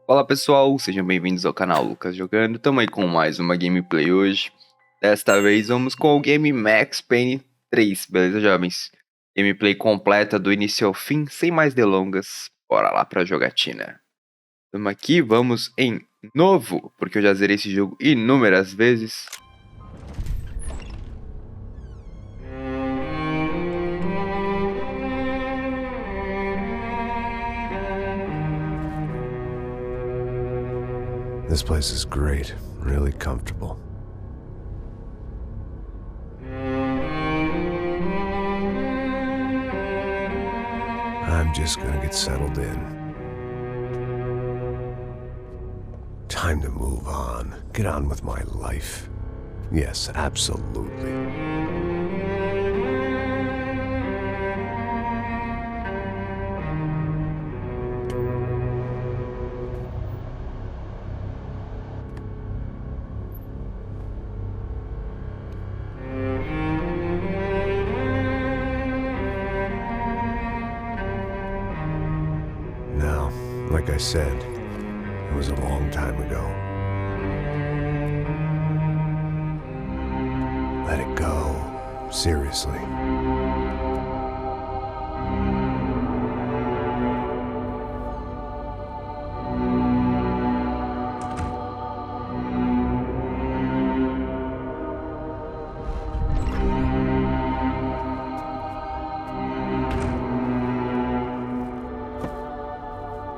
Fala pessoal, sejam bem-vindos ao canal Lucas Jogando. Tamo aí com mais uma gameplay hoje. Desta vez vamos com o game Max Payne 3, beleza jovens? Gameplay completa do início ao fim, sem mais delongas. Bora lá pra jogatina. Tamo aqui, vamos em novo, porque eu já zerei esse jogo inúmeras vezes. This place is great, really comfortable. I'm just gonna get settled in. Time to move on. Get on with my life. Yes, absolutely. Now, like I said, it was a long time ago. Let it go. Seriously.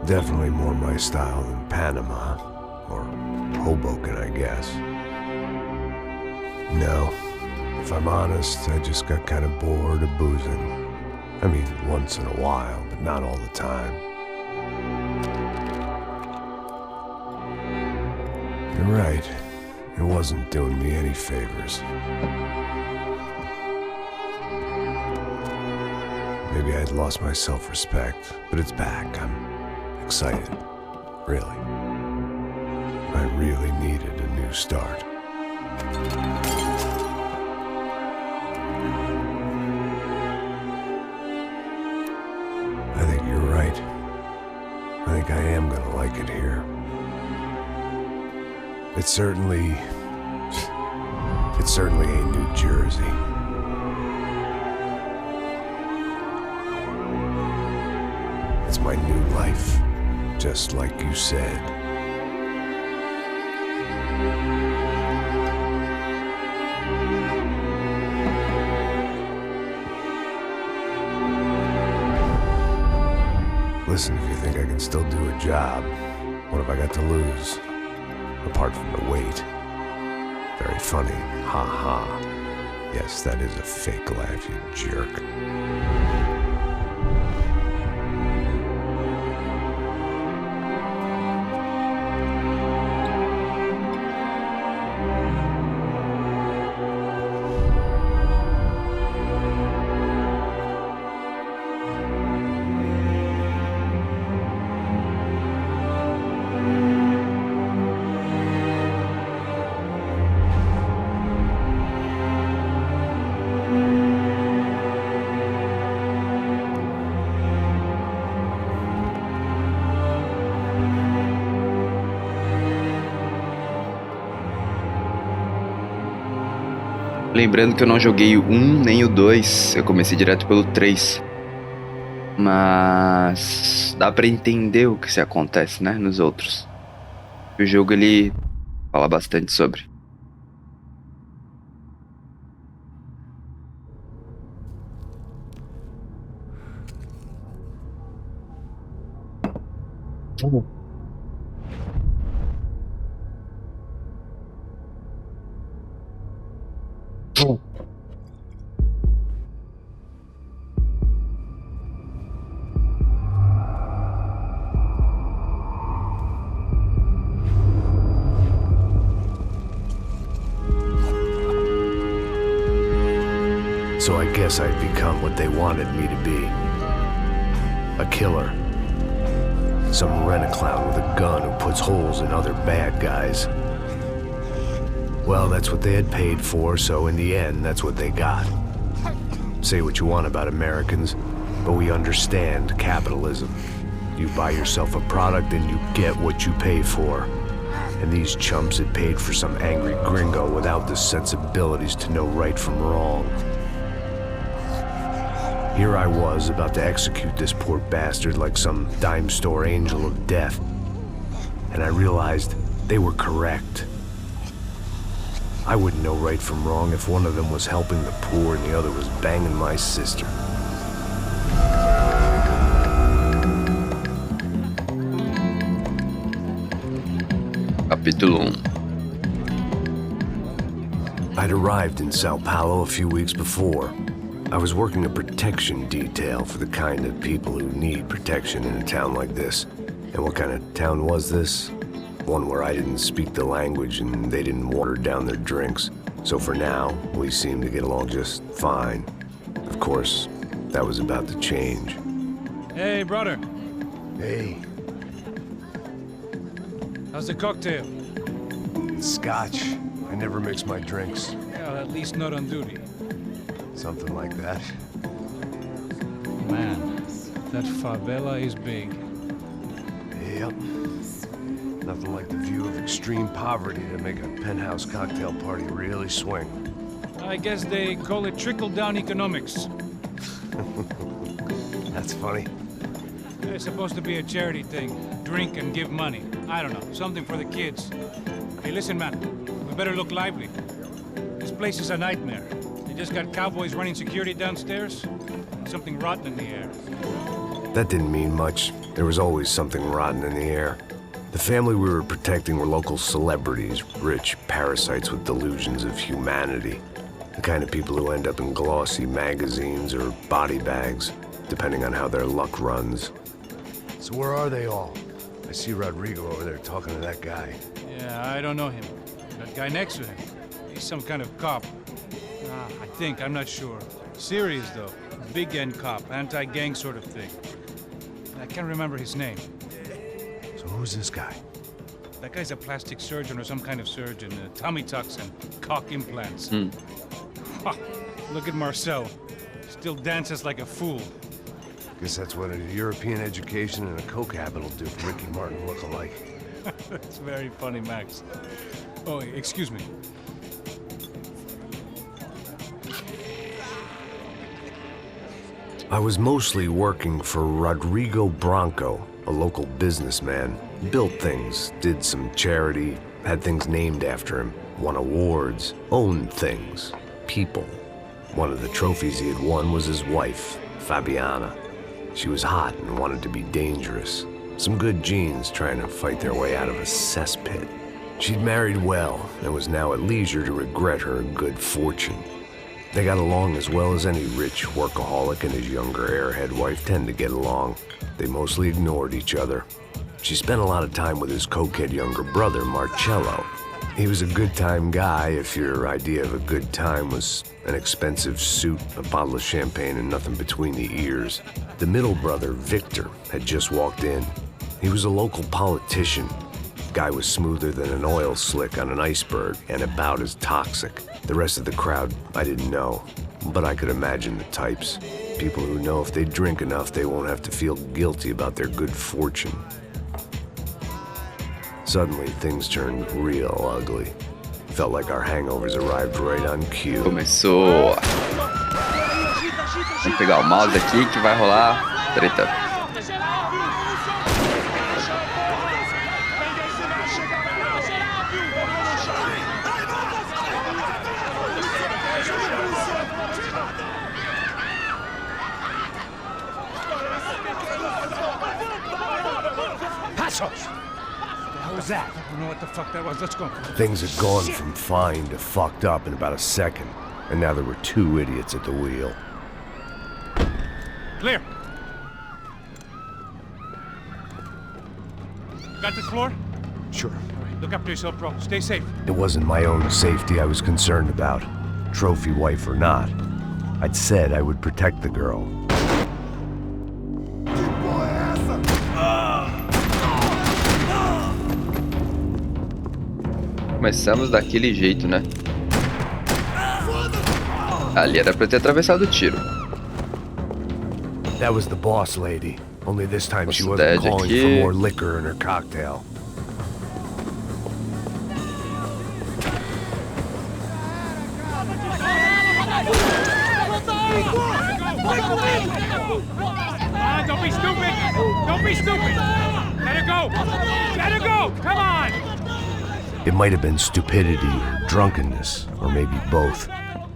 Definitely more my style than Panama, or Hoboken, I guess. No, if I'm honest, I just got kind of bored of boozing. I mean, once in a while, but not all the time. You're right, it wasn't doing me any favors. Maybe I'd lost my self-respect, but it's back. I'm excited, really. I really needed a new start. I think you're right. I think I am gonna like it here. It certainly ain't New Jersey. It's my new life. Just like you said. Listen, if you think I can still do a job, what have I got to lose? Apart from the weight. Very funny. Ha ha. Yes, that is a fake laugh, you jerk. Lembrando que eu não joguei o 1 nem o 2, eu comecei direto pelo 3. Mas dá pra entender o que se acontece, né, nos outros. O jogo ele fala bastante sobre. So I guess I'd become what they wanted me to be. A killer. Some rent-a-clown with a gun who puts holes in other bad guys. Well, that's what they had paid for, so in the end, that's what they got. Say what you want about Americans, but we understand capitalism. You buy yourself a product and you get what you pay for. And these chumps had paid for some angry gringo without the sensibilities to know right from wrong. Here I was, about to execute this poor bastard like some dime store angel of death. And I realized they were correct. I wouldn't know right from wrong if one of them was helping the poor and the other was banging my sister. Capítulo 1. I'd arrived in Sao Paulo a few weeks before. I was working a protection detail for the kind of people who need protection in a town like this. And what kind of town was this? One where I didn't speak the language and they didn't water down their drinks. So for now, we seemed to get along just fine. Of course, that was about to change. Hey, brother. Hey, How's the cocktail? Scotch. I never mix my drinks. Well, at least not on duty. Something like that. Man, that favela is big. Yep. Nothing like the view of extreme poverty to make a penthouse cocktail party really swing. I guess they call it trickle-down economics. That's funny. It's supposed to be a charity thing. Drink and give money. I don't know, something for the kids. Hey, listen, man. We better look lively. This place is a nightmare. They just got cowboys running security downstairs. Something rotten in the air. That didn't mean much. There was always something rotten in the air. The family we were protecting were local celebrities, rich parasites with delusions of humanity. The kind of people who end up in glossy magazines or body bags, depending on how their luck runs. So where are they all? I see Rodrigo over there talking to that guy. Yeah, I don't know him. That guy next to him. He's some kind of cop. I think, I'm not sure. Serious, though. Big end cop, anti-gang sort of thing. I can't remember his name. So who's this guy? That guy's a plastic surgeon or some kind of surgeon. Tummy tucks and cock implants. Ha, look at Marcel. Still dances like a fool. Guess that's what a European education and a coke habit will do for Ricky Martin look-alike. That's very funny, Max. Oh, excuse me. I was mostly working for Rodrigo Branco, a local businessman. Built things, did some charity, had things named after him, won awards, owned things, people. One of the trophies he had won was his wife, Fabiana. She was hot and wanted to be dangerous. Some good genes trying to fight their way out of a cesspit. She'd married well and was now at leisure to regret her good fortune. They got along as well as any rich workaholic and his younger airhead wife tend to get along. They mostly ignored each other. She spent a lot of time with his cokehead younger brother, Marcello. He was a good-time guy if your idea of a good time was an expensive suit, a bottle of champagne, and nothing between the ears. The middle brother, Victor, had just walked in. He was a local politician. Guy was smoother than an oil slick on an iceberg and about as toxic. The rest of the crowd, I didn't know, but I could imagine the types. People who know if they drink enough, they won't have to feel guilty about their good fortune. Suddenly, things turned real ugly. Felt like our hangovers arrived right on cue. Começou. Vamos pegar o mouse aqui que vai rolar treta. What was that? I don't know what the fuck that was. Let's go. Things had gone from fine to fucked up in about a second, and now there were two idiots at the wheel. Clear. Got this floor? Sure. All right, look after yourself, bro. Stay safe. It wasn't my own safety I was concerned about, trophy wife or not. I'd said I would protect the girl. Começamos daquele jeito, né? Ali era pra ter atravessado o tiro. That was the boss lady, Only this time she Nossa, wasn't Dad calling aqui. for more liquor in her cocktail. Don't be stupid! Don't be stupid! Let her go! Let her go! Come on! It might have been stupidity or drunkenness, or maybe both.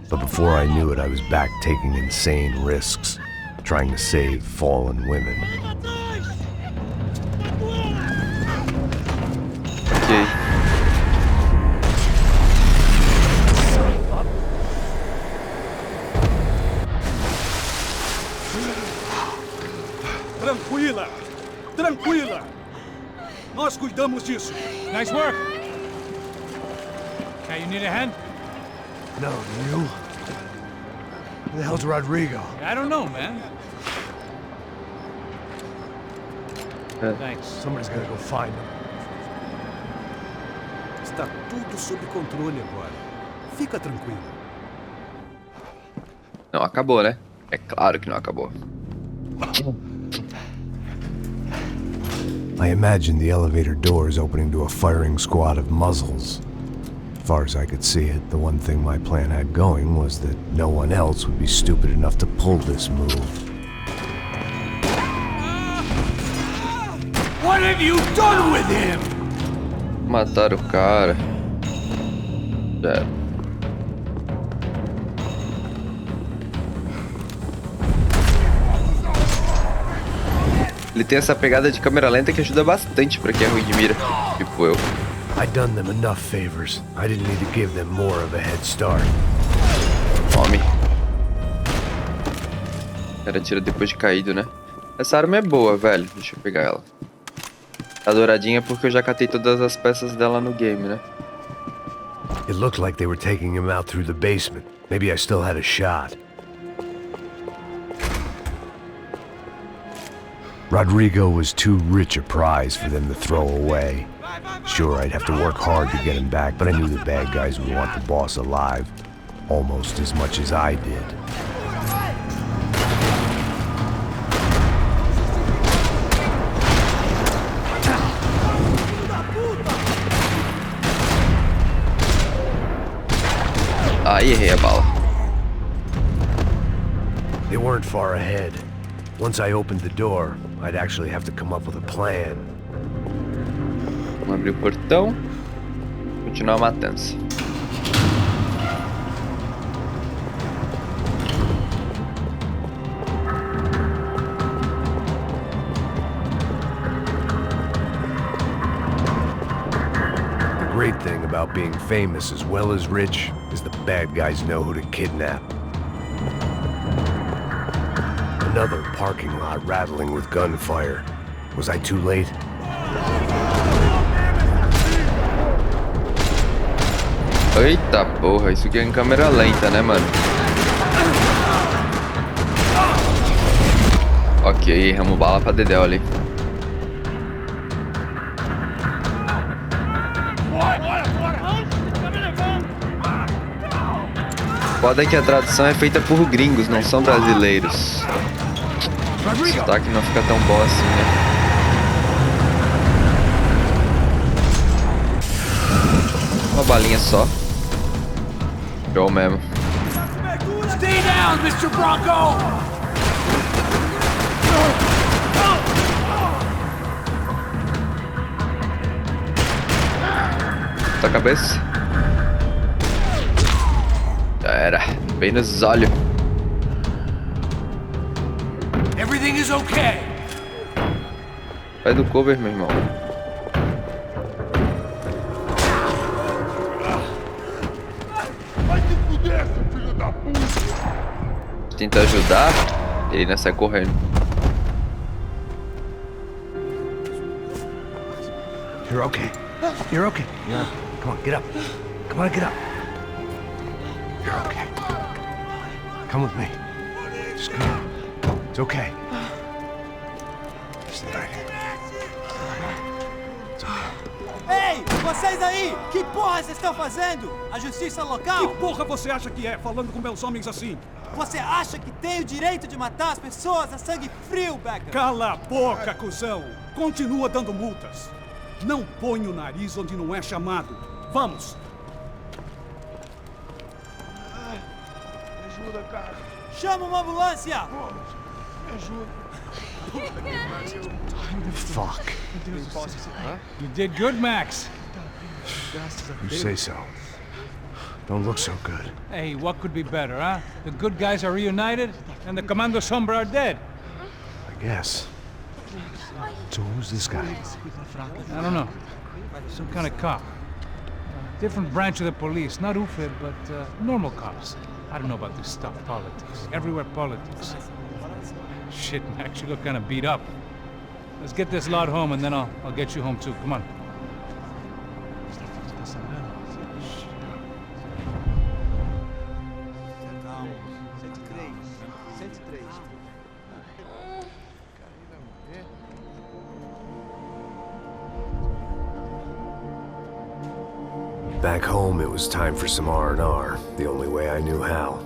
But before I knew it, I was back taking insane risks, trying to save fallen women. Ok. Tranquila! Tranquila! Nós cuidamos disso. Nice work! Okay, you need a hand? No, you? Who the hell's Rodrigo? I don't know, man. Thanks. Somebody's gotta go find him. Está tudo sob controle agora. Fica tranquilo. Não acabou, né? É claro que não acabou. I imagined the elevator doors opening to a firing squad of muzzles. As far as I could see it, the one thing my plan had going was that no one else would be stupid enough to pull this move. What have you done with him? Mataram o cara. Já era. Ele tem essa pegada de câmera lenta que ajuda bastante pra quem é ruim de mira. Tipo eu. I'd done them enough favors. I didn't need to give them more of a head start. Tome. O cara tira depois de caído, né? Essa arma é boa, velho. Deixa eu pegar ela. Tá douradinha porque eu já catei todas as peças dela no game, né? It looked like they were taking him out through the basement. Maybe I still had a shot. Rodrigo was too rich a prize for them to throw away. Sure, I'd have to work hard to get him back, but I knew the bad guys would want the boss alive almost as much as I did. Aí errei a bala. They weren't far ahead. Once I opened the door, I'd actually have to come up with a plan. Vamos abrir o portão. Continuar a matança. The great thing about being famous as well as rich is the bad guys know who to kidnap. Another parking lot rattling with gunfire. Was I too late? Eita porra, isso aqui é em câmera lenta, né, mano? Ok, erramos bala pra dedéu ali. Foda é que a tradução é feita por gringos, não são brasileiros. O sotaque não fica tão bom assim, né? Uma balinha só. Show mesmo. Stay down, Mr. Bronco! Tá a cabeça. Já era. Bem nos olhos. Everything is okay. Sai do cover, meu irmão. Tenta ajudar, ele ainda sai correndo. You're okay. You're okay. Come on, get up. Come on, get up. You're okay. Come with me. Just come on. It's okay. Just right here. It's okay. Ei, vocês aí! Que porra vocês estão fazendo? A justiça local? Que porra você acha que é, falando com meus homens assim? Você acha que tem o direito de matar as pessoas a sangue frio, Becker? Cala a boca, cuzão! Continua dando multas. Não põe o nariz onde não é chamado. Vamos! Me ajuda, cara. Chama uma ambulância! Me ajuda. Fuck. You did good, Max. You say so. Don't look so good. Hey, what could be better, huh? The good guys are reunited, and the Commando Sombra are dead. I guess. So who's this guy? I don't know. Some kind of cop. Different branch of the police. Not UFED, but normal cops. I don't know about this stuff, politics. Everywhere politics. Shit, Max, you look kind of beat up. Let's get this lot home, and then I'll get you home too. Come on. Back home, it was time for some R&R, the only way I knew how.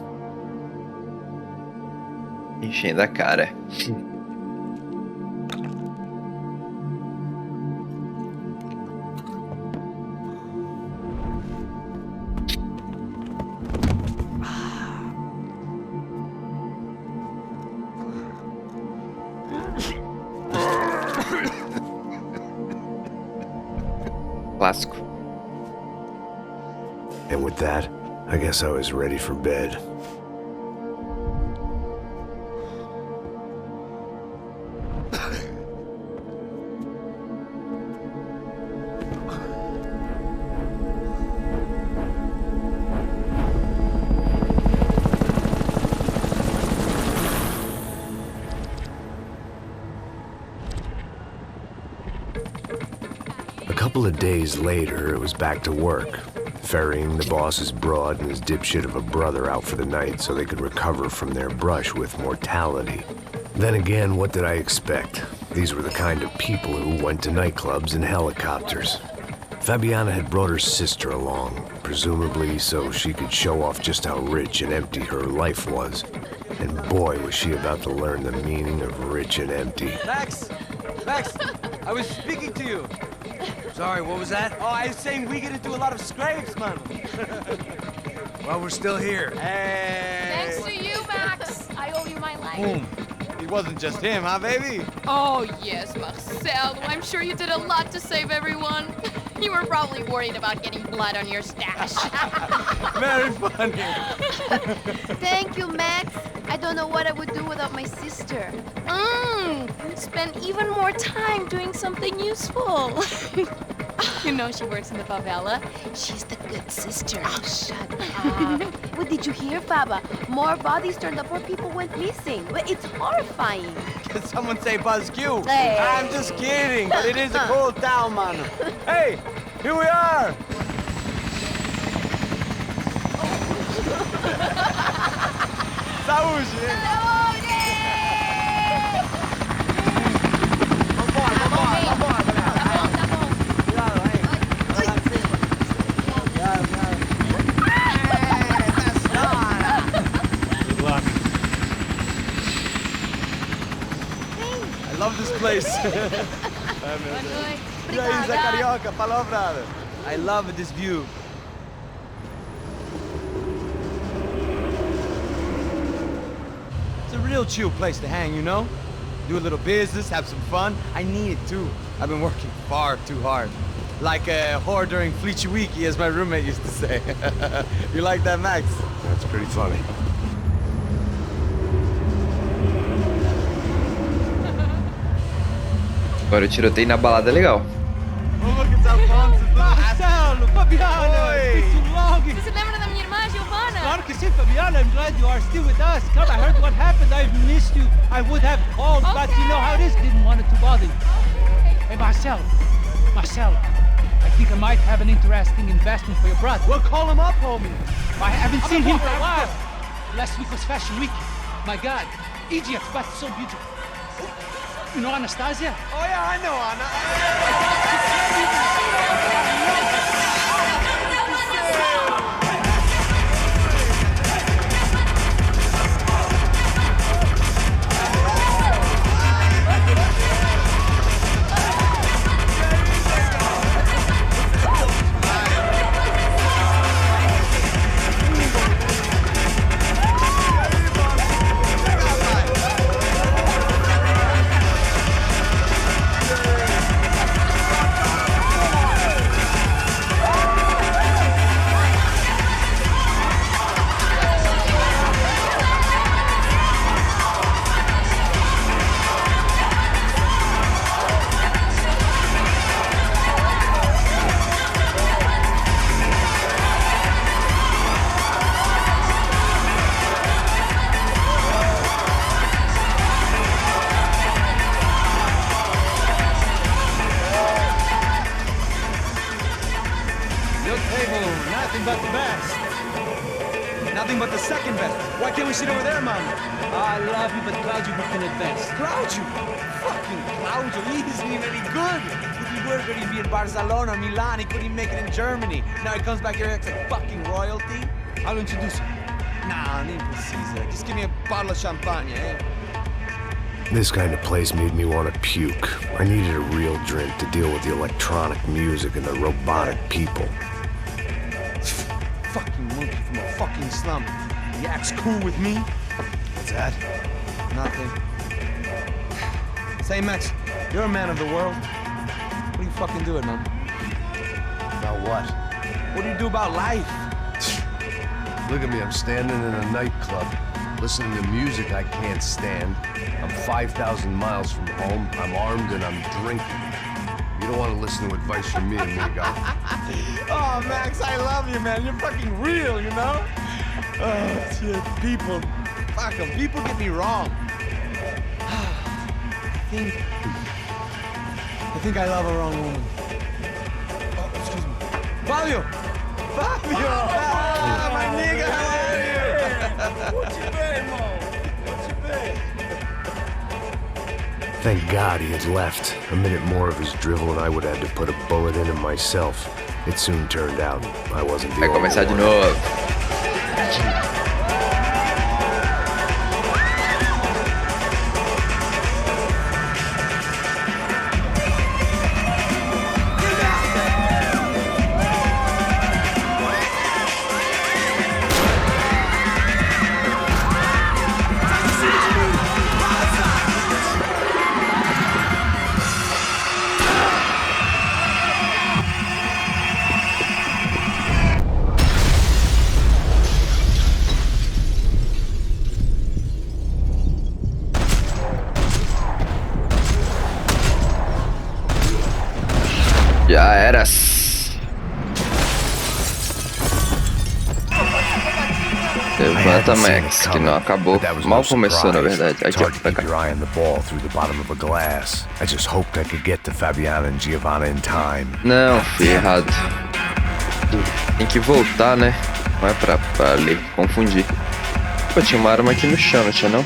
Enchendo a cara. Clássico. And with that, I guess I was ready for bed. A couple of days later, it was back to work, ferrying the boss's broad and his dipshit of a brother out for the night so they could recover from their brush with mortality. Then again, what did I expect? These were the kind of people who went to nightclubs in helicopters. Fabiana had brought her sister along, presumably so she could show off just how rich and empty her life was. And boy, was she about to learn the meaning of rich and empty. Max! Max! I was speaking to you. Sorry, what was that? Oh, I was saying we get to do a lot of scrapes, man. Well, we're still here. Hey! Thanks to you, Max. I owe you my life. Boom. It wasn't just him, huh, baby? Oh, yes, Marcel. I'm sure you did a lot to save everyone. You were probably worried about getting blood on your stash. Very funny. Thank you, Max. I don't know what I would do without my sister. Spend even more time doing something useful. You know she works in the favela. She's the good sister. Oh, shut up. What did you hear, Faba? More bodies turned up where people went missing. It's horrifying. Did someone say Buzz Q? Hey. I'm just kidding, but it is a cold town, man. Hey, here we are. Saúde! Good luck. I love this place. E aí, Zé Carioca, palavra. I love this view. It's a real chill place to hang, you know? Do a little business, have some fun. I need it too. I've been working far too hard. Like a whore during Fleechy Weeky, as my roommate used to say. You like that, Max? That's pretty funny. Agora eu tirotei na balada legal. Oh, look at that fun. Marcelo, Fabiana, Oi. it's been too long. Você lembra da minha irmã, Giovanna? Claro que sim, Fabiana. I'm glad you are still with us. Come, I heard what happened. I've missed you. I would have called, but you know how it is. Didn't want it to bother you. Hey, Marcelo, I think I might have an interesting investment for your brother. Well, call him up, homie. I haven't seen him for a while. Last week was Fashion Week. My God, Egypt, but so beautiful. You know Anastasia? Oh, yeah, I know, Anna. Hey, boo, nothing but the best. Nothing but the second best. Why can't we sit over there, man? I love you, but Claudio booked in advance. Claudio? Fucking Claudio, he isn't even any good. If he were good, he'd be in Barcelona, Milan, he couldn't make it in Germany. Now he comes back here and acts like fucking royalty. I'll introduce you. Nah, nem precisa. Just give me a bottle of champagne, eh? This kind of place made me want to puke. I needed a real drink to deal with the electronic music and the robotic people. Fucking monkey from a fucking slum. He acts cool with me. What's that? Nothing. Say, Max, you're a man of the world. What are you fucking doing, man? About what? What do you do about life? Look at me, I'm standing in a nightclub, listening to music I can't stand. I'm 5,000 miles from home, I'm armed and I'm drinking. You don't want to listen to advice from me, amigo. Oh, Max, I love you, man. You're fucking real, you know? Oh, shit, people. Fuck them. People get me wrong. I think I love a wrong woman. Oh, excuse me. Fabio! Fabio! Ah, my nigga, how are you? What you been, Mo? What you been? Thank God he had left. A minute more of his drivel and I would have to put a bullet in him myself. It soon turned out I wasn't the Vai only começar de one. novo. Já era. Levanta, Max, que não acabou. Mal começou, na verdade. Aqui, ó, pra cá. Não, fui errado. Tem que voltar, né? Não é pra ali, confundir. Pô, tinha uma arma aqui no chão, não tinha não?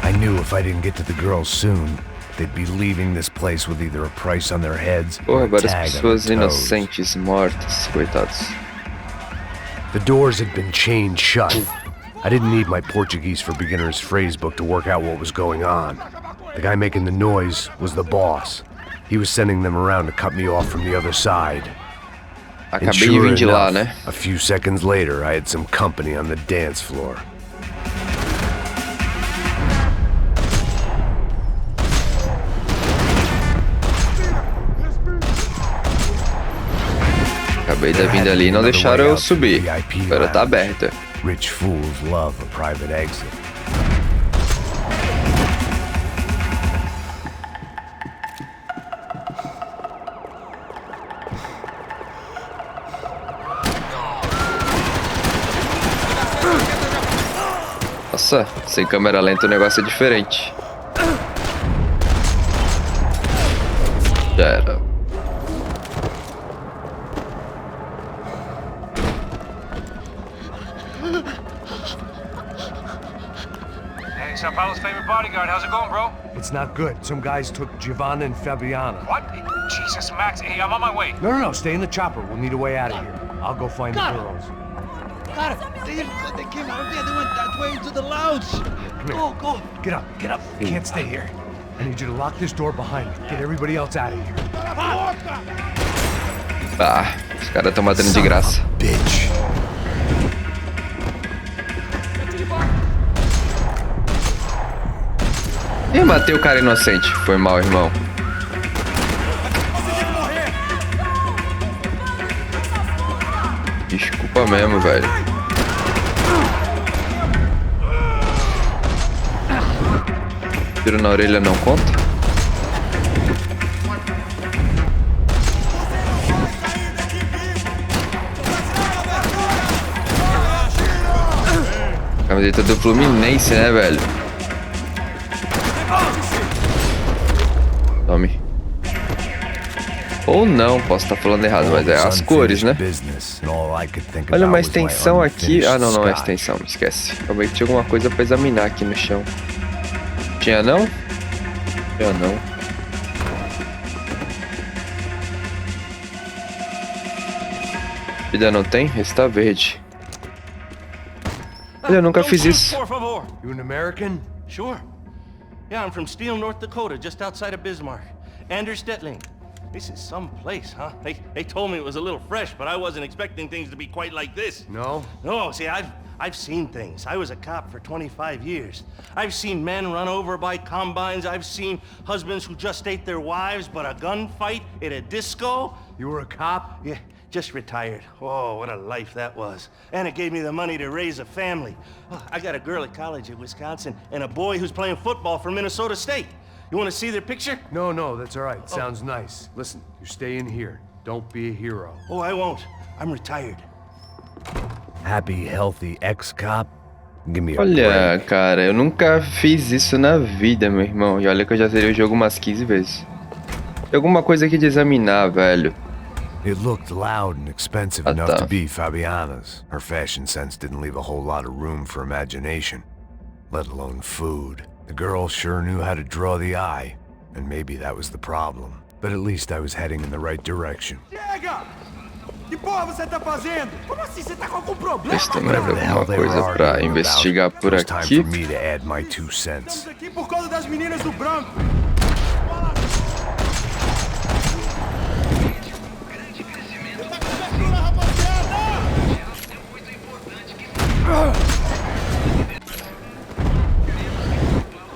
I knew if I didn't get to the girls soon, they'd be leaving this place with either a price on their heads or Porra, a várias tag on pessoas their toes. inocentes mortas, coitados. The doors had been chained shut. I didn't need my Portuguese for Beginners phrase book to work out what was going on. The guy making the noise was the boss. He was sending them around to cut me off from the other side. And Acabei de sure vir de lá, enough, né? a few seconds later, I had some company on the dance floor. Acabei de vir ali e não deixaram eu subir. Agora tá aberta. Rich fools love a private exit. Nossa, sem câmera lenta o negócio é diferente. Já era. Hey, Sao Paulo's favorite bodyguard. How's it going, bro? It's not good. Some guys took Giovanna and Fabiana. What? Jesus, Max. Hey, I'm on my way. No, stay in the chopper. We'll need a way out of here. I'll go find the girls. God, they came out of there. They went that way into the lounge. Go. Get up. You can't stay here. I need you to lock this door behind me. Get everybody else out of here. Ah, os caras estão matando de graça. Bitch. Ih, matei o cara inocente. Foi mal, irmão. Desculpa mesmo, velho. Tiro na orelha não conta? Camiseta do Fluminense, né, velho? Tome. Ou não, posso estar falando errado, mas é as cores, né? Olha uma extensão aqui. Ah, não, não é extensão, esquece. Calma aí que tinha alguma coisa pra examinar aqui no chão. Tinha não? Tinha não. Vida não tem? Esse tá verde. Eu nunca fiz isso. You an American? Sure. Yeah, I'm from Steele, North Dakota, just outside of Bismarck. Anders Stetling. This is some place, huh? They told me it was a little fresh, but I wasn't expecting things to be quite like this. No? No, see, I've seen things. I was a cop for 25 years. I've seen men run over by combines. I've seen husbands who just ate their wives, but a gunfight at a disco. You were a cop? Yeah, just retired. Oh, what a life that was. And it gave me the money to raise a family. Oh, I got a girl at college at Wisconsin and a boy who's playing football for Minnesota State. You want to see their picture? No, that's all right. Sounds nice. Listen, you're staying here. Don't be a hero. Oh, I won't. I'm retired. Happy, healthy ex-cop? Give me a Olha, break. cara, eu nunca fiz isso na vida, meu irmão. E olha que eu já zerei o jogo umas 15 vezes. Tem alguma coisa aqui de examinar, velho. It looked loud and expensive Ah, enough tá. to be Fabiana's. Her fashion sense didn't leave a whole lot of room for imagination, let alone food. The girl sure knew how to draw the eye, and maybe that was the problem. But at least I was heading in the right direction. Chega! Que porra você tá fazendo? Como assim? Você tá com algum problema? Esse também Whatever era the hell alguma they were coisa pra arguing investigar about, por it was time aqui. for me to add my 2 cents. Estamos aqui por causa das meninas do branco.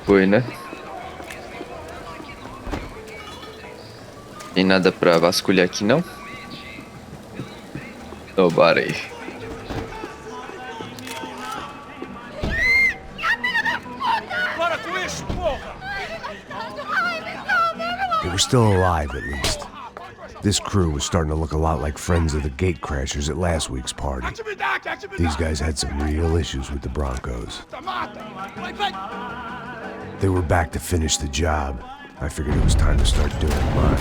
Foi, né? Tem nada pra vasculhar aqui, não? Nobody. Para com isso, porra! They were still alive, at least. This crew was starting to look a lot like friends of the gatecrashers at last week's party. These guys had some real issues with the Broncos. They were back to finish the job. I figured it was time to start doing mine.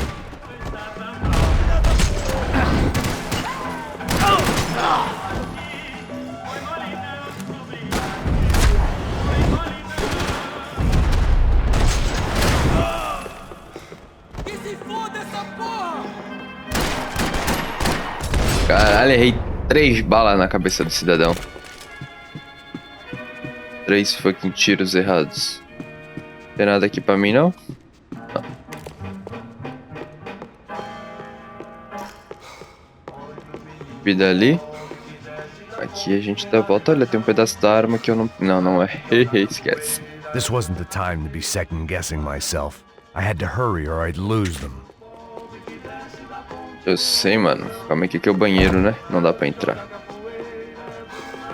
Caralho, errei 3 balas na cabeça do cidadão. 3 fucking tiros errados. Tem nada aqui pra mim, não? Não. Vida ali. Aqui a gente dá volta. Olha, tem um pedaço da arma que eu não... Não é. Esquece. This wasn't the time to be second-guessing myself. I had to hurry or I'd lose them. Eu sei, mano. Calma aí que aqui é o banheiro, né? Não dá pra entrar.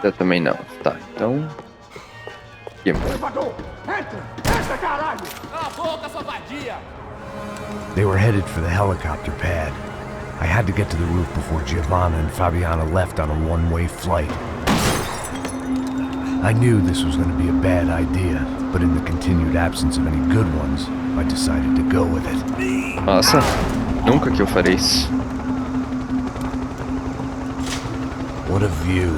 Eu também não. Tá, então... Aqui, mano. They were headed for the helicopter pad. I had to get to the roof before Giovanna and Fabiana left on a one-way flight. I knew this was going to be a bad idea, but in the continued absence of any good ones, I decided to go with it. Nossa, nunca que eu farei isso. What a view.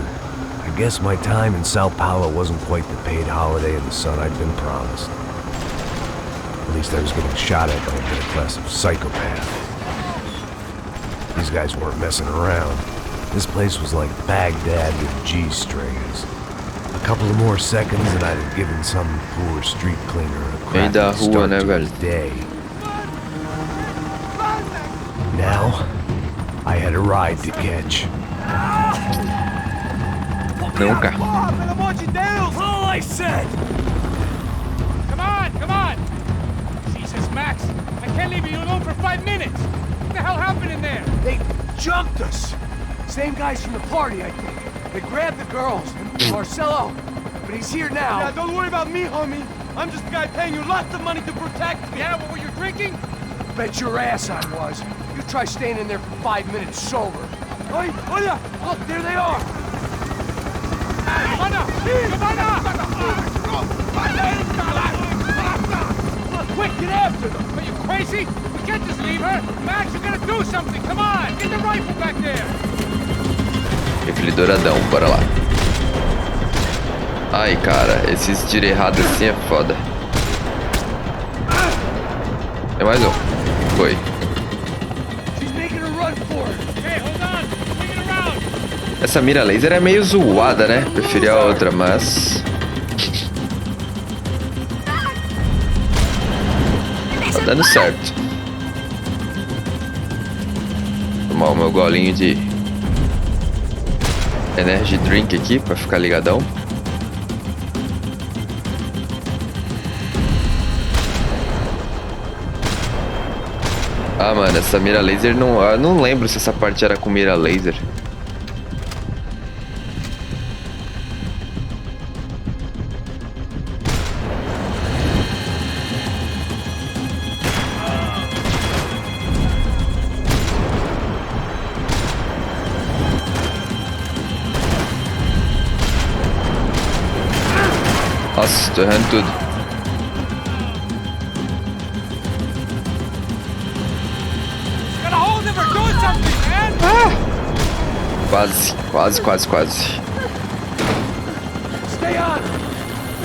I guess my time in Sao Paulo wasn't quite the paid holiday in the sun I'd been promised. At least I was getting shot at by a middle class of psychopath. These guys weren't messing around. This place was like Baghdad with G-strings. A couple of more seconds and I'd have given some poor street cleaner a Meio da crappy rua, start né, to velho? his day. Now, I had a ride to catch. Nunca. Porra, pelo amor de Deus! All I said! Come on! Jesus, Max! I can't leave you alone for 5 minutes! What the hell happened in there? They jumped us. Same guys from the party, I think. They grabbed the girls. Marcelo. But he's here now. Yeah, don't worry about me, homie. I'm just the guy paying you lots of money to protect me. Yeah, what were you drinking? Bet your ass I was. You try staying in there for 5 minutes sober. Oi, olha! Look, there they are. Quick, get after them! Are you crazy? We can't just leave her. Max, you gotta do something. Come on, get the rifle back there. Rifle douradão, bora lá. Ai, cara, esses tiros errados assim é foda. Tem mais um. Foi. Essa mira laser é meio zoada, né? Preferi a outra, mas... tá dando certo. Vou tomar o meu golinho de energy drink aqui pra ficar ligadão. Ah, mano, essa mira laser não... eu não lembro se essa parte era com mira laser. Nossa, tô errando tudo. Quase, quase, quase, quase. Stay on.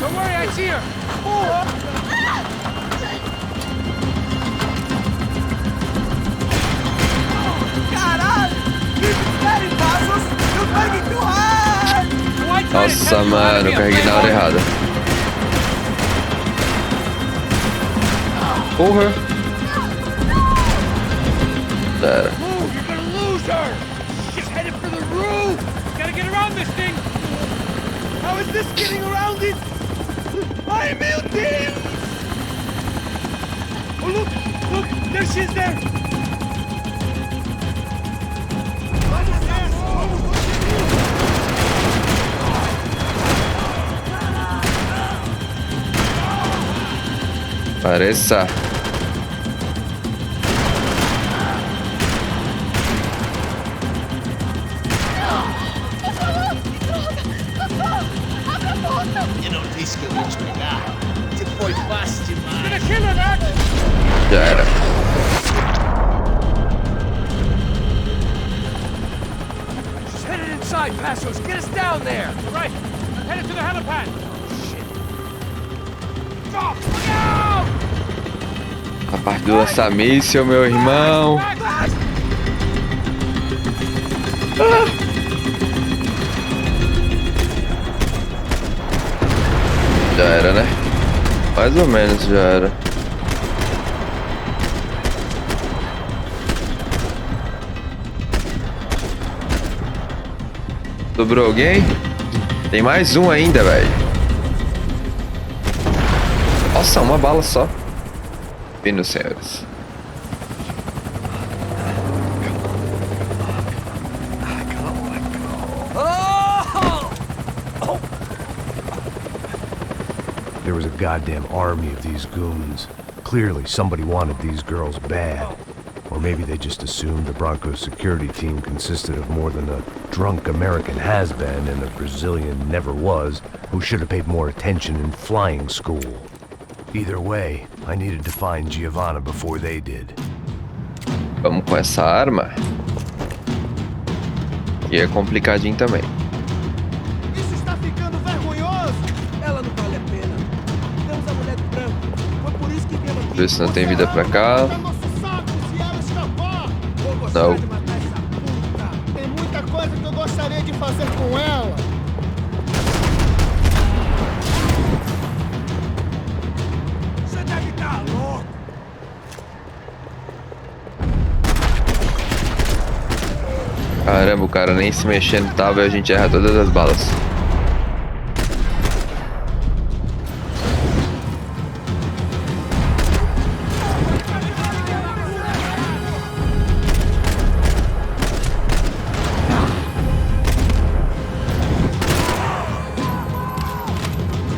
Don't worry, I see her. Caralho! Keep passos! You're fighting too hard! Nossa, mano, eu carreguei na hora errada. Porra! Pera. Move, you're gonna lose her! She's headed for the roof! Gotta get around this thing! How is this getting around it? Ai, meu Deus! Oh, look! Look! There she is there! Pareça. Eu não disse que eu ia te pegar. Você foi fácil demais. Já era. She's headed inside, Passos. Get us down there. Right. I'm headed to the helipad. Shit. Stop! Look out! A parte do lança-míssil, meu irmão. Já era, né? Mais ou menos já era. Sobrou alguém? Tem mais um ainda, velho. Nossa, uma bala só. Vindo, senhores. There was a goddamn army of these goons. Clearly, somebody wanted these girls bad. Or maybe they just assumed the Broncos security team consisted of more than a drunk American has-been and a Brazilian never was who should have paid more attention in flying school. Either way, I needed to find Giovanna before they did. Vamos com essa arma. E é complicadinho também. Isso está ficando vergonhoso! Ela não vale a pena. Temos a mulher do branco. Foi por isso que viemos aqui. Ver se não tem vida pra cá. Não. Tem muita coisa que eu gostaria de fazer com ela. Você deve estar louco. Caramba, o cara nem se mexendo tava e a gente erra todas as balas.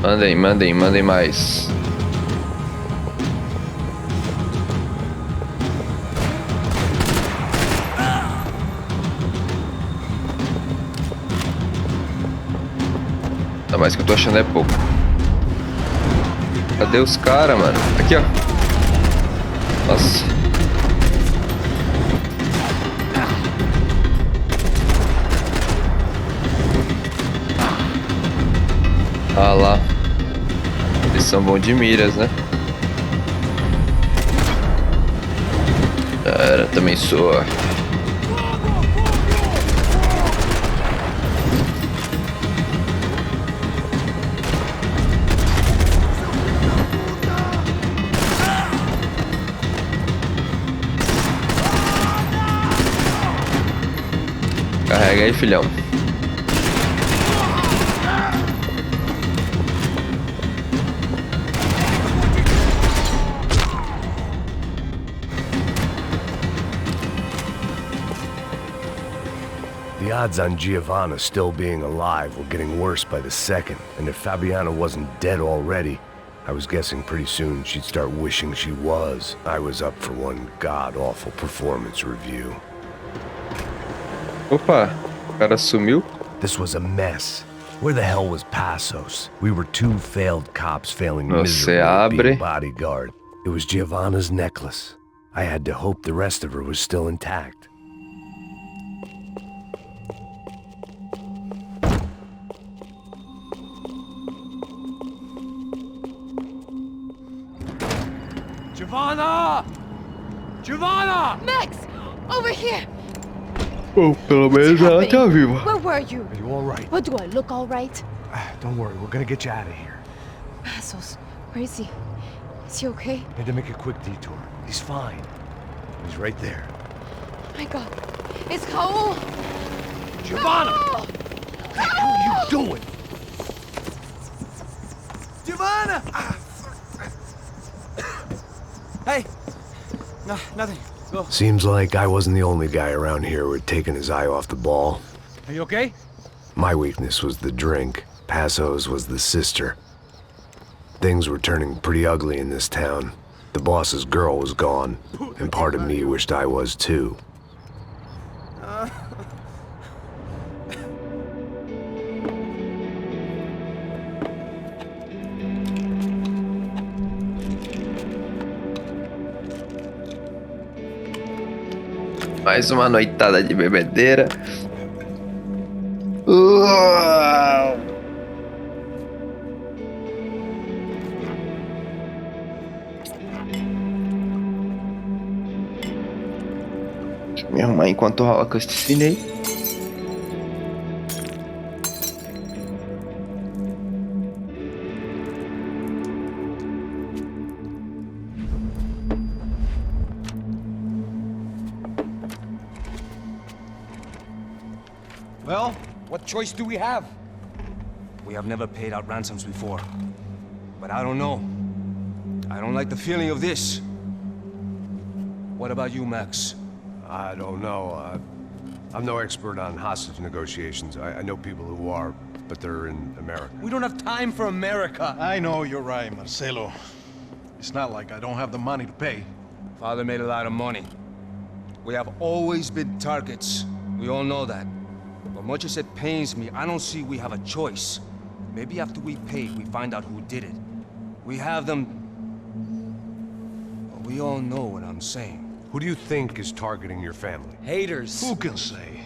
Mandem, mandem, mandem mais. Ainda mais que eu tô achando é pouco. Cadê os caras, mano? Aqui, ó. Nossa. Ah lá. Eles são bons de miras, né? Era, também sou. Carrega aí, filhão. The odds on Giovanna still being alive were getting worse by the second, and if Fabiana wasn't dead already, I was guessing pretty soon she'd start wishing she was. I was up for one god-awful performance review. Opa, o cara sumiu. This was a mess. Where the hell was Passos? We were two failed cops failing miserably at being bodyguard. It was Giovanna's necklace. I had to hope the rest of her was still intact. Giovanna! Giovanna! Max! Over here! Oh, pelo menos ela tá viva. Where were you? Are you all right? What, do I look all right? Don't worry, we're gonna get you out of here. Passos, where is he? Is he okay? Had to make a quick detour. He's fine. He's right there. My God. It's Raul! Giovanna! Raul! What the hell are you doing? Giovanna! Hey! No, nothing. Go. Seems like I wasn't the only guy around here who had taken his eye off the ball. Are you okay? My weakness was the drink. Passos was the sister. Things were turning pretty ugly in this town. The boss's girl was gone, and part of me wished I was too. Mais uma noitada de bebedeira. Deixa eu me arrumar enquanto rola com esse cine aí. Well, what choice do we have? We have never paid out ransoms before. But I don't know. I don't like the feeling of this. What about you, Max? I don't know. I'm no expert on hostage negotiations. I know people who are, but they're in America. We don't have time for America. I know you're right, Marcelo. It's not like I don't have the money to pay. Father made a lot of money. We have always been targets. We all know that. But much as it pains me, I don't see we have a choice. Maybe after we pay, we find out who did it. We have them... But we all know what I'm saying. Who do you think is targeting your family? Haters. Who can say?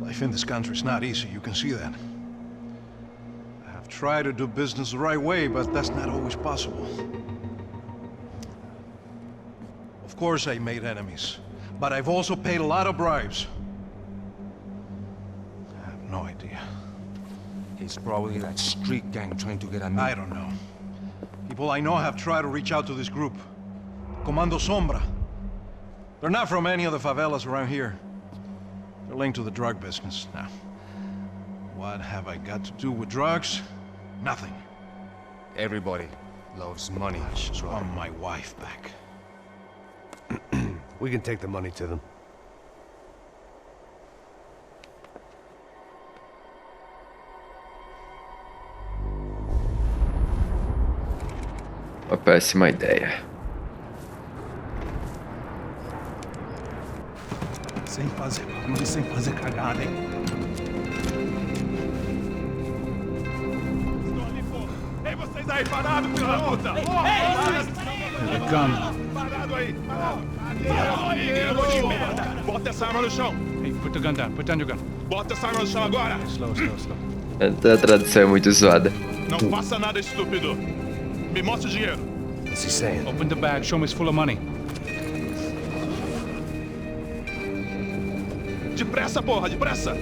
Life in this country is not easy, you can see that. I have tried to do business the right way, but that's not always possible. Of course I made enemies, but I've also paid a lot of bribes. I have no idea. It's probably that street gang trying to get at me. I don't know. People I know have tried to reach out to this group. Comando Sombra. They're not from any of the favelas around here. They're linked to the drug business. Now, what have I got to do with drugs? Nothing. Everybody loves money. I just want my wife back. We can take the money to them. Uma péssima ideia. Sem fazer barulho, sem fazer cagada, hein? Ei, vocês aí parados, filho da puta! Here they come. Parado aí! Parado aí, negócio de merda! Bota essa arma no chão! Hey, put the gun down. Put down your gun. Bota essa arma no chão agora! Slow, slow, slow. A tradução é muito zoada. Não faça nada estúpido. Me mostre o dinheiro. What's he saying? Open the bag, show me it's full of money. Depressa, porra, depressa.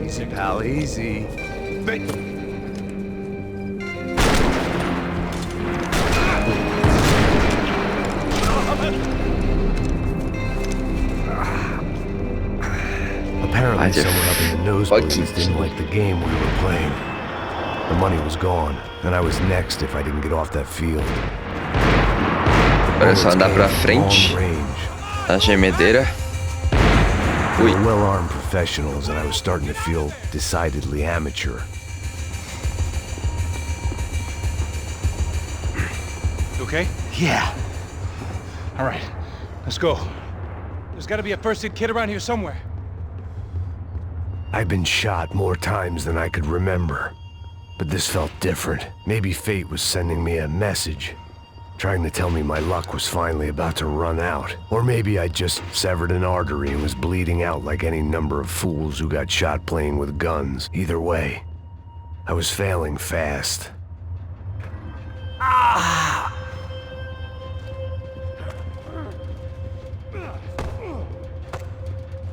Easy, pal, easy. Vem. Apparently, someone up in the nosebleeds didn't like the game we were playing. The money was gone, and I was next if I didn't get off that field. Agora é só andar pra frente. A gemedeira. They were well-armed professionals, and I was starting to feel decidedly amateur. You okay? Yeah. All right, let's go. There's got to be a first aid kit around here somewhere. I've been shot more times than I could remember. But this felt different. Maybe fate was sending me a message, trying to tell me my luck was finally about to run out. Or maybe I just severed an artery and was bleeding out like any number of fools who got shot playing with guns. Either way, I was failing fast.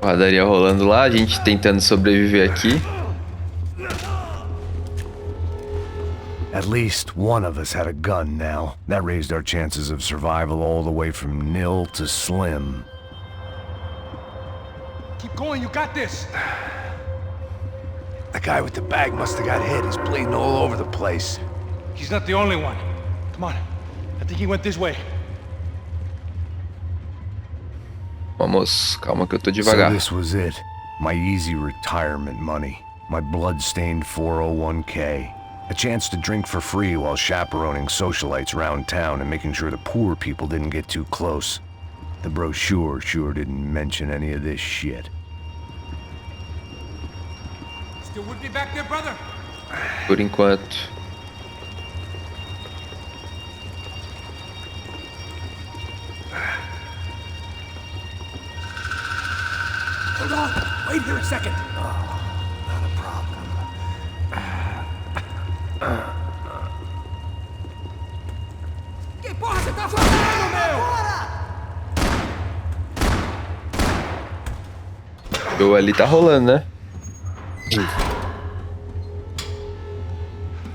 Porradaria rolando lá, a gente tentando sobreviver aqui. At least one of us had a gun now. That raised our chances of survival all the way from nil to slim. Keep going, you got this. The guy with the bag must have got hit. He's bleeding all over the place. He's not the only one. Come on, I think he went this way. Vamos, calma que eu tô devagar. So this was it. My easy retirement money. My blood-stained 401k. A chance to drink for free while chaperoning socialites around town and making sure the poor people didn't get too close. The brochure sure didn't mention any of this shit. Still with me back there, brother? Por enquanto. Hold on! Wait here a second! Oh, not a problem. Que porra você tá fazendo, meu? O ali tá rolando, né?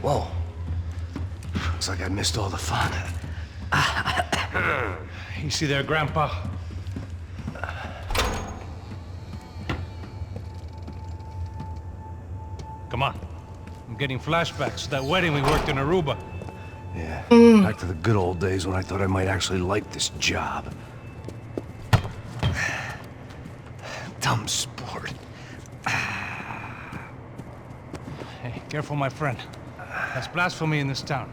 Whoa. Looks like I missed all the fun. Easy there, Grandpa. Come on. I'm getting flashbacks to that wedding we worked in Aruba. Yeah, back to the good old days when I thought I might actually like this job. Dumb sport. Hey, careful, my friend. That's blasphemy in this town.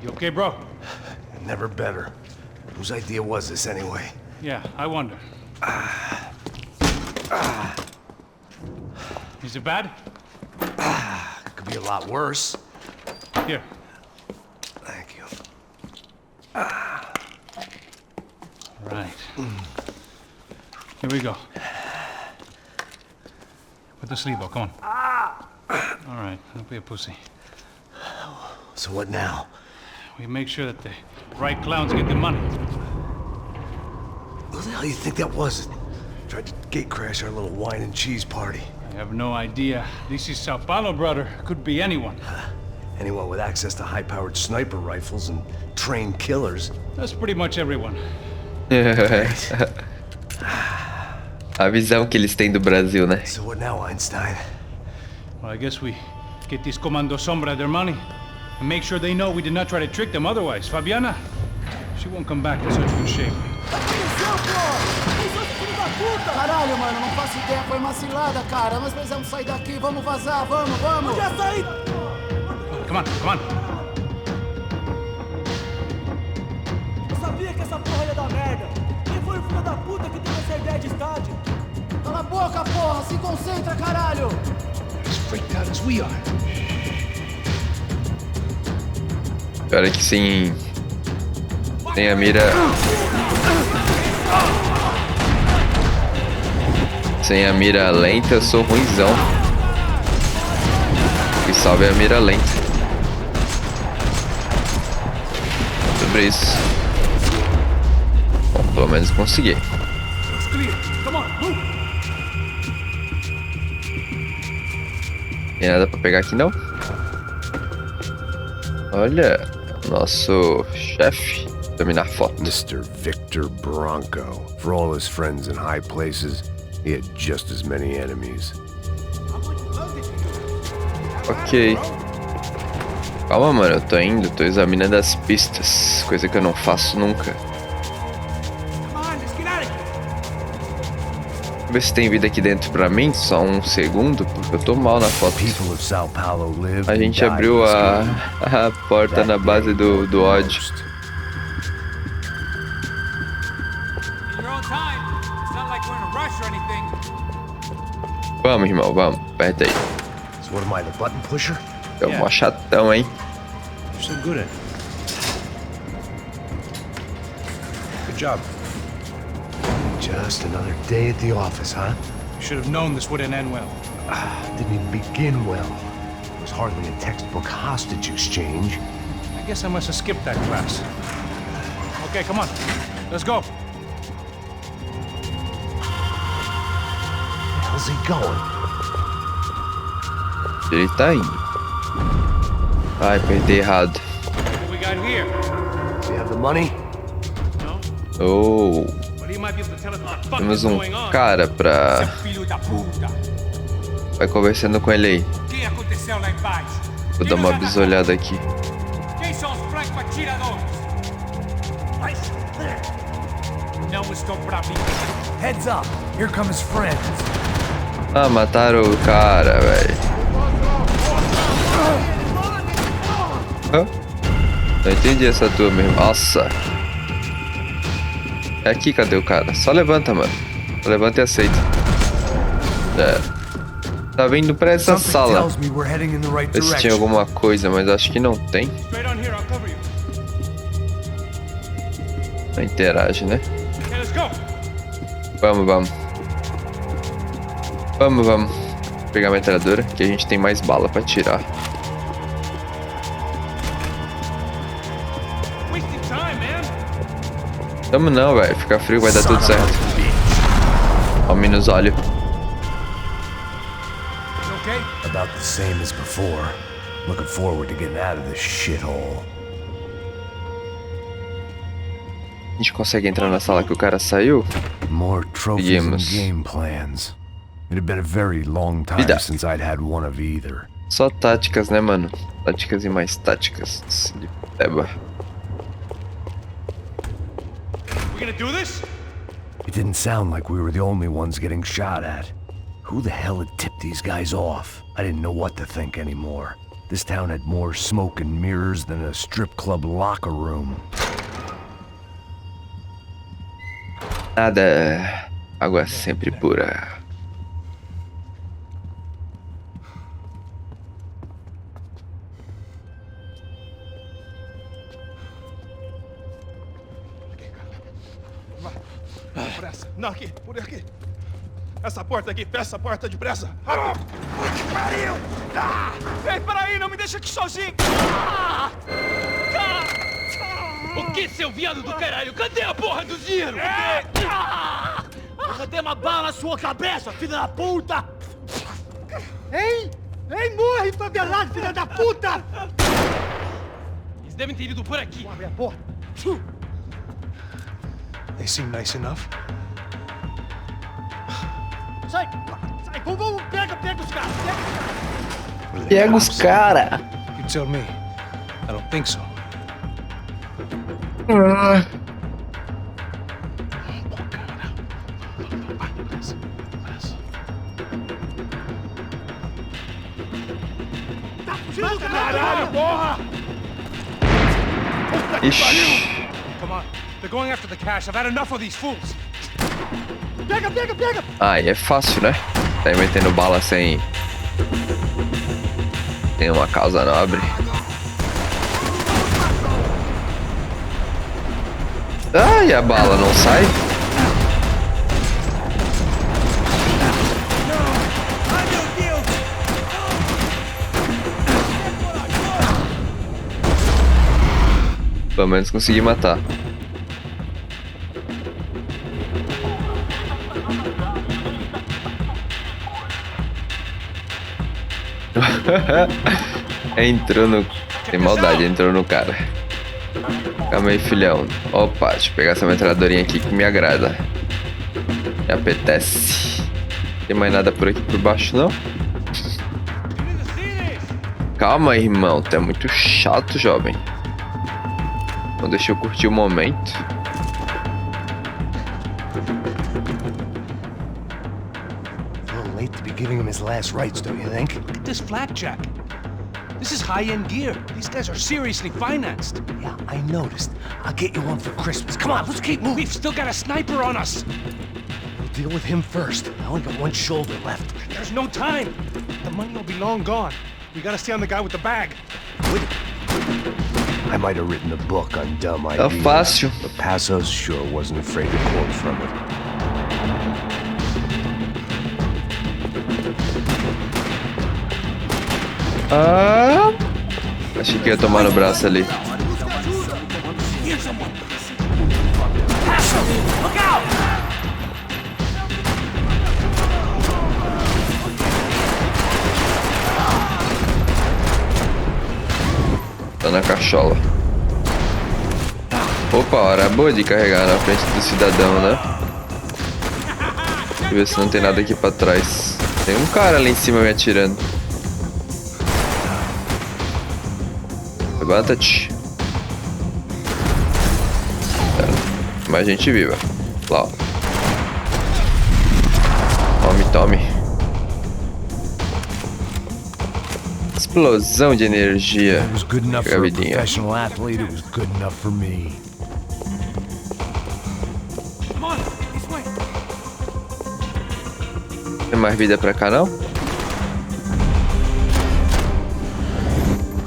You okay, bro? Never better. Whose idea was this anyway? Yeah, I wonder. Is it bad? Could be a lot worse. Here. Thank you. Right. Here we go. Put the sleeve on, come on. All right, don't be a pussy. So what now? We make sure that the right clowns get the money. Who the hell do you think that was? Tried to gate crash our little wine and cheese party. I have no idea. This is Sao Paulo, brother. Could be anyone. Anyone with access to high-powered sniper rifles and trained killers. That's pretty much everyone. A visão que eles têm do Brasil, né? So what now, Einstein? Well, I guess we get these Comando Sombra their money and make sure they know we did not try to trick them otherwise. Fabiana, she won't come back in such good shape. Caralho, mano, não faço ideia, foi uma cilada, cara. Nós precisamos sair daqui, vamos vazar, vamos! Onde é sair? Come on, come on. Eu sabia que essa porra ia dar merda. Quem foi o filho da puta que teve essa ideia de estádio? Cala a boca, porra! Se concentra, caralho! As freaked out as we are. Cara que sem a mira. Sem a mira lenta eu sou ruimzão. E salve a mira lenta. Sobre isso. Bom, pelo menos consegui. Tem nada pra pegar aqui não? Olha, nosso chefe. Terminar foto. Mr. Victor Bronco. For all his friends in high places, he had just as many enemies. Ok. Calma, mano, eu tô indo, tô examinando as pistas. Coisa que eu não faço nunca. Vou ver se tem vida aqui dentro pra mim, só um segundo, porque eu tô mal na foto. A gente abriu a porta na base do ódio. Vamos, irmão, vamos. Aperta aí. É um chatão, hein? You're so good at it. Good job. Just another day at the office, huh? You should have known this wouldn't end well. Didn't even begin well. It was hardly a textbook hostage exchange. I guess I must have skipped that class. Okay, come on. Let's go. Where the hell's he going? Ele tá indo. Ai, apertei errado. What we got here? Do you have the money? No? Oh. But he might be able to tell us what the fuck Temos is um going on. cara pra... Filho da puta. Vai conversando com ele aí. O que aconteceu lá embaixo? Vou dar uma bisolhada aqui. Quem são os franco-atiradores? Não estou pra mim. Heads up, here come his friends. Ah, mataram o cara, velho. Não entendi essa tua mesmo. Nossa. É aqui, cadê o cara? Só levanta, mano. Só levanta e aceita. Tá vindo pra essa sala. Ver se tinha alguma coisa, mas acho que não tem. Não interage, né? Vamos, vamos. Vamos, vamos. Vou pegar a metralhadora, que a gente tem mais bala pra tirar. Tamo não, velho. Fica frio, vai dar tudo certo. Ó, menos óleo. About the same as before. Looking forward to getting out of this shithole. A gente consegue entrar na sala que o cara saiu? More trophies and game plans. It had been a very long time since I'd had one of either. Só táticas, né, mano? Táticas e mais táticas. Eba. We gonna do this? It didn't sound like we were the only ones getting shot at. Who the hell had tipped these guys off? I didn't know what to think anymore. This town had more smoke and mirrors than a strip club locker room. Nada. Água sempre pura. Pressa. Não, aqui, por aqui. Essa porta aqui, fecha essa porta depressa. Pariu! Ei, peraí, não me deixa aqui sozinho! O que, seu viado do caralho? Cadê a porra do dinheiro? Cadê uma bala na sua cabeça, filha da puta? Ei! Ei, morre, favelado, filha da puta! Eles devem ter ido por aqui. Abre a porta. They seem nice enough. Sai! Sai! Vamos, pega os caras! Pega os cara! You tell me. I don't think so. Caralho, porra! Ixi. Come on. They're going after the cash. I've had enough of these fools. Pega! Aí é fácil, né? Tá aí metendo bala sem uma causa nobre. Ai, a bala não sai? Pelo menos consegui matar. Entrou no... Tem maldade, entrou no cara. Calma aí, filhão. Opa, deixa eu pegar essa metralhadorinha aqui que me agrada. Me apetece. Tem mais nada por aqui por baixo, não? Calma, irmão. Tu é muito chato, jovem. Então deixa eu curtir o momento. A little late to be giving him his last rites, don't you think? Look at this flakjack. This is high-end gear. These guys are seriously financed. Yeah, I noticed. I'll get you one for Christmas. Come on, let's keep moving. We've still got a sniper on us. We'll deal with him first. I only got one shoulder left. There's no time. The money will be long gone. We gotta stay on the guy with the bag. I might have written a book on dumb Tá ideas, fácil. but Passos sure wasn't afraid to quote from it. Ah! Achei que ia tomar no braço ali. Tá na cachola. Opa, hora boa de carregar na frente do cidadão, né? Deixa eu ver se não tem nada aqui pra trás. Tem um cara ali em cima me atirando. Levanta-te. Mais gente viva. Lá, ó. Tome, tome. Explosão de energia. It was good enough for a Vidinha. professional athlete, it was good enough for me. Come on, this way. Tem mais vida pra cá, não?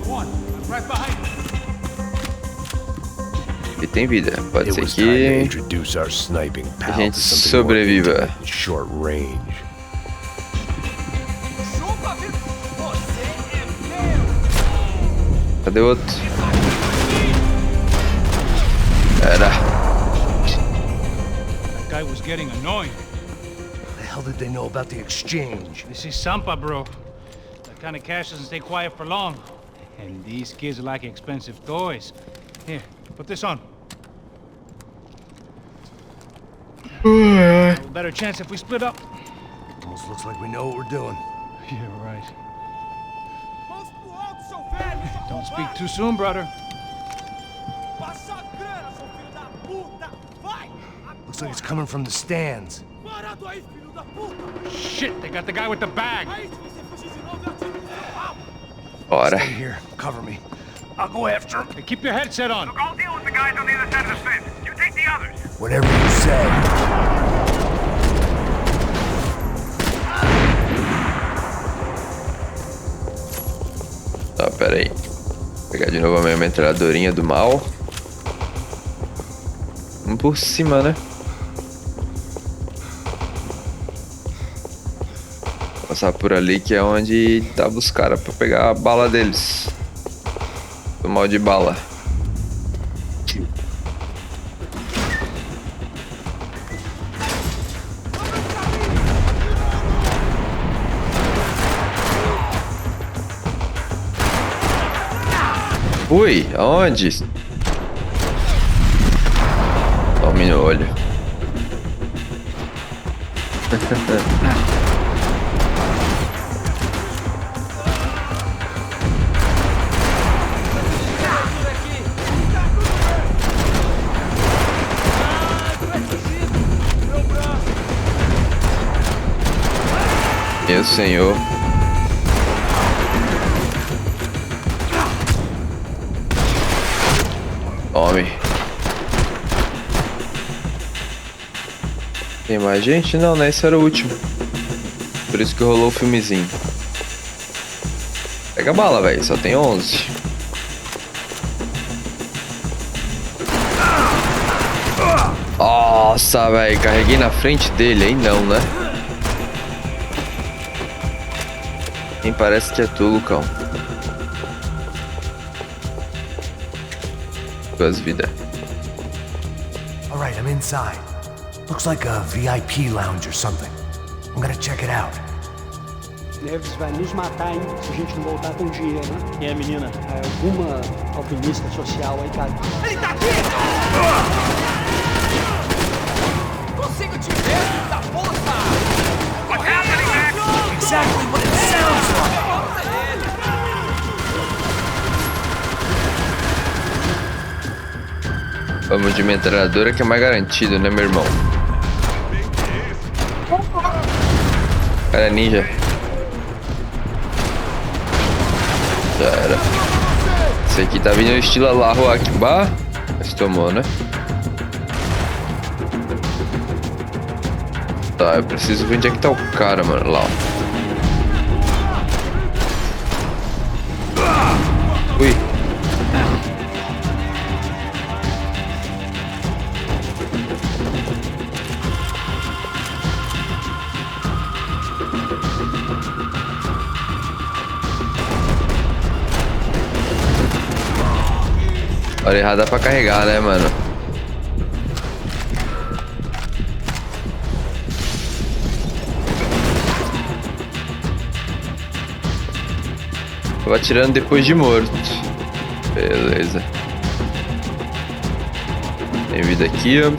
Go on, I'm right behind you. E tem vida. Pode It ser was time to que introduce our sniping a pal gente to something more sobreviva. intimate and short range. Cadê o outro? Era. That guy was getting annoying. How the hell did they know about the exchange? This is Sampa, bro. That kind of cash doesn't stay quiet for long. And these kids like expensive toys. Here, put this on. A better chance if we split up. Almost looks like we know what we're doing. Yeah, right. Don't speak too soon, brother. Looks like it's coming from the stands. Shit, they got the guy with the bag. Bora. Stay here. Cover me. I'll go after him. Hey, keep your headset on. I'll deal with the guys on the other side of the fence. You take the others. Whatever you say. Tá, pera aí. Vou pegar de novo a minha metralhadorinha do mal. Vamos por cima, né? Passar por ali que é onde tava os caras pra pegar a bala deles. Do mal de bala. Ui, aonde? Tome no olho. Meu senhor. Tome. Tem mais gente? Não, né? Esse era o último. Por isso que rolou o filmezinho. Pega a bala, velho. Só tem 11. Nossa, velho. Carreguei na frente dele. Aí não, né? Nem parece que é tu, Lucão. Duas vidas. Alright, I'm inside. Looks like a VIP lounge or something. I'm gonna check it out. Neves vai nos matar, hein, se a gente não voltar com dinheiro, né? Quem é, menina? É alguma alpinista social aí, cara. Ele tá aqui! Consigo te ver, filho da puta! What's happening, man? Exactly what it sounds like! Vamos de metralhadora que é mais garantido, né, meu irmão? Cara, é ninja. Já era. Esse aqui tá vindo no estilo Allahu Akbar. Mas tomou, né? Tá, eu preciso ver onde é que tá o cara, mano. Lá, ó. Ui. Hora errada pra carregar, né, mano? Vou atirando depois de morto. Beleza. Tem vida aqui, ó.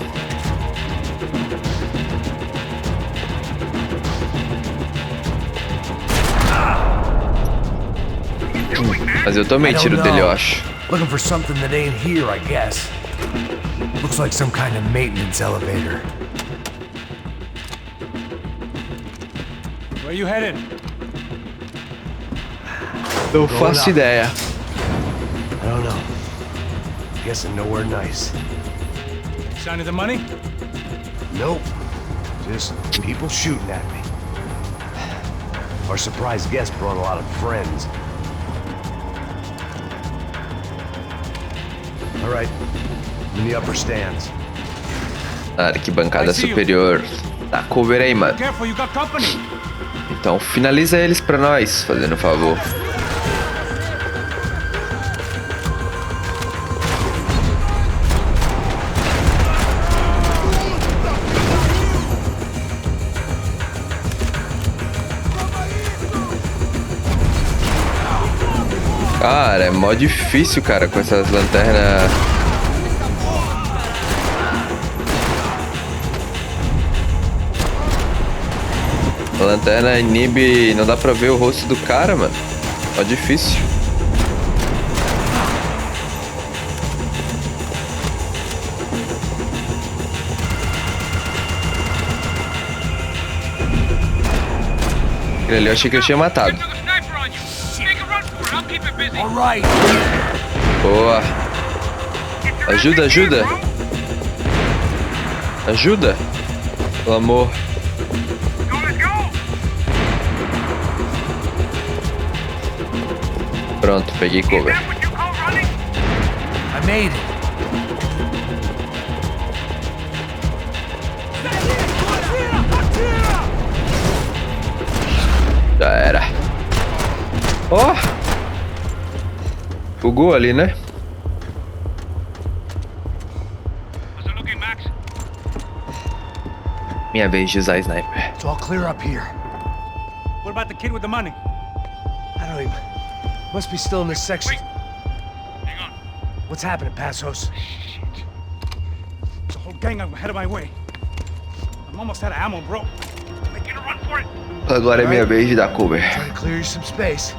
Mas eu tomei tiro dele, eu acho. Looking for something that ain't here, I guess. Looks like some kind of maintenance elevator. Where you headed? Não faço ideia. I don't know. Guessing nowhere nice. Sign of the money? Nope. Just people shooting at me. Our surprise guest brought a lot of friends. All right. In the upper stands. Arquibancada superior. Tá cover aí, mano. Careful, you got company. Então finaliza eles pra nós, fazendo um favor. Cara, é mó difícil, cara, com essas lanternas. A lanterna inibe, não dá pra ver o rosto do cara, mano. Mó difícil. Aquele ali eu achei que eu tinha matado. Boa. Ajuda, ajuda. Ajuda. Pelo amor. Pronto, peguei cover. I made it. Já era. Ó. Bugou ali, né? Minha vez de usar sniper. It's all clear up here. What about the kid with the money? I don't even... Must be still in this section. Hang on. What's happening, Passos? Shit. There's a whole gang ahead of my way. I'm almost out of ammo, bro. Making a run for it. Agora é minha vez de dar cover. Try to clear you some space.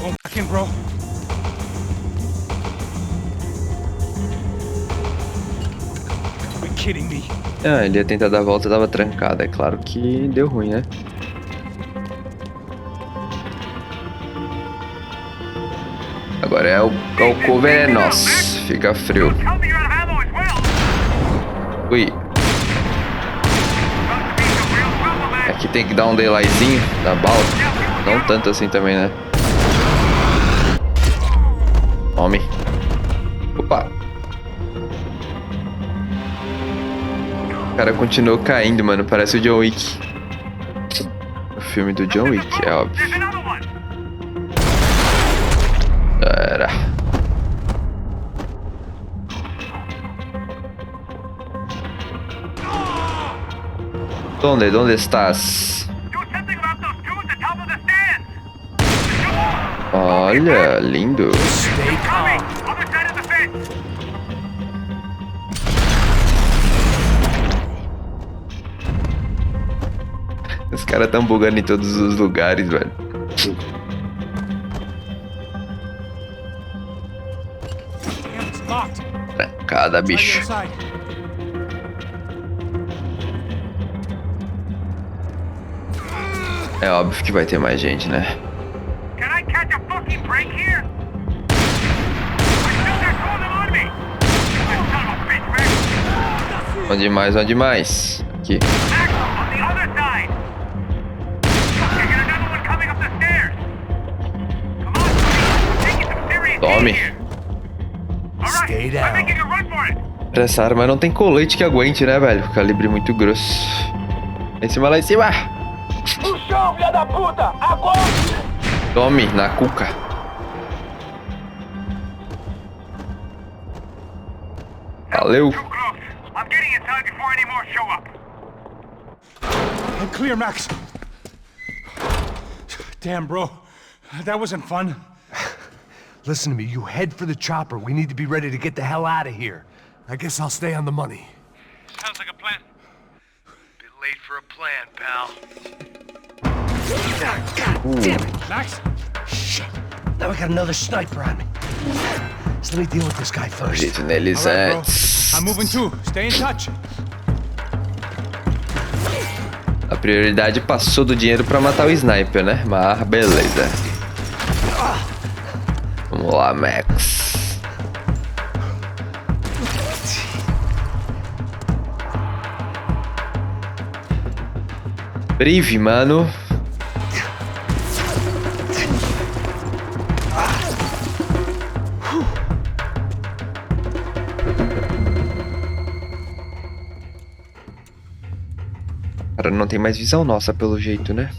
Going back in, bro. Are you kidding me? Ah, ele ia tentar dar a volta, tava trancada. É claro que deu ruim, né? Agora é o cover é nosso. Fica frio. Ui. Aqui tem que dar um delayzinho da bala. Não tanto assim também, né? Tome. Opa. O cara continuou caindo, mano. Parece o John Wick. No filme do John Wick, é óbvio. Era. Onde estás? Olha, lindo. Os caras tão bugando em todos os lugares, velho. Cada bicho. É óbvio que vai ter mais gente, né? Onde mais? Onde mais? Aqui. Tome. Essa arma não tem colete que aguente, né, velho? Calibre muito grosso. Lá em cima, lá em cima. No chão, filha da puta! Agora! Tome, na cuca. Valeu. I'm clear, Max. Damn, bro. That wasn't fun. Listen to me, you head for the chopper. We need to be ready to get the hell out of here. I guess I'll stay on the money. Sounds like a plan. Bit late for a plan, pal. God damn it, Max. Shit. Now we got another sniper on me. So let me deal with this guy first. Jeito neles antes. I'm moving too. Stay in touch. A prioridade passou do dinheiro pra matar o sniper, né? Mas beleza. Vamos lá, Max. Breve, mano. Cara, não tem mais visão nossa pelo jeito, né?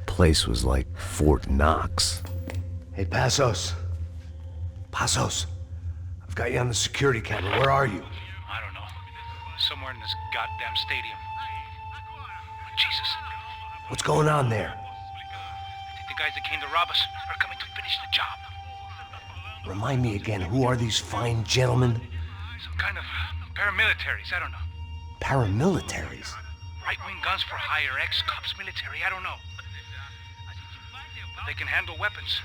Place was like Fort Knox. Hey, Passos. Passos. I've got you on the security camera. Where are you? I don't know. Somewhere in this goddamn stadium. Jesus. What's going on there? I think the guys that came to rob us are coming to finish the job. Remind me again, who are these fine gentlemen? Some kind of paramilitaries, I don't know. Paramilitaries? Right-wing guns for hire, ex-cops, military, I don't know. They can handle weapons.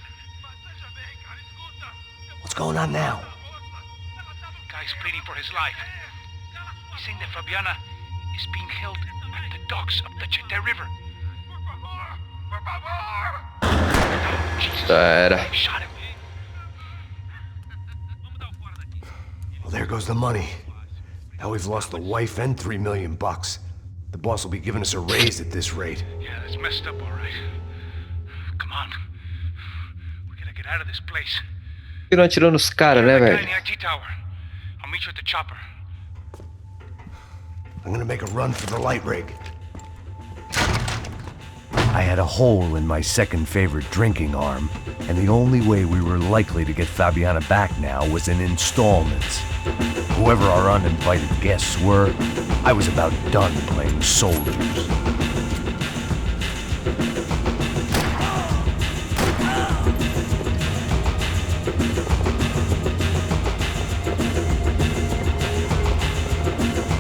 What's going on now? Guy's pleading for his life. He's saying that Fabiana is being held at the docks of the Chete River. Jesus, they shot him. Well, there goes the money. Now we've lost the wife and $3 million. The boss will be giving us a raise at this rate. Yeah, that's messed up, all right. Come on. We gotta get out of this place. Por que não atirou nos caras, né, velho? I'll meet you at the chopper. I'm gonna make a run for the light rig. I had a hole in my second favorite drinking arm, and the only way we were likely to get Fabiana back now was in installments. Whoever our uninvited guests were, I was about done playing soldiers.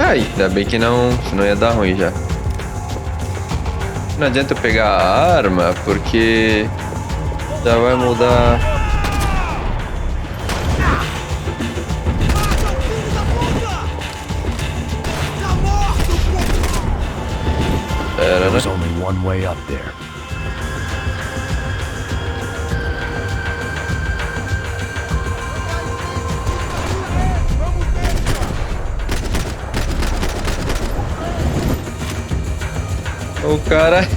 Ai, ainda bem que não ia dar ruim já. Não adianta eu pegar a arma, porque já vai mudar. Era, né? There's only one way up there. O cara...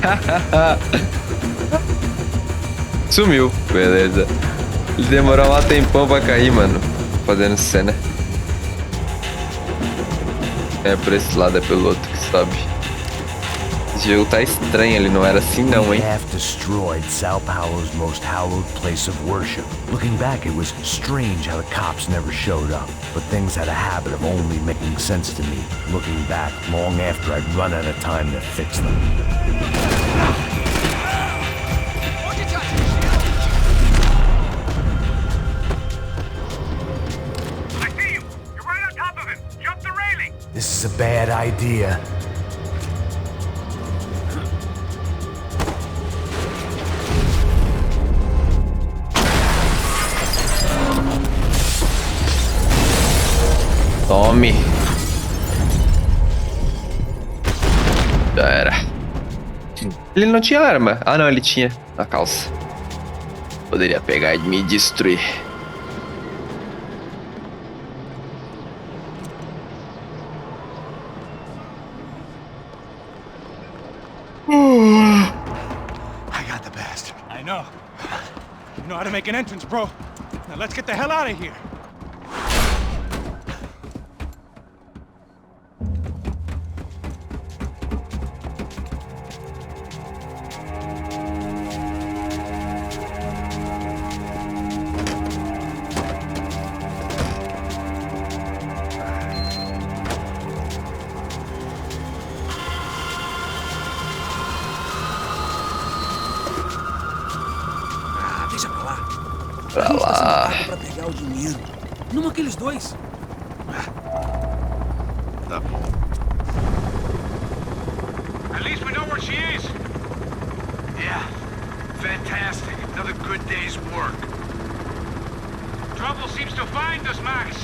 Sumiu. Beleza. Ele demorou um tempão pra cair, mano. Fazendo cena. É, por esse lado, é pelo outro que sobe. Esse jogo tá estranho, ele não era assim não, hein? Half destroyed Sao Paulo's most hallowed place of worship. Looking back, it was strange how the cops never showed up. But things had a habit of only making sense to me, looking back long after I'd run out of time to fix them. I see you! You're right on top of him! Jump the railing! This is a bad idea. Tome. Já era. Ele não tinha arma. Ah, não, ele tinha na calça. Poderia pegar e me destruir. I got the bastard. I know. You know how to make an entrance, bro. Now let's get the hell out of here. Pra lá. Pra pegar o dinheiro. Numa aqueles dois. Tá bom. At least we know where she is. Yeah. Fantastic. Another good day's work. Trouble seems to find us, Max.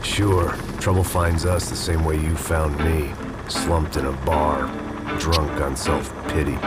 Sure, trouble finds us the same way you found me. Slumped in a bar, drunk on self-pity.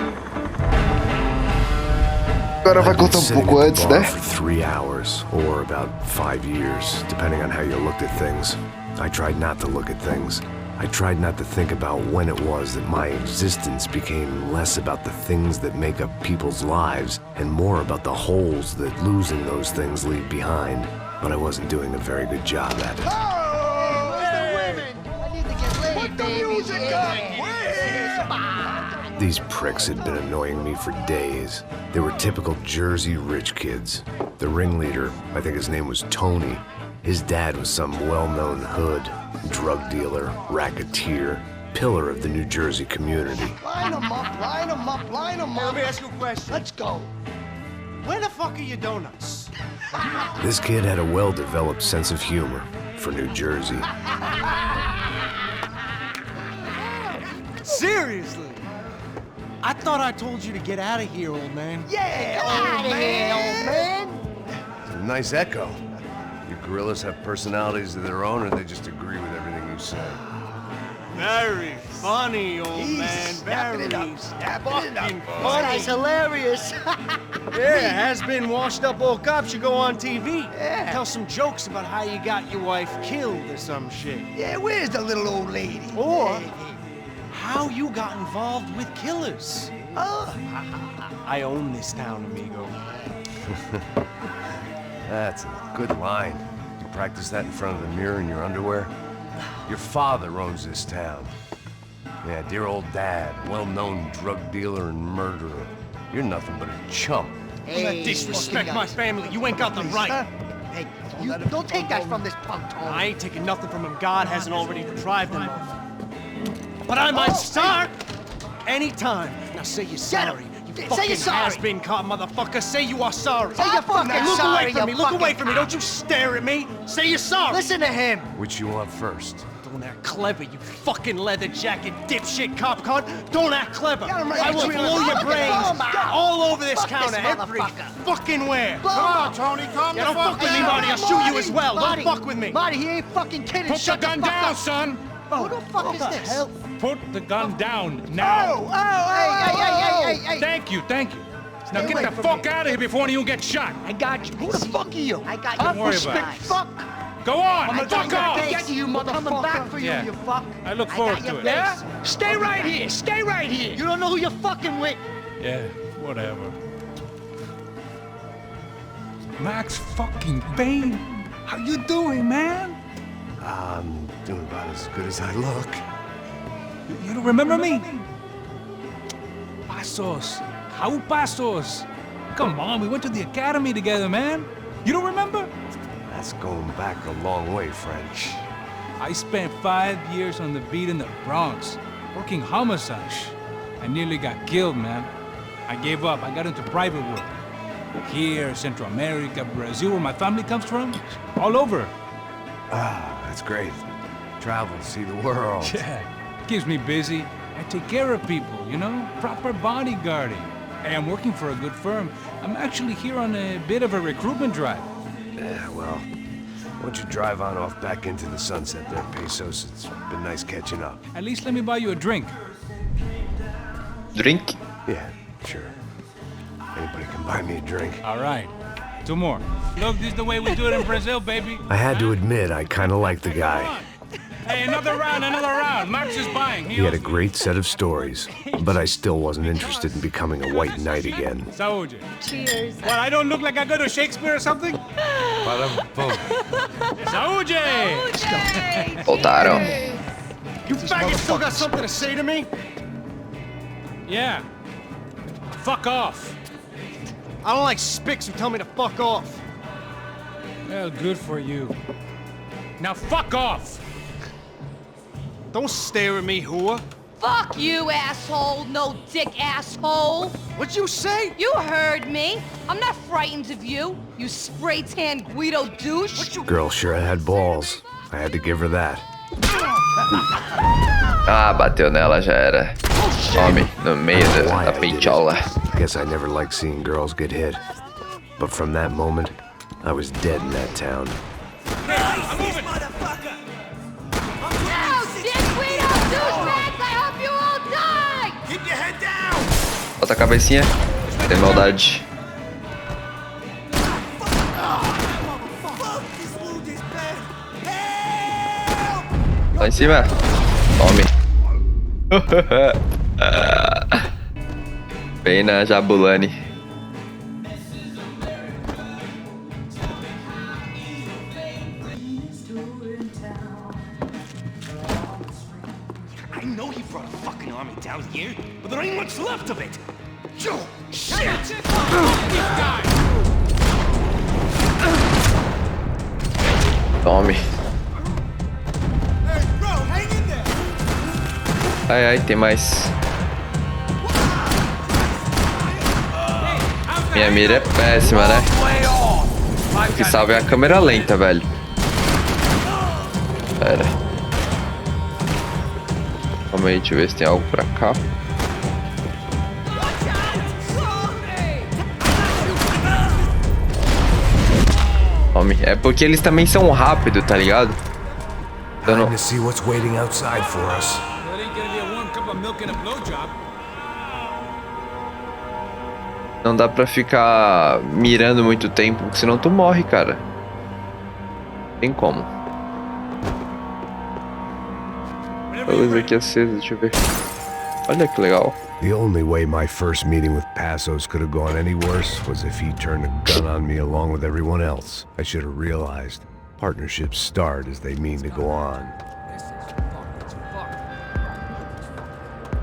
Agora vai contar pouco antes, né? For 3 hours, or about 5 years, depending on how you looked at things. I tried not to look at things. I tried not to think about when it was that my existence became less about the things that make up people's lives and more about the holes that losing those things leave behind. But I wasn't doing a very good job at it. Oh, where's the women? I need to get laid, Put the music up! These pricks had been annoying me for days. They were typical Jersey rich kids. The ringleader, I think his name was Tony. His dad was some well-known hood, drug dealer, racketeer, pillar of the New Jersey community. Line them up, line them up, line them up. Let me ask you a question. Let's go. Where the fuck are your donuts? This kid had a well-developed sense of humor for New Jersey. Seriously? I thought I told you to get out of here, old man. Yeah, old man. It's a nice echo. You gorillas have personalities of their own, or they just agree with everything you say? Very funny, old man. Very Snapping it up. This funny. guy's hilarious. Yeah, has-been washed-up old cop should go on TV. Yeah. Tell some jokes about how you got your wife killed or some shit. Yeah, where's the little old lady? Or how you got involved with killers. Oh. I own this town, amigo. That's a good line. You practice that in front of the mirror in your underwear? Your father owns this town. Yeah, dear old dad, well-known drug dealer and murderer. You're nothing but a chump. You not disrespect my family. You ain't got the right. Hey, you don't take that from this punk, Tony. I ain't taking nothing from him God hasn't already deprived him of. But I might start anytime. Now say you're sorry. You Say fucking you're sorry. has-been caught, motherfucker. Say you are sorry. Say you're fucking Now look sorry, away from me. you Look away fucking- from me. Don't you stare at me. Say you're sorry. Listen to him. Which you want first? Don't act clever, you fucking leather jacket dipshit cop cunt. Don't act clever. Yeah, I'm right. I will Look blow at your him. brains Look at him. all over this Fuck this counter, every motherfucker. fucking where. Blow him up. Tony, calm down. Don't fuck with me, Marty. I'll shoot you as well. Marty, Don't fuck with me. Marty, he ain't fucking kidding. Put the Shut gun fuck down, up. son! Who the fuck is this? hell? Put the gun down now! Hey. Thank you, thank you. Now Stay away get the from fuck me. out of here before you get shot! I got you. Who the fuck are you? I got you. Don't worry about it. Fuck. Go on! I'm Fuck off! get you, motherfucker. Back for Yeah. you fuck. I look forward to it. Yeah? Stay right here. Stay right here. You don't know who you're fucking with. Yeah, whatever. Max fucking Payne. How you doing, man? I'm doing about as good as I look. You don't remember me? Pasos. How Pasos? Come on, we went to the academy together, man. You don't remember? That's going back a long way, French. I spent 5 years on the beat in the Bronx, working homicide. I nearly got killed, man. I gave up. I got into private work. Here, Central America, Brazil, where my family comes from, all over. Ah, that's great. Travel, see the world. Yeah, keeps me busy. I take care of people, you know? Proper bodyguarding. Hey, I'm working for a good firm. I'm actually here on a bit of a recruitment drive. Yeah, well, why don't you drive on off back into the sunset there, Pesos? It's been nice catching up. At least let me buy you a drink. Drink? Yeah, sure. Anybody can buy me a drink. All right, 2 more. Look, this is the way we do it in Brazil, baby. I had to admit, I kind of liked the guy. Hey, another round, another round. Max is buying. He had a great set of stories, but I still wasn't interested in becoming a white knight again. Saúde. Cheers. What, I don't look like I go to Shakespeare or something? Saúde! Voltaram. You faggot still got something to say to me? Yeah. Fuck off. I don't like spics who tell me to fuck off. Well, good for you. Now fuck off. Don't stare at me, whore. Fuck you, asshole. No dick, asshole. What'd you say? You heard me. I'm not frightened of you, you spray-tan Guido douche. Girl sure had balls. I had to give her that. Ah, bateu nela, já era. Homem, no meio da peitola. Guess I never liked seeing girls get hit. But from that moment, I was dead in that town. Bota a cabecinha. Tem maldade. Lá em cima. Tome. Bem na Jabulani. I know he brought a fucking army down here, but there ain't much left of it. Yo, shit! Tome. Ai, ai, tem mais. Minha mira é péssima, né? O que salva é a câmera lenta, velho. Pera. Calma aí, deixa eu ver se tem algo pra cá. Tome. É porque eles também são rápidos, tá ligado? Eu não... Não dá pra ficar mirando muito tempo, porque senão tu morre, cara. Tem como. A luz aqui acesa, deixa eu ver. Olha que legal. The only way my first meeting with Passos could have gone any worse was if he turned a gun on me along with everyone else. I should have realized partnerships start as they mean to go on.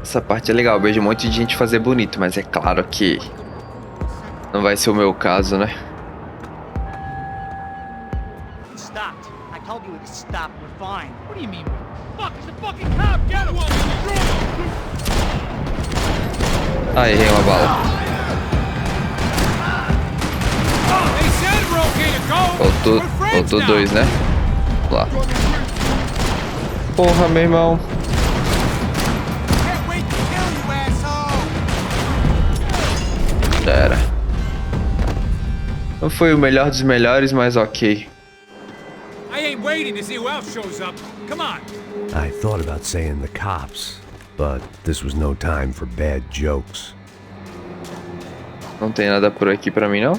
Essa parte é legal, eu vejo um monte de gente fazer bonito, mas é claro que não vai ser o meu caso, né? Stopped. I told you to stop. We're fine. What do you mean? Fuck, it's the fucking cop! Get him! Ah, errei uma bala. They said we're okay to go. Faltou 2, né? Vamos lá. Porra, meu irmão. Já era. Não foi o melhor dos melhores, mas ok. I ain't waiting to see who else shows up. Come on. I thought about saying the cops, but this was no time for bad jokes. Não tem nada por aqui pra mim, não?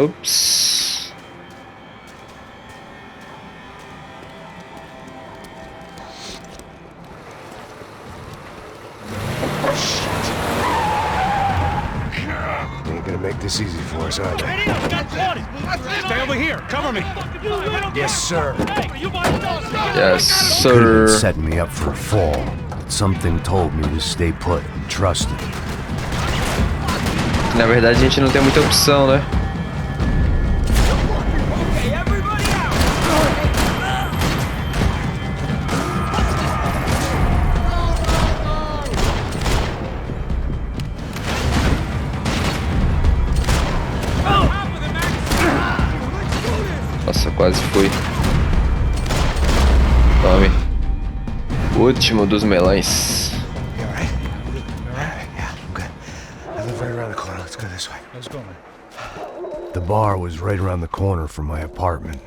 Ups. make this easy for us, are they? Stay over here. Cover me. Yes, sir. Yes, Could have been sir. setting me up for a fall, but something told me to stay put and trust it. Na verdade, a gente não tem muita opção, né? Nossa, quase fui. Tome. Último dos melões. I live right around the corner. Let's go this way. Let's go, man. The bar was right around the corner from my apartment.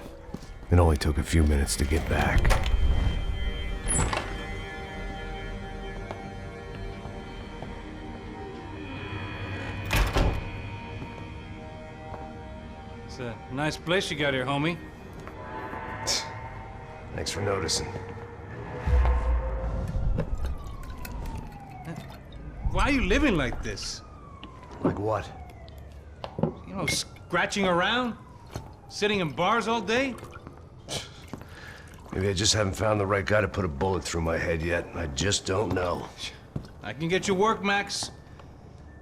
It only took a few minutes to get back. It's a nice place you got here, homie. Thanks for noticing. Why are you living like this? Like what? You know, scratching around? Sitting in bars all day? Maybe I just haven't found the right guy to put a bullet through my head yet. I just don't know. I can get you work, Max.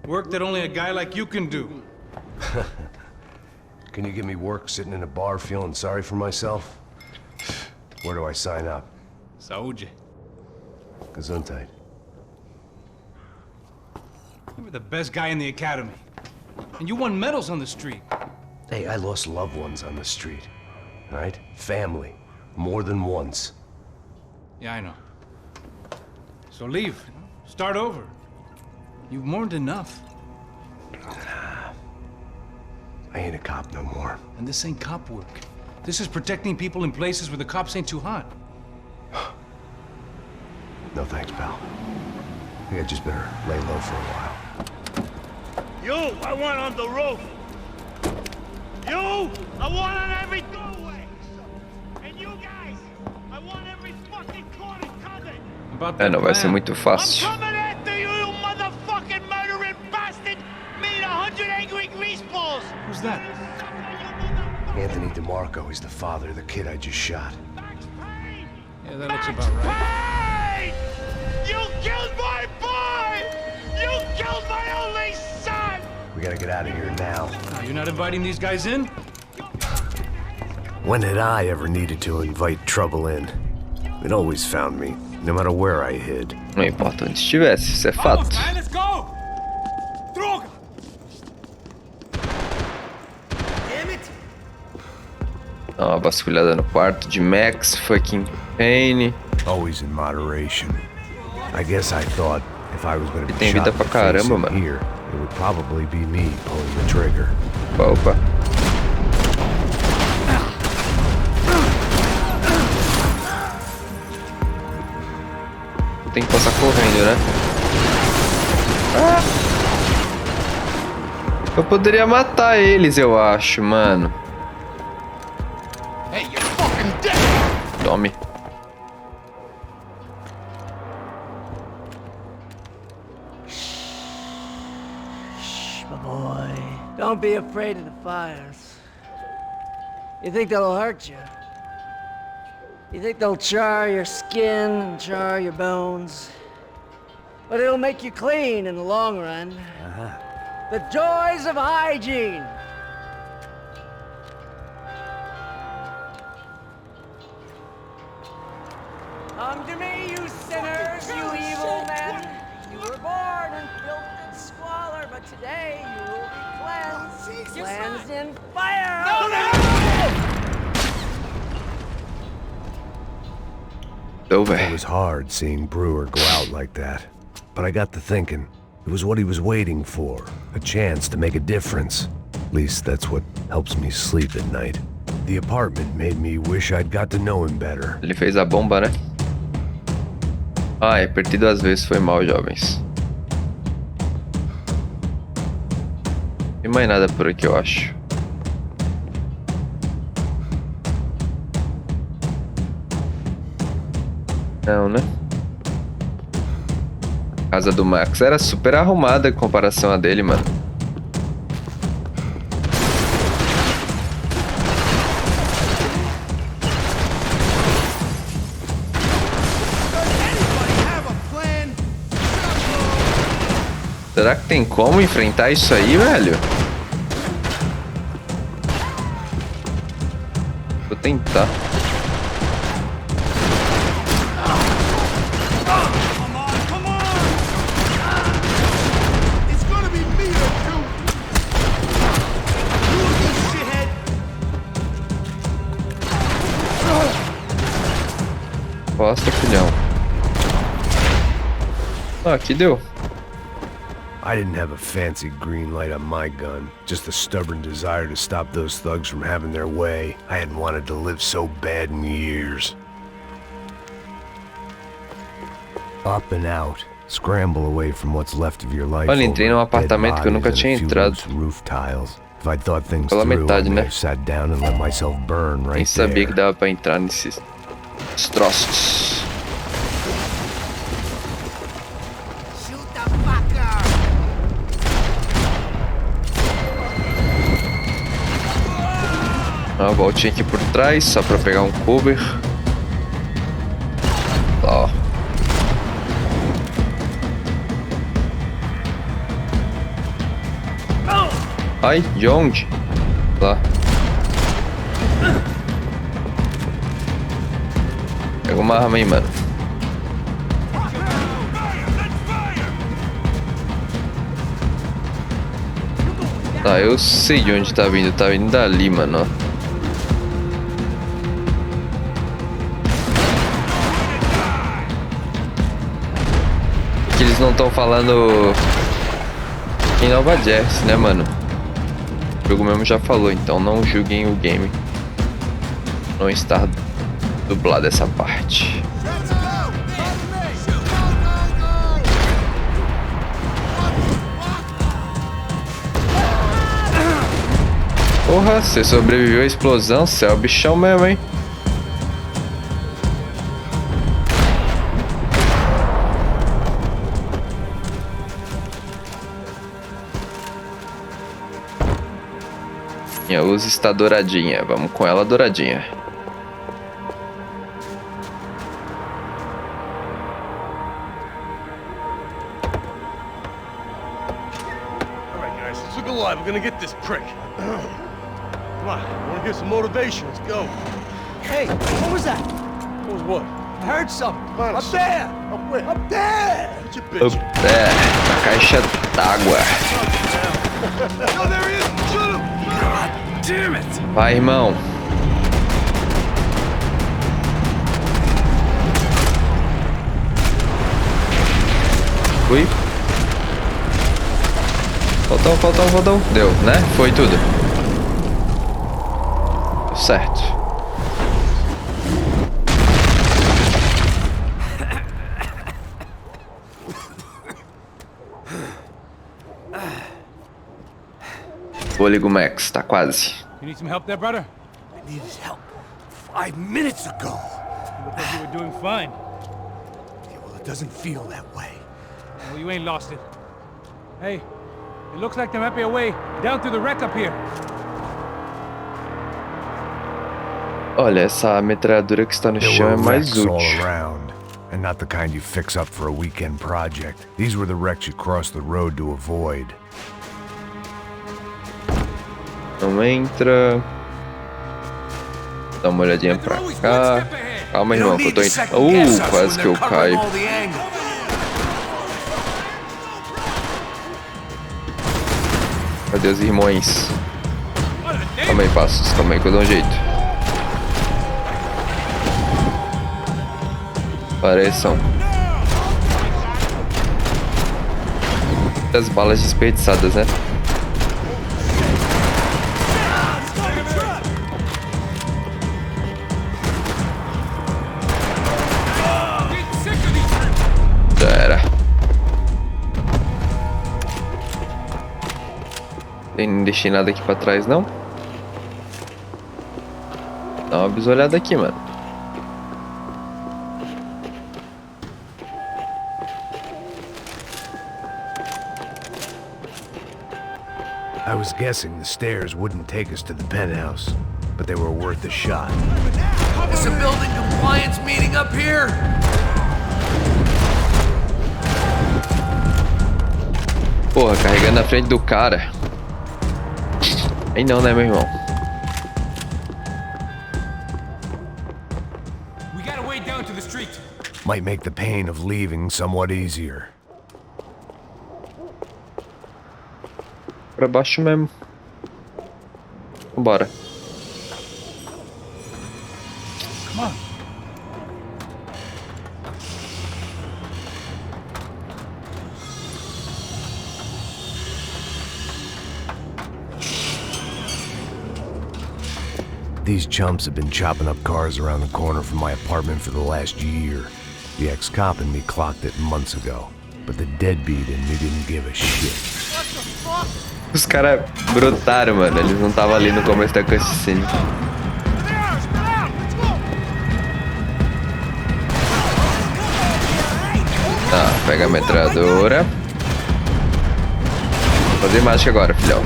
Work that only a guy like you can do. Can you give me work sitting in a bar feeling sorry for myself? Where do I sign up? Saúde. Gesundheit. You were the best guy in the academy. And you won medals on the street. Hey, I lost loved ones on the street. All right? Family. More than once. Yeah, I know. So leave. Start over. You've mourned enough. I ain't a cop no more. And this ain't cop work. This is protecting people in places where the cops ain't too hot. No thanks, pal. I think I just better lay low for a while. You, I want on the roof. You, I want on every doorway. And you guys, I want every fucking corner covered. Não vai ser muito fácil. I'm coming after you, you motherfucking murdering bastard! Me and 100 angry greaseballs! Who's that? Anthony DeMarco, he's the father of the kid I just shot. Yeah, that looks about right. Payne! You killed my boy! You killed my only son! We gotta get out of here now. You're not inviting these guys in? When had I ever needed to invite trouble in? It always found me, no matter where I hid. Não importa onde estivesse, isso é fato. Let's go! Droga! Damn it! Dá uma vasculhada no quarto de Max fucking Payne. Always in moderation. I guess I thought if I was going to be Tem shot vida in the pra face caramba, in mano. here, it would probably be me pulling the trigger. Opa. Tem que passar correndo, né? Ah! Eu poderia matar eles, eu acho, mano. Hey, you're fucking dead! Tome. Shh, my boy. Don't be afraid of the fires. You think they'll hurt you? You think they'll char your skin and char your bones? But it'll make you clean in the long run. The joys of hygiene! Come to me, you sinners, you evil men! You were born in filth and squalor, but today you will be cleansed. Cleansed in fire! Over. It was hard seeing Brewer go out like that. But I got to thinking, it was what he was waiting for. A chance to make a difference. At least that's what helps me sleep at night. The apartment made me wish I'd got to know him better. Ele fez a bomba, né? Ai, apertei 2 vezes, foi mal, jovens. Não tem mais nada por aqui, eu acho. Não, né? A casa do Max era super arrumada em comparação a dele, mano. Será que tem como enfrentar isso aí, velho? Vou tentar. Costa, filhão. Ah, aqui deu. I didn't have a fancy green light on my gun, just a stubborn desire to stop those thugs from having their way. I hadn't wanted to live so bad in years. Up and out. Scramble away from what's left of your life. Olha, entrei num apartamento que eu nunca tinha entrado. Roof tiles. If I thought things Pela through, metade, I né? have sat down and let myself burn right Nem sabia que there. dava pra entrar nesses troços. Uma voltinha aqui por trás, só pra pegar um cover. Ó. Ai, de onde? Lá. Pega uma arma aí, mano. Tá, eu sei de onde tá vindo. Tá vindo dali, mano, ó. Que eles não estão falando em Nova Jersey, né, mano? O jogo mesmo já falou, então não julguem o game não estar dublado essa parte. Porra, você sobreviveu à explosão, você é o bichão mesmo, hein? Minha luz está douradinha. Vamos com ela douradinha. Alright, guys, let's look alive. We're gonna get this prick. Come on, I wanna get some motivation. Let's go. Hey, what was that? What was what? I heard something. Come on, Up there! Up where? Up there! Get your bitch. Up there, na caixa d'água. Oh, there he is! Shoot him! God damn it! Vai, irmão. Fui. Faltou. Deu, né? Foi tudo. Certo. Fôlego Max, tá quase. You need some help there, brother? I needed help 5 minutes ago. You look like you were doing fine. Yeah, well, it doesn't feel that way. Well, you ain't lost it. Hey, it looks like there might be a way down through the wreck up here. Olha, essa metralhadora que está no chão é mais útil. All around, and not the kind you fix up for a weekend project. These were the wrecks you crossed the road to avoid. Não entra. Dá uma olhadinha pra cá. Calma, irmão, que eu tô indo. Quase que eu caio. Cadê os irmãos? Calma aí, Passos. Calma aí que eu dou um jeito. Pareçam. Muitas balas desperdiçadas, né? Já era. Não deixei nada aqui pra trás, não? Dá uma bisolhada aqui, mano. I was guessing the stairs wouldn't take us to the penthouse, but they were worth a shot. Is a building compliance meeting up here? Porra, carregando na frente do cara. Aí não, né, meu irmão? We gotta wade down to the street. Might make the pain of leaving somewhat easier. Pra baixo mesmo. Vambora. Come on. These chumps have been chopping up cars around the corner from my apartment for the last year. The ex-cop in me clocked it months ago, but the deadbeat in me didn't give a shit. Os caras brotaram, mano. Eles não estavam ali no começo da cutscene. Tá, pega a metralhadora. Vou fazer mágica agora, filhão.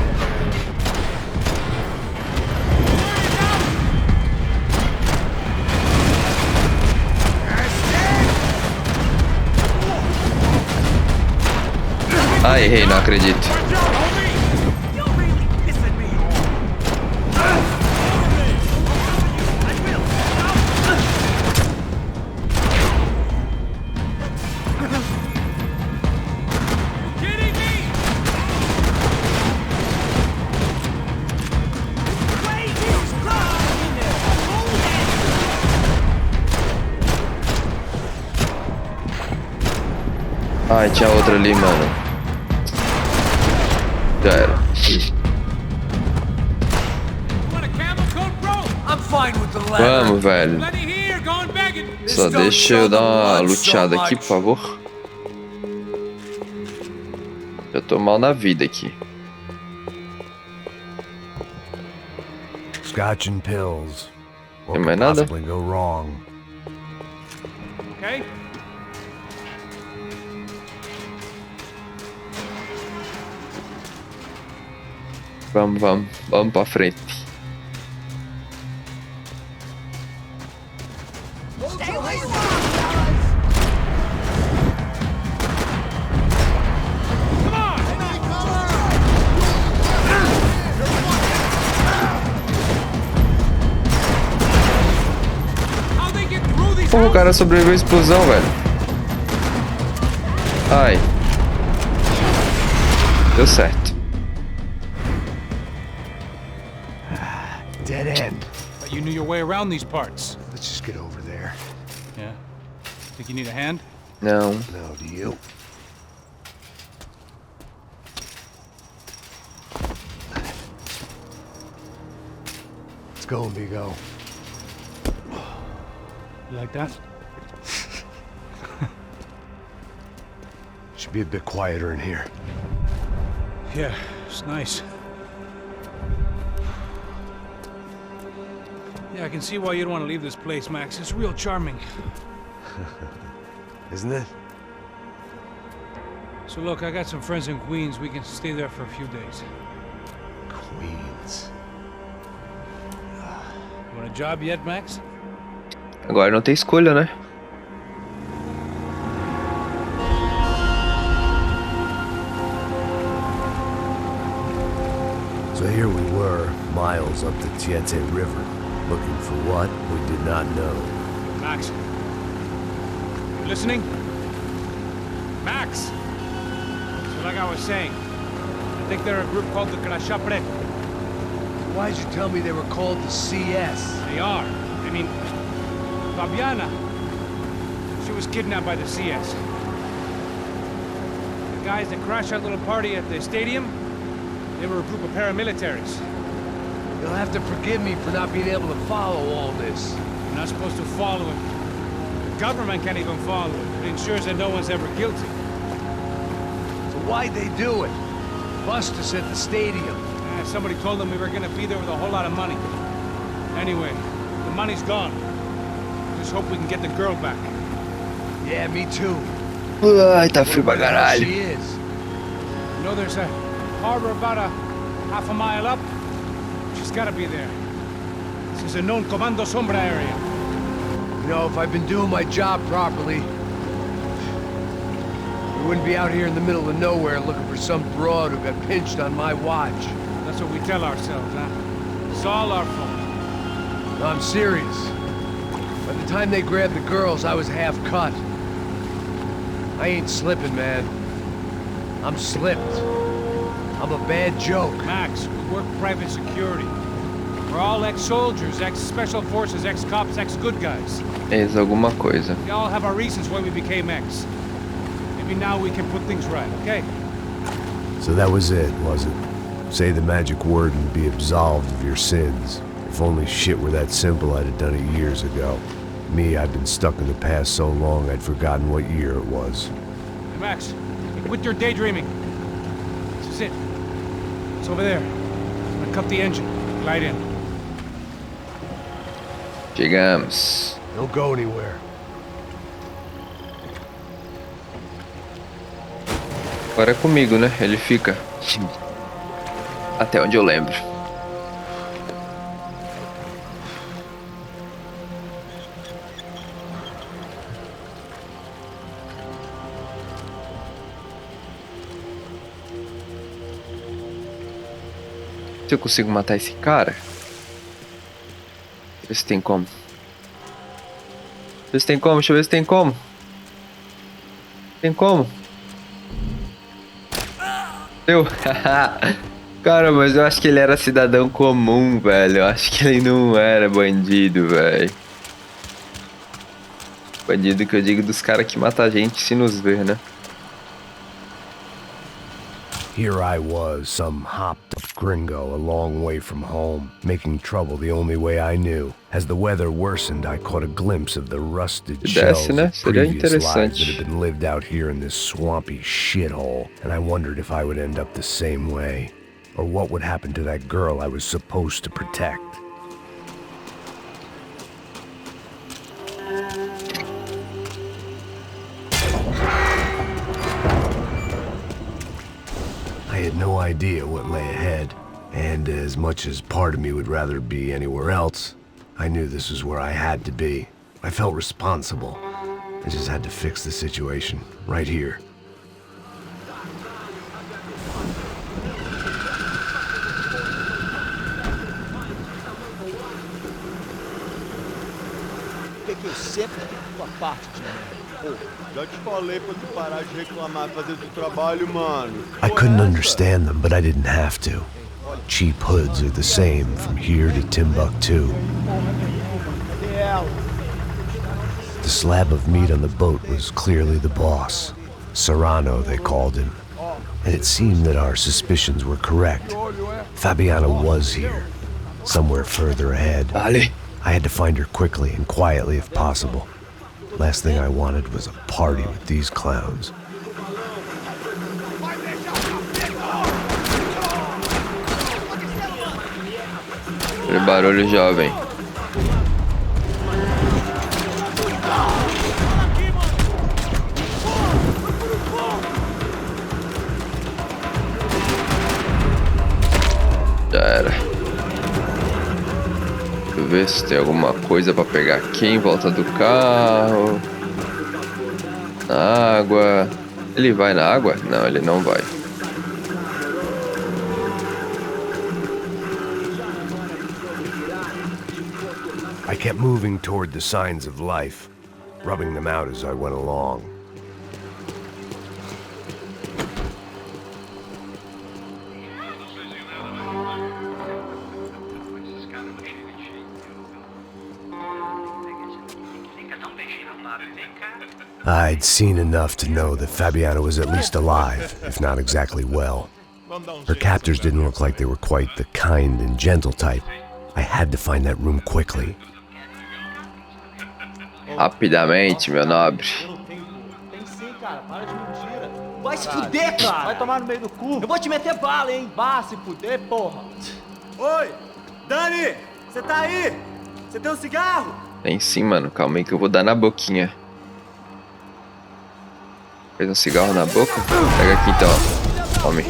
Ah, errei, não acredito. Ai, tinha outra ali, mano. Já era. Vamos, velho. Só deixa eu dar uma luteada aqui, por favor. Eu tô mal na vida aqui. Scotch and pills. Tem mais nada? Go wrong. Okay. Vamos pra frente. Porra, o cara sobreviveu à explosão, velho. Ai. Deu certo. Dead end. But you knew your way around these parts. Let's just get over there. Yeah. Think you need a hand? Não. No, do you? Let's go, amigo. You like that? Should be a bit quieter in here. Yeah, it's nice. Yeah, I can see why you'd want to leave this place, Max. It's real charming. Isn't it? So look, I got some friends in Queens. We can stay there for a few days. Queens. You want a job yet, Max? Agora não tem escolha, né? So here we were, miles up the Tiete River, looking for what we did not know. Max. You listening? Max! So like I was saying, I think they're a group called the Grande. Why'd you tell me they were called the CS? They are. I mean, Fabiana, she was kidnapped by the CS. The guys that crashed that little party at the stadium, they were a group of paramilitaries. You'll have to forgive me for not being able to follow all this. You're not supposed to follow it. The government can't even follow it. It ensures that no one's ever guilty. So why'd they do it? Bust us at the stadium. Somebody told them we were gonna be there with a whole lot of money. Anyway, the money's gone. Just hope we can get the girl back. Yeah, me too. Ai, tá frio pra caralho. She is. You know, there's a harbor about a half a mile up. She's gotta be there. This is a known Comando Sombra area. You know, if I've been doing my job properly, we We wouldn't be out here in the middle of nowhere looking for some broad who got pinched on my watch. That's what we tell ourselves, huh? It's all our fault. No, I'm serious. By the time they grabbed the girls, I was half cut. I ain't slipping, man. I'm slipped. I'm a bad joke. Max, we work private security. We're all ex-soldiers, ex-special forces, ex-cops, ex-good guys. Eis alguma coisa. We all have our reasons why we became ex. Maybe now we can put things right, okay? So that was it, was it? Say the magic word and be absolved of your sins. If only shit were that simple, I'd have done it years ago. Me, I've been stuck in the past so long I'd forgotten what year it was. Hey, Max, quit your daydreaming. This is it. It's over there. I'm gonna cut the engine. Glide in. Chegamos. Don't go anywhere. Agora é comigo, né? Ele fica. Até onde eu lembro. Se eu consigo matar esse cara. Deixa eu ver se tem como. Deixa eu ver se tem como, deixa eu ver se tem como. Tem como? Deu. Cara, mas eu acho que ele era cidadão comum, velho. Eu acho que ele não era bandido, velho. Bandido que eu digo dos caras que matam a gente se nos ver, né? Here I was, some hopped up gringo a long way from home, making trouble the only way I knew. As the weather worsened, I caught a glimpse of the rusted shells of previous lives that had been lived out here in this swampy shithole, and I wondered if I would end up the same way, or what would happen to that girl I was supposed to protect. I had no idea what lay ahead, and as much as part of me would rather be anywhere else, I knew this was where I had to be. I felt responsible. I just had to fix the situation, right here. Que eu sempre tua parte de mim. Já te falei pra tu parar de reclamar, fazer teu trabalho, mano. I couldn't understand them, but I didn't have to. Cheap hoods are the same from here to Timbuktu. The slab of meat on the boat was clearly the boss. Serrano, they called him. And it seemed that our suspicions were correct. Fabiana was here, somewhere further ahead. I had to find her quickly and quietly if possible. Last thing I wanted was a party with these clowns. Aquele barulho jovem. Já era. Deixa eu ver se tem alguma coisa pra pegar aqui em volta do carro. Na água. Ele vai na água? Não, ele não vai. I kept moving toward the signs of life, rubbing them out as I went along. I'd seen enough to know that Fabiana was at least alive, if not exactly well. Her captors didn't look like they were quite the kind and gentle type. I had to find that room quickly. Rapidamente, meu nobre. Tem sim, cara. Para de mentira. Vai se fuder, cara. Vai tomar no meio do cu. Eu vou te meter bala, hein. Vá se fuder, porra. Oi, Dani, você tá aí? Você tem um cigarro? Tem sim, mano. Calma aí que eu vou dar na boquinha. Fez um cigarro na boca? Pega aqui então, ó. Tome.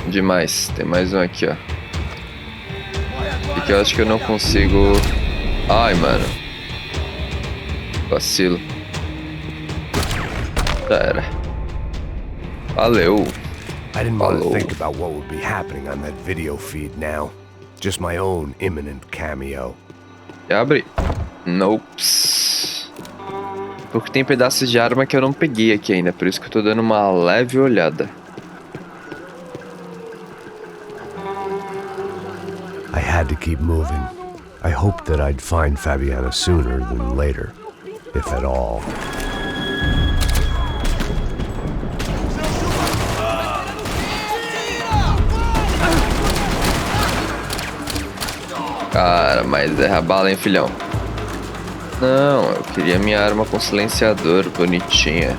Demais. Tem mais um aqui, ó. aqui eu acho que eu não consigo... Ai, mano. Vacilo. Já era. Valeu. I didn't want to think about what would be happening on that video feed now. Just my own imminent cameo. Abre. Nope. Porque tem pedaços de arma que eu não peguei aqui ainda. Por isso que eu tô dando uma leve olhada. I had to keep moving. I hoped that I'd find Fabiana sooner than later, if at all. Cara, mas erra a bala, hein, filhão? Não, eu queria minha arma com silenciador, bonitinha.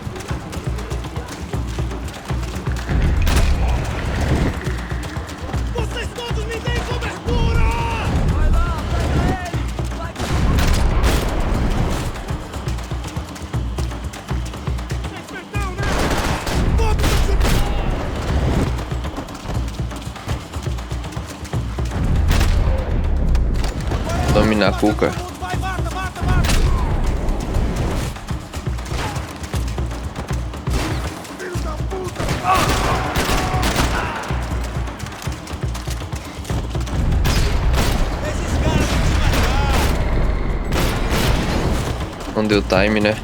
Vocês todos me deem cobertura! Vai lá, pega ele! Vai! Perdão, né? Dominar a cuca. Não deu time, né?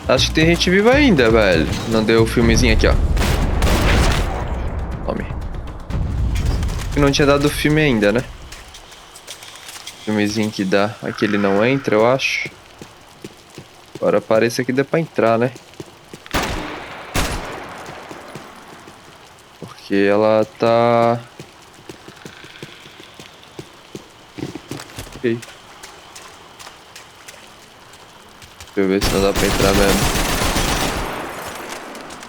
Acho que tem gente viva ainda, velho. Não deu o filmezinho aqui, ó. Tome. Não tinha dado o filme ainda, né? Filmezinho que dá. Aqui ele não entra, eu acho. Agora parece que dá pra entrar, né? Porque ela tá... Ok. Deixa eu ver se não dá pra entrar mesmo.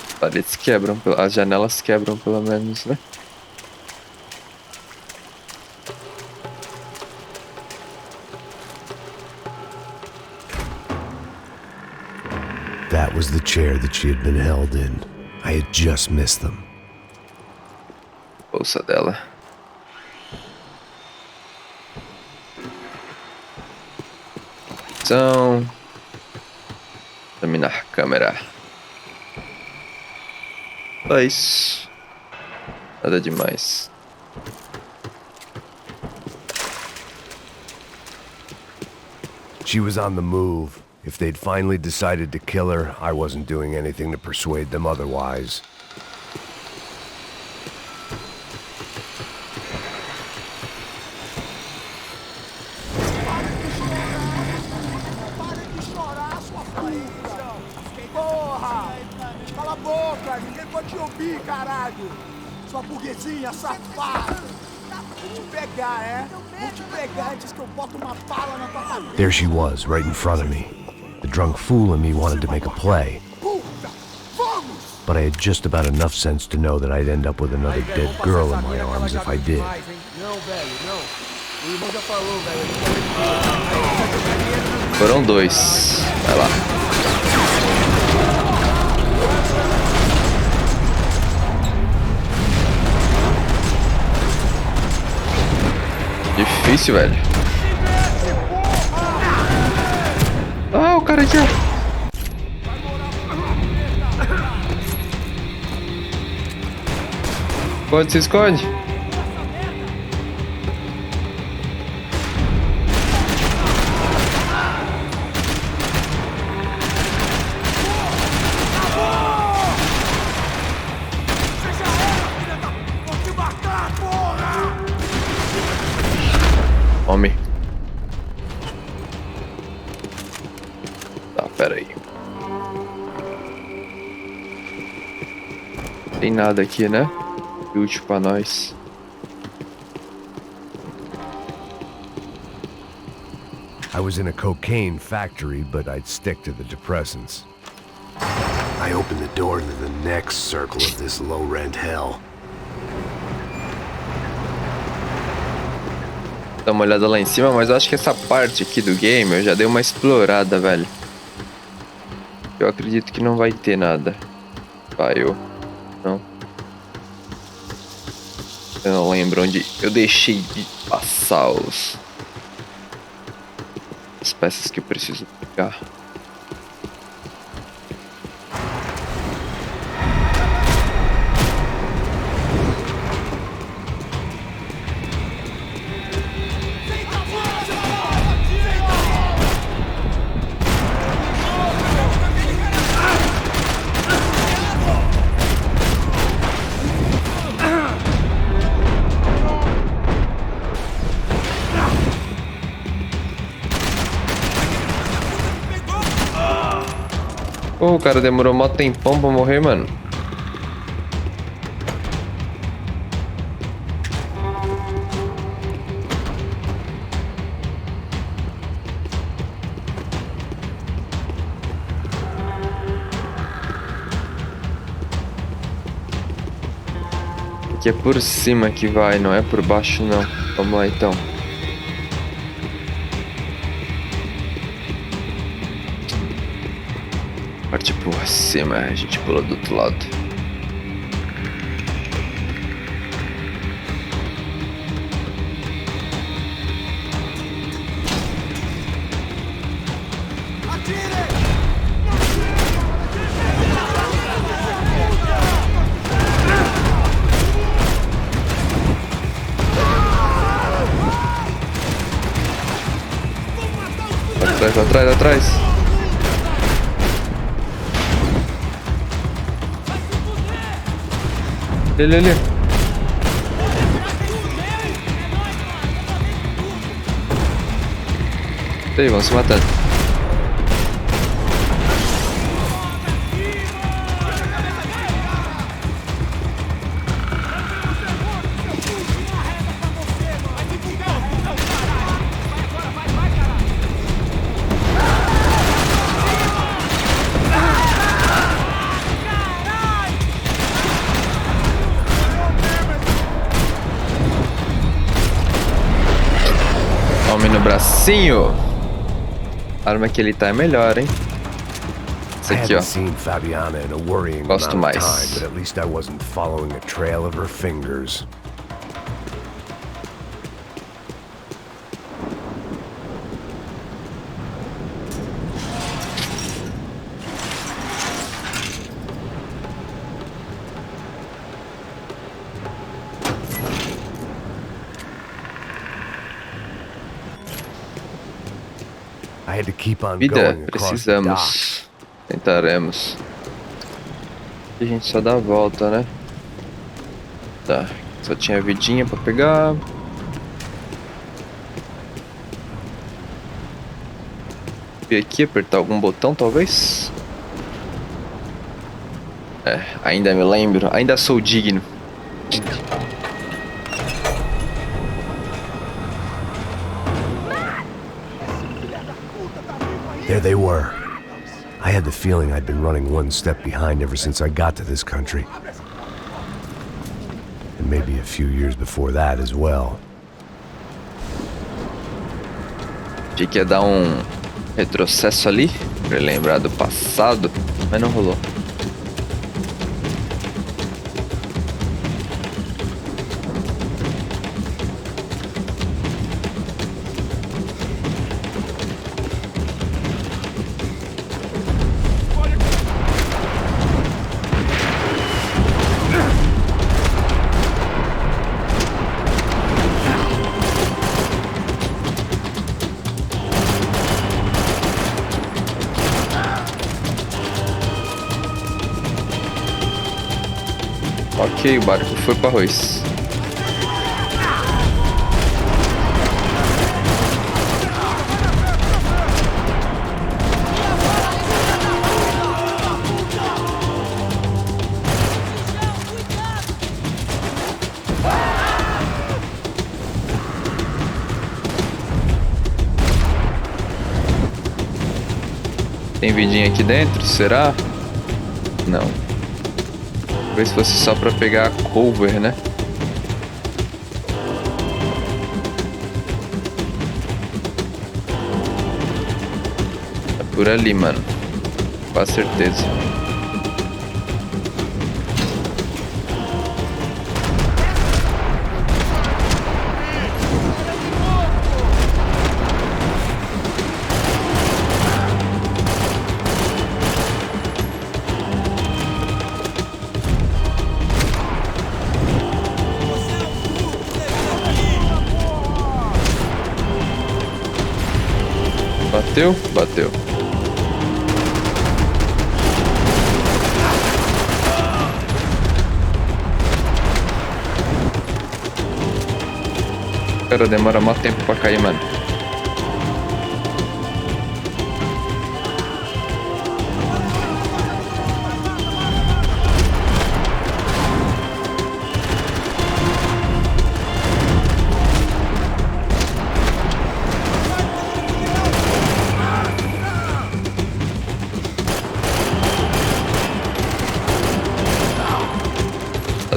As paredes quebram, as janelas quebram pelo menos, né? That was the chair that she had been held in. I had just missed them. Bolsa dela. Então... Examinar a câmera. Só isso. Nada demais. She was on the move. If they'd finally decided to kill her, I wasn't doing anything to persuade them otherwise. Sua burguesinha safada! Vou te pegar, é? Vou te pegar antes que eu boto uma bala na tua cabeça. There she was, right in front of me. The drunk fool in me wanted to make a play. But I had just about enough sense to know that I'd end up with another dead girl in my arms if I did. Não, velho, não. O irmão já falou, velho. Foram dois. Vai lá. Difícil, velho. Ah, o cara aqui, ó. Esconde, se esconde. Homem. Tá, pera aí. Tem nada aqui, né? Útil pra nós. I was in a cocaine factory, but I'd stick to the depressants. I opened the door to the next circle of this low-rent hell. Dá uma olhada lá em cima, mas eu acho que essa parte aqui do game eu já dei uma explorada, velho. Eu acredito que não vai ter nada. Vai, não. Eu não lembro onde eu deixei de passar as peças que eu preciso pegar. Pô, o cara demorou mó tempão pra morrer, mano. Aqui é por cima que vai, não é por baixo não. Vamos lá então. Parte por cima, a gente pula do outro lado. Atrás, atrás. Ali. E aí, vão se matando. Tome no bracinho. A arma que ele tá é melhor, hein? Esse aqui, ó. Gosto mais. But at least I wasn't following a trail of her fingers. Vida, precisamos. Tentaremos. E a gente só dá a volta, né? Tá. Só tinha vidinha pra pegar. E aqui, apertar algum botão, talvez? É, ainda me lembro. Ainda sou digno. There they were. I had the feeling I'd been running one step behind ever since I got to this country. And maybe a few years before that as well. Achei que ia dar um retrocesso ali, pra lembrar do passado, mas não rolou. Ok, o barco foi para arroz. Tem vidinha aqui dentro? Será? Não. Talvez fosse só pra pegar a cover, né? É por ali, mano. quase certeza. Bateu? Bateu. Cara, demora mó tempo pra cair, mano.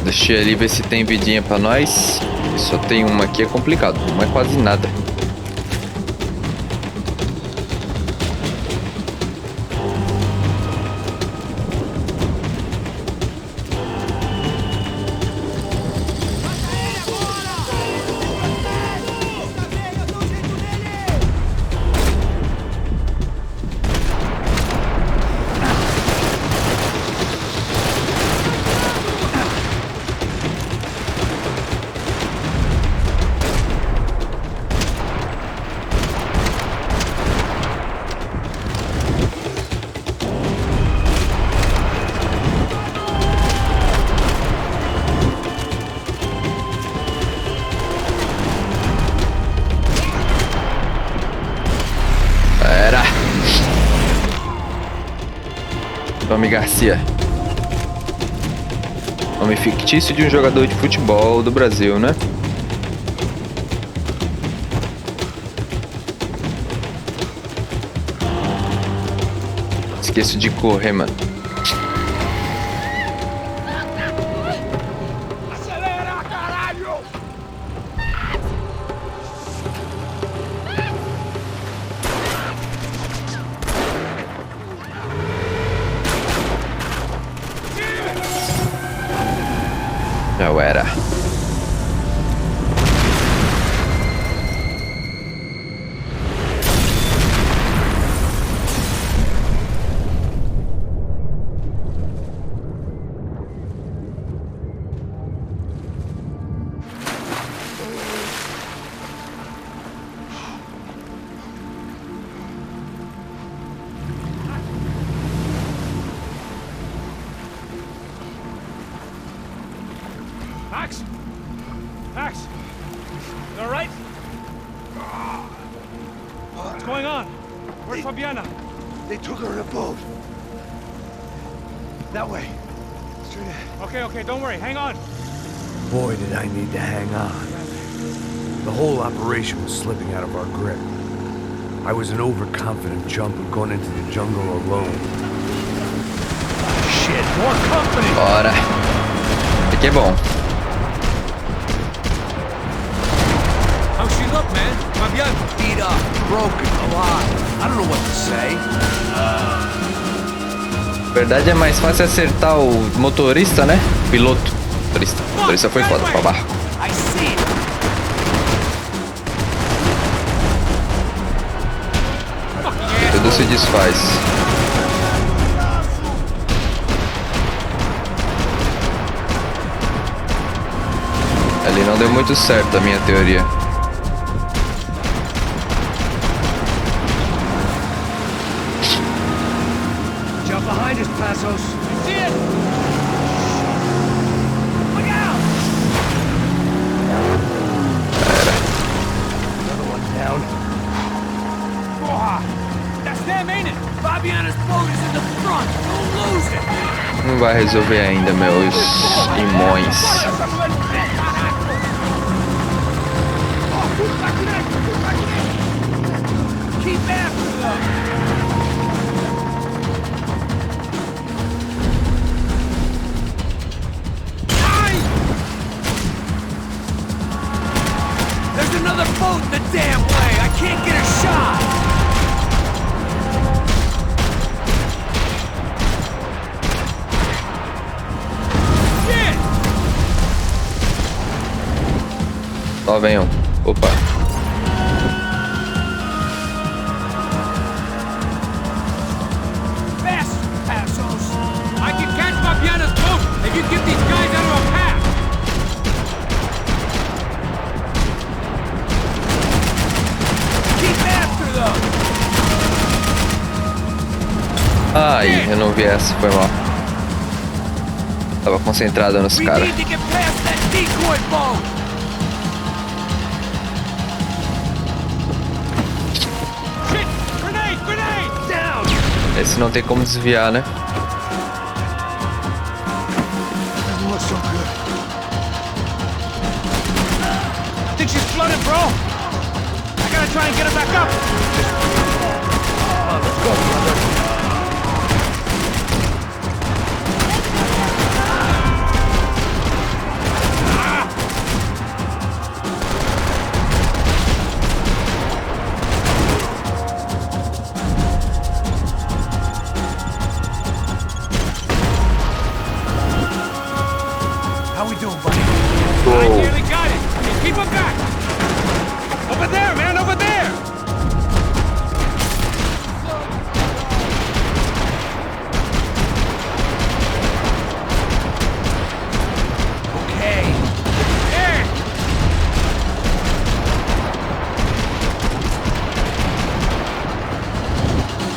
Deixa eu ali ver se tem vidinha pra nós. Só tem uma aqui, é complicado. Não é quase nada. Tome Garcia. Nome fictício de um jogador de futebol do Brasil, né? Esqueço de correr, mano. Acelera, caralho! Já era. Max? Max? You all right? What's going on? Where's Fabiana? They took her in a boat. That way. Straight ahead. Okay, okay, don't worry. Hang on. Boy, did I need to hang on. The whole operation was slipping out of our grip. I was an overconfident jumper going into the jungle alone. Shit, more company! Bora. Isso aqui é bom. How she look, man? Fabiana? Beat up, broken, alive. I don't know what to say. Na verdade é mais fácil acertar o motorista, né? Piloto. O motorista foi foda pra barco. I see it. Tudo se desfaz. Ali não deu muito certo a minha teoria. Jump behind us, Passos. I see it. Look out! Another one down. That's them, ain't it? Fabiana's boat is in the front. Don't lose it. Não vai resolver ainda, meus irmãos. Keep after them. There's another boat the damn way. I can't get a shot. Ó, venham. Opa. Fast, assholes! I can catch Fabiana's boat if you get these guys out of our path! Keep after them! Ai, eu não vi essa, foi mal. Tava concentrado nos caras. We need to get past that decoy boat! Shit! Grenade! Grenade! Down! Esse não tem como desviar, né? Doesn't look so good. I think she's flooded, bro! I gotta try and get her back up! Come on, let's go, brother! How we doing, buddy? I nearly got it! Hey, keep him back! Over there, man, over there! Okay. There!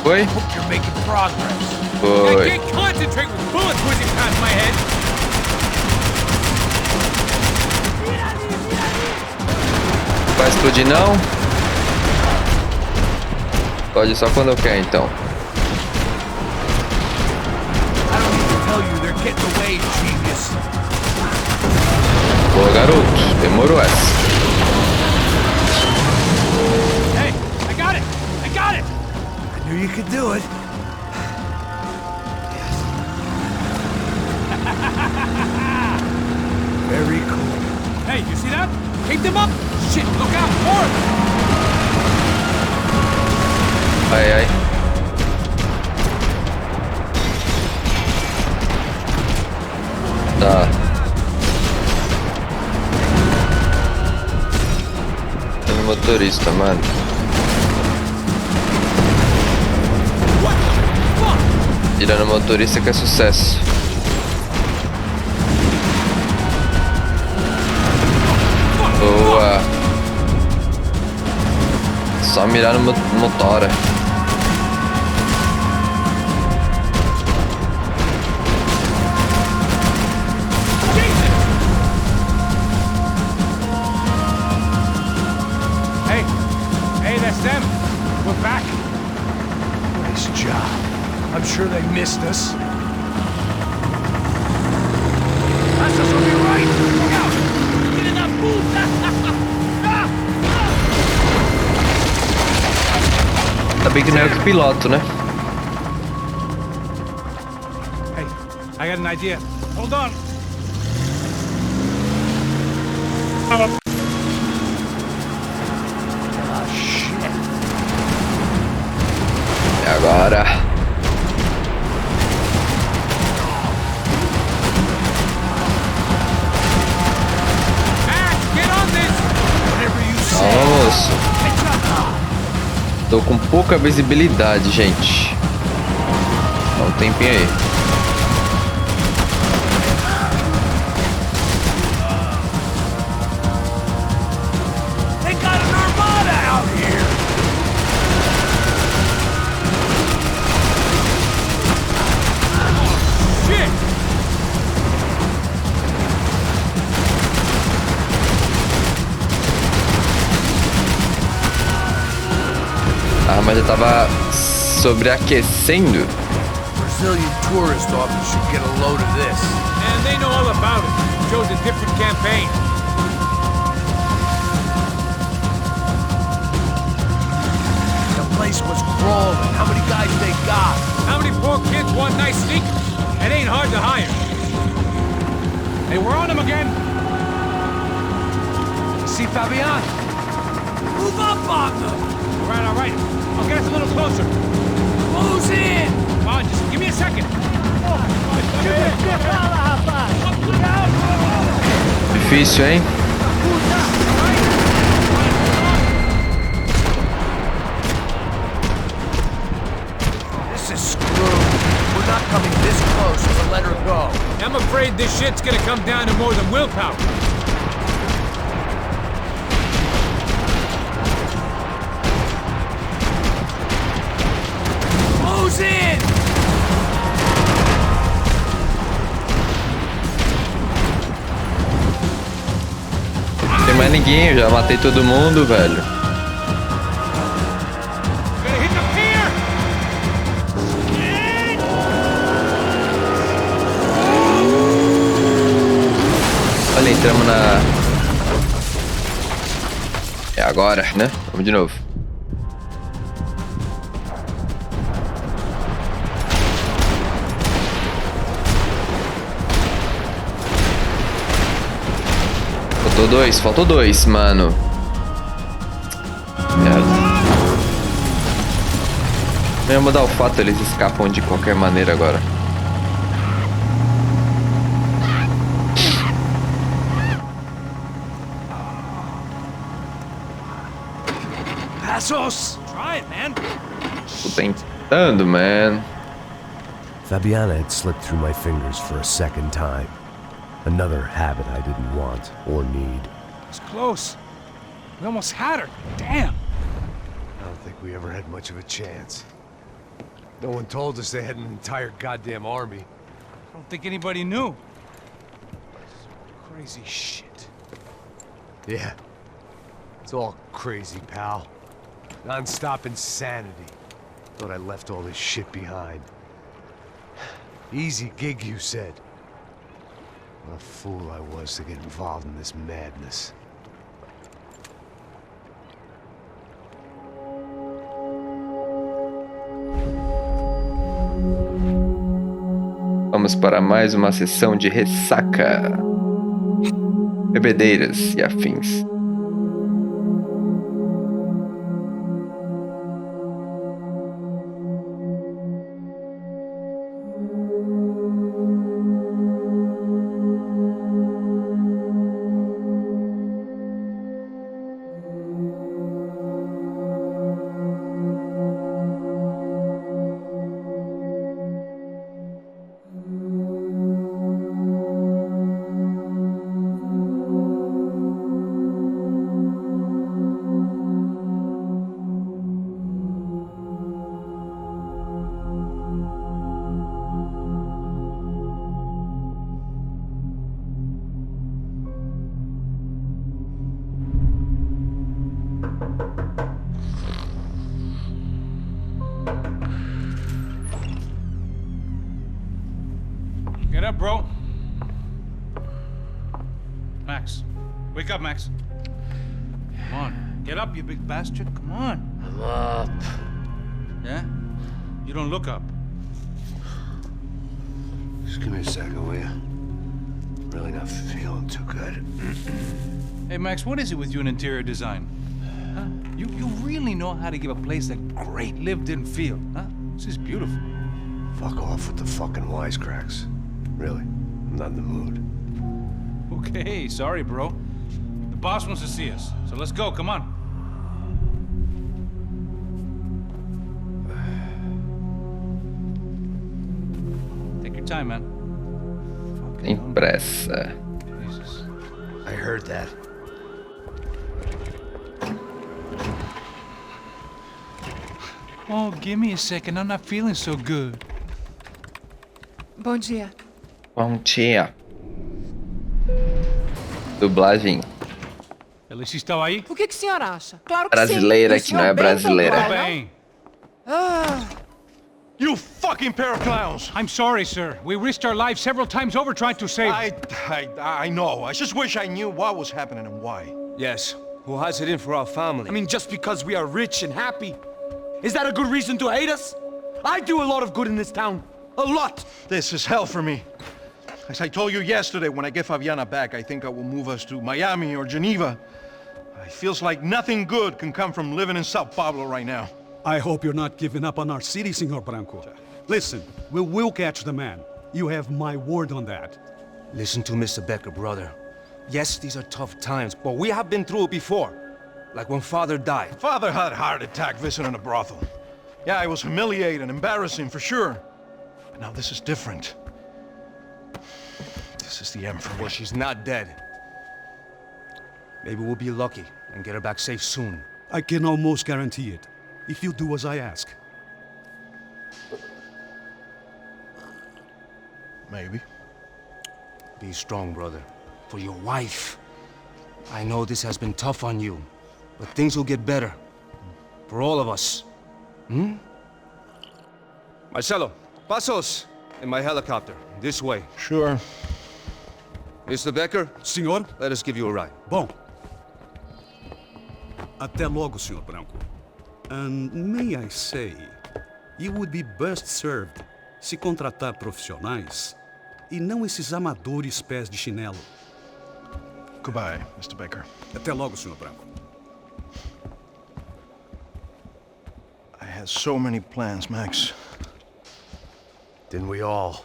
Foi? Hope you're making progress. Foi. I can't concentrate with bullets whizzing past my head. Vai explodir não? Pode só quando eu quero então. I don't need to tell you they're getting away, genius. Boa, garoto. Demorou essa. Hey, I got it! I got it! I knew you could do it. Very cool. Hey, you see that? Keep them up! Shit, look out! More! Ai, ai. Tá. Tem um motorista, mano. Tirando o motorista que é sucesso. Boa. Só mirar no motora. Hey, that's them. We're back. Nice job. I'm sure they missed us. That's us on your right. Look out! Get in that booth! Tá bem que não é eu que piloto, né? Hey, I got an idea. Hold on. E agora? Calma, moço. Tô com pouca visibilidade, gente. Dá um tempinho aí. They got an armada out here. Shit! A arma já tava sobreaquecendo. Brazilian tourist office should get a load of this. And they know all about it. Shows a different campaign. The place was crawling. How many guys they got? How many poor kids want nice sneakers? It ain't hard to hire. Hey, we're on them again. See Fabian? Move up on them. All right, all right. I'll get us a little closer. Close in. Come on, just give me a second. Difícil, hein? coming this close to let her go. I'm afraid this shit's gonna come down to more than willpower. Close in! Não tem mais ninguém, eu já matei todo mundo, velho. Olha, entramos na... É agora, né? Vamos de novo. Faltou dois, mano. Merda. Não ia mudar o fato, eles escapam de qualquer maneira agora. Passos! Try it, man. Tô tentando, man. Fabiana had slipped through my fingers for a second time. Another habit I didn't want or need. It's close. We almost had her. Damn. I don't think we ever had much of a chance. No one told us they had an entire goddamn army. I don't think anybody knew. Crazy shit. Yeah. It's all crazy, pal. Non-stop insanity. Thought I left all this shit behind. Easy gig, you said. What a fool I was to get involved in this madness. Vamos para mais uma sessão de ressaca. Bebedeiras e afins. Get up, bro. Max. Wake up, Max. Come on. Get up, you big bastard. Come on. I'm up. Yeah? You don't look up. Just give me a second, will you? Really not feeling too good. Hey, Max, what is it with you in interior design? Huh? You really know how to give a place a great lived-in feel, huh? This is beautiful. Fuck off with the fucking wisecracks. Really, I'm not in the mood. Okay, sorry, bro. The boss wants to see us, so let's go, come on. Take your time, man. Tem pressa. Jesus. I heard that. Oh, give me a second. I'm not feeling so good. Bom dia. Bom dia. Dublagem Ela estava aí? O que o senhor acha? Claro que brasileira sim. que não é brasileira. Bem. You fucking pair of clowns! I'm sorry, sir. We risked our lives several times over trying to save... I know. I just wish I knew what was happening and why. Yes. Who has it in for our family? I mean, just because we are rich and happy, is that a good reason to hate us? I do a lot of good in this town. A lot! This is hell for me. As I told you yesterday, when I get Fabiana back, I think I will move us to Miami or Geneva. It feels like nothing good can come from living in Sao Paulo right now. I hope you're not giving up on our city, Senor Branco. Listen, we will catch the man. You have my word on that. Listen to Mr. Becker, brother. Yes, these are tough times, but we have been through it before. Like when Father died. Father had a heart attack visiting a brothel. Yeah, it was humiliating, embarrassing, for sure. But now this is different. This is the Emperor. Well, she's not dead. Maybe we'll be lucky and get her back safe soon. I can almost guarantee it, if you do as I ask. Maybe. Be strong, brother. For your wife. I know this has been tough on you, but things will get better. For all of us. Marcelo, pasos in my helicopter. This way. Sure. Mr. Becker? Senhor? Let us give you a ride. Bom. Até logo, Sr. Branco. And may I say, you would be best served se contratar profissionais e não esses amadores pés de chinelo. Goodbye, Mr. Baker. Até logo, Sr. Branco. I had so many plans, Max. Didn't we all?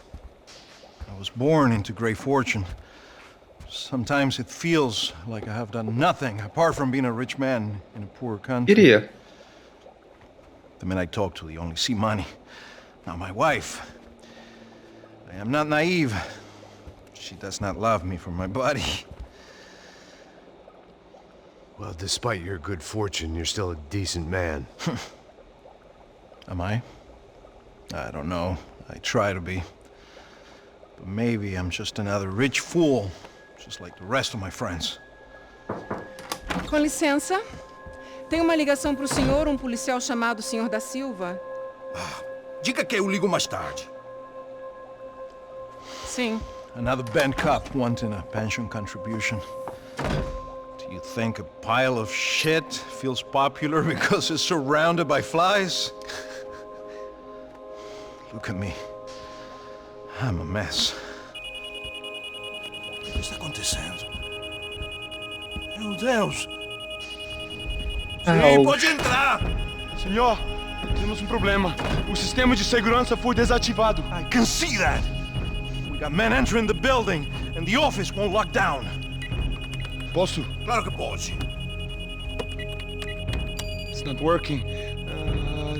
I was born into great fortune. Sometimes it feels like I have done nothing apart from being a rich man in a poor country. Queria. The men I talk to, they only see money. Now my wife, I am not naive. She does not love me for my body. Well, despite your good fortune, you're still a decent man. Am I? I don't know. I try to be. But maybe I'm just another rich fool, just like the rest of my friends. Com licença. Tem uma ligação para o senhor, um policial chamado Sr. da Silva. Diga que eu ligo mais tarde. Sim. Another bent cop wanting a pension contribution. Do you think a pile of shit feels popular because it's surrounded by flies? Look at me. I'm a mess. O que está acontecendo? Meu Deus! Sim, pode entrar! Senhor, temos um problema. O sistema de segurança foi desativado. I can see that! We got men entering the building, and the office won't lock down. Posso? Claro que pode. It's not working.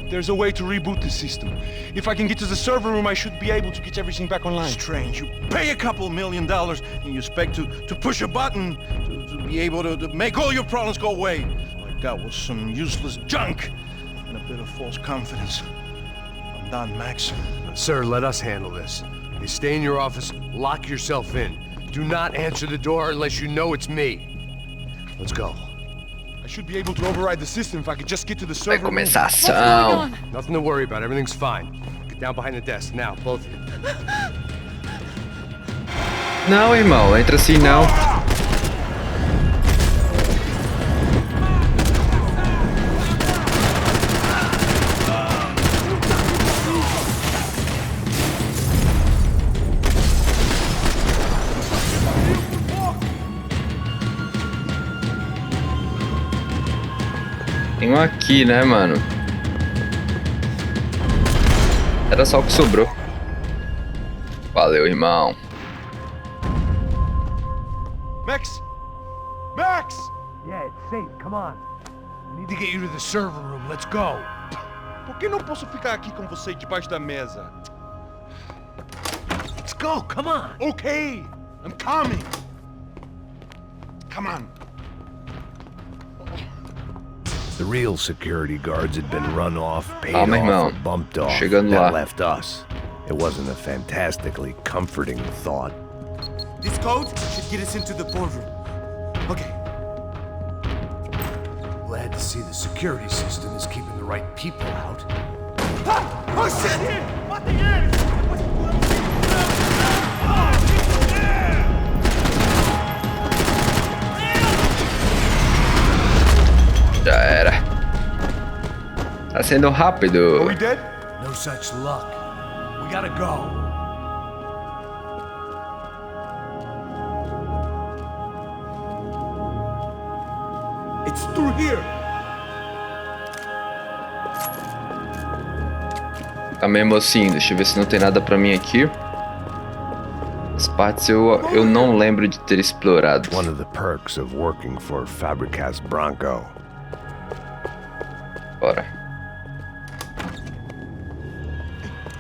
There's a way to reboot the system. If I can get to the server room, I should be able to get everything back online. Strange. You pay a couple $1 million, and you expect to push a button to be able to make all your problems go away. All I got was some useless junk and a bit of false confidence. I'm done, Max. Sir, let us handle this. You stay in your office, lock yourself in. Do not answer the door unless you know it's me. Let's go. I should be able to override the system if I could just get to the server Vai começar a room. ação. Nothing to worry about. Everything's fine. Get down behind the desk now, both of you. Não, irmão, entra assim não. Tem um aqui, né, mano? Era só o que sobrou. Valeu, irmão. Max! Max! Yeah, it's safe. Come on. We need to get you to the server room. Let's go. Por que não posso ficar aqui com você debaixo da mesa? Let's go. Come on. Okay, I'm coming. Come on. The real security guards had been run off, paid Calma, off, irmão. or bumped off. Chegando That lá. left us. It wasn't a fantastically comforting thought. This code should get us into the boardroom. Okay. Glad to see the security system is keeping the right people out. Ah! Oh shit! What the hell? Já era. Tá sendo rápido. Are we dead? No such luck. We gotta go. It's through here. Tá meio mocinho. Deixa eu ver se não tem nada pra mim aqui. As partes eu não lembro de ter explorado. One of the perks of working for Fabricas Branco. Bora.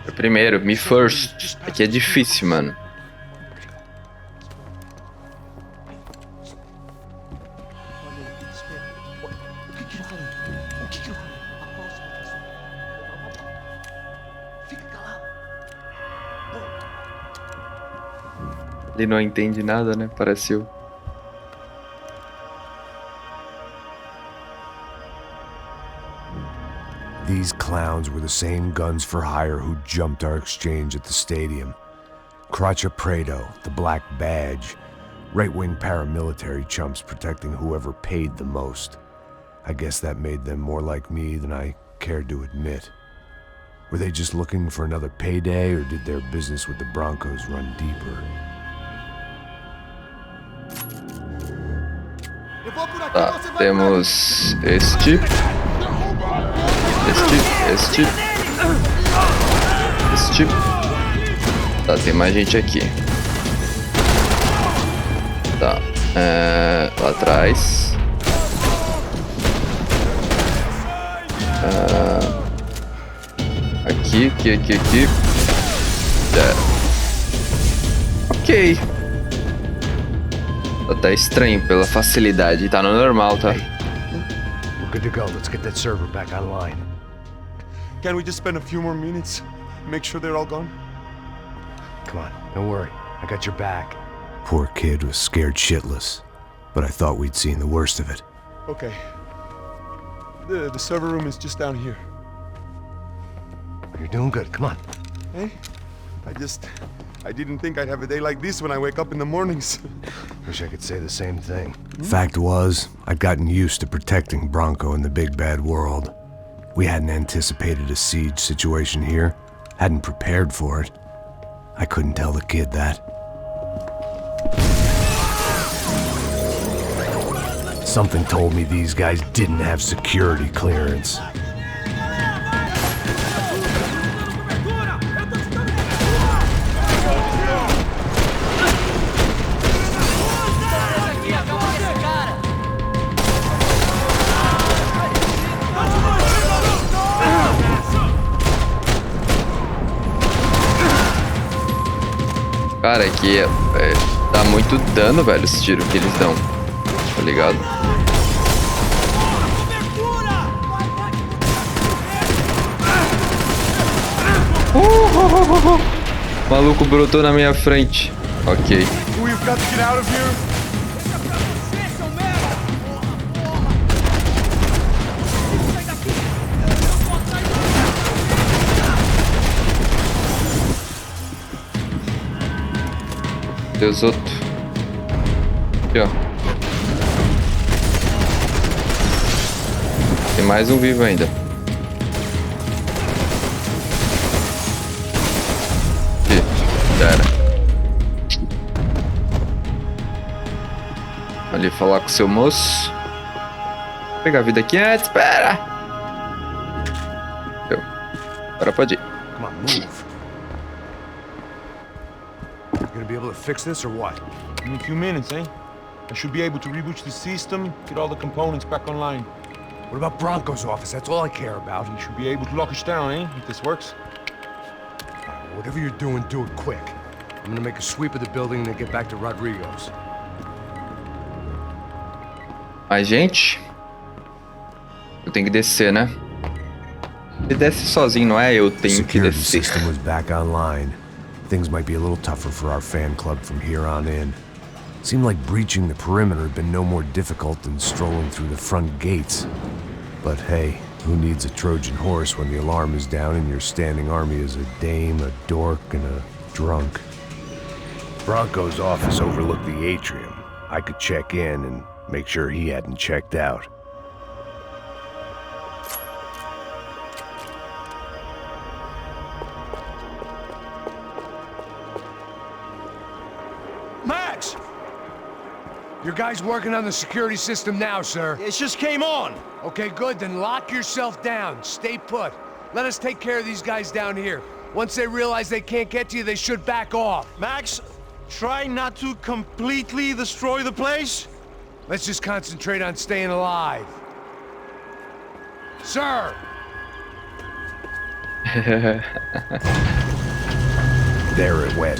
Eu Primeiro, me first. Aqui é difícil, mano. Ele não entende nada, né? Pareceu. These clowns were the same guns for hire who jumped our exchange at the stadium. Crotcha Prado, the Black Badge. Right-wing paramilitary chumps protecting whoever paid the most. I guess that made them more like me than I cared to admit. Were they just looking for another payday, or did their business with the Broncos run deeper? Tá, temos este. Tá, tem mais gente aqui. Tá, lá atrás. Aqui. Ok. Tá até estranho pela facilidade. Tá no normal, tá? We're good to go. Let's get that server back online. Can we just spend a few more minutes? Make sure they're all gone? Come on, don't worry. I got your back. Poor kid was scared shitless, but I thought we'd seen the worst of it. Okay. The server room is just down here. You're doing good. Come on. Hey, I didn't think I'd have a day like this when I wake up in the mornings. Wish I could say the same thing. Fact was, I'd gotten used to protecting Bronco in the big bad world. We hadn't anticipated a siege situation here, hadn't prepared for it. I couldn't tell the kid that. Something told me these guys didn't have security clearance. Cara, aqui dá muito dano, velho, esse tiro que eles dão. Tá ligado? O maluco brotou na minha frente. Ok. Deus, outro. Aqui, ó. Tem mais um vivo ainda. Aqui, já era. Ali falar com o seu moço. Vou pegar a vida aqui antes, espera! Deu. Agora pode ir. Come on, move. Gonna be able to fix this or what? In a few minutes, eh? I should be able to reboot the system, get all the components back online. What about Bronco's office? That's all I care about. You should be able to lock us down, eh? If this works. Whatever you're doing, do it quick. I'm gonna make a sweep of the building and then get back to Rodrigo's. Mais gente? Eu tenho que descer, né? Ele desce sozinho, não é? Eu tenho que Security descer. system was back online. Things might be a little tougher for our fan club from here on in. Seemed like breaching the perimeter had been no more difficult than strolling through the front gates. But hey, who needs a Trojan horse when the alarm is down and your standing army is a dame, a dork, and a drunk? Bronco's office overlooked the atrium. I could check in and make sure he hadn't checked out. Max! Your guys working on the security system now, sir. It just came on. Okay, good. Then lock yourself down. Stay put. Let us take care of these guys down here. Once they realize they can't get to you, they should back off. Max, try not to completely destroy the place. Let's just concentrate on staying alive. Sir! There it went.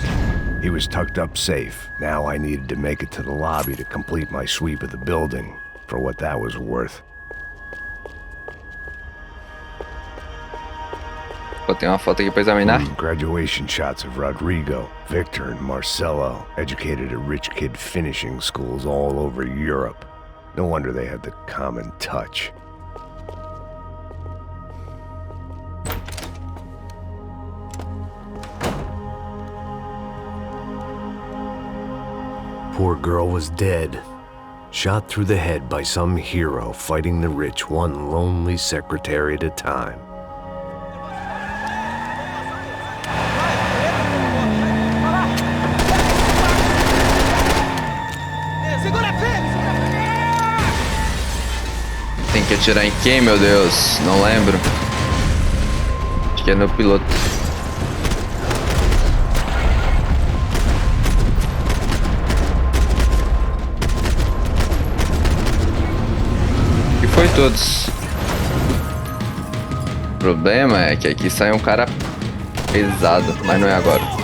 He was tucked up safe. Now I needed to make it to the lobby to complete my sweep of the building, for what that was worth. Pô, tem uma foto aqui pra examinar. Graduation shots of Rodrigo, Victor, and Marcelo, educated at rich kid finishing schools all over Europe. No wonder they had the common touch. Poor girl was dead, shot through the head by some hero fighting the rich one lonely secretary at a time. Tem que atirar em quem, meu Deus? Não lembro. Acho que é no piloto. E foi todos. O problema é que aqui sai um cara pesado, mas não é agora.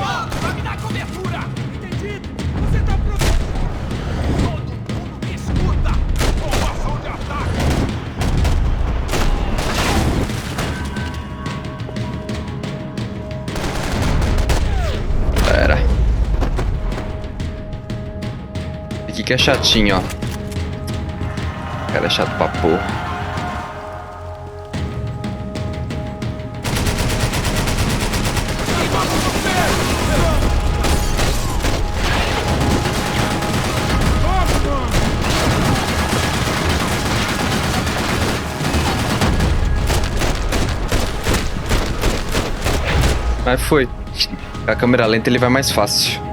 Que é chatinho, ó. O cara é chato pra porra. Mas foi. Com a câmera lenta ele vai mais fácil.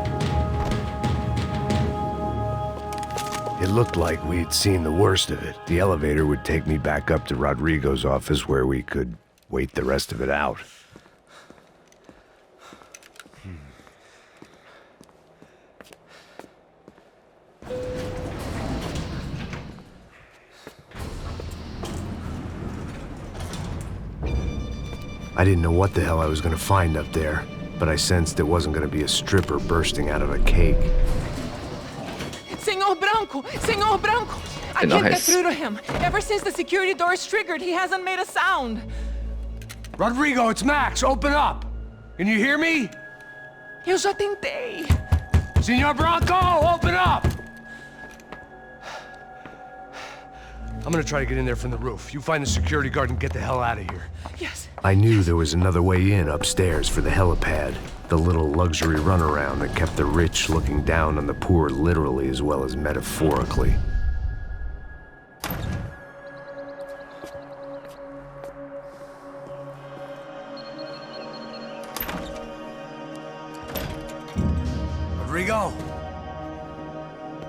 It looked like we'd seen the worst of it. The elevator would take me back up to Rodrigo's office where we could wait the rest of it out. I didn't know what the hell I was going to find up there, but I sensed it wasn't going to be a stripper bursting out of a cake. Senor Branco! Senor Branco! I can't get through to him. Ever since the security door is triggered, he hasn't made a sound. Rodrigo, it's Max. Open up. Can you hear me? Eu já tentei. Senor Branco, open up! I'm gonna try to get in there from the roof. You find the security guard and get the hell out of here. Yes. I knew there was another way in upstairs for the helipad. The little luxury runaround that kept the rich looking down on the poor literally as well as metaphorically. Rodrigo!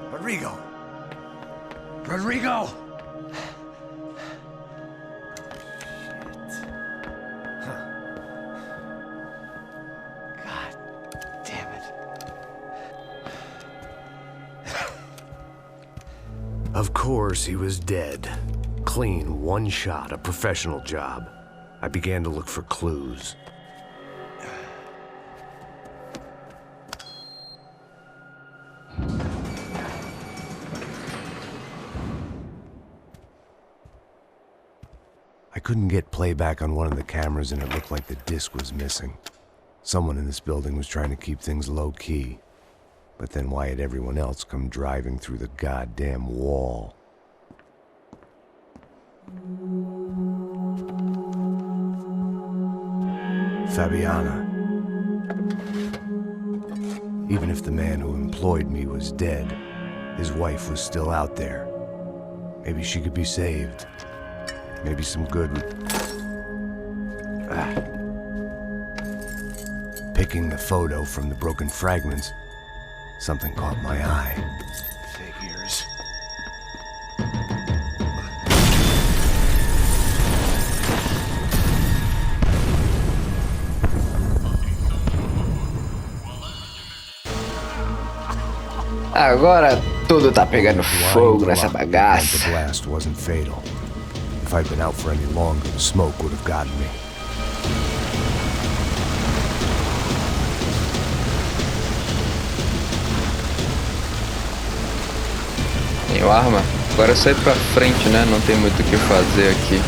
Rodrigo! Rodrigo! Of course, he was dead. Clean, one shot, a professional job. I began to look for clues. I couldn't get playback on one of the cameras and it looked like the disc was missing. Someone in this building was trying to keep things low-key. But then why had everyone else come driving through the goddamn wall? Fabiana. Even if the man who employed me was dead, his wife was still out there. Maybe she could be saved. Maybe some good would... Picking the photo from the broken fragments, something caught my eye. Figures. Agora tudo tá pegando fogo nessa bagaça. The blast wasn't fatal. If I'd been out for any longer, the smoke would have gotten me. Tenho arma. Agora é só ir pra frente, né? Não tem muito o que fazer aqui.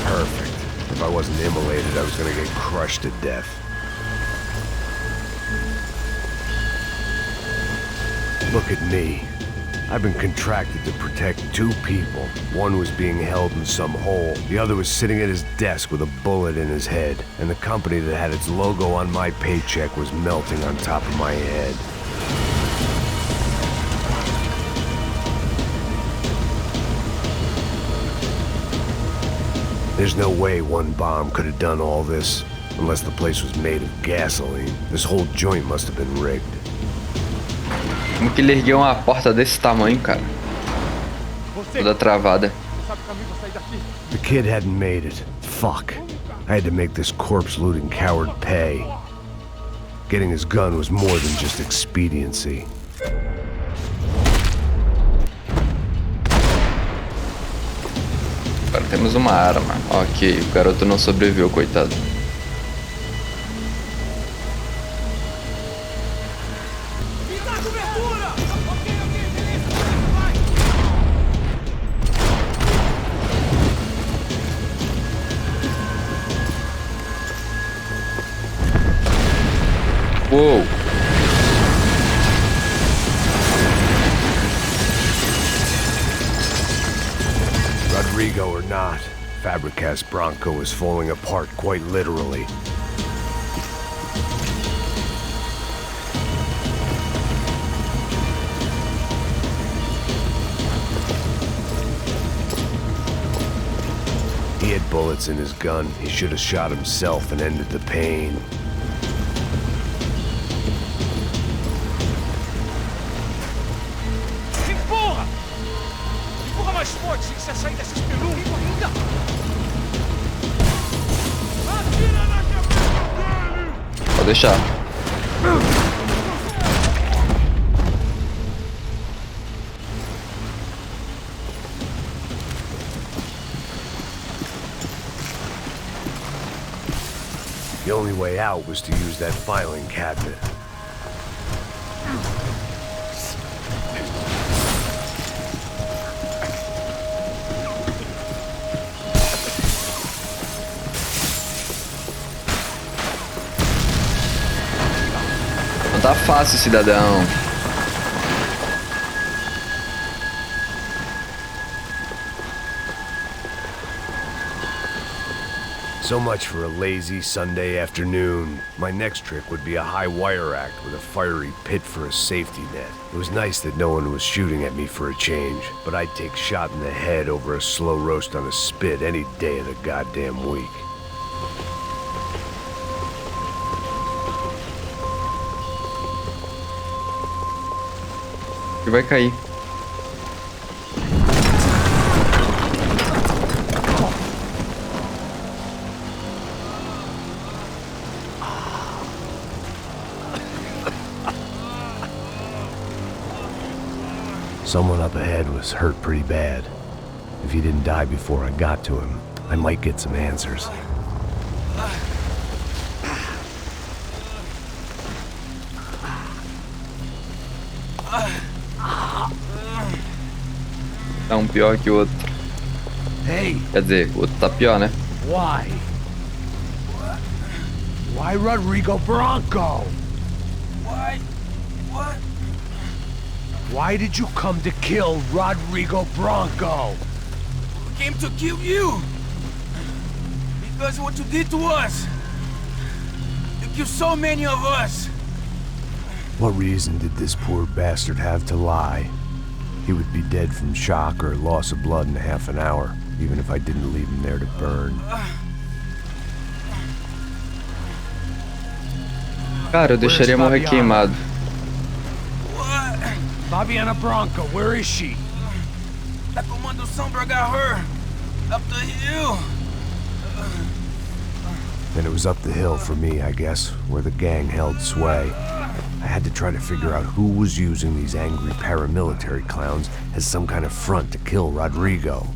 Perfect. If I wasn't immolated, I was gonna get crushed to death. Look at me. I've been contracted to protect two people. One was being held in some hole. The other was sitting at his desk with a bullet in his head. And the company that had its logo on my paycheck was melting on top of my head. There's no way one bomb could have done all this, unless the place was made of gasoline. This whole joint must have been rigged. Como que ele ergueu uma porta desse tamanho, cara? Toda travada. The kid hadn't made it. Fuck. I had to make this corpse-looting coward pay. Getting his gun was more than just expediency. Agora temos uma arma. Ok, o garoto não sobreviveu, coitado. Uou! Rodrigo or not, Fabricas Bronco is falling apart quite literally. He had bullets in his gun. He should have shot himself and ended the pain. Pode deixar. The only way out was to use that filing cabinet. Não tá fácil, cidadão. So much for a lazy Sunday afternoon. My next trick would be a high wire act with a fiery pit for a safety net. It was nice that no one was shooting at me for a change, but I'd take shot in the head over a slow roast on a spit any day of the goddamn week. Que vai cair. Someone up ahead was hurt pretty bad. If he didn't die before I got to him, I might get some answers. Tá um pior que o outro. Hey. Quer dizer, o outro tá pior, né? Why? Why Rodrigo Bronco? Why? What? Why did you come to kill Rodrigo Bronco? We came to kill you. Because of what you did to us. You killed so many of us. What reason did this poor bastard have to lie? He would be dead from shock or loss of blood in half an hour, even if I didn't leave him there to burn. Cara, eu deixaria morrer queimado. Fabiana Bronco, where is she? That Comando Sombra got her. Up the hill. Then it was up the hill for me, I guess, where the gang held sway. I had to try to figure out who was using these angry paramilitary clowns as some kind of front to kill Rodrigo.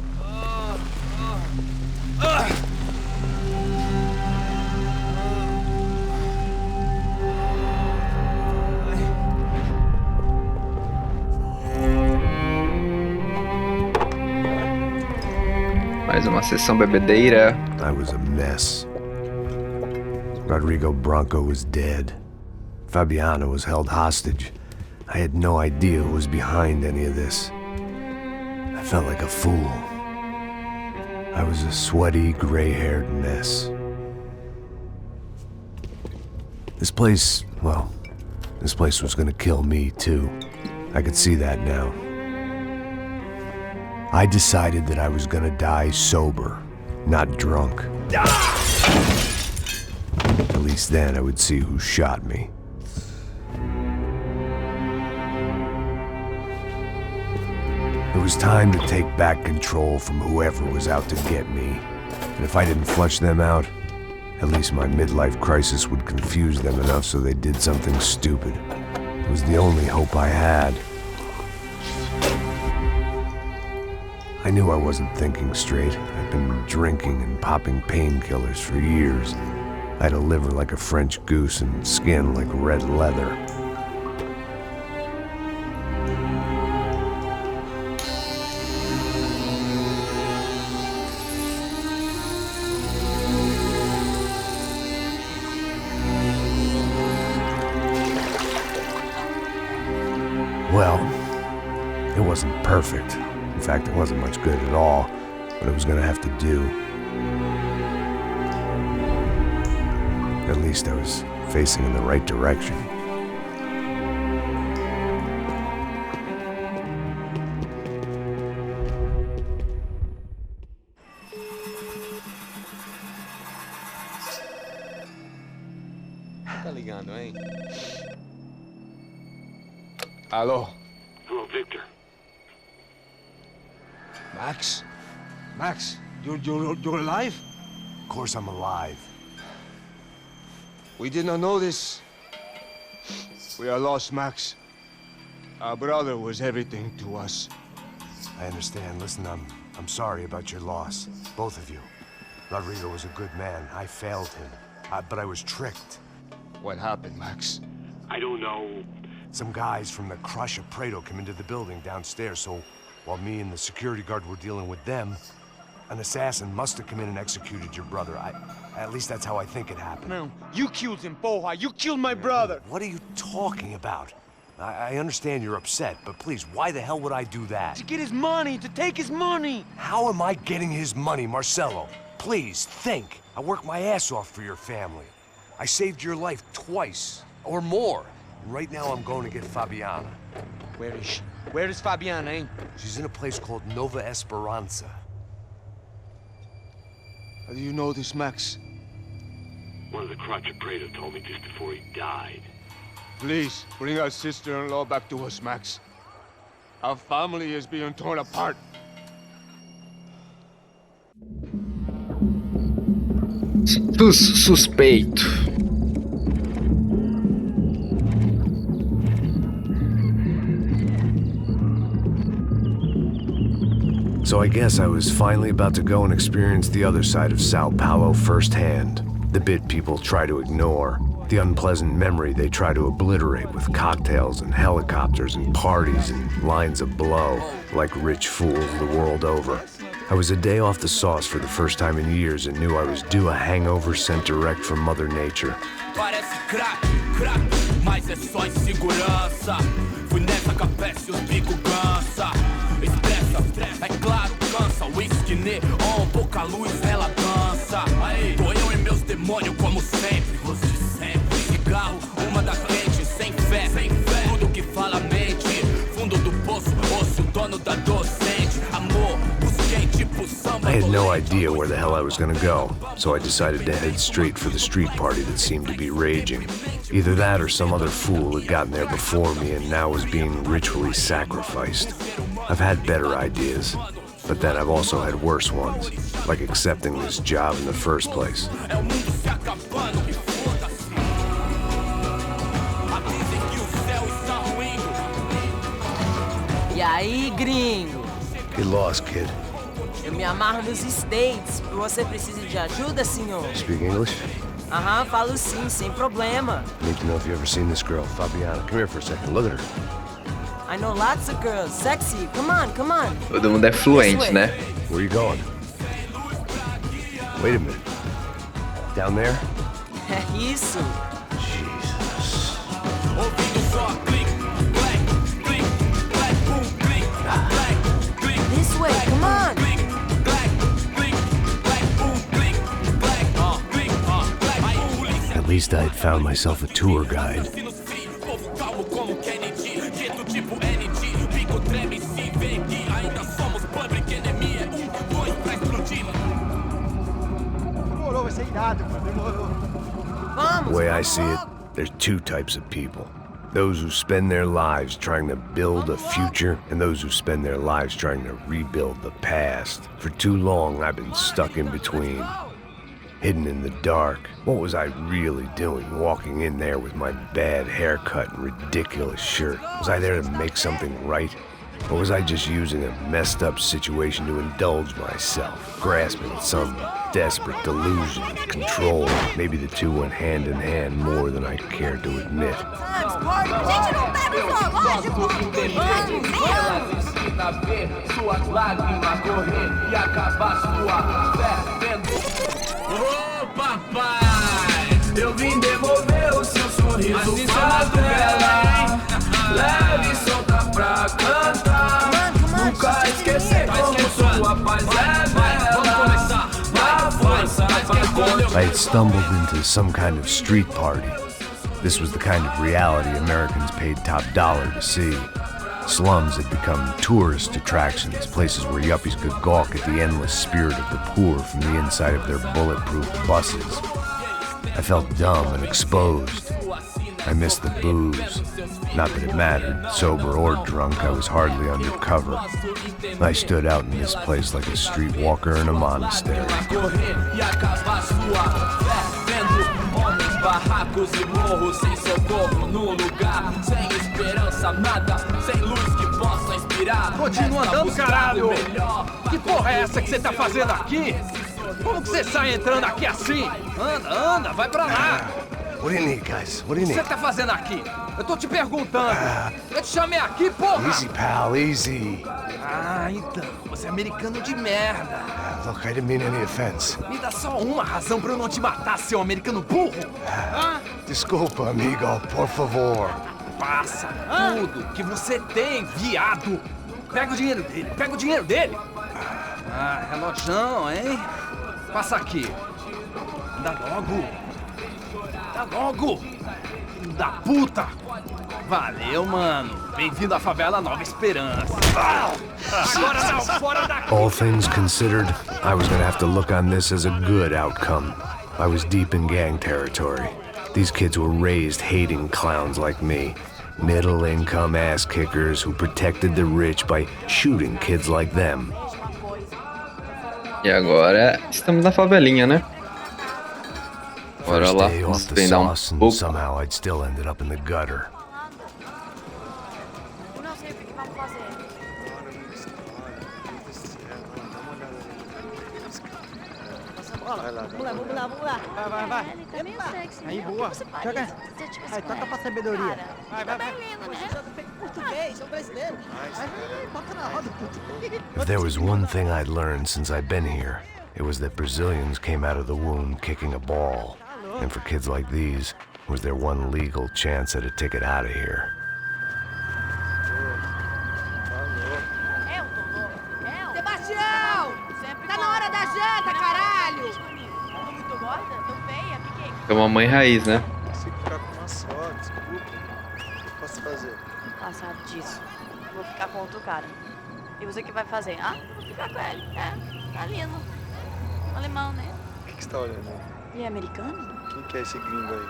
Mais uma sessão bebedeira. I was a mess. Rodrigo Branco was dead. Fabiana was held hostage. I had no idea who was behind any of this. I felt like a fool. I was a sweaty, gray-haired mess. This place, well, this place was gonna kill me too. I could see that now. I decided that I was gonna die sober, not drunk. At least then I would see who shot me. It was time to take back control from whoever was out to get me. And if I didn't flush them out, at least my midlife crisis would confuse them enough so they did something stupid. It was the only hope I had. I knew I wasn't thinking straight. I'd been drinking and popping painkillers for years. I had a liver like a French goose and skin like red leather. Well, it wasn't perfect. In fact, it wasn't much good at all, but it was gonna have to do. At least I was facing in the right direction. Tá ligando, hein? Alô? Hello, Victor. Max? Max, you're alive? Of course I'm alive. We did not know this. We are lost, Max. Our brother was everything to us. I understand. Listen, I'm sorry about your loss. Both of you. Rodrigo was a good man. I failed him. But I was tricked. What happened, Max? I don't know. Some guys from the Crush of Prado came into the building downstairs, so while me and the security guard were dealing with them, an assassin must have come in and executed your brother. At least that's how I think it happened. No, you killed him, Porra. You killed my brother. What are you talking about? I understand you're upset, but please, why the hell would I do that? To get his money, to take his money. How am I getting his money, Marcelo? Please, think. I worked my ass off for your family. I saved your life twice, or more. Right now I'm going to get Fabiana. Where is she? Where is Fabiana, eh? She's in a place called Nova Esperanza. How do you know this, Max? One of the Crotch of Prado told me just before he died. Please, bring our sister-in-law back to us, Max. Our family is being torn apart. Suspeito. So I guess I was finally about to go and experience the other side of Sao Paulo firsthand. The bit people try to ignore. The unpleasant memory they try to obliterate with cocktails and helicopters and parties and lines of blow, like rich fools the world over. I was a day off the sauce for the first time in years and knew I was due a hangover sent direct from Mother Nature. Parece crack, mas é só insegurança. Fui nessa capeste, os bico cansa. Expressa, é claro, cansa. Whisky, neon, pouca luz, ela dança. Aí, tô eu e meus demônios como sempre. Você sempre, cigarro, uma das quentes, sem fé. Tudo que fala mente. Fundo do poço, osso, dono da docente. Amor, busquei tipo samba. I had no idea where the hell I was gonna go, so I decided to head straight for the street party that seemed to be raging. Either that or some other fool had gotten there before me and now was being ritually sacrificed. I've had better ideas, but then I've also had worse ones, like accepting this job in the first place. E aí, gringo? Get lost, kid. Eu me amarro nos States. Você precisa de ajuda, senhor? Speak English? Aham, falo sim, sem problema. I need to know if you've ever seen this girl, Fabiana. Come here for a second. Look at her. I know lots of girls. Sexy. Come on, come on. Todo mundo é fluente, né? Where are you going? Wait a minute. Down there? É isso. Jesus. This way, come on. At least I had found myself a tour guide. Demorou, vai ser irado, mano. Demorou. The way I see it, there's two types of people. Those who spend their lives trying to build a future, and those who spend their lives trying to rebuild the past. For too long, I've been stuck in between. Hidden in the dark. What was I really doing walking in there with my bad haircut and ridiculous shirt? Was I there to make something right? Or was I just using a messed up situation to indulge myself, grasping at some desperate delusion of control? Maybe the two went hand in hand more than I cared to admit. Gente, não bebe só, lógico. Suas lágrimas correr e acabar sua fé vendo. Ô papai, eu vim devolver o seu sorriso pra tela. Leve e solta pra cantar. Nunca esquecer como sua paz é bela. Na força I had stumbled into some kind of street party. This was the kind of reality Americans paid top dollar to see. Slums had become tourist attractions, places where yuppies could gawk at the endless spirit of the poor from the inside of their bulletproof buses. I felt dumb and exposed. I missed the booze. Not that it mattered, sober or drunk, I was hardly undercover. I stood out in this place like a streetwalker in a monastery. Barracos e morros sem socorro no lugar, sem esperança, nada, sem luz que possa inspirar. Continua andando, caralho! Que porra é essa que você tá fazendo aqui? Como que você sai entrando aqui assim? Anda, vai pra lá! What do you need, guys? What do you O que need? você tá fazendo aqui? Eu tô te perguntando. Eu te chamei aqui, porra! Easy, pal, easy. Ah, então, você é americano de merda. Look, I didn't mean any offense. Me dá só uma razão pra eu não te matar, seu americano burro. Desculpa, amigo, por favor. Passa tudo que você tem, viado. Pega o dinheiro dele, Ah, relojão, hein? Passa aqui. Dá logo. Filho da puta. Valeu, mano. Bem-vindo à favela Nova Esperança. Agora não, fora daqui. All things considered, I was gonna have to look on this as a good outcome. I was deep in gang territory. These kids were raised hating clowns like me. Middle-income ass-kickers who protected the rich by shooting kids like them. E agora estamos na favelinha, né? Bora First lá, day vamos off the treinar sauce, and pouco. somehow I'd still ended up in the gutter. Eu não sei o que vamos fazer. Vamos lá. Vai. Ele tá meio sexy, Aí, né? boa. Você Joga. parece ser tipo esse Aí, toca pra moleque, sabedoria. cara. Vai. Tá bem lindo, né? Português, sou brasileiro. Vai, bota na roda, puto. If there was one thing I'd learned since I'd been here, it was that Brazilians came out of the womb kicking a ball. And for kids like these, was their one legal chance at a ticket out of here. Sebastião! Tá na hora da janta, caralho! Tô muito gorda? Tô feia? Fiquei. É uma mãe raiz, né? Consigo ficar com uma só, desculpa. O que posso fazer? Passado disso, vou ficar com outro cara. E você que vai fazer? Ah, vou ficar com ele. É, tá lindo. Alemão, né? O que você tá olhando aí? E é americano? Quem que é esse gringo aí?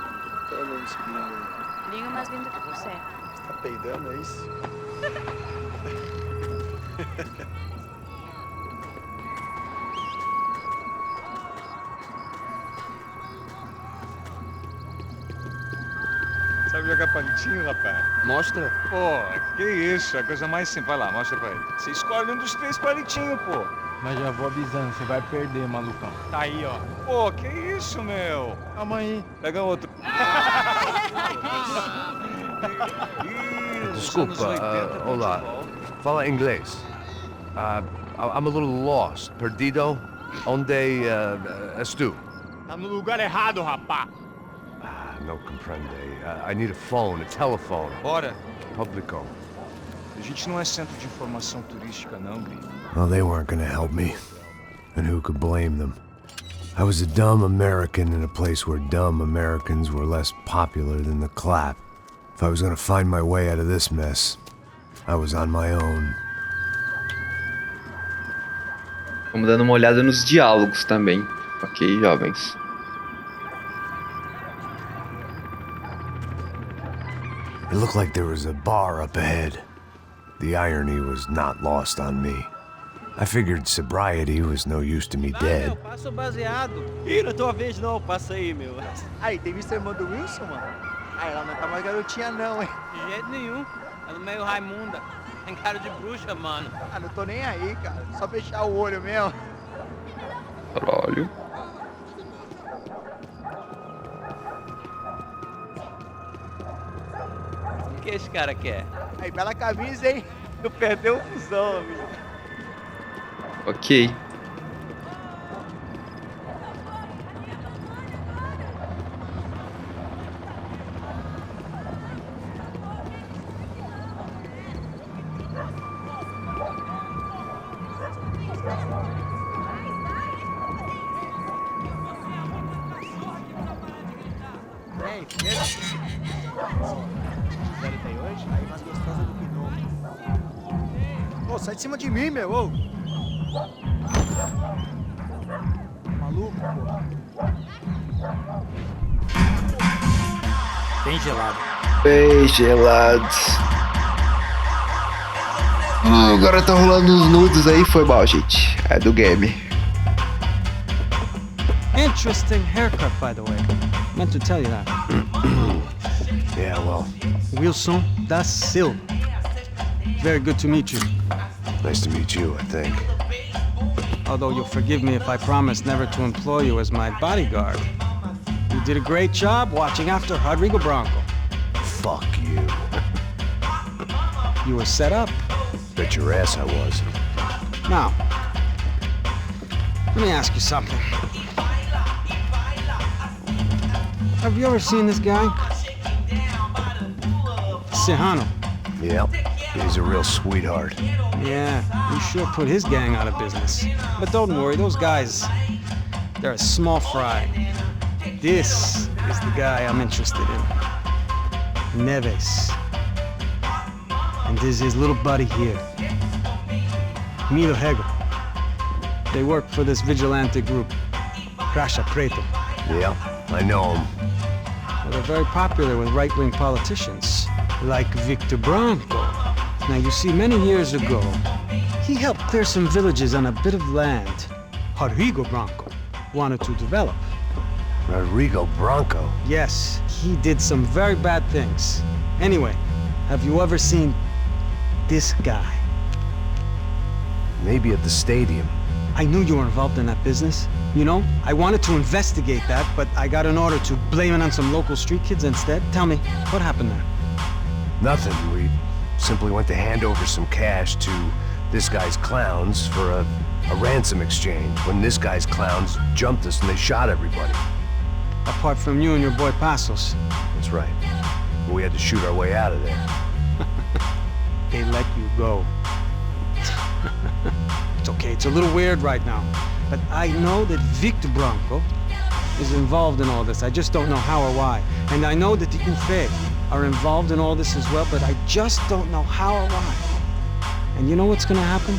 Tá olhando esse gringo aí? Gringo mais lindo que você. Você tá peidando, é isso? Sabe jogar palitinho, rapaz? Mostra. Pô, que isso, é a coisa mais simples. Vai lá, mostra pra ele. Você escolhe um dos 3 palitinhos, pô. Mas já vou avisando, você vai perder, malucão. Tá aí, ó. Pô, que isso, meu? Calma aí. Pega outro. Desculpa, olá. Fala inglês. I'm a little lost. Perdido? Onde estou? Tá no lugar errado, rapá. No comprende. I need a phone, a telephone. Bora. Publico. A gente não é centro de informação turística, não, gringo. Well, they weren't gonna help me. And who could blame them? I was a dumb American in a place where dumb Americans were less popular than the clap. If I was gonna find my way out of this mess, I was on my own. Vamos dando uma olhada nos diálogos também. Ok, jovens. It looked like there was a bar up ahead. The irony was not lost on me. I figured sobriety was no use to me dead. Passa o baseado. Ih, não é tua vez não, passa aí, meu. Aí, tem visto a irmã do Wilson, mano? Aí, ela não tá mais garotinha não, hein? De jeito nenhum. Ela é meio Raimunda. Tem cara de bruxa, mano. Ah, não tô nem aí, cara. Só fechar o olho mesmo. Caralho. O que esse cara quer? Aí, bela camisa, hein? Tu perdeu o fusão, amigo. Ok. Ei, primeiro. Zero tem hoje? Aí, mais gostosa do que nunca. Ô, sai de cima de mim, meu, ô. Maluco, pô. Bem gelado. Bem gelados. Agora tá rolando uns nudes aí, foi mal, gente. É do game. Interesting haircut, by the way. Meant to tell you that. Yeah, well, Wilson da Silva. Very good to meet you. nice to meet you, I think. Although you'll forgive me if I promise never to employ you as my bodyguard. You did a great job watching after Rodrigo Branco. Fuck you. You were set up. Bet your ass I was. Now, let me ask you something. Have you ever seen this guy? Serrano. Yep, he's a real sweetheart. Yeah, you sure put his gang out of business. But don't worry, those guys, they're a small fry. This is the guy I'm interested in. Neves. And this is his little buddy here. Milo Hegel. They work for this vigilante group, Crasha Preto. Yeah, I know him. Well, they're very popular with right-wing politicians, like Victor Branco. Now, you see, many years ago, he helped clear some villages on a bit of land Rodrigo Branco wanted to develop. Rodrigo Branco? Yes, he did some very bad things. Anyway, have you ever seen this guy? Maybe at the stadium. I knew you were involved in that business. You know, I wanted to investigate that, but I got an order to blame it on some local street kids instead. Tell me, what happened there? Nothing. We simply went to hand over some cash to this guy's clowns for a ransom exchange when this guy's clowns jumped us and they shot everybody. Apart from you and your boy Passos. That's right. We had to shoot our way out of there. They let you go. It's okay, it's a little weird right now. But I know that Victor Branco is involved in all this. I just don't know how or why. And I know that the UFE are involved in all this as well, but I just don't know how or why. And you know what's gonna happen?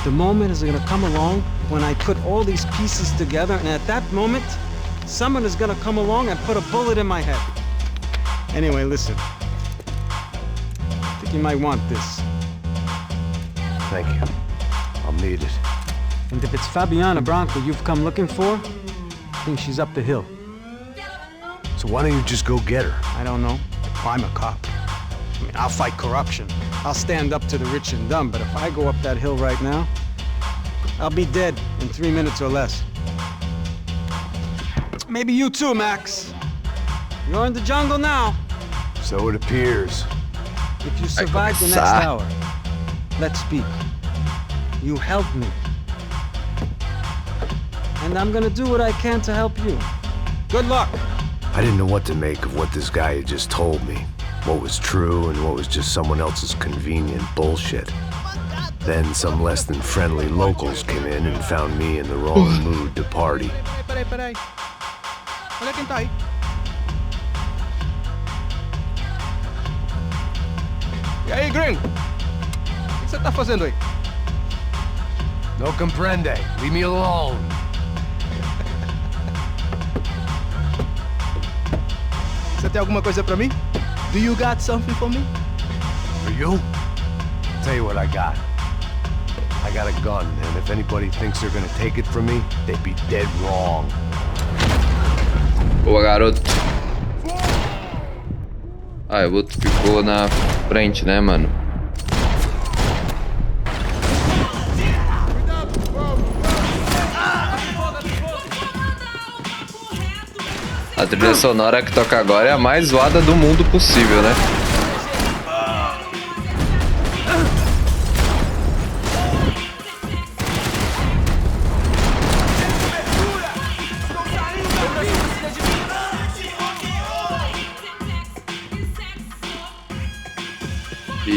The moment is gonna come along when I put all these pieces together, and at that moment, someone is gonna come along and put a bullet in my head. Anyway, listen. I think you might want this. Thank you. I'll need it. And if it's Fabiana Branco you've come looking for, I think she's up the hill. So why don't you just go get her? I don't know. I'm a cop. I mean, I'll fight corruption. I'll stand up to the rich and dumb, but if I go up that hill right now, I'll be dead in 3 minutes or less. Maybe you too, Max. You're in the jungle now. So it appears. If you survive the next hour, let's speak. You helped me. And I'm gonna do what I can to help you. Good luck. I didn't know what to make of what this guy had just told me. What was true and what was just someone else's convenient bullshit. Then some less than friendly locals came in and found me in the wrong mood to party. Peraí. Olha quem tá aí. E aí, Grande? O que você tá fazendo aí? No comprende. Leave me alone. Você tem alguma coisa pra mim? Do you got something for me? For you? Tell you what I got. I got a gun, and if anybody thinks they're gonna take it from me, they'd be dead wrong. Boa, garoto. Ah, o outro ficou na frente, né, mano? A trilha sonora que toca agora é a mais zoada do mundo possível, né?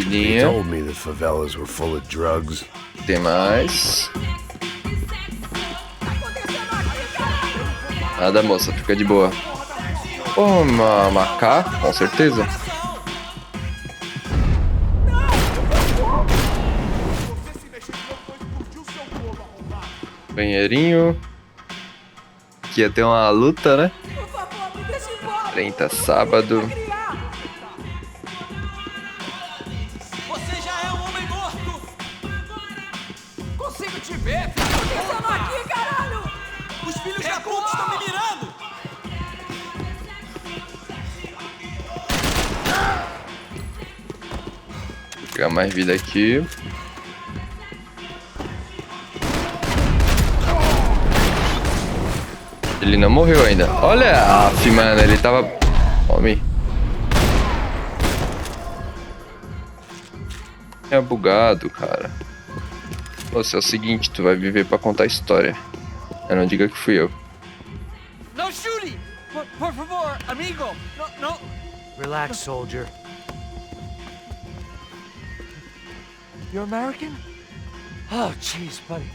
They told me the favelas were full of drugs. Tem mais. Nada, moça, fica de boa. Uma macaco, com certeza. Banheirinho. Aqui ia ter uma luta, né? 30 sábado. Você já é um homem morto! Consigo te ver, filho! Por que estamos aqui, caralho? Os filhos da puta estão me mirando! Vou pegar mais vida aqui. Ele não morreu ainda. Olha, mano, ele tava... Homem. É bugado, cara. Você é o seguinte, tu vai viver pra contar a história. Eu não diga que fui eu. No shooting! Por favor, amigo! No. Relax, soldier. You're American? Oh, jeez, buddy.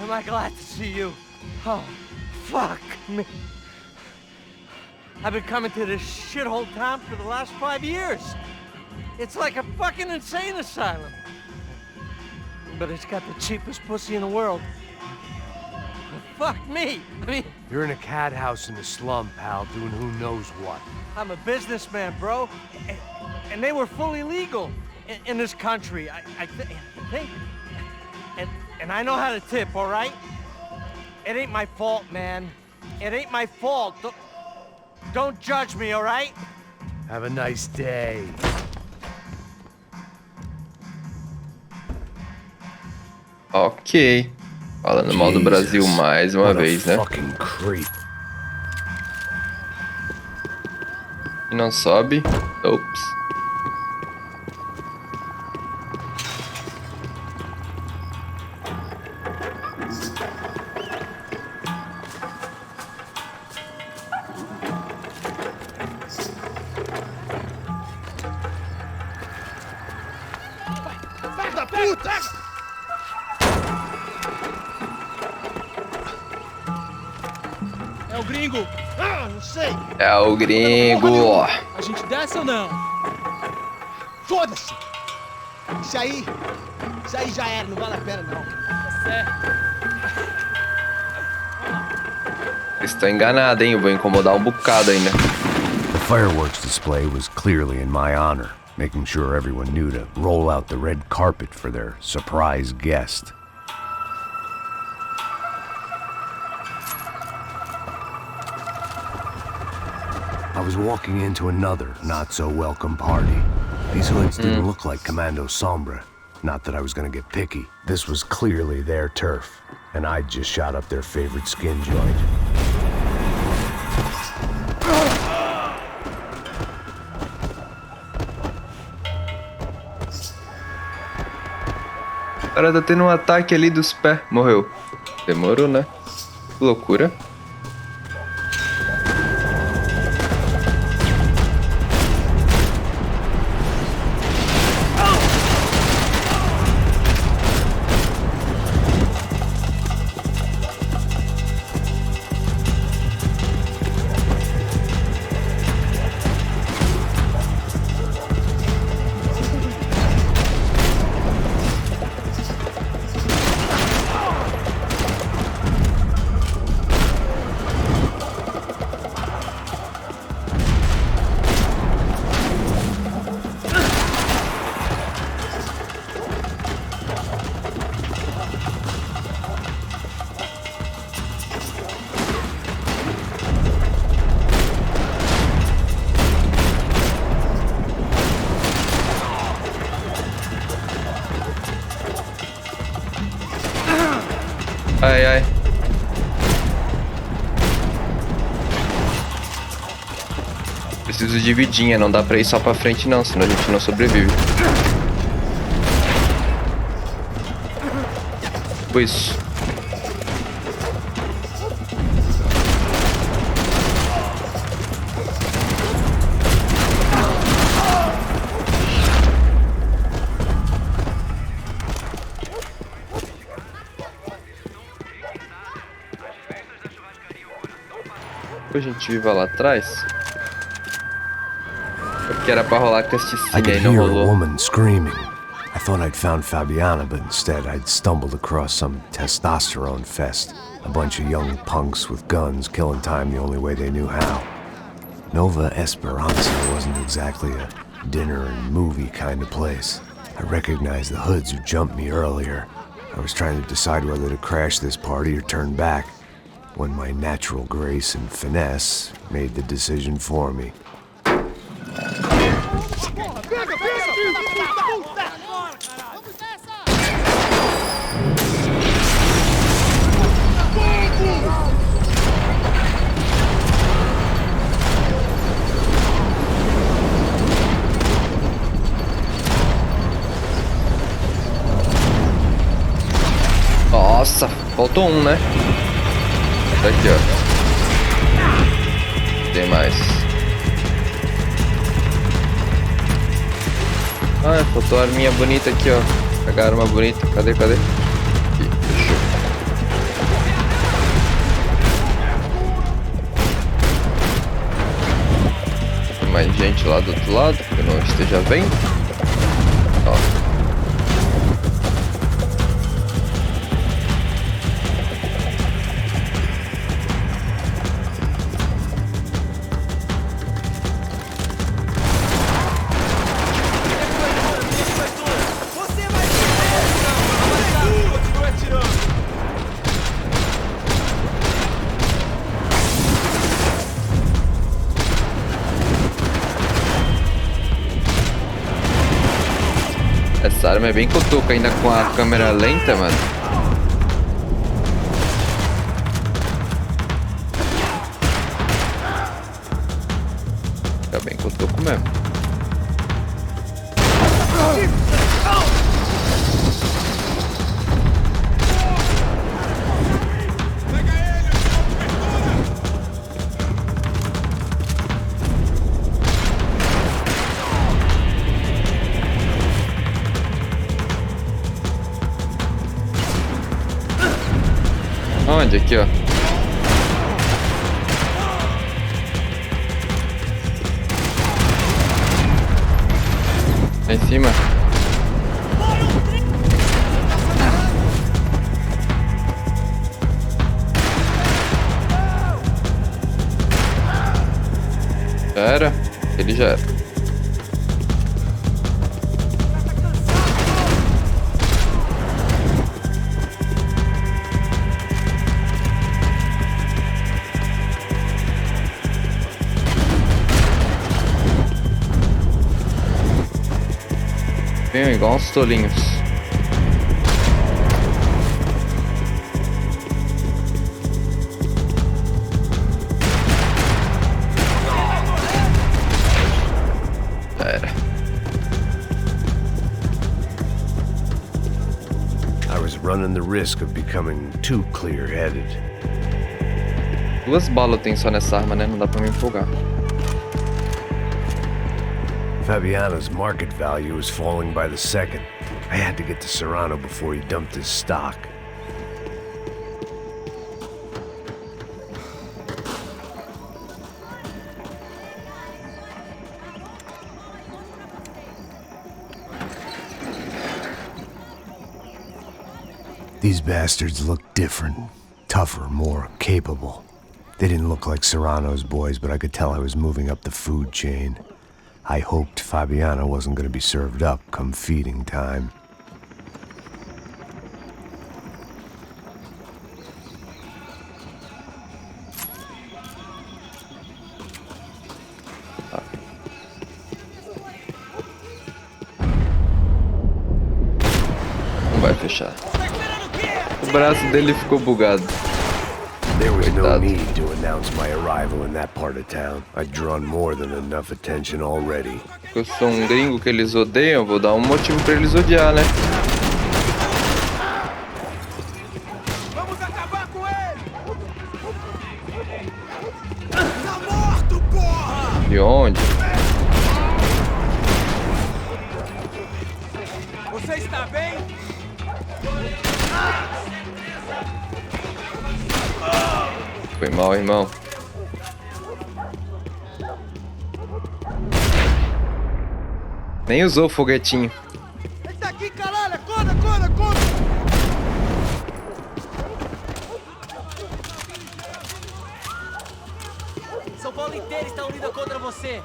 Am I glad to see you? Oh, fuck me. I've been coming to this shithole town for the last 5 years. It's like a fucking insane asylum. But it's got the cheapest pussy in the world. Fuck me. I mean... You're in a cat house in the slum, pal, doing who knows what. I'm a businessman, bro. And they were fully legal in this country, I think. And I know how to tip, all right? It ain't my fault, man. It ain't my fault. Don't judge me, all right? Have a nice day. Ok. Falando mal do Brasil mais uma vez, né? E não sobe. Ops. Filho da puta! É o gringo. Ah, não sei. É o gringo. A gente desce ou não? Foda-se! Isso aí já era, não vale a pena não. Tá certo. Estou enganado, hein? Eu vou incomodar um bocado ainda. The fireworks display was clearly in my honor, making sure everyone knew to roll out the red carpet for their surprise guest. I was walking into another not-so-welcome party. These hoods didn't look like Commando Sombra. Not that I was gonna get picky. This was clearly their turf, and I'd just shot up their favorite skin joint. cara tá tendo um ataque ali dos pés. Morreu. Demorou, né? Que loucura. Ai, ai. Preciso de vidinha, não dá pra ir só pra frente não, senão a gente não sobrevive. Isso. A gente viva lá atrás. Porque era pra rolar casticinha I could e não hear a rolou. woman screaming. I thought I'd found Fabiana, but instead I'd stumbled across some testosterone fest. A bunch of young punks with guns killing time the only way they knew how. Nova Esperanza wasn't exactly a dinner and movie kind of place. I recognized the hoods who jumped me earlier. I was trying to decide whether to crash this party or turn back, when my natural grace and finesse made the decision for me. Nossa, faltou um, né? Aqui, ó. Tem mais. Ah, faltou a arminha bonita aqui, ó. Pegar a arma bonita. Cadê? Aqui, fechou. Tem mais gente lá do outro lado, que eu não esteja vendo. Ó. Essa arma é bem cotoca, ainda com a câmera lenta, mano. Fica bem cotoco mesmo. Onde? Aqui, ó. Lá em cima. Já era? Ele já era. Venham igual uns tolinhos. Já era. running the risk of becoming too clear-headed. 2 balas tem só nessa arma, né? Não dá pra me empolgar. Fabiana's market value is falling by the second. I had to get to Serrano before he dumped his stock. These bastards look different, tougher, more capable. They didn't look like Serrano's boys, but I could tell I was moving up the food chain. I hoped Fabiana wasn't going to be served up come feeding time. Não vai fechar. O braço dele ficou bugado. There was no need to announce my arrival in that part of town. I'd drawn more than enough attention already. Eu sou um gringo que eles odeiam, vou dar um motivo pra eles odiar, né? Vamos acabar com ele! Tá morto, porra! De onde? Você está bem? Foi mal, irmão. Nem usou o foguetinho. Ele tá aqui, caralho! Acorda, acorda, acorda! São Paulo inteiro está unida contra você.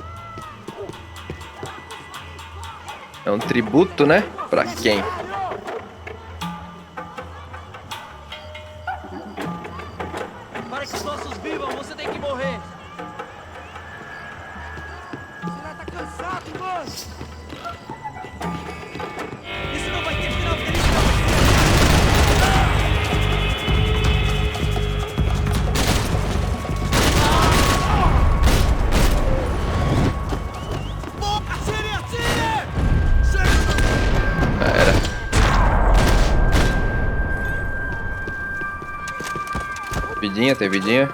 É um tributo, né? Pra quem? Para que os nossos vivam, você tem que morrer. Você já tá cansado, moço! Isso não vai ter final feliz pra você! Atire, atire! Era. Vidinha, tem vidinha?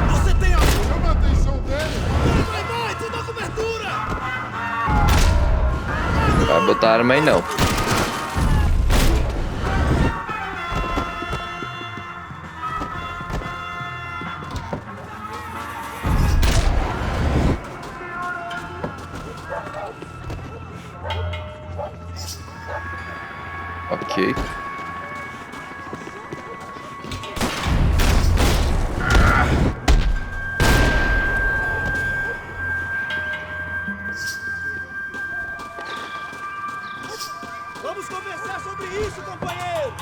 Você tem a... Chama a atenção dele! Vai, tu dá cobertura! Vai botar arma aí não. Ok. Vamos conversar sobre isso, companheiro!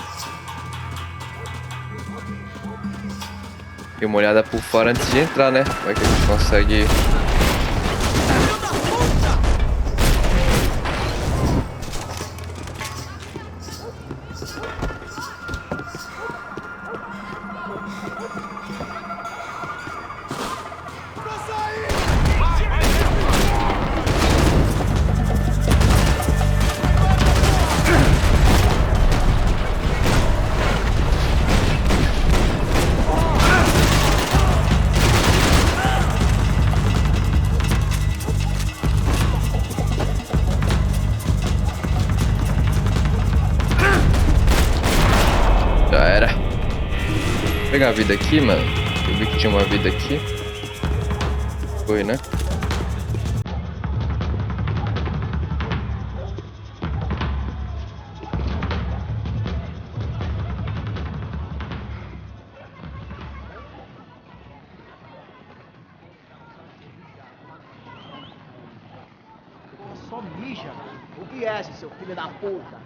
Dei uma olhada por fora antes de entrar, né? Vai que a gente consegue. Já era. Vou pegar a vida aqui, mano. Eu vi que tinha uma vida aqui. Foi, né? Só mija. O que é, seu filho da puta?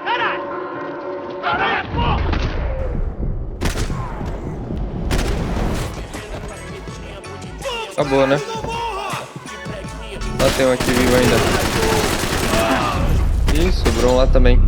Caralho! Caralho, porra! Acabou, né? Lá tem um aqui vivo ainda. Ih, sobrou um lá também.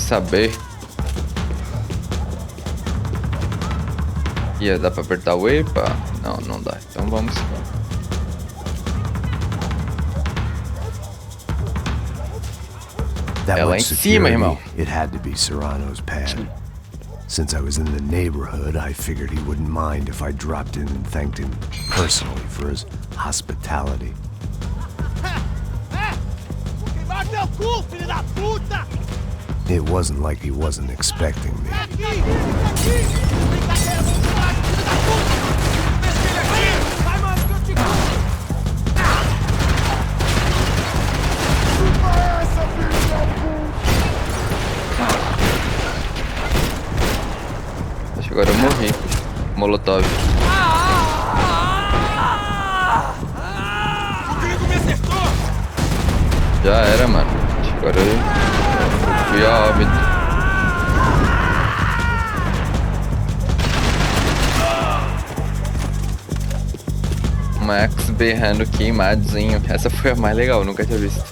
saber. Ia dar pra apertar o E, pá? Não, não dá. Então vamos. É lá em cima, irmão. It had to be Serrano's pad. Since I was in the neighborhood, I figured he wouldn't mind if I dropped in and thanked him personally for his hospitality. It wasn't like he wasn't expecting me. Acho que agora eu morri. Molotov. Já era, mano. Acho que agora eu fui a óbito. Max berrando queimadinho. Essa foi a mais legal, nunca tinha visto.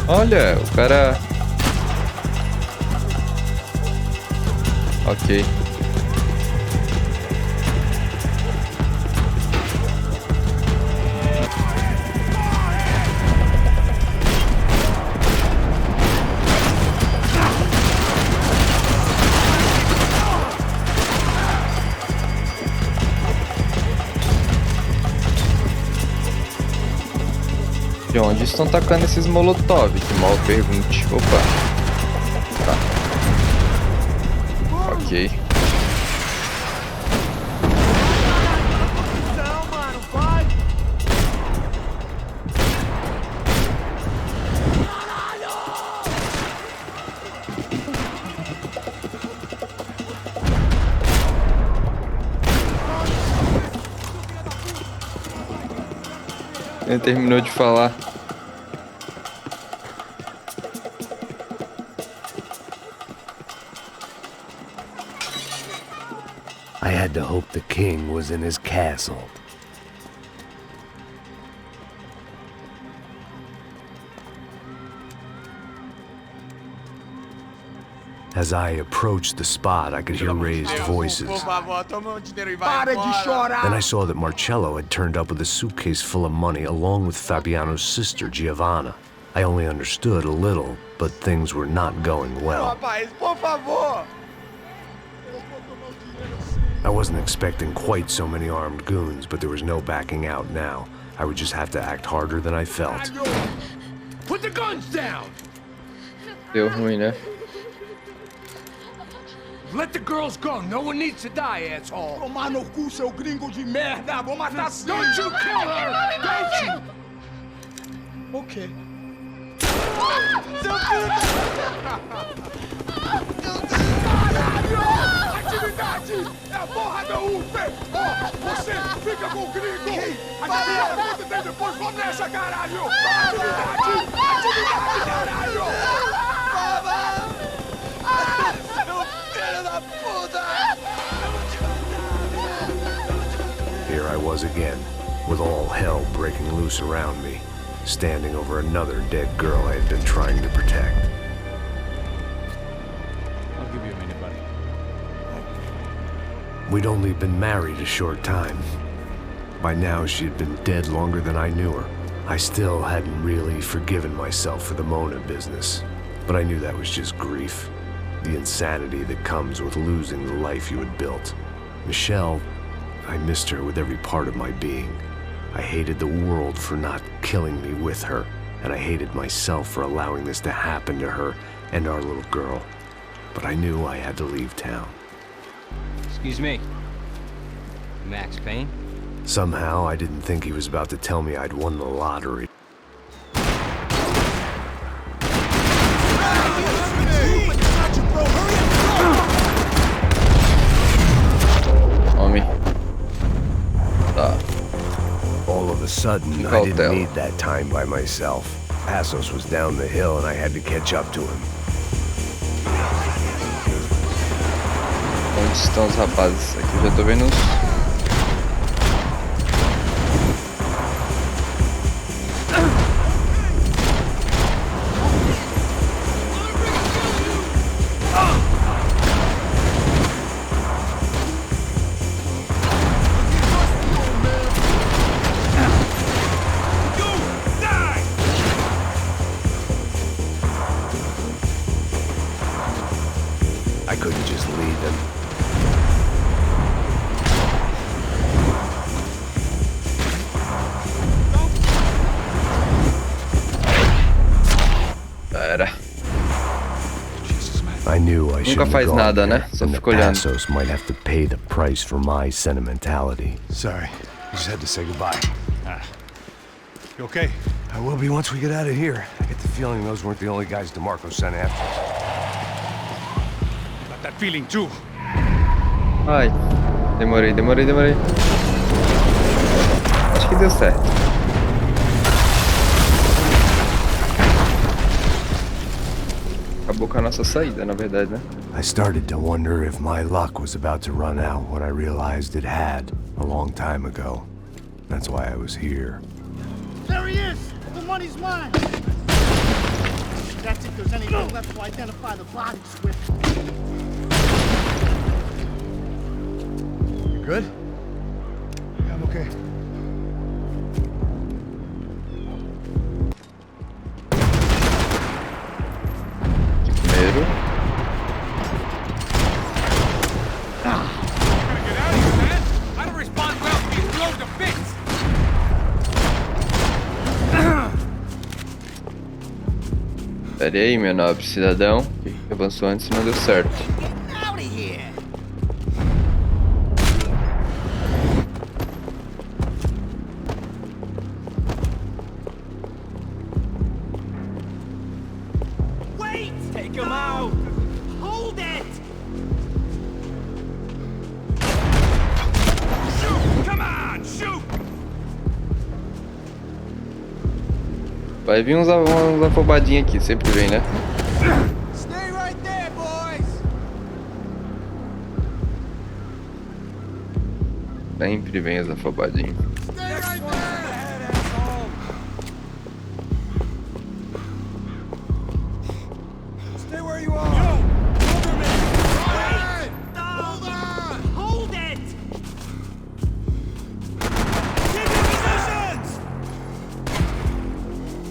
Olha, o cara... Ok. De onde estão tacando esses molotov? Que mal pergunte. Opa. Tá. Ok. Ele terminou de falar. I had to hope the king was in his castle. As I approached the spot, I could hear raised voices. Then I saw that Marcello had turned up with a suitcase full of money along with Fabiano's sister, Giovanna. I only understood a little, but things were not going well. I wasn't expecting quite so many armed goons, but there was no backing out now. I would just have to act harder than I felt. Put the guns down! Deu ruim, né? Let the girls go. No one needs to die, asshole. Tomar no cu, seu gringo de merda. Vou matar sim. Don't you kill her! Don't you? Ok. Seu filho Caralho! Atividade! É a porra da UP! Você fica com o gringo! A galera conta tem depois. Vamos nessa, caralho! Atividade! Atividade, caralho! Here I was again, with all hell breaking loose around me, standing over another dead girl I had been trying to protect. I'll give you a minute, buddy. We'd only been married a short time. By now, she had been dead longer than I knew her. I still hadn't really forgiven myself for the Mona business, but I knew that was just grief. The insanity that comes with losing the life you had built. Michelle, I missed her with every part of my being. I hated the world for not killing me with her, and I hated myself for allowing this to happen to her and our little girl. But I knew I had to leave town. Excuse me. Max Payne? Somehow, I didn't think he was about to tell me I'd won the lottery. All of a sudden, I didn't need that time by myself. Passos was down the hill and I had to catch up to him. Onde estão os rapazes? Aqui eu já tô vendo uns... them. Era. I knew I shouldn't have gone nada, there, né? Só and the fica olhando. Passos might have to pay the price for my sentimentality. Sorry, I just had to say goodbye. You okay? I will be once we get out of here. I get the feeling those weren't the only guys DeMarco sent after us. Got that feeling too. Ai, demorei. Acho que deu certo. Acabou com a nossa saída, na verdade, né? I started to wonder if my luck was about to run out when I realized it had a long time ago. That's why I was here. There he is! The money's mine! That's if there's anything left to identify the bodies with. You good? Yeah, I'm okay. Primeiro. I don't respond well to being blown to bits. Pera aí, meu nobre cidadão. Que avançou antes e não deu certo. Out of here! Wait! Take him out! Hold it! Shoot! Come on, shoot! Vai vir uns afobadinhos aqui, sempre vem, né? Stay right there, boys! Sempre vem os afobadinhos. Stay right there! Stay where you are! Yo! Cover me! Wait! Hold on! Hold it! Keep your positions!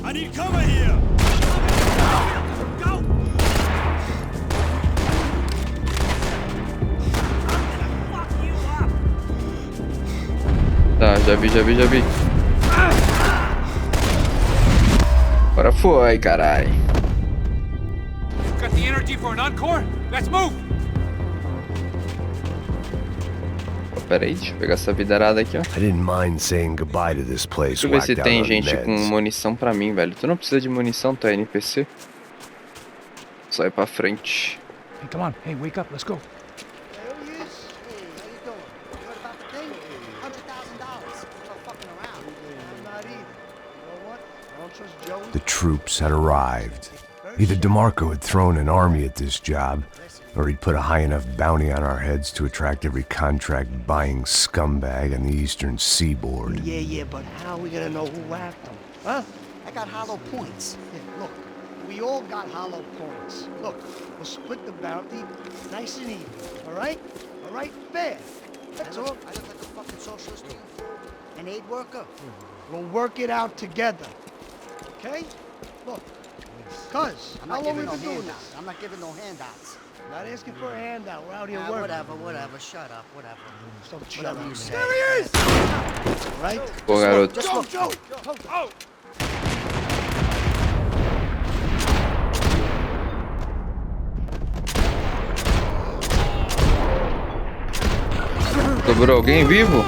I need cover here! Go! Tá, já vi. Agora foi, carai. Got the energy for an encore? Let's move! Pera aí, deixa eu pegar essa vidarada aqui, ó. I didn't mind saying goodbye to this place. Deixa eu ver se whacked tem out on gente com meds. munição pra mim, velho. Tu não precisa de munição, tu é NPC. Só ir pra frente. Hey, come on. Hey, wake up. Let's go. There he is. Hey, how you doing? You heard about the thing? $100,000. I'm not fucking around. I'm not either. You know what? I don't trust Joey. The troops had arrived. Either DeMarco had thrown an army at this job, or he'd put a high enough bounty on our heads to attract every contract-buying scumbag on the eastern seaboard. Yeah, but how are we gonna know who whacked them? Huh? I got hollow points. Yeah, look, we all got hollow points. Look, we'll split the bounty nice and even, all right? All right? Fair. That's all. I look like a fucking socialist to you? An aid worker? We'll work it out together. Okay? Look, cuz, how long we been doing this? I'm not giving no handouts. Not asking for a handout. We're out here working. Whatever. Shut up. Whatever. Whatever you say. There he is! Right? Pô, garoto. Just look. Joe! Oh! Sobrou alguém vivo?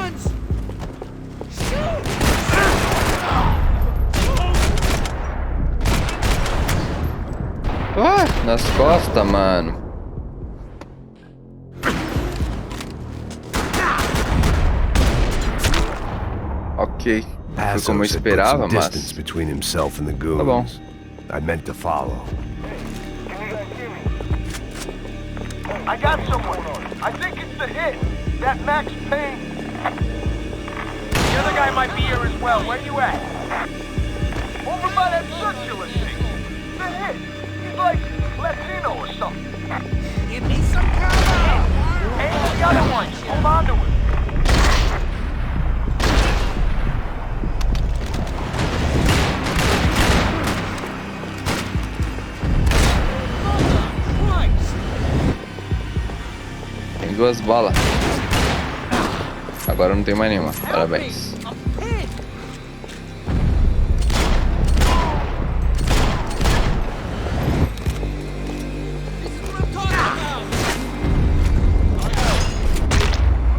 Ah, nas costas, mano. Ok. Foi como eu esperava, mas... Tá bom. I meant to follow. I got someone. I think it's the hit. That Max Payne. The other guy might be here as well. Where you at? Over by that circular thing. The hit. He's like Latino or something. Give me some cover. Hey, the other one. Hold on to it. 2 balas. Agora não tem mais nenhuma. Parabéns.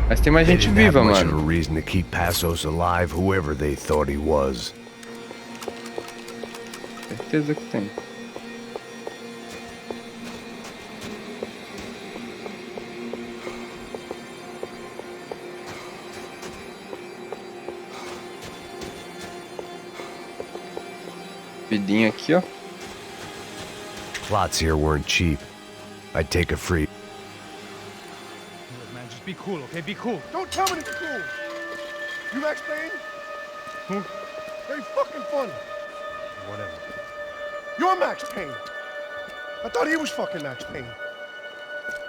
Mas tem mais gente viva, mano. Reason to keep Passos alive, whoever they thought he was. Certeza que tem. Vidinho aqui, ó. Plots here weren't cheap. I'd take a free. Man, just be cool, okay? Be cool. Don't tell me to be cool. You Max Payne? Who? Very fucking funny. Whatever. You're Max Payne. I thought he was fucking Max Payne.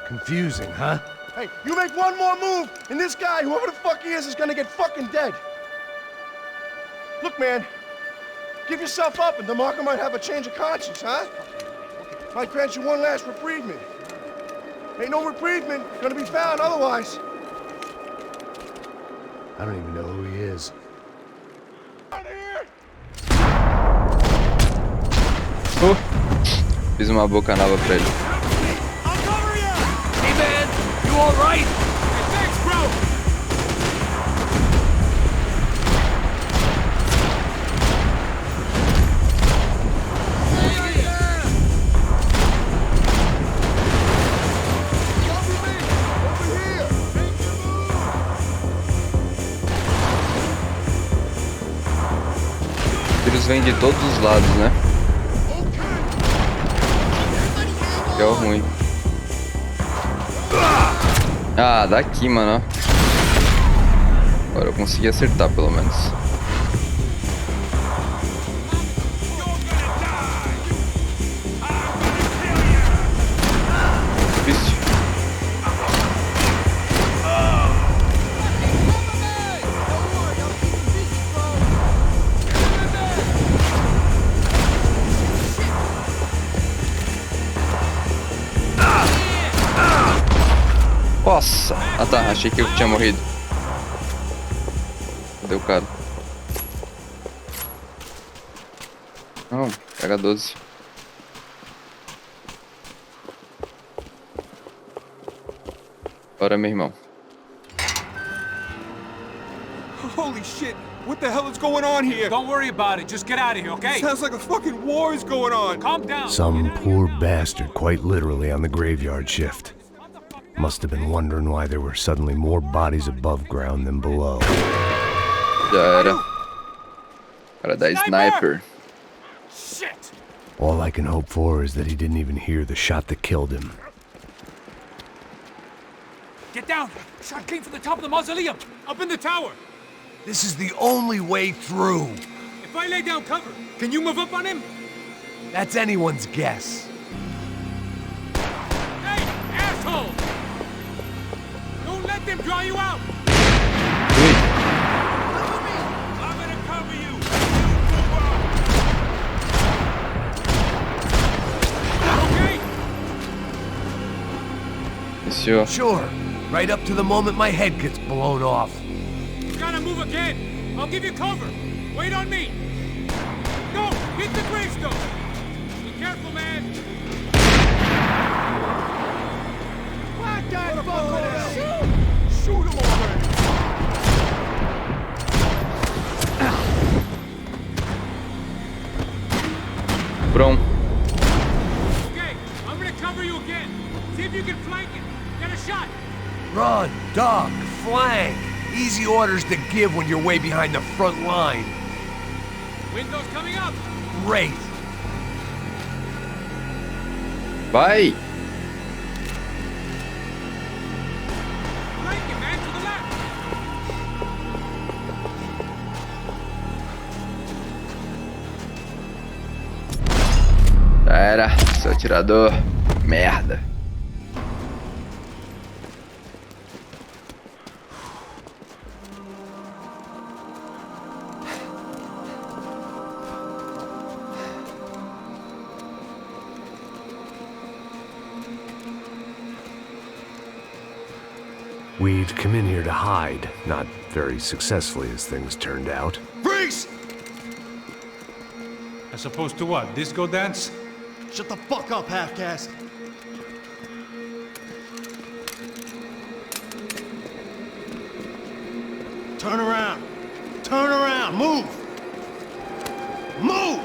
Confusing, huh? Hey, you make one more move, and this guy, whoever the fuck he is gonna get fucking dead. Look, man. Give yourself up, and DeMarco might have a change of conscience, huh? Might grant you one last reprievement. Ain't no reprievement gonna be found otherwise. I don't even know who he is. Fiz uma boca nova pra ele. Hey man, you alright? Hey, thanks, bro! Eles vêm de todos os lados, né? Que é o ruim. Ah, daqui, mano. Agora eu consegui acertar, pelo menos. Difícil. Nossa! Ah tá, achei que eu tinha morrido. Cadê o cara? Não, pega 12. Bora, meu irmão. Holy shit! What the hell is going on here? Don't worry about it. Just get out of here, okay? Sounds like a fucking war is going on. Calm down. Some poor bastard quite literally on the graveyard shift. Must have been wondering why there were suddenly more bodies above ground than below. Já era. Cara da sniper. Shit! All I can hope for is that he didn't even hear the shot that killed him. Get down! Shot came from the top of the mausoleum! Up in the tower! This is the only way through. If I lay down cover, can you move up on him? That's anyone's guess. Hey, asshole! Don't let them draw you out! I'm gonna cover you! Okay? Monsieur. Sure. Right up to the moment my head gets blown off. You gotta move again! I'll give you cover! Wait on me! Go! Hit the gravestone! Be careful, man! Whack that fucker! Shoot him already! Pronto. Okay, I'm gonna cover you again. See if you can flank it. Get a shot! Run, duck, flank. Easy orders to give when you're way behind the front line. Window's coming up! Great. Vai! Flank it, man, to the left! Já era, seu atirador. Merda. We'd come in here to hide, not very successfully as things turned out. Freeze! As opposed to what? Disco dance? Shut the fuck up, half-caste. Turn around. Turn around. Move. Move!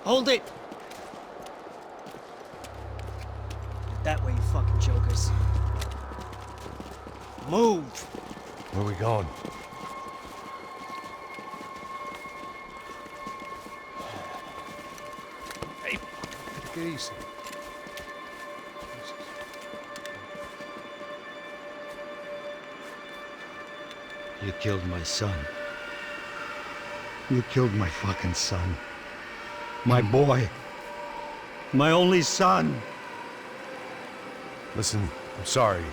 Hold it! That way, you fucking jokers. Move! Where are we going? Hey, take it easy. You killed my son. You killed my fucking son. My boy. My only son. Listen, I'm sorry.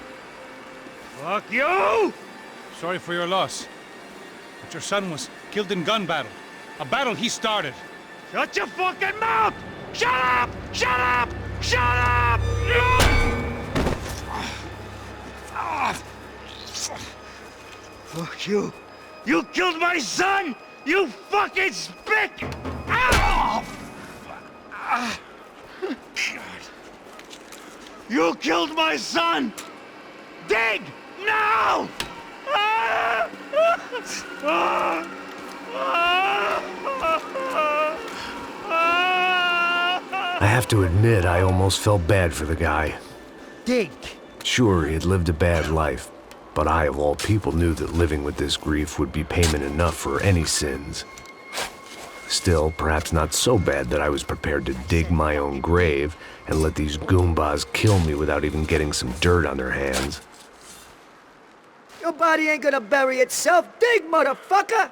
Fuck you! Sorry for your loss. But your son was killed in gun battle. A battle he started. Shut your fucking mouth! Shut up! Shut up! Shut up! Fuck you. You killed my son! You fucking spick! Ow! You killed my son! Dig! Now! I have to admit, I almost felt bad for the guy. Dig! Sure, he had lived a bad life, but I, of all people, knew that living with this grief would be payment enough for any sins. Still, perhaps not so bad that I was prepared to dig my own grave and let these goombas kill me without even getting some dirt on their hands. Your body ain't gonna bury itself. Dig, motherfucker!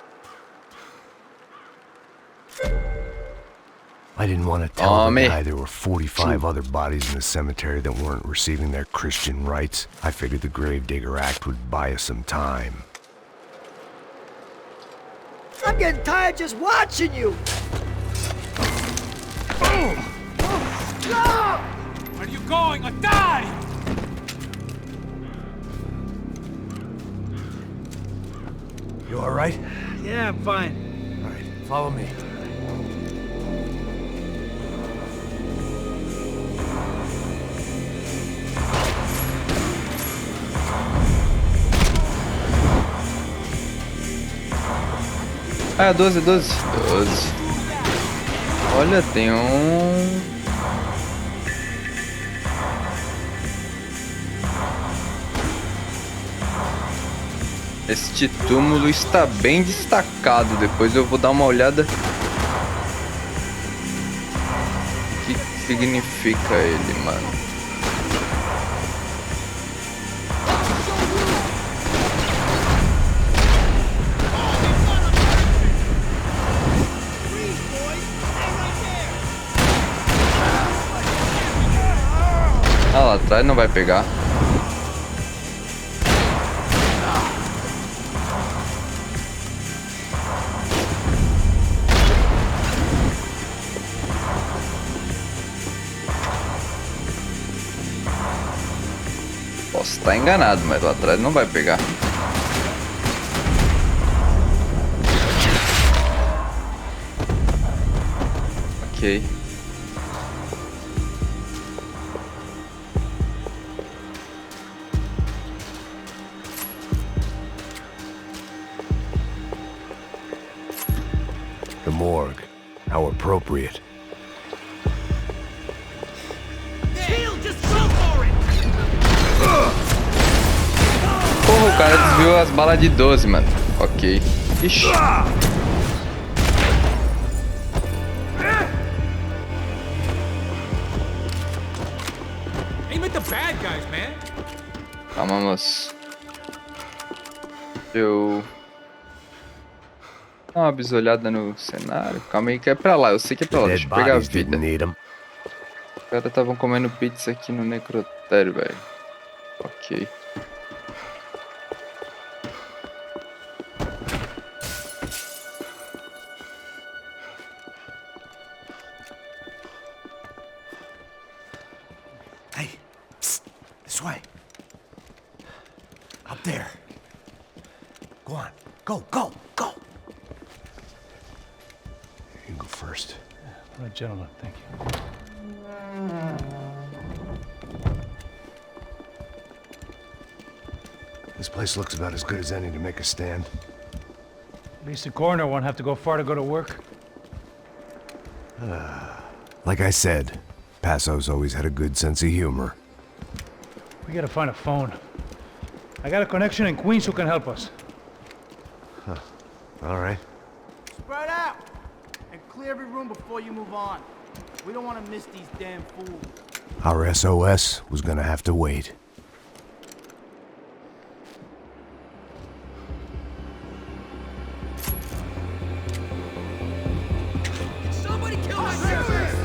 I didn't want to tell the guy there were 45 other bodies in the cemetery that weren't receiving their Christian rites. I figured the Gravedigger Act would buy us some time. I'm getting tired just watching you! Where are you going? I die! You alright? Yeah, I'm fine. Alright, follow me. Ah, 12. Olha, tem Este túmulo está bem destacado. Depois eu vou dar uma olhada. O que significa ele, mano? Ah, lá atrás não vai pegar. Posso estar enganado, mas lá atrás não vai pegar. Ok. The morgue. How appropriate. Porra, o cara desviou as balas de 12, mano. Ok. Ixi. Aim at the bad guys, man. Calma, moço. Eu... Dá uma bisolhada no cenário. Calma aí que é pra lá. Eu sei que é pra lá. Deixa eu pegar a vida. Os caras estavam comendo pizza aqui no necrotério, velho. Ok. way. Up there. Go on. Go, go, go. You go first. All right, gentlemen, thank you. This place looks about as good as any to make a stand. At least the coroner won't have to go far to go to work. Like I said, Passo's always had a good sense of humor. We gotta find a phone. I got a connection in Queens who can help us. Huh. All right. Spread out! And clear every room before you move on. We don't want to miss these damn fools. Our SOS was gonna have to wait.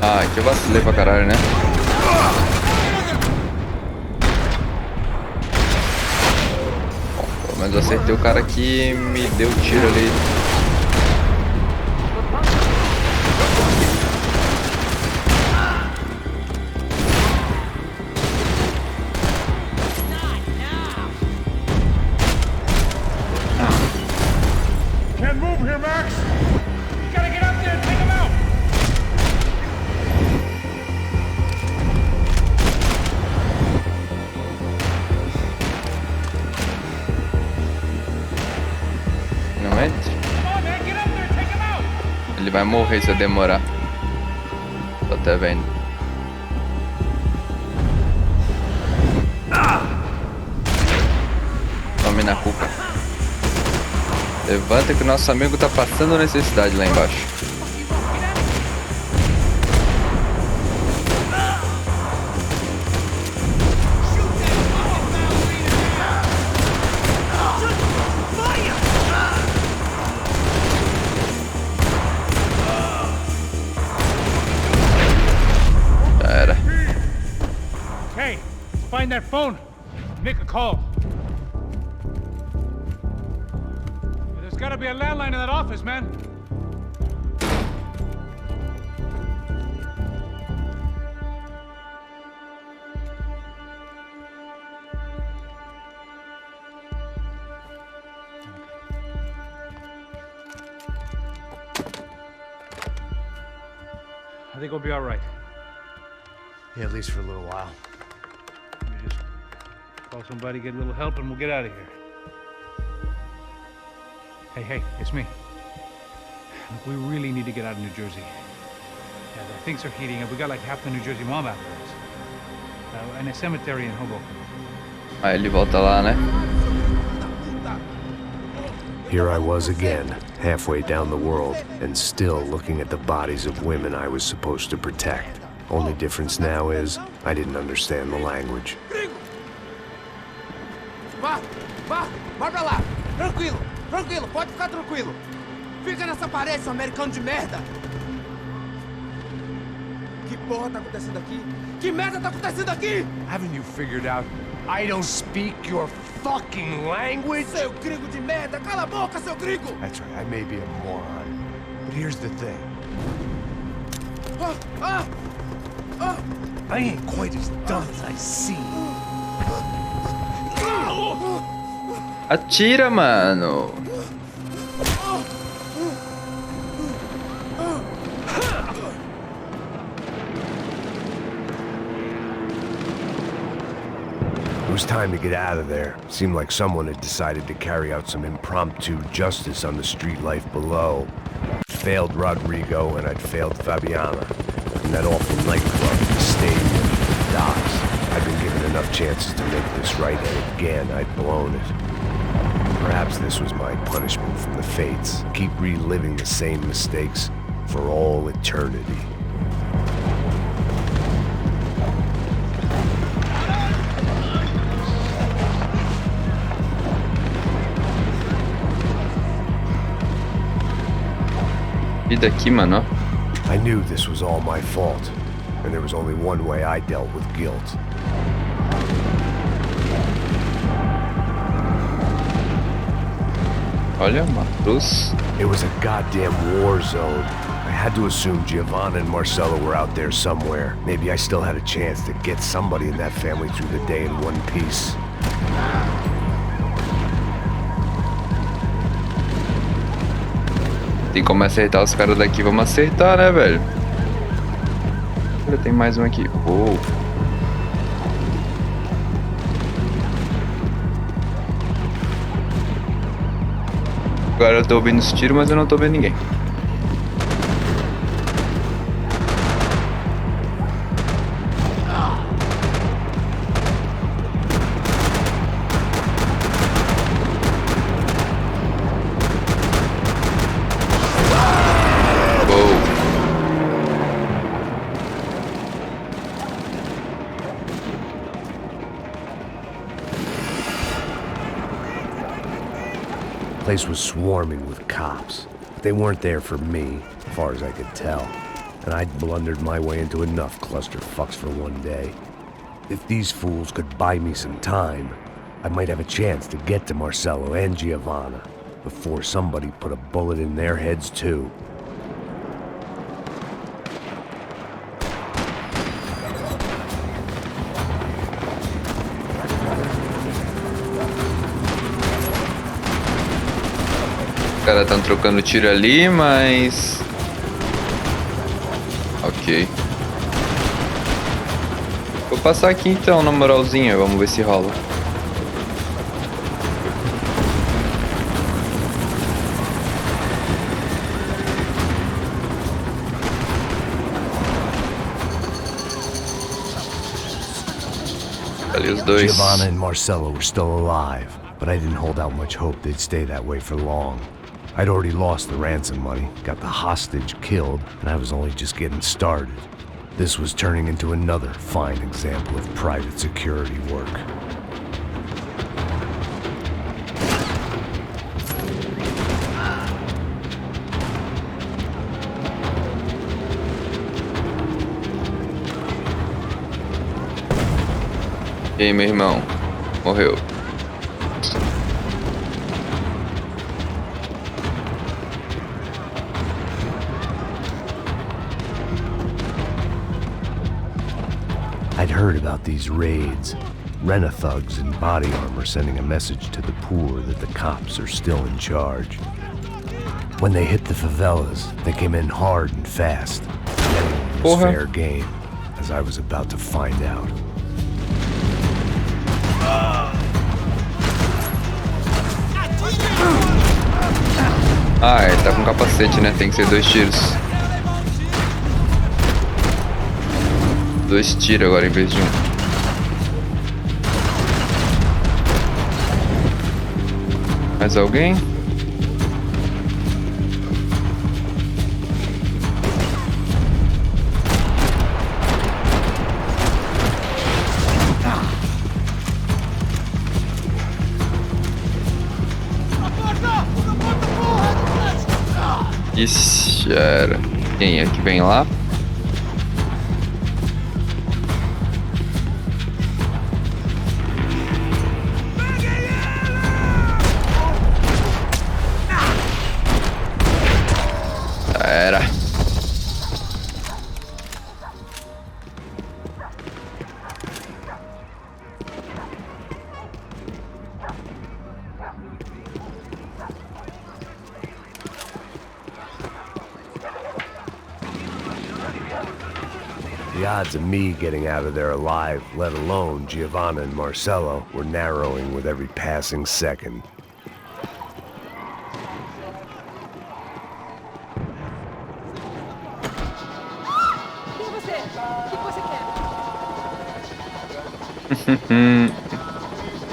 Ah, que eu vacilei pra caralho, né? Bom, pelo menos eu acertei o cara que me deu o tiro ali. Can't move here, Max! You gotta get up there and take him out! Não entra. Ele vai morrer se eu demorar. Tô até vendo. Tome na cuca. Levanta que o nosso amigo tá passando necessidade lá embaixo. Já era. Hey, find that phone. Make a call. There's gotta be a landline in that office, man. I think we'll be all right. Yeah, at least for a little while. We just call somebody, get a little help, and we'll get out of here. Hey, it's me. Look, we really need to get out of New Jersey. Yeah, things are heating up. We got like half the New Jersey mob after us. And a cemetery in Hoboken. Aí ele volta lá, né? Here I was again, halfway down the world, and still looking at the bodies of women I was supposed to protect. Only difference now is, I didn't understand the language. Vai pra lá! Tranquilo, pode ficar tranquilo! Fica nessa parede, seu americano de merda! Que porra tá acontecendo aqui? Que merda tá acontecendo aqui? Haven't you figured out I don't speak your fucking language? Seu gringo de merda! Cala a boca, seu gringo! That's right, I may be a moron, but here's the thing. I ain't quite as dumb as I seem. Atira, mano. It was time to get out of there. Seemed like someone had decided to carry out some impromptu justice on the street life below. Failed Rodrigo, and I'd failed Fabiana. And that awful nightclub, the stadium, the docks. I'd been given enough chances to make this right, and again, I'd blown it. Perhaps this was my punishment from the fates. Keep reliving the same mistakes for all eternity. Vida aqui, mano. I knew this was all my fault, and there was only one way I dealt with guilt. Olha, uma cruz. It was a goddamn war zone. I had to assume Giovanna and Marcelo were out there somewhere. Maybe I still had a chance to get somebody in that family through the day in one piece. Tem como acertar os caras daqui, vamos acertar, né, velho? Olha, tem mais um aqui. Uou. Agora eu tô ouvindo os tiros, mas eu não tô vendo ninguém. The place was swarming with cops. They weren't there for me, as far as I could tell. And I'd blundered my way into enough clusterfucks for one day. If these fools could buy me some time, I might have a chance to get to Marcelo and Giovanna before somebody put a bullet in their heads too. Os caras estão trocando tiro ali, mas... Ok. Vou passar aqui então, na moralzinha, vamos ver se rola. Ali os dois. Giovanna and Marcelo were still alive, but I didn't hold out much hope they'd stay that way for long. I'd already lost the ransom money, got the hostage killed, and I was only just getting started. This was turning into another fine example of private security work. E aí, meu irmão? Morreu. I'd heard about these raids. Rent-a-thugs in body armor sending a message to the poor that the cops are still in charge. When they hit the favelas, they came in hard and fast. It was fair game, as I was about to find out. Ah, ele tá com capacete, né? Tem que ser 2 tiros. 2 tiros agora em vez de 1. Mais alguém? Ixi, era. Quem é que vem lá? Era. The odds of me getting out of there alive, let alone Giovanna and Marcelo, were narrowing with every passing second.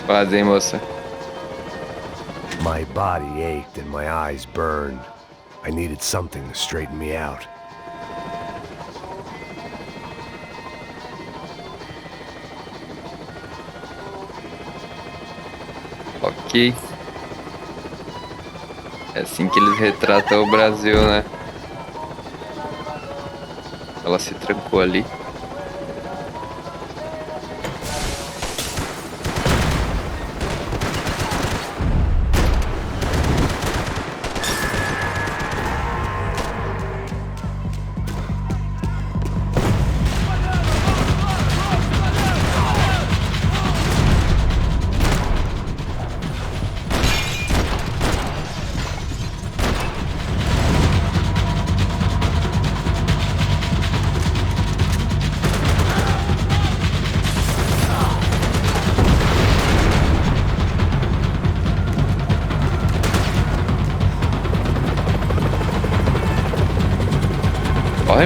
Quase, hein, moça? My body ached and my eyes burned. I needed something to straighten me out. Ok. É assim que eles retratam o Brasil, né? Ela se trancou ali.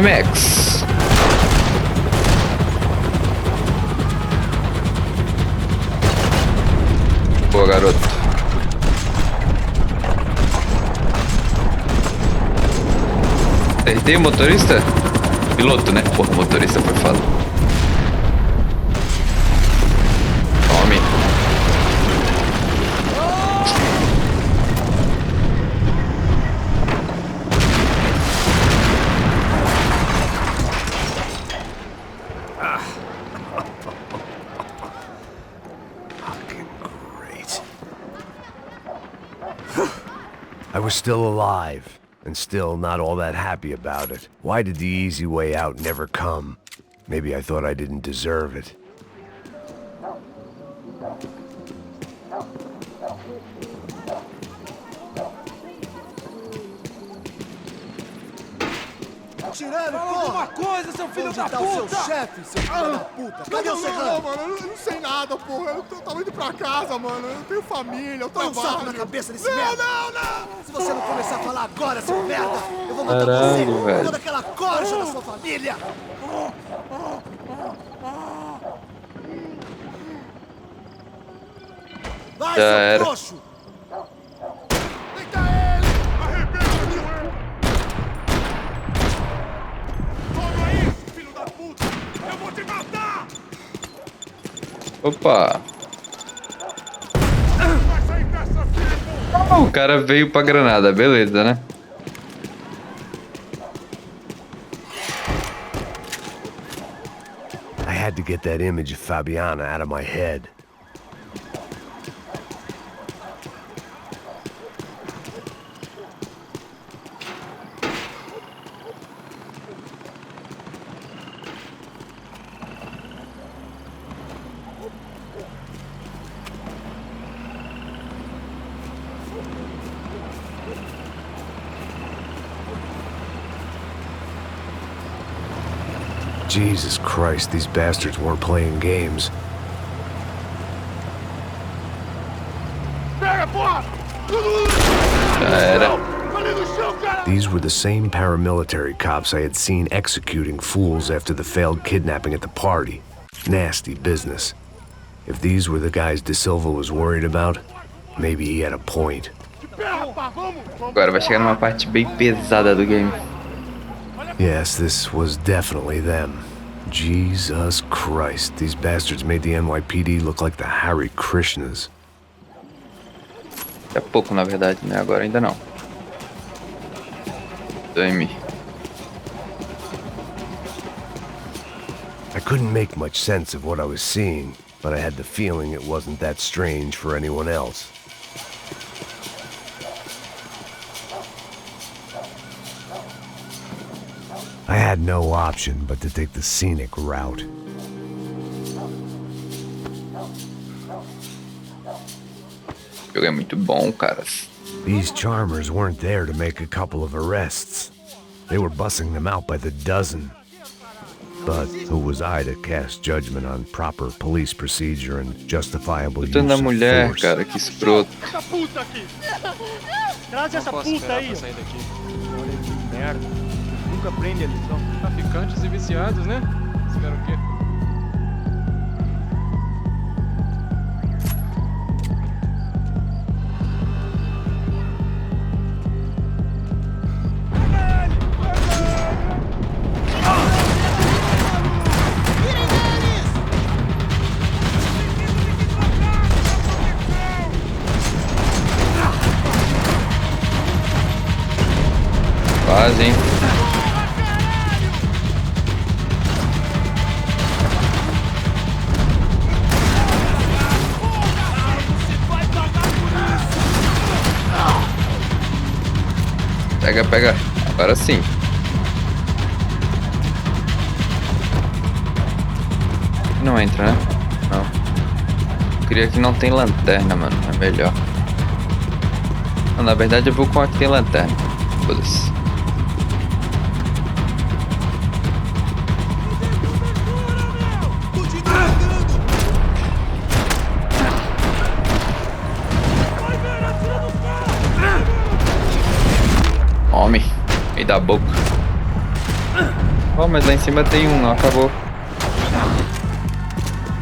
Vai, Max. Boa, garoto. Acertei o motorista? Piloto, né? Porra, motorista foi foda. Tome. I was still alive, and still not all that happy about it. Why did the easy way out never come? Maybe I thought I didn't deserve it. Tirando, alguma coisa, seu filho da puta! Onde tá o seu chefe, seu filho da puta? Cadê o Serrano? Mano, eu não sei nada, porra. Eu tava indo pra casa, mano. Eu tenho família, eu trabalho. Põe um saco na cabeça desse merda. Não! Se você não começar a falar agora, seu merda, eu vou matar Caralho, você velho. e toda aquela corja da sua família! Vai, Já seu era. frouxo! Opa! O cara veio pra granada, beleza, né? I had to get that image of Fabiana out of my head. Jesus Christ, these bastards weren't playing games. These were the same paramilitary cops I had seen executing fools after the failed kidnapping at the party. Nasty business. If these were the guys De Silva was worried about, maybe he had a point. Agora vai chegar numa parte bem pesada do game. Yes, this was definitely them. Jesus Christ, these bastards made the NYPD look like the Hare Krishnas. Daqui a pouco, na verdade, né? Agora ainda não. Dame. I couldn't make much sense of what I was seeing, but I had the feeling it wasn't that strange for anyone else. I had no option but to take the scenic route. O jogo é muito bom, cara. These charmers weren't there to make a couple of arrests. They were bussing them out by the dozen. But who was I to cast judgment on proper police procedure and justifiable use Puta of mulher, force? cara, que escroto. Essa puta aqui! Traz essa puta aí! Olha que merda. Nunca aprende a lição. Traficantes e viciados, né? Espero o quê? Quase, hein? Pega, pega. Agora sim. Não entra, né? Não. Eu queria que não tem lanterna, mano. É melhor. Não, na verdade eu vou com a que tem lanterna. Foda-se. Homem, meio da boca. Oh, mas lá em cima tem um, não acabou.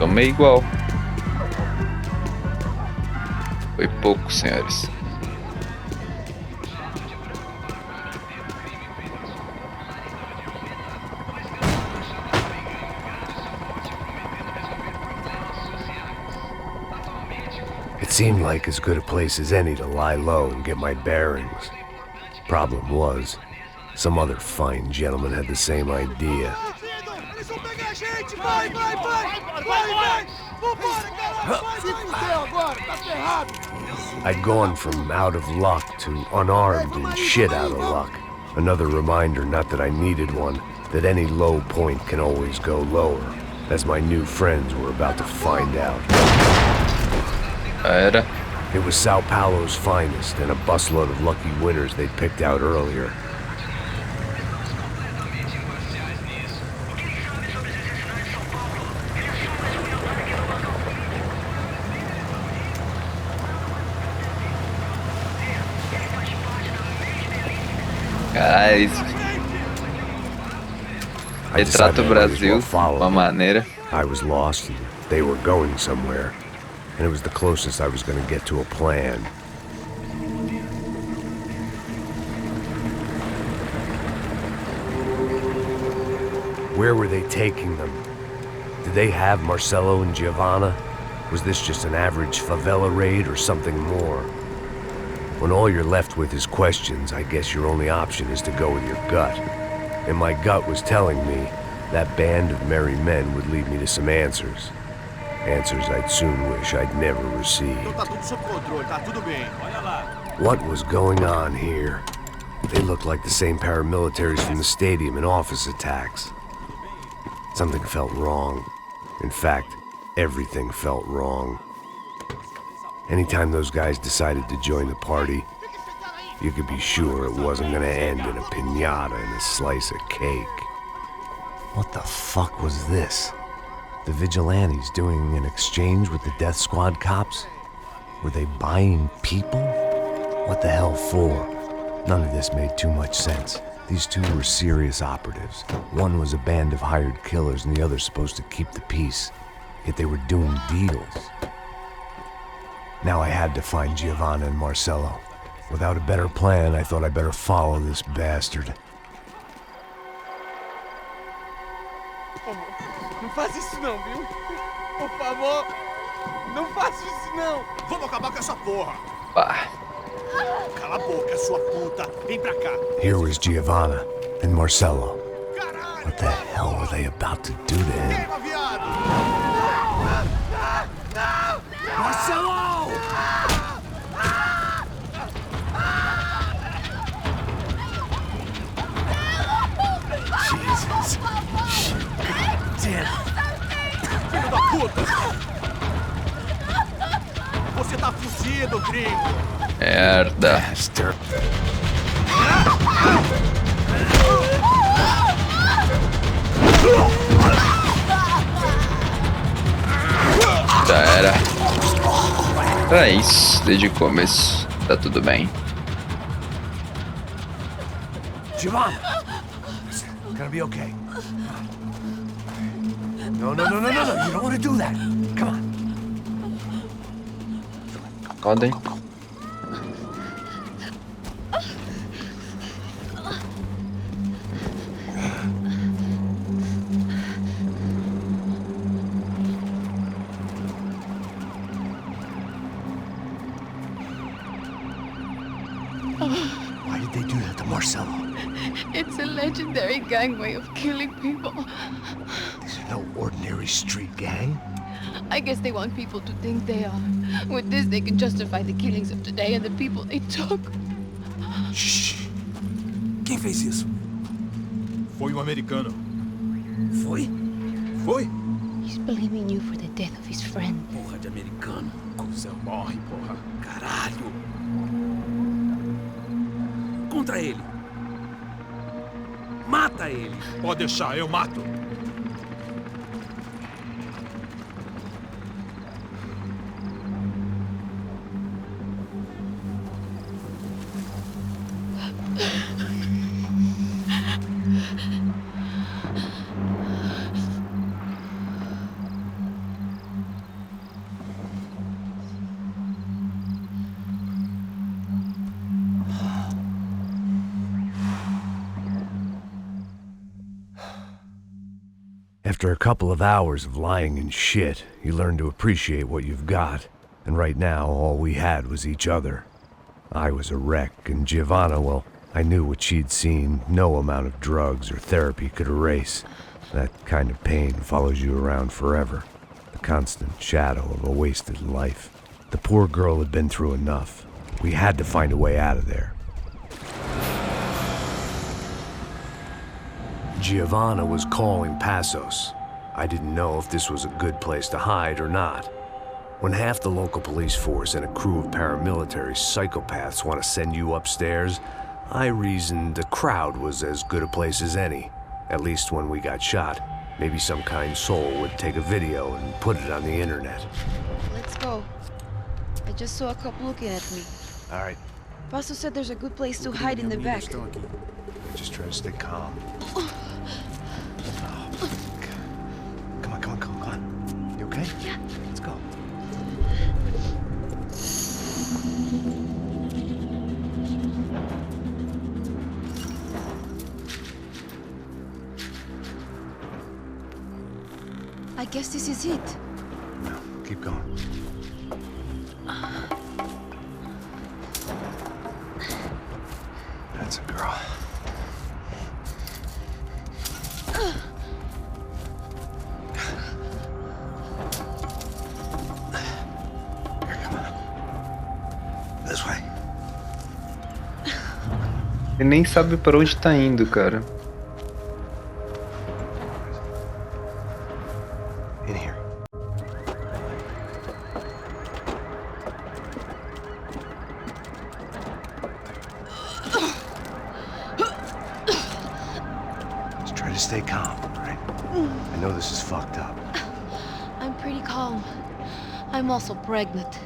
Tomei igual. Foi pouco, senhores. It seemed like as good a place as any to lie low and get my bearings. Problem was, some other fine gentleman had the same idea. I'd gone from out of luck to unarmed and shit out of luck. Another reminder, not that I needed one, that any low point can always go lower, as my new friends were about to find out. It was Sao Paulo's finest and a busload of lucky winners they'd picked out earlier. Retrata o Brasil de uma maneira. I was lost and they were going somewhere, and it was the closest I was going to get to a plan. Where were they taking them? Did they have Marcelo and Giovanna? Was this just an average favela raid or something more? When all you're left with is questions, I guess your only option is to go with your gut. And my gut was telling me that band of merry men would lead me to some answers. Answers I'd soon wish I'd never received. What was going on here? They looked like the same paramilitaries from the stadium in office attacks. Something felt wrong. In fact, everything felt wrong. Anytime those guys decided to join the party, you could be sure it wasn't gonna end in a piñata and a slice of cake. What the fuck was this? The vigilantes doing an exchange with the death squad cops? Were they buying people? What the hell for? None of this made too much sense. These two were serious operatives. One was a band of hired killers and the other supposed to keep the peace. Yet they were doing deals. Now I had to find Giovanna and Marcelo. Without a better plan, I thought I'd better follow this bastard. Não faz isso não, viu? Por favor, não faça isso não. Vamos acabar com essa porra. Cala a boca, sua puta. Vem pra cá. Here was Giovanna and Marcelo. What the hell were they about to do to him? Marcelo! Jesus. Damn. Filho da puta! Você tá fudido, gringo! Merda. Já era. É isso, desde o começo. Tá tudo bem. Giovanna! Gonna be okay. No, no, no, no, no, no. You don't want to do that. Come on. Acordem. Why did they do that to Marcelo? It's a legendary gang way of killing people. These are no ordinary street gang. I guess they want people to think they are. With this, they can justify the killings of today and the people they took. Shh. Quem fez isso? Foi um americano. Foi? Foi? He's blaming you for the death of his friend. Porra de americano. Cusão morre, porra. Caralho. Contra ele. Mata ele. Pode deixar, eu mato. After a couple of hours of lying in shit, you learn to appreciate what you've got. And right now, all we had was each other. I was a wreck, and Giovanna, well, I knew what she'd seen no amount of drugs or therapy could erase. That kind of pain follows you around forever. The constant shadow of a wasted life. The poor girl had been through enough. We had to find a way out of there. Giovanna was calling Passos. I didn't know if this was a good place to hide or not. When half the local police force and a crew of paramilitary psychopaths want to send you upstairs, I reasoned the crowd was as good a place as any. At least when we got shot. Maybe some kind soul would take a video and put it on the internet. Let's go. I just saw a couple looking at me. All right. Passos said there's a good place to hide in the back. Just try to stay calm. Come on. You okay? Yeah. Let's go. I guess this is it. No, keep going. That's a girl. Ele nem sabe para onde tá indo, cara. In here. Just try to stay calm, right? I know this is fucked up. I'm pretty calm. I'm also pregnant.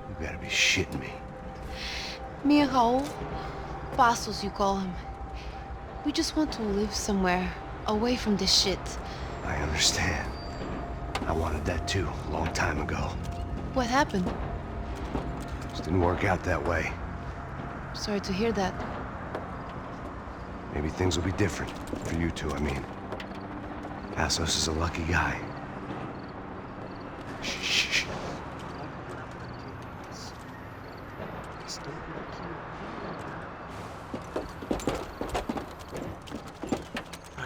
You gotta be shitting me. Me and Raul, Passos you call him. We just want to live somewhere, away from this shit. I understand. I wanted that too, a long time ago. What happened? Just didn't work out that way. Sorry to hear that. Maybe things will be different. For you two, I mean. Passos is a lucky guy. Shh.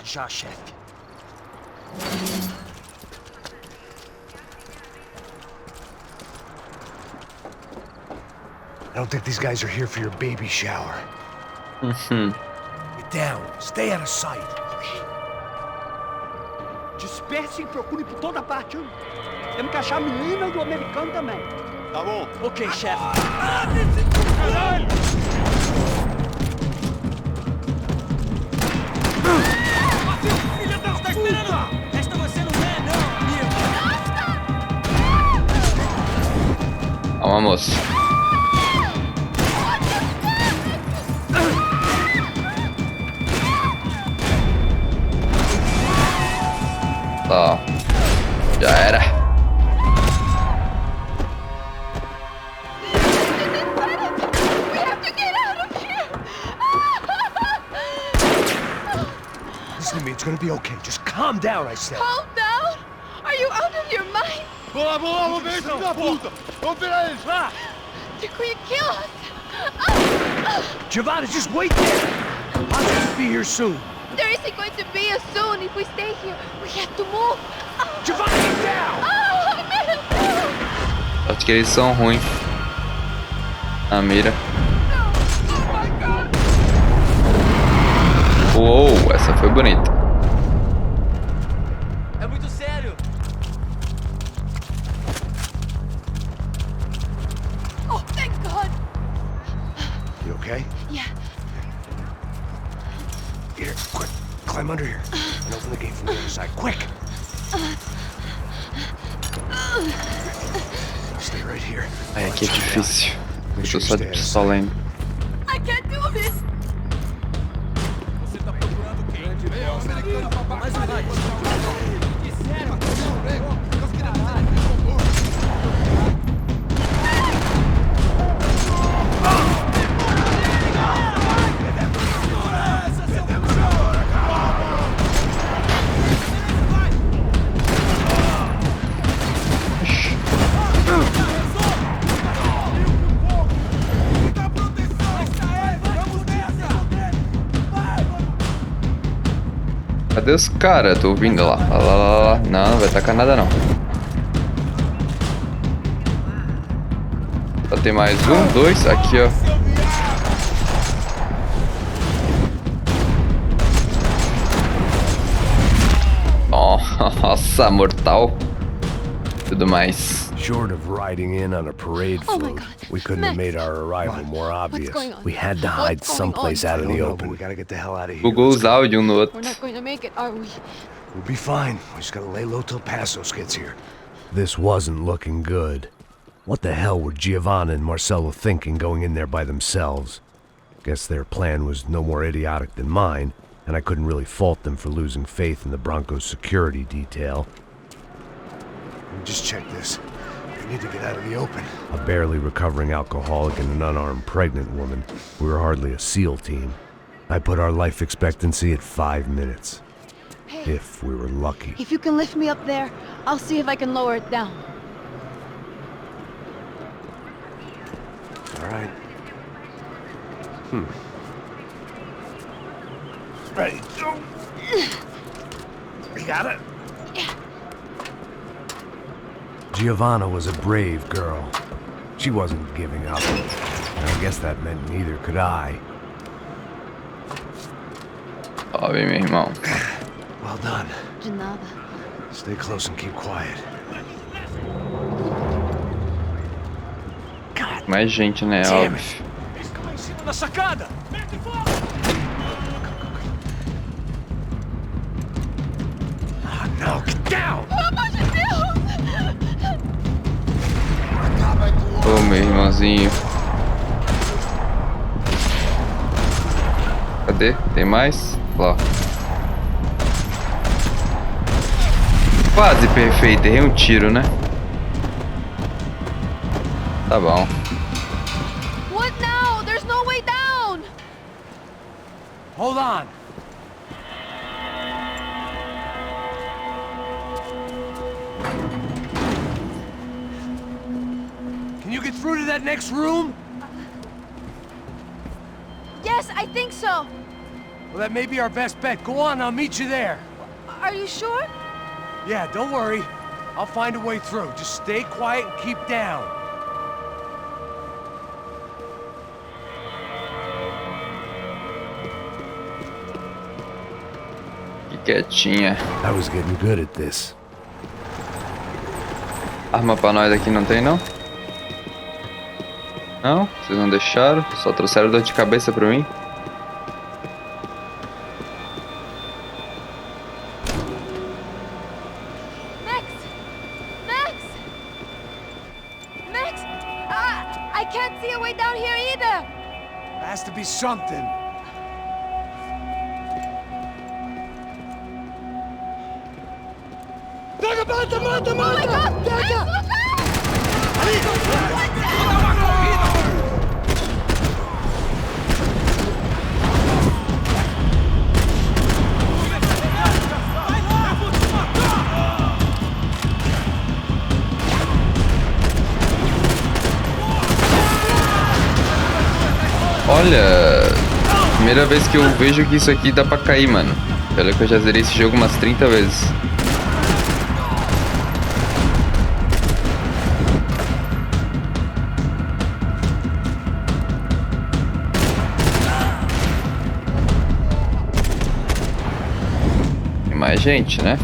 Já, chefe. I don't think these guys are here for your baby shower. Get down. Stay out of sight. Disperse e procure por toda parte. Temos que achar a menina e o americano também. Tá bom. Ok, chefe. Caralho! Calma, moço. Tá. Já era. Listen to me, it's gonna be okay. Just calm down, I said. Calm down? Are you out of your mind? Vamos ver esse filho da puta! Vamos virar eles, lá! They're going to kill us! Giovanna, just wait there! I'll just be here soon. There isn't going to be a soon if we stay here. We have to move! Giovanna, get down! Meu Deus! Acho que eles são ruins. Na mira. Uou, essa foi bonita. É muito sério. Oh, thank God! You okay? Yeah. Here, quick. Climb under here. And open the gate from the other side. Quick! Stay right here. Ai, aqui é difícil. Eu tô só de pistola ainda. I can't do this! Você tá procurando o Grande? É o americano pra mais Cadê os caras? Tô ouvindo lá. Lá. Não, não vai tacar nada não. Só tem mais um, dois. Aqui, ó. Nossa, mortal. Tudo mais. Short of riding in on a parade float, we couldn't have made our arrival more obvious. We had to hide someplace out of the open. We gotta get the hell out of here. Bugou os áudios um no outro. We're not going to make it, are we? We'll be fine. We just gotta lay low till Passos gets here. This wasn't looking good. What the hell were Giovanna and Marcello thinking going in there by themselves? Guess their plan was no more idiotic than mine, and I couldn't really fault them for losing faith in the Broncos' security detail. Just check this. We need to get out of the open. A barely recovering alcoholic and an unarmed pregnant woman. We were hardly a SEAL team. I put our life expectancy at 5 minutes. Hey, if we were lucky. if you can lift me up there, I'll see if I can lower it down. All right. Ready, go. You got it? Giovanna was a brave girl. She wasn't giving up. And I guess that meant neither could I. Salve, meu irmão. Well done. De nada. Stay close and keep quiet. Mais gente, né? Damn Óbvio. Em cima da sacada! Ah, no, get down! Ô, meu irmãozinho. Cadê? Tem mais? Lá. Quase perfeito. Errei um tiro, né? Tá bom. What now? There's no way down! Hold on! Can you get through to that next room? Yes, I think so. Well, that may be our best bet. Go on, I'll meet you there. Are you sure? Yeah, don't worry. I'll find a way through. Just stay quiet and keep down. Que quietinha. I was getting good at this. Arma pra nós aqui não tem, não? Não? Vocês não deixaram? Só trouxeram dor de cabeça pra mim? Max! I can't see a way down here either! There has to be something. Pega, mata, mata, mata! Oh my God! Pega! Max, look Olha, primeira vez que eu vejo que isso aqui dá pra cair, mano. Olha que eu já zerei esse jogo umas 30 vezes. Tem mais gente, né?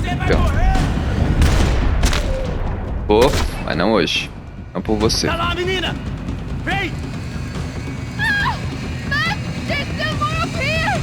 Então. Pô, mas não hoje. Não por você. Tá lá, menina! Vem! Max! There's still more up here!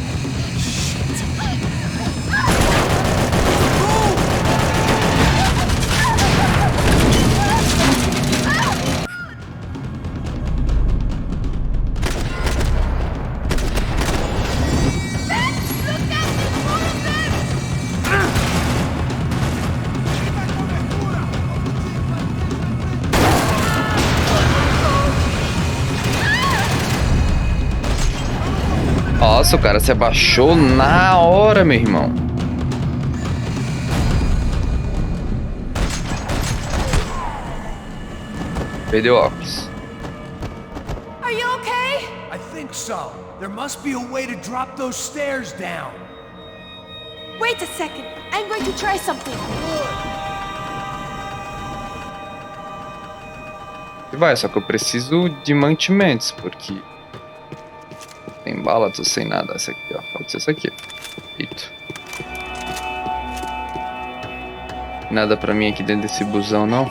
Nossa, o cara se abaixou na hora, meu irmão. Perdeu o óculos. Are you okay? I think so. There must be a way to drop those stairs down. Wait a second. I'm going to try something. Vai, só que eu preciso de mantimentos, porque... Sem bala, tô sem nada. Essa aqui, ó. Pode ser essa aqui. Feito. Nada pra mim aqui dentro desse busão, não.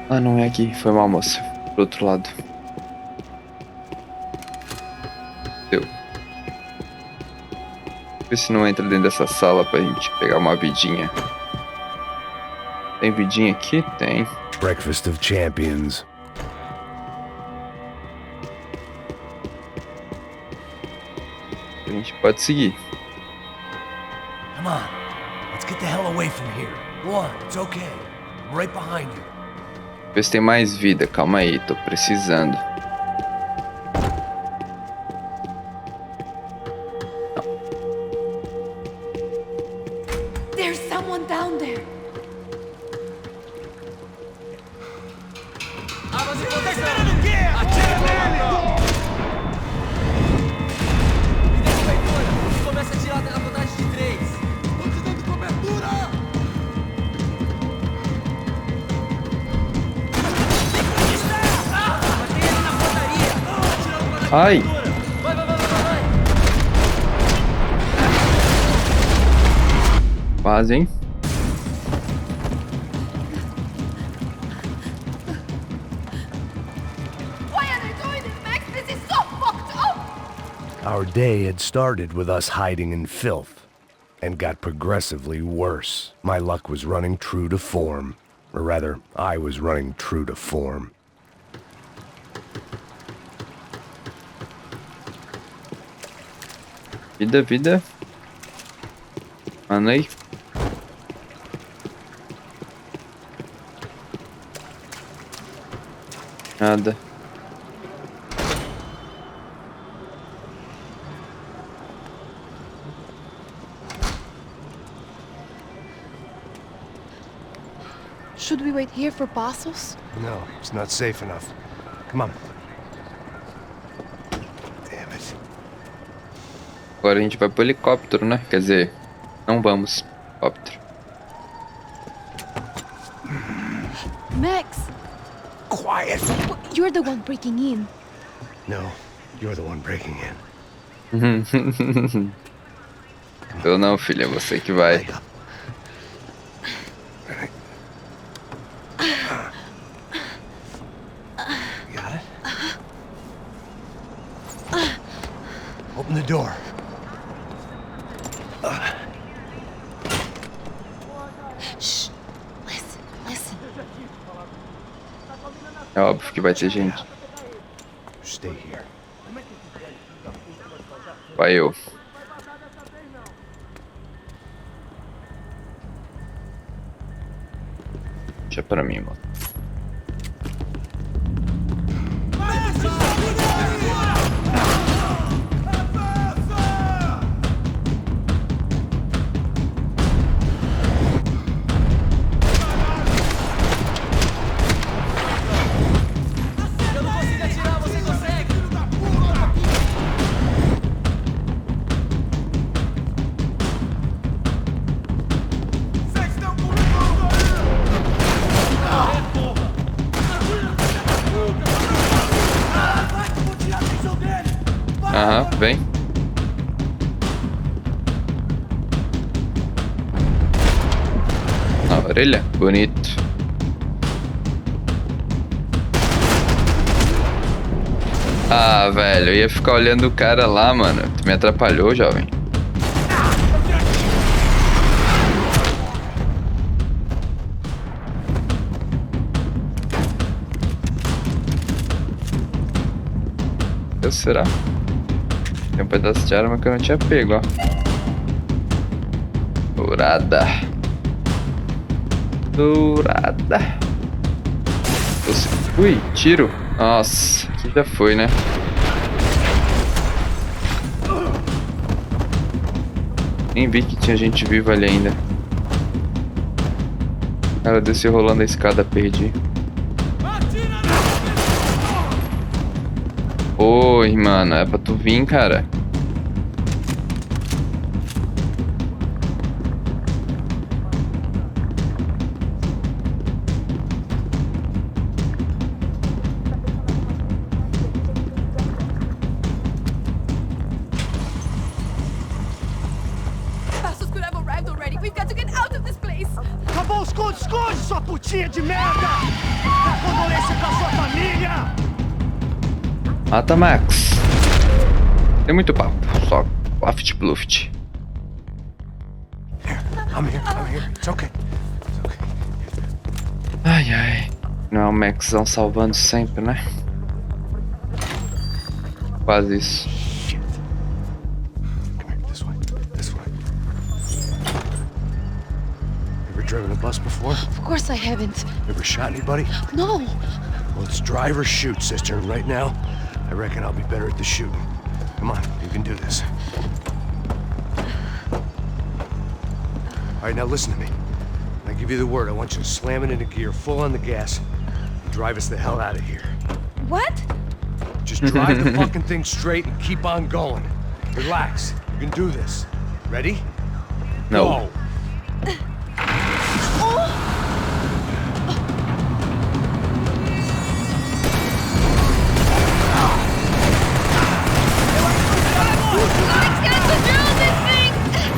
Ah, não é aqui. Foi mal, moça. Pro outro lado. Deu. Vê se não entra dentro dessa sala pra gente pegar uma vidinha. Tem vidinha aqui? Tem. Breakfast of Champions. A gente pode seguir. Come on. Let's get the hell away from here. Go on, it's okay. I'm right behind you. Vê se tem mais vida. Calma aí, tô precisando. There's someone down there. Começa a tirar a contagem de 3. Tô te dando cobertura! Tem ele na portaria. Ai! Vai. Quase, hein? Why are they doing this, Max? This is so fucked up! Our day had started with us hiding in filth, and got progressively worse. My luck was running true to form. Or rather, I was running true to form. Vida. Mano aí. Nada. Should we wait here for Passos? No, it's not safe enough. Come on. Damn it. Agora a gente vai pro helicóptero, né? Quer dizer, não vamos. Helicóptero. Max! Quiet! You're the one breaking in. No, you're the one breaking in. Eu não, filha, é você que vai. Got it? Open the door. Shh. Listen. É óbvio que vai ter gente. Stay here. Vai eu. Deixa pra mim, mano. Eu não consigo atirar, você consegue? Vocês estão comigo! Aham, vem. Na orelha, bonito. Ah, velho, eu ia ficar olhando o cara lá, mano. Tu me atrapalhou, jovem. Deus, será? Tem um pedaço de arma que eu não tinha pego, ó. Dourada. Ui, tiro. Nossa, aqui já foi, né? Nem vi que tinha gente viva ali ainda. Cara, desci rolando a escada, perdi. Oi, mano, é pra tu vir, cara. Acabou, esconde, sua putinha de merda! Dá condolência pra sua família! Mata Max. Tem muito papo, só Plaft Bluft. I'm here. It's okay. Ai, ai. Não é o Maxão salvando sempre, né? Quase isso. This way. Ever driven a bus before? Of course I haven't. Ever shot anybody? No. Well, it's drive or shoot, sister. And right now, I reckon I'll be better at the shooting. Come on, you can do this. All right, now listen to me. When I give you the word, I want you to slam it into gear, full on the gas, and drive us the hell out of here. What? Just drive the fucking thing straight and keep on going. Relax. You can do this. Ready? No. Go.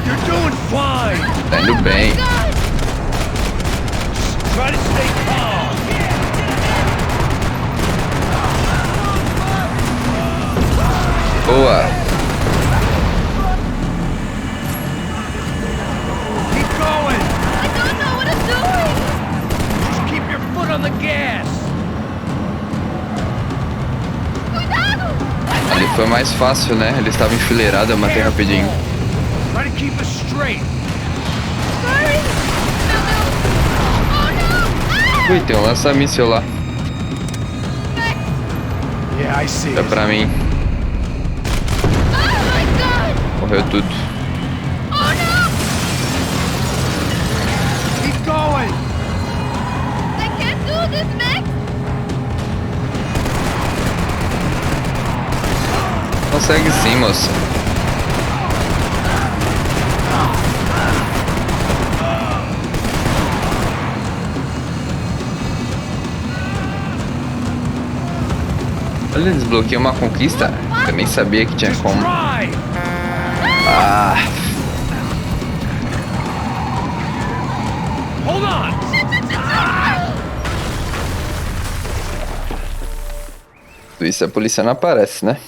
You're doing fine! Tá indo bem. Try to stay calm! Boa. Keep going! I don't know what I'm doing! Just keep your foot on the gas! Ali foi mais fácil, né? Ele estava enfileirado, eu matei rapidinho. Try to keep us straight! Ui, tem um lança-míssil lá. Yeah, I see. É pra mim. Morreu tudo. Keep going! I can't do this, Max! Consegue sim, moça. Olha, desbloqueei uma conquista. Eu nem sabia que tinha como. Ah. Hold on! Tudo isso a polícia não aparece, né?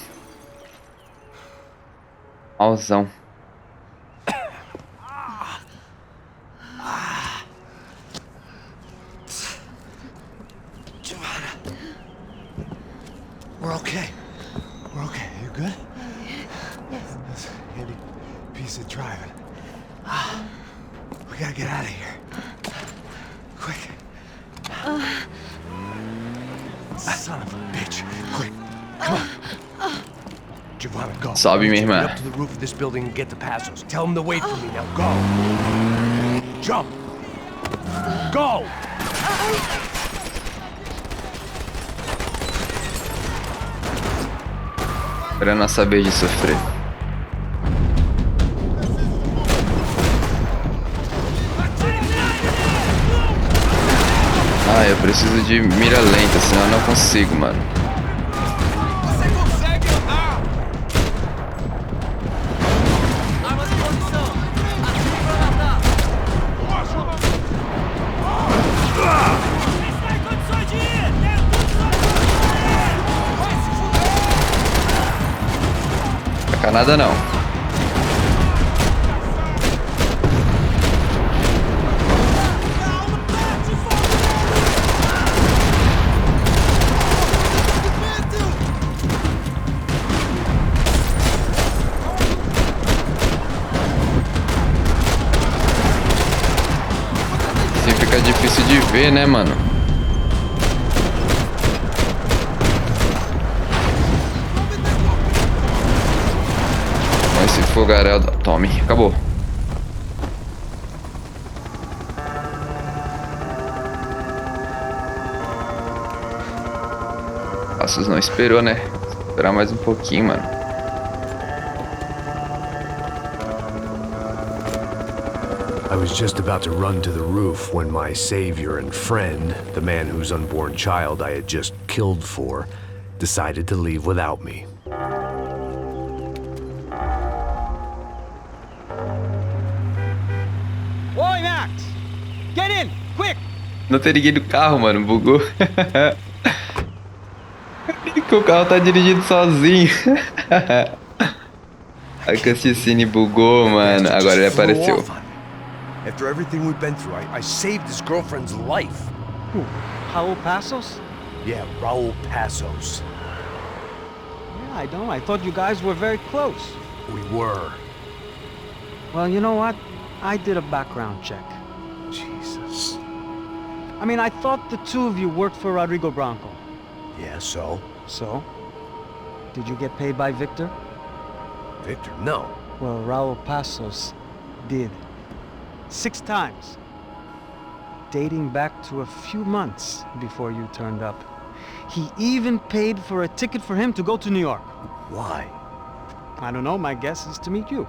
Malzão. We're okay. We're okay. You good? Yes. That's a handy piece of driving. We gotta get out of here. Quick. Son of a bitch. Quick. Come on. Giovanna, go. Sobe, minha irmã. Up to the roof of this building and get the Passos. Tell them to wait for me now. Go. Jump. Go. Era nossa vez de sofrer. Ah, eu preciso de mira lenta, senão eu não consigo, mano. Você consegue andar! Arma de posição! Atire pra matar! Está em condições de ir! Tem tudo sobre vai se fuder! Sacanada não. Fica difícil de ver, né, mano? Com esse fogaréu... Tome, acabou. Passos não esperou, né? Esperar mais um pouquinho, mano. I was just about to run to the roof when my savior and friend, the man whose unborn child I had just killed for, decided to leave without me. Oi, Max! Get in, quick! Não tem ninguém no carro, mano. Bugou. O carro tá dirigindo sozinho. A cutscene bugou, mano. Agora ele apareceu. After everything we've been through, I saved his girlfriend's life. Who? Raul Passos? Yeah, Raul Passos. Yeah, I know. I thought you guys were very close. We were. Well, you know what? I did a background check. Jesus. I mean, I thought the two of you worked for Rodrigo Branco. Yeah, so? So? Did you get paid by Victor? Victor, no. Well, Raul Passos did. 6 times. Dating back to a few months before you turned up. He even paid for a ticket for him to go to New York. Why? I don't know, my guess is to meet you.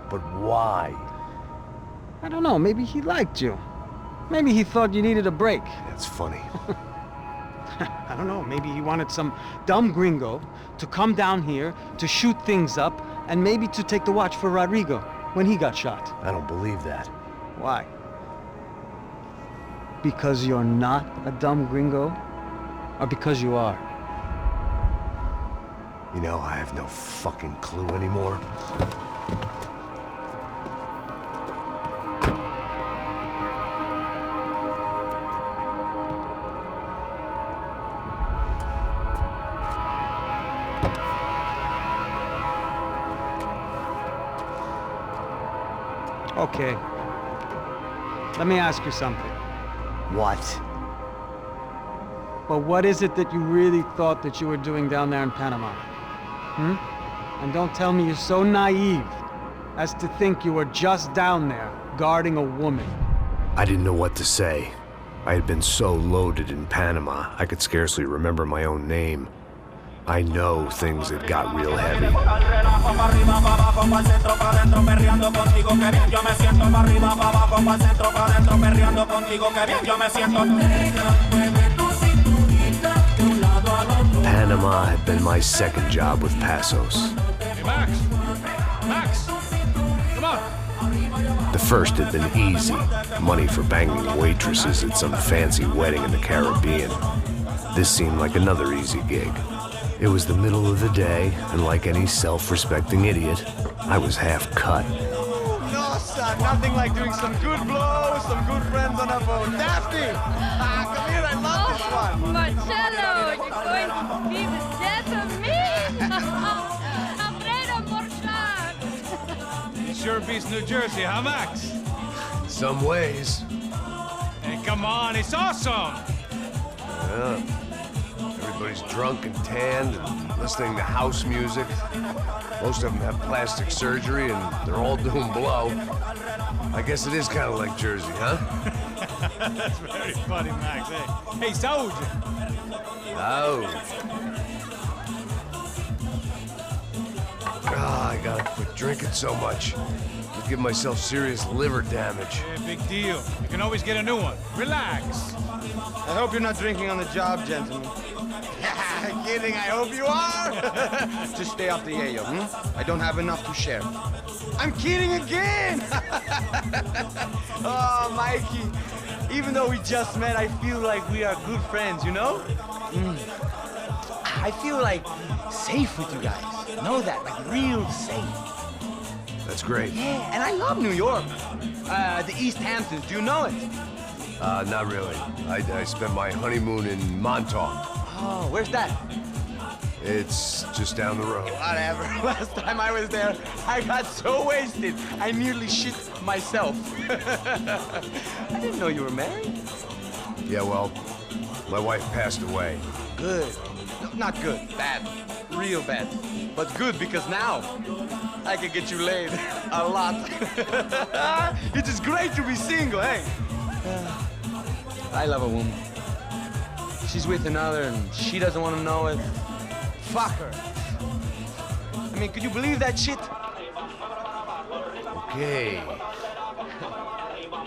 But why? I don't know, maybe he liked you. Maybe he thought you needed a break. That's funny. I don't know, maybe he wanted some dumb gringo to come down here to shoot things up and maybe to take the watch for Rodrigo when he got shot. I don't believe that. Why? Because you're not a dumb gringo? Or because you are? You know, I have no fucking clue anymore. Okay. Let me ask you something. What? Well, what is it that you really thought that you were doing down there in Panama? And don't tell me you're so naive as to think you were just down there guarding a woman. I didn't know what to say. I had been so loaded in Panama, I could scarcely remember my own name. I know things had got real heavy. Panama had been my second job with Passos. Hey, Max! Max! Come on! The first had been easy. Money for banging waitresses at some fancy wedding in the Caribbean. This seemed like another easy gig. It was the middle of the day, and like any self-respecting idiot, I was half cut. No, son, nothing like doing some good blows, some good friends on a boat. Daphne! Come here, I love this one. Marcello, you're going to be the death of me. Alfredo Morchan. It sure beats New Jersey, huh, Max? In some ways. Hey, come on, it's awesome! Yeah. Everybody's drunk and tanned and listening to house music. Most of them have plastic surgery and they're all doing blow. I guess it is kind of like Jersey, huh? That's very funny, Max. Hey, Saúde! Oh. God, I gotta quit drinking so much. I'll give myself serious liver damage. Yeah, big deal. You can always get a new one. Relax. I hope you're not drinking on the job, gentlemen. Kidding, I hope you are. Just stay off the yayo, I don't have enough to share. I'm kidding again! Oh, Mikey, even though we just met, I feel like we are good friends, you know? I feel like safe with you guys. Know that, like real safe. That's great. Yeah, and I love New York. The East Hamptons, do you know it? Not really. I spent my honeymoon in Montauk. Oh, where's that? It's just down the road. Whatever. Last time I was there, I got so wasted, I nearly shit myself. I didn't know you were married. Yeah, well, my wife passed away. Good. No, not good. Bad. Real bad. But good because now I can get you laid a lot. It is great to be single, hey? I love a woman. She's with another and she doesn't want to know it. Fuck her. I mean, could you believe that shit? Okay.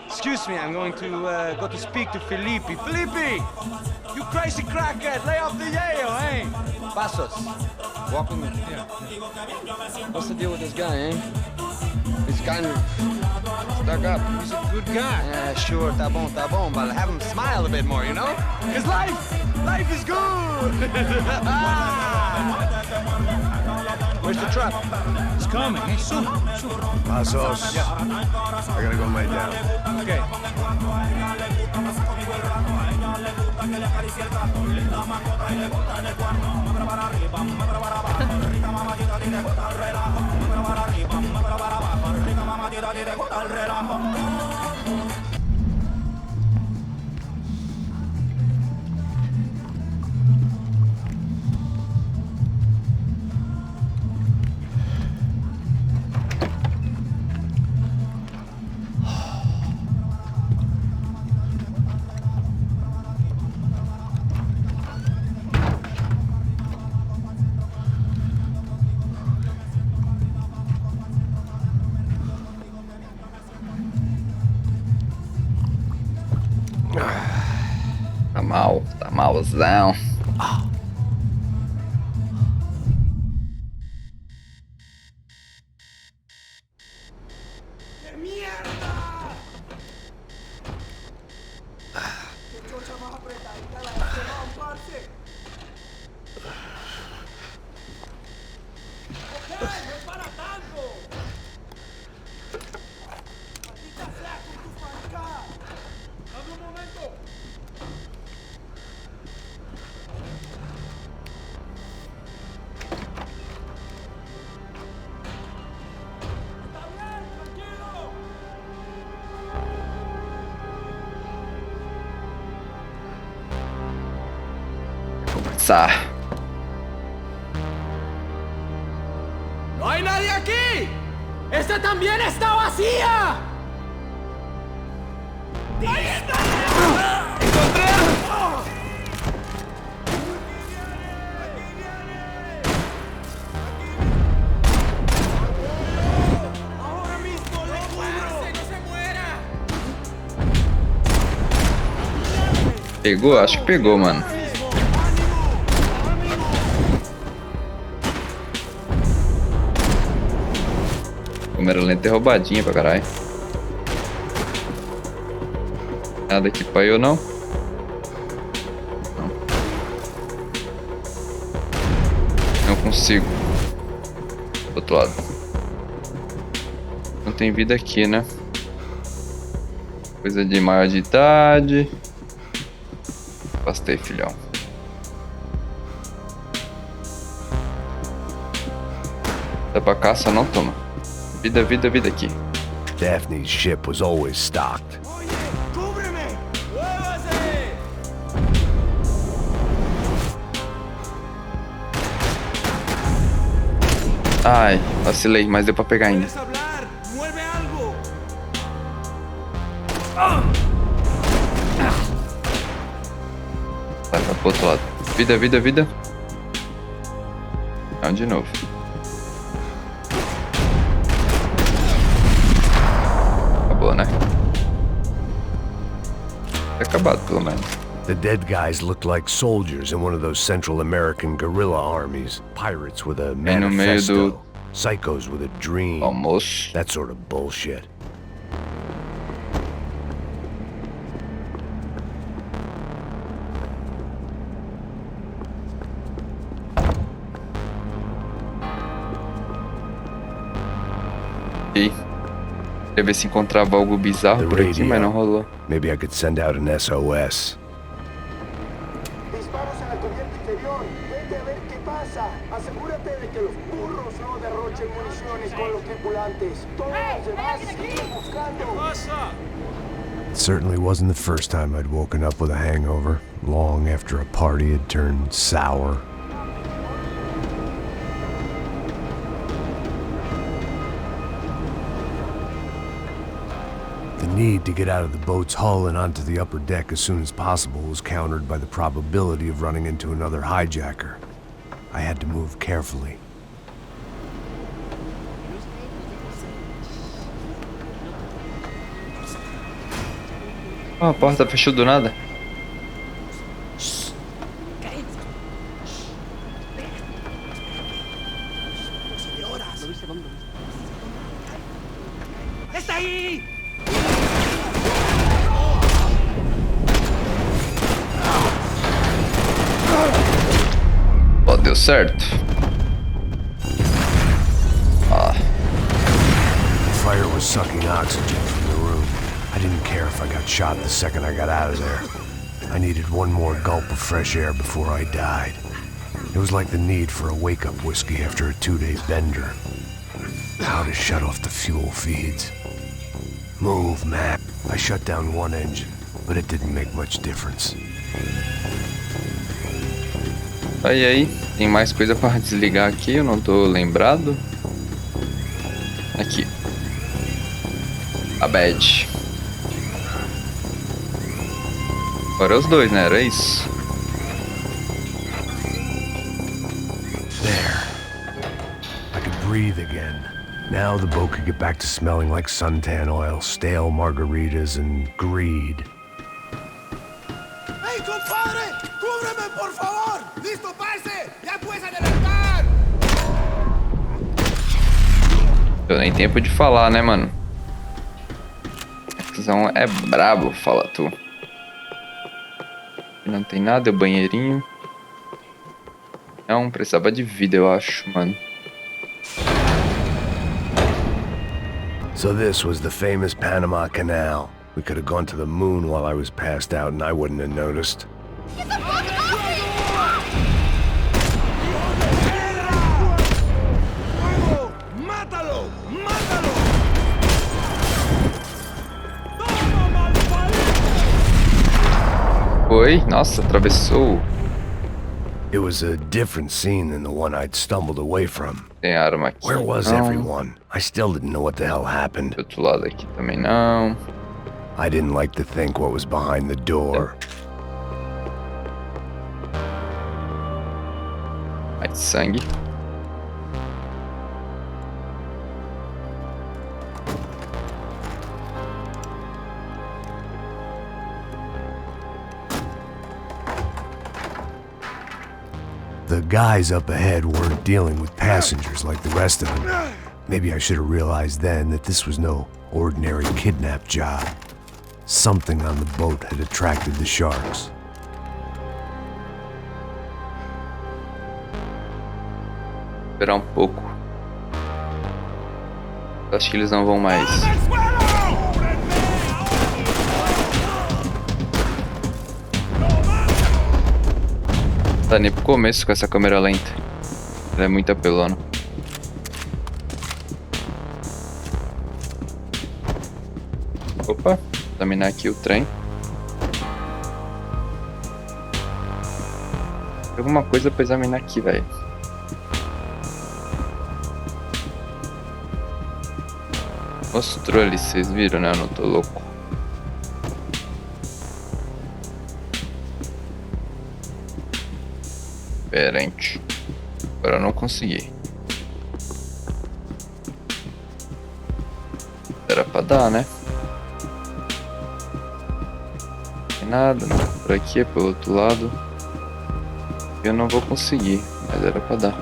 Excuse me, I'm going to go to speak to Felipe. Felipe! You crazy crackhead! Lay off the yayo, eh? Passos. Walk with me. Yeah. What's the deal with this guy, eh? He's kind of stuck up. He's a good guy. Yeah, sure, tá bom, but have him smile a bit more, you know? Because life is good! Where's the truck? It's coming. Hey, soon. Passos. Yeah. I gotta go lay down. Okay. Tá malzão. Começar. ¡No hay nadie aquí! ¡Esta también está vacía! ¡Ahí está! ¡Encontré! ¡Ahora mismo le cubro! ¡No se muera! Pegou? Acho que pegou, mano. Câmera lenta é roubadinha pra caralho. Nada aqui pra eu, não? Não consigo. Do outro lado. Não tem vida aqui, né? Coisa de maior de idade. Afastei, filhão. Dá pra caça, não toma. Vida aqui. Daphne's ship was always stocked. Ai, vacilei, mas deu pra pegar ainda. Vai pro outro lado. Vida. Não, de novo. Acabou, né? Tá acabado, pelo menos. The dead guys looked like soldiers in one of those Central American guerrilla armies. Pirates with a manifesto. Psychos with a dream. Almost. That sort of bullshit. Queria ver se encontrava algo bizarro por aqui, mas não rolou. Maybe I could send out an SOS. Disparos en la cubierta interior. Vete a ver qué pasa. Asegúrate de que los burros no derrochen municiones con los tripulantes. Todos los demás siguen buscando. It certainly wasn't the first time I'd woken up with a hangover, long after a party had turned sour. The need to get out of the boat's hull and onto the upper deck as soon as possible was countered by the probability of running into another hijacker. I had to move carefully. Oh, a porta fechou do nada. ¡Está ahí! Ó, deu certo. Ah. The fire was sucking oxygen from the room. I didn't care if I got shot the second I got out of there. I needed one more gulp of fresh air before I died. It was like the need for a wake-up whiskey after a 2-day bender. How to shut off the fuel feeds. Move, Mac. I shut down one engine, but it didn't make much difference. Aí, tem mais coisa para desligar aqui, eu não tô lembrado. Aqui. A badge. Agora os dois, né? Era isso. There. I could breathe again. Now the boat could get back to smelling like suntan oil, stale margaritas, and greed. ¡Hey, compadre! ¡Cúbreme, por favor! ¡Listo, parce! ¡Ya puedes adelantar! Deu nem tempo de falar, né, mano? A visão é brabo, fala tu. Não tem nada, é o banheirinho. Não, precisava de vida, eu acho, mano. So this was the famous Panama Canal. We could have gone to the moon while I was passed out and I wouldn't have noticed. ¡Mátalo! ¡Mátalo! Oi, nossa, atravessou. It was a different scene than the one I'd stumbled away from. Tem arma aqui. Where was não. everyone? I still didn't know what the hell happened. Do outro lado aqui também não. I didn't like to think what was behind the door. Mais sangue. The guys up ahead weren't dealing with passengers like the rest of them. Maybe I should have realized then that this was no ordinary kidnap job. Something on the boat had attracted the sharks. Esperar um pouco. Acho que eles não vão mais. Tá nem pro começo com essa câmera lenta. Ela é muito apelona. Opa, examinar aqui o trem. Tem alguma coisa pra examinar aqui, velho. Mostrou ali, vocês viram, né? Eu não tô louco. Diferente. Agora eu não consegui. Era pra dar, né? Não tem nada, não. Por aqui é pelo outro lado. Eu não vou conseguir, mas era pra dar.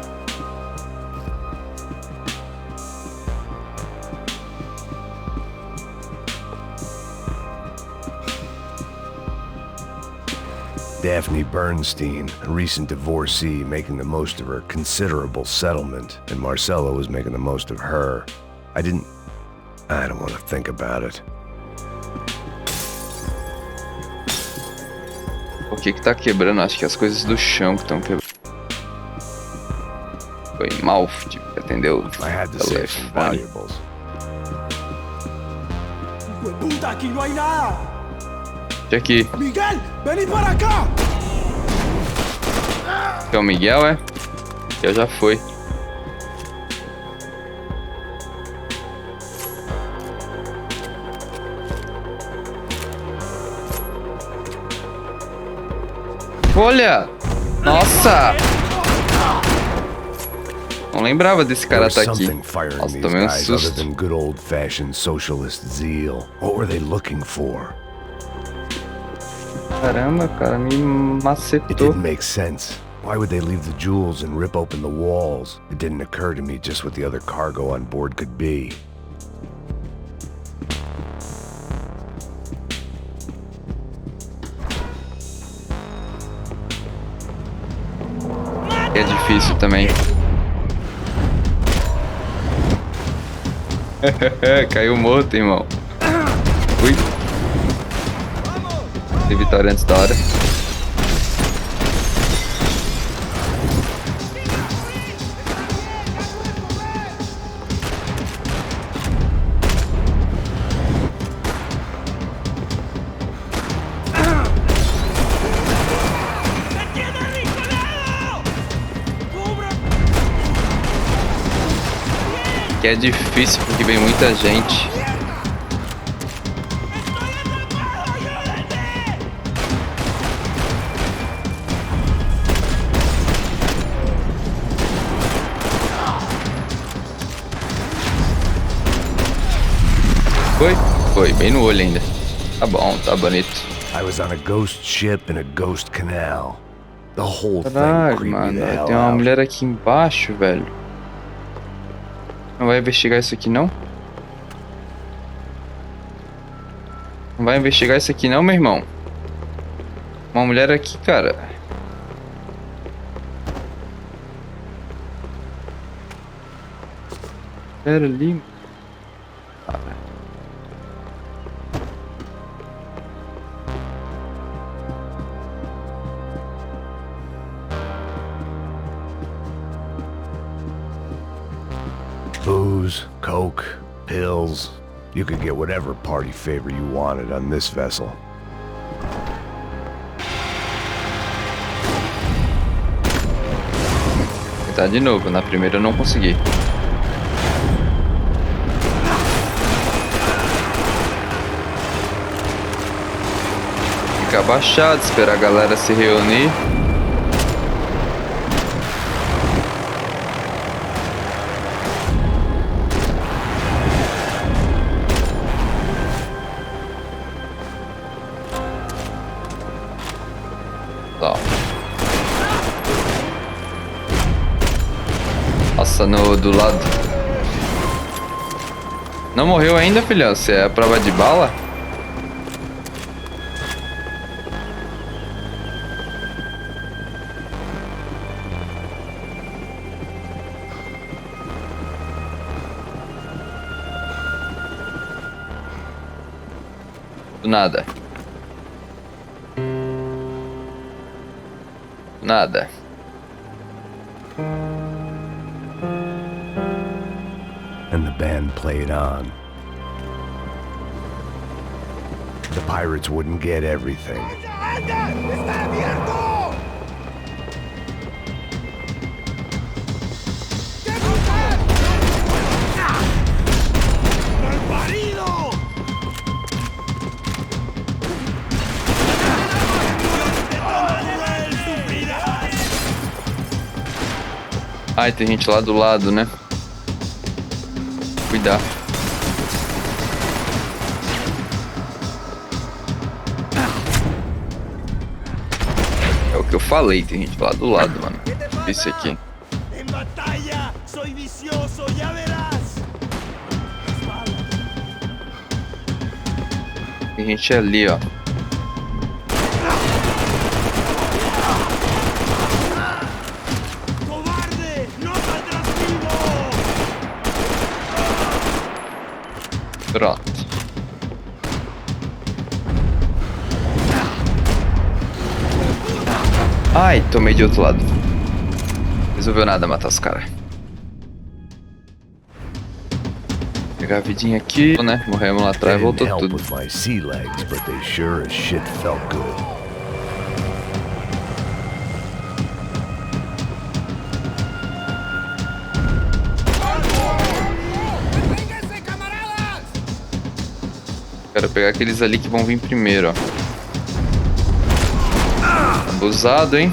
Daphne Bernstein, a recent divorcee making the most of her considerable settlement, and Marcella was making the most of her. I don't want to think about it. O que tá quebrando? Acho que as coisas do chão que estão quebrando. Foi mal, tipo, que atendeu o telefone. ¡Puta, aquí no hay nada! Aqui. ¡Miguel, vení para acá! Que é o Miguel, é? Que já foi. Olha! Nossa! Não lembrava desse cara tá aqui. Nossa, tomei um susto. Good old-fashioned socialist zeal. What were they looking for? Caramba, cara, me It macetou. didn't make sense. Why would they leave the jewels and rip open the walls? It didn't occur to me just what the other cargo on board could be. É difícil também. Caiu morto, irmão. Ui. Tem vitória antes da hora. Que é difícil porque vem muita gente. Foi, bem no olho ainda. Tá bom, tá bonito. I was on a ghost ship in a ghost canal. The whole thing Caralho, creeped me mano, the hell tem uma out. mulher aqui embaixo, velho. Não vai investigar isso aqui, não? Não vai investigar isso aqui, não, meu irmão? Uma mulher aqui, cara. Pera ali. Booze, coke, pills. You could get whatever party favor you wanted on this vessel. Tentar de novo, na primeira eu não consegui. Ficar abaixado, esperar a galera se reunir. Nossa, do lado. Não morreu ainda, filhão? Você é a prova de bala? Do nada. Nada. And the band played on. The pirates wouldn't get everything. Ai, tem gente lá do lado, né? Cuidar. É o que eu falei, tem gente lá do lado, mano. Isso aqui. Tem gente ali, ó. Pronto. Ai, tomei de outro lado. Resolveu nada matar os caras. Pegar a vidinha aqui, né? Morremos lá atrás, voltou tudo. Quero pegar aqueles ali que vão vir primeiro, ó. Abusado, hein?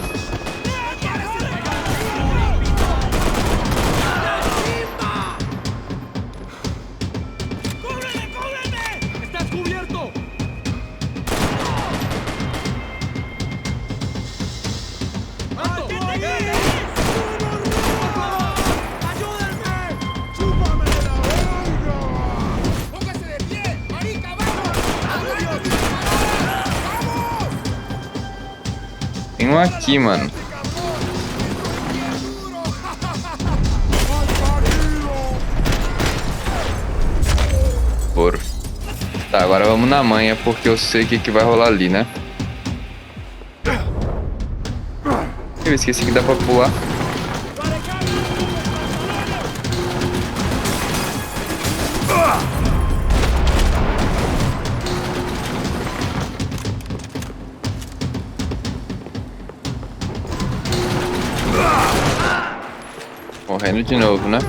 Tem um aqui, mano. Por. Tá, agora vamos na manha, porque eu sei o que vai rolar ali, né? Eu esqueci que dá pra pular. Correndo de novo, né?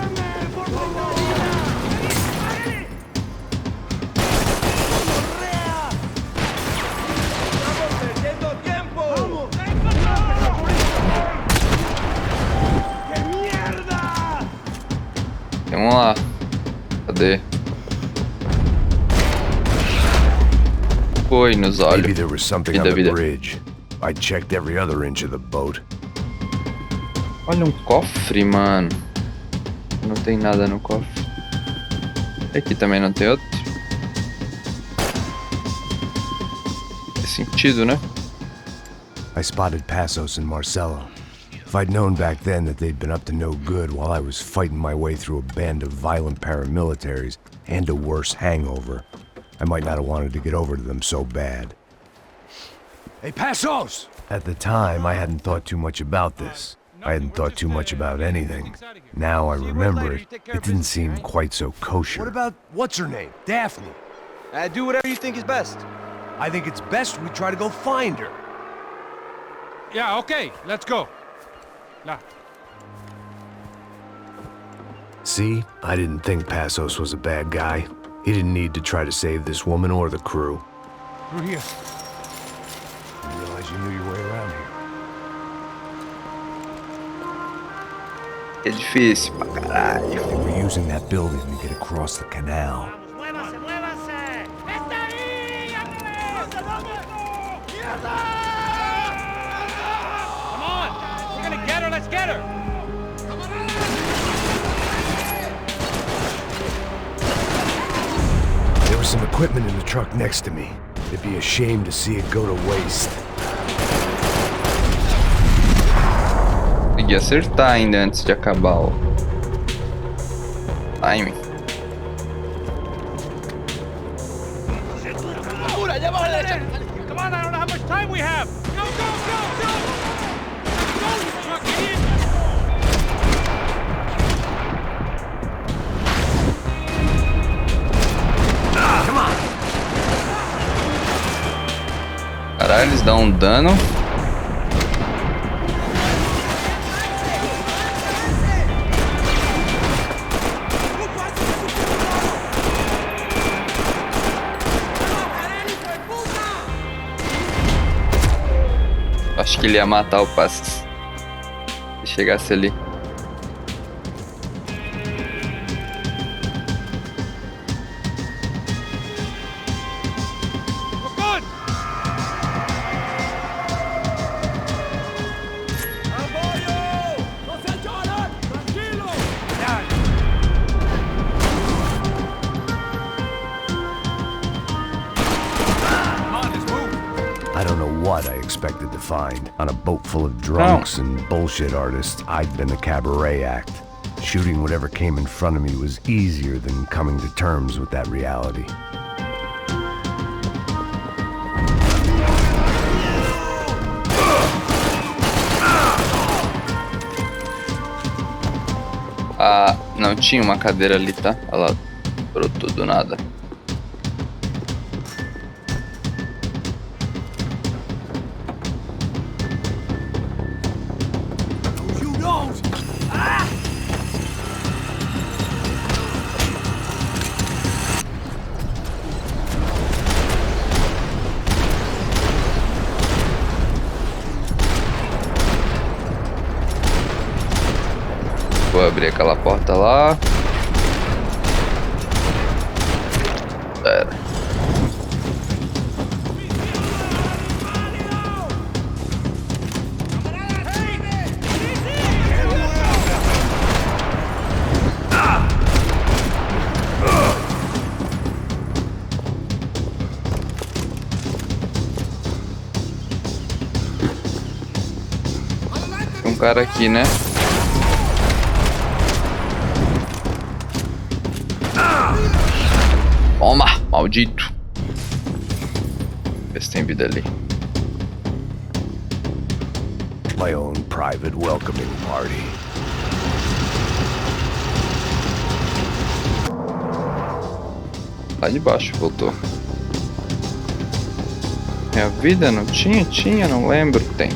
Vamos lá. Cadê? Foi nos olhos. Maybe there was something on the bridge. I checked every other inch of the boat. Olha um cofre, mano. Não tem nada no cofre. Aqui também não tem outro. Faz sentido, né? I spotted Passos and Marcelo. If I'd known back then that they'd been up to no good while I was fighting my way through a band of violent paramilitaries and a worse hangover, I might not have wanted to get over to them so bad. Hey, Passos! At the time, I hadn't thought too much about this. I hadn't thought too much about anything. Now I remember it, it didn't seem quite so kosher. What about what's her name? Daphne. Do whatever you think is best. I think it's best we try to go find her. Yeah, okay, let's go. Nah. See, I didn't think Passos was a bad guy. He didn't need to try to save this woman or the crew. Through here. I didn't realize you knew your way around here. É difícil pra caralho. They were using that building to get across the canal. Let's get her! There was some equipment in the truck next to me. It'd be a shame to see it go to waste. Tem que acertar ainda antes de acabar o time. Come on, I don't know how much time we have! Go, go, go, go! Go, truck idiot! Come on! Caralho, eles dão um dano. Acho que ele ia matar o Passos se chegasse ali. What I expected to find. On a boat full of drunks and bullshit artists, I'd been the cabaret act. Shooting whatever came in front of me was easier than coming to terms with that reality. Ah, não tinha uma cadeira ali, tá? Ela brotou do nada. Vou abrir aquela porta lá. Pera. cara aqui, né? Toma, maldito. Vê se tem vida ali. My own private welcoming party. Lá de baixo, voltou. Minha vida não tinha? Tinha, não lembro. Tem.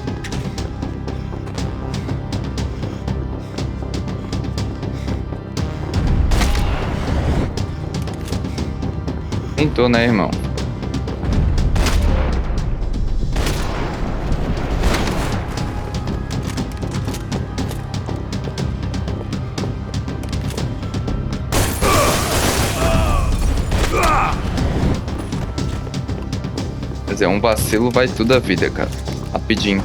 Tentou, né, irmão? Mas é um vacilo, vai tudo a vida, cara. Rapidinho.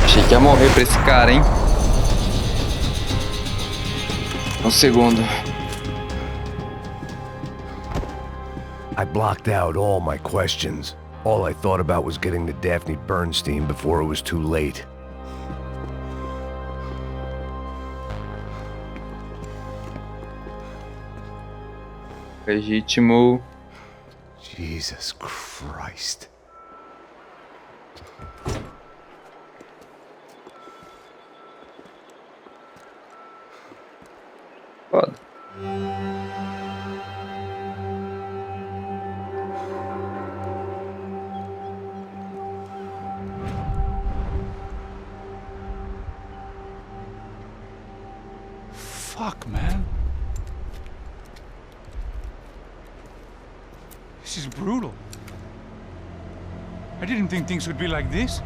Achei que ia morrer pra esse cara, hein? Um segundo. I blocked out all my questions. All I thought about was getting to Daphne Bernstein before it was too late. Legítimo. Jesus Christ. Foda. Fuck, man. This is brutal. I didn't think things would be like this.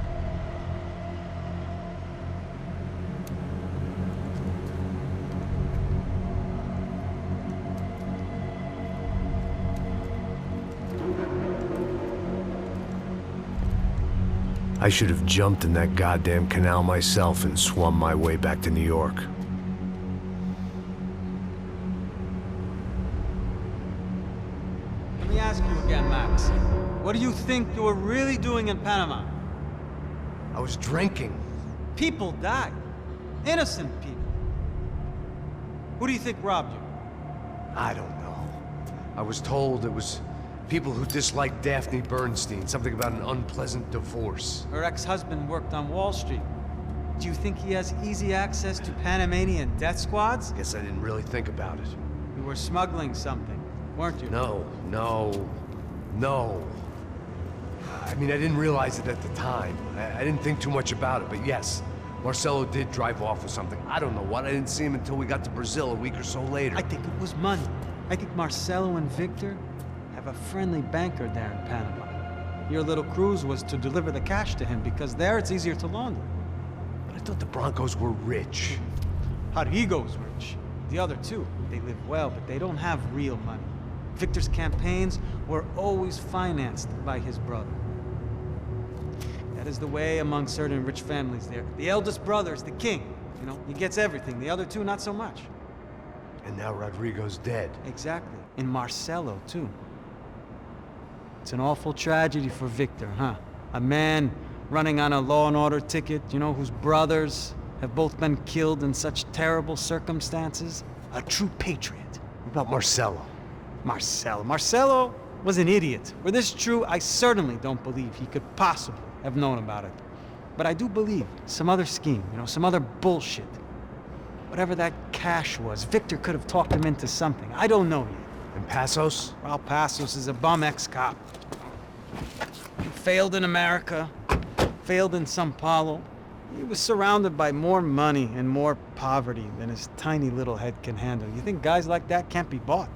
I should have jumped in that goddamn canal myself and swum my way back to New York. Let me ask you again, Max. What do you think you were really doing in Panama? I was drinking. People died. Innocent people. Who do you think robbed you? I don't know. I was told it was people who disliked Daphne Bernstein, something about an unpleasant divorce. Her ex-husband worked on Wall Street. Do you think he has easy access to Panamanian death squads? Guess I didn't really think about it. You were smuggling something, weren't you? No. I mean, I didn't realize it at the time. I didn't think too much about it, but yes, Marcelo did drive off with something. I don't know what. I didn't see him until we got to Brazil a week or so later. I think it was money. I think Marcelo and Victor have a friendly banker there in Panama. Your little cruise was to deliver the cash to him because there it's easier to launder. But I thought the Broncos were rich. Rodrigo's rich. The other two, they live well, but they don't have real money. Victor's campaigns were always financed by his brother. That is the way among certain rich families there. The eldest brother is the king. You know, he gets everything. The other two, not so much. And now Rodrigo's dead. Exactly. And Marcelo, too. It's an awful tragedy for Victor, huh? A man running on a law and order ticket, you know, whose brothers have both been killed in such terrible circumstances. A true patriot. What about Marcelo? Marcelo was an idiot. Were this true, I certainly don't believe he could possibly have known about it. But I do believe some other scheme, you know, some other bullshit. Whatever that cash was, Victor could have talked him into something. I don't know yet. And Passos? Well, Passos is a bum ex-cop. He failed in America, failed in Sao Paulo. He was surrounded by more money and more poverty than his tiny little head can handle. You think guys like that can't be bought?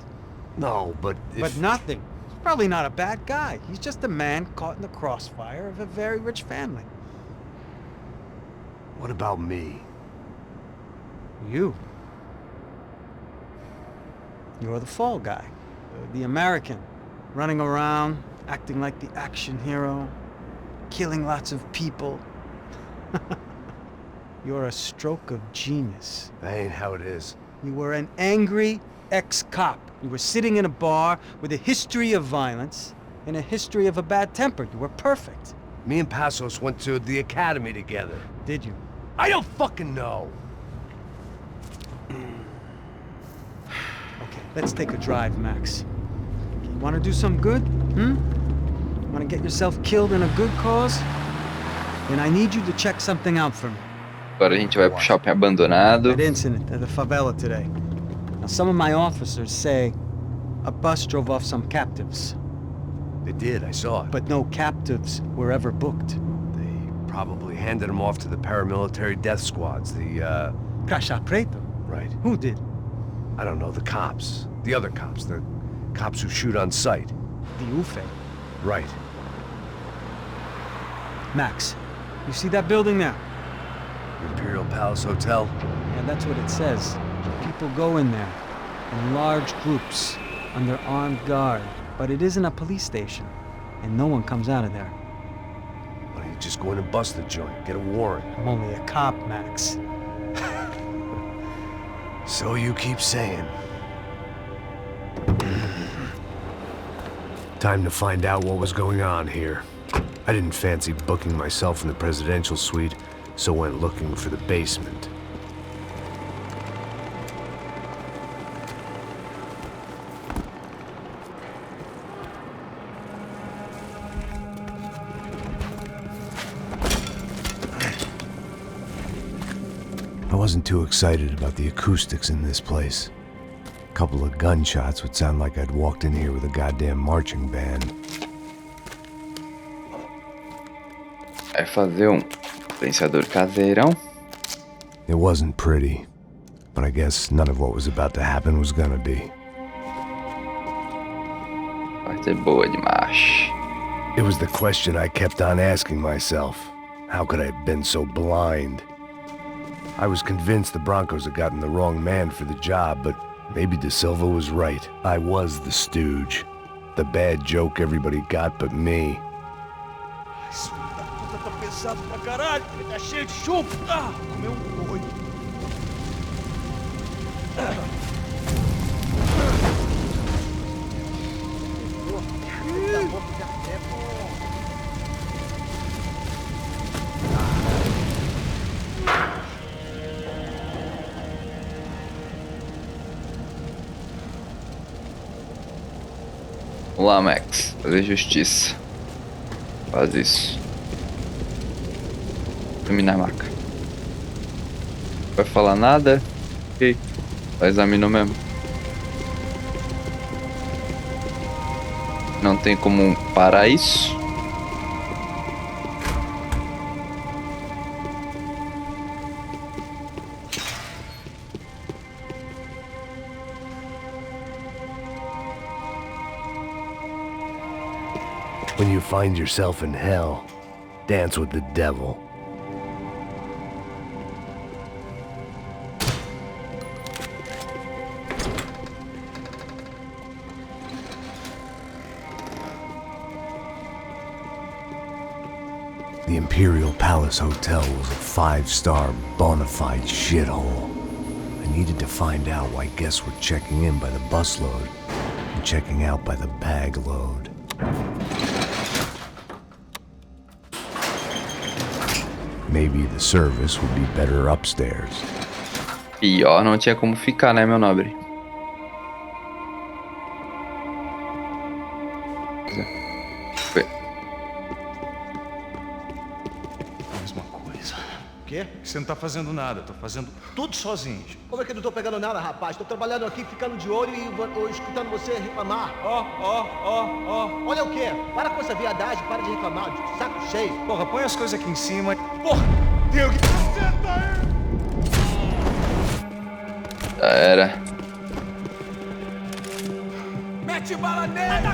No, but But nothing. He's probably not a bad guy. He's just a man caught in the crossfire of a very rich family. What about me? You. You're the fall guy. The American. Running around, acting like the action hero. Killing lots of people. You're a stroke of genius. That ain't how it is. You were an angry ex-cop. You were sitting in a bar with a history of violence and a history of a bad temper. You were perfect. Me and Passos went to the academy together. Did you? I don't fucking know. Okay, let's take a drive, Max. Okay, you want to do some good? Want to get yourself killed in a good cause? Then I need you to check something out for me. Agora a gente vai pro shopping abandonado. That incident at the favela today. Now, some of my officers say a bus drove off some captives. They did, I saw it. But no captives were ever booked. They probably handed them off to the paramilitary death squads, the, Caixa Preta? Right. Who did? I don't know, the cops. The other cops, the cops who shoot on sight. The UFE. Right. Max, you see that building there? Imperial Palace Hotel? Yeah, that's what it says. People go in there in large groups under armed guard. But it isn't a police station, and no one comes out of there. Why don't you just go in and bust the joint, get a warrant? I'm only a cop, Max. So you keep saying. Time to find out what was going on here. I didn't fancy booking myself in the presidential suite, so went looking for the basement. I wasn't too excited about the acoustics in this place. A couple of gunshots would sound like I'd walked in here with a goddamn marching band. Vai fazer silenciador caseirão. It wasn't pretty, but I guess none of what was about to happen was gonna be. Vai ser boa demais. It was the question I kept on asking myself. How could I have been so blind? I was convinced the Broncos had gotten the wrong man for the job, but maybe De Silva was right. I was the stooge. The bad joke everybody got but me. Esse filho da puta tá pesado pra caralho. Ele tá cheio de chumbo. Ah, comeu boi. Vamos lá, Max. Fazer justiça. Faz isso. Examinar a maca. Não vai falar nada? Ok. Só examinou mesmo. Não tem como parar isso. When you find yourself in hell, dance with the devil. The Imperial Palace Hotel was a five-star, bona fide shithole. I needed to find out why guests were checking in by the busload and checking out by the bag load. Maybe the service would be better upstairs. Pior não tinha como ficar, né, meu nobre? Mesma coisa. O quê? Você não tá fazendo nada, tô fazendo tudo sozinho. Como é que eu não tô pegando nada, rapaz? Tô trabalhando aqui, ficando de olho e escutando você reclamar. Olha o quê? Para com essa viadagem, para de reclamar. Saco cheio. Porra, põe as coisas aqui em cima. Porra! Já era. Mete bala nele!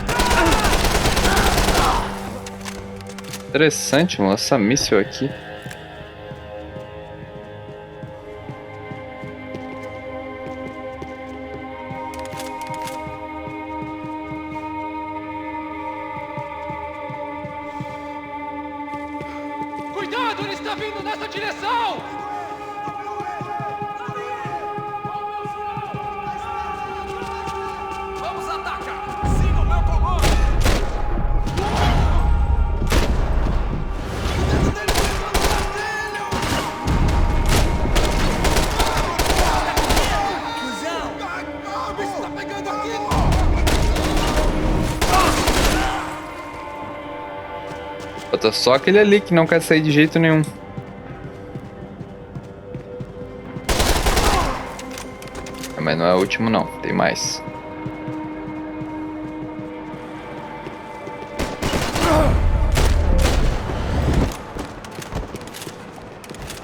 Interessante, um lança-míssil aqui. Cuidado, ele está vindo nessa direção! Vamos atacar! Siga o meu comando! O bicho tá pegando aqui! Falta só aquele ali que não quer sair de jeito nenhum. Mas não é o último não, tem mais.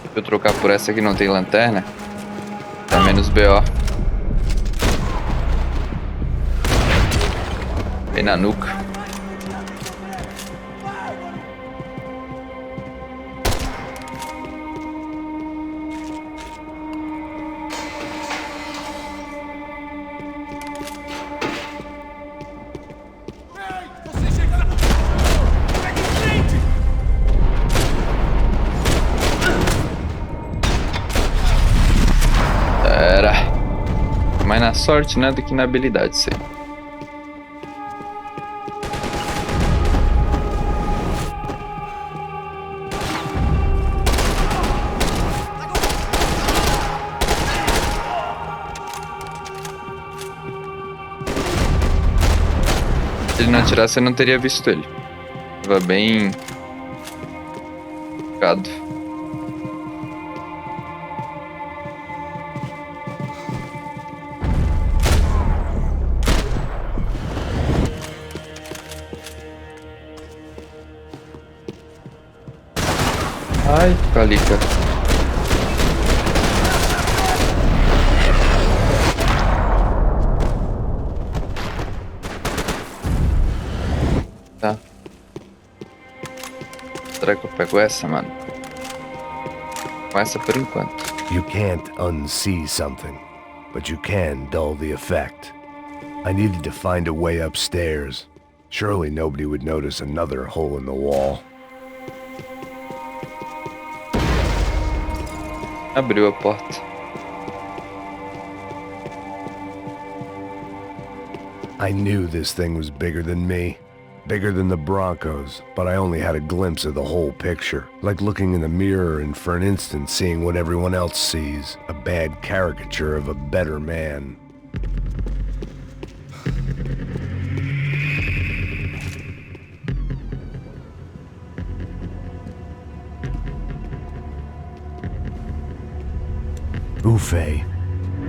Deixa eu trocar por essa que não tem lanterna. Dá menos BO. Bem na nuca. Mais na sorte, né, do que na habilidade, sei. Se ele não atirasse, eu não teria visto ele. Tava bem focado. Ai, Calica. Tá. Será que eu pego essa, mano? Com essa por enquanto. You can't unsee something, but you can dull the effect. I needed to find a way upstairs. Surely nobody would notice another hole in the wall. Abriu a porta. I knew this thing was bigger than me. Bigger than the Broncos, but I only had a glimpse of the whole picture. Like looking in the mirror and for an instant seeing what everyone else sees. A bad caricature of a better man. Buffet.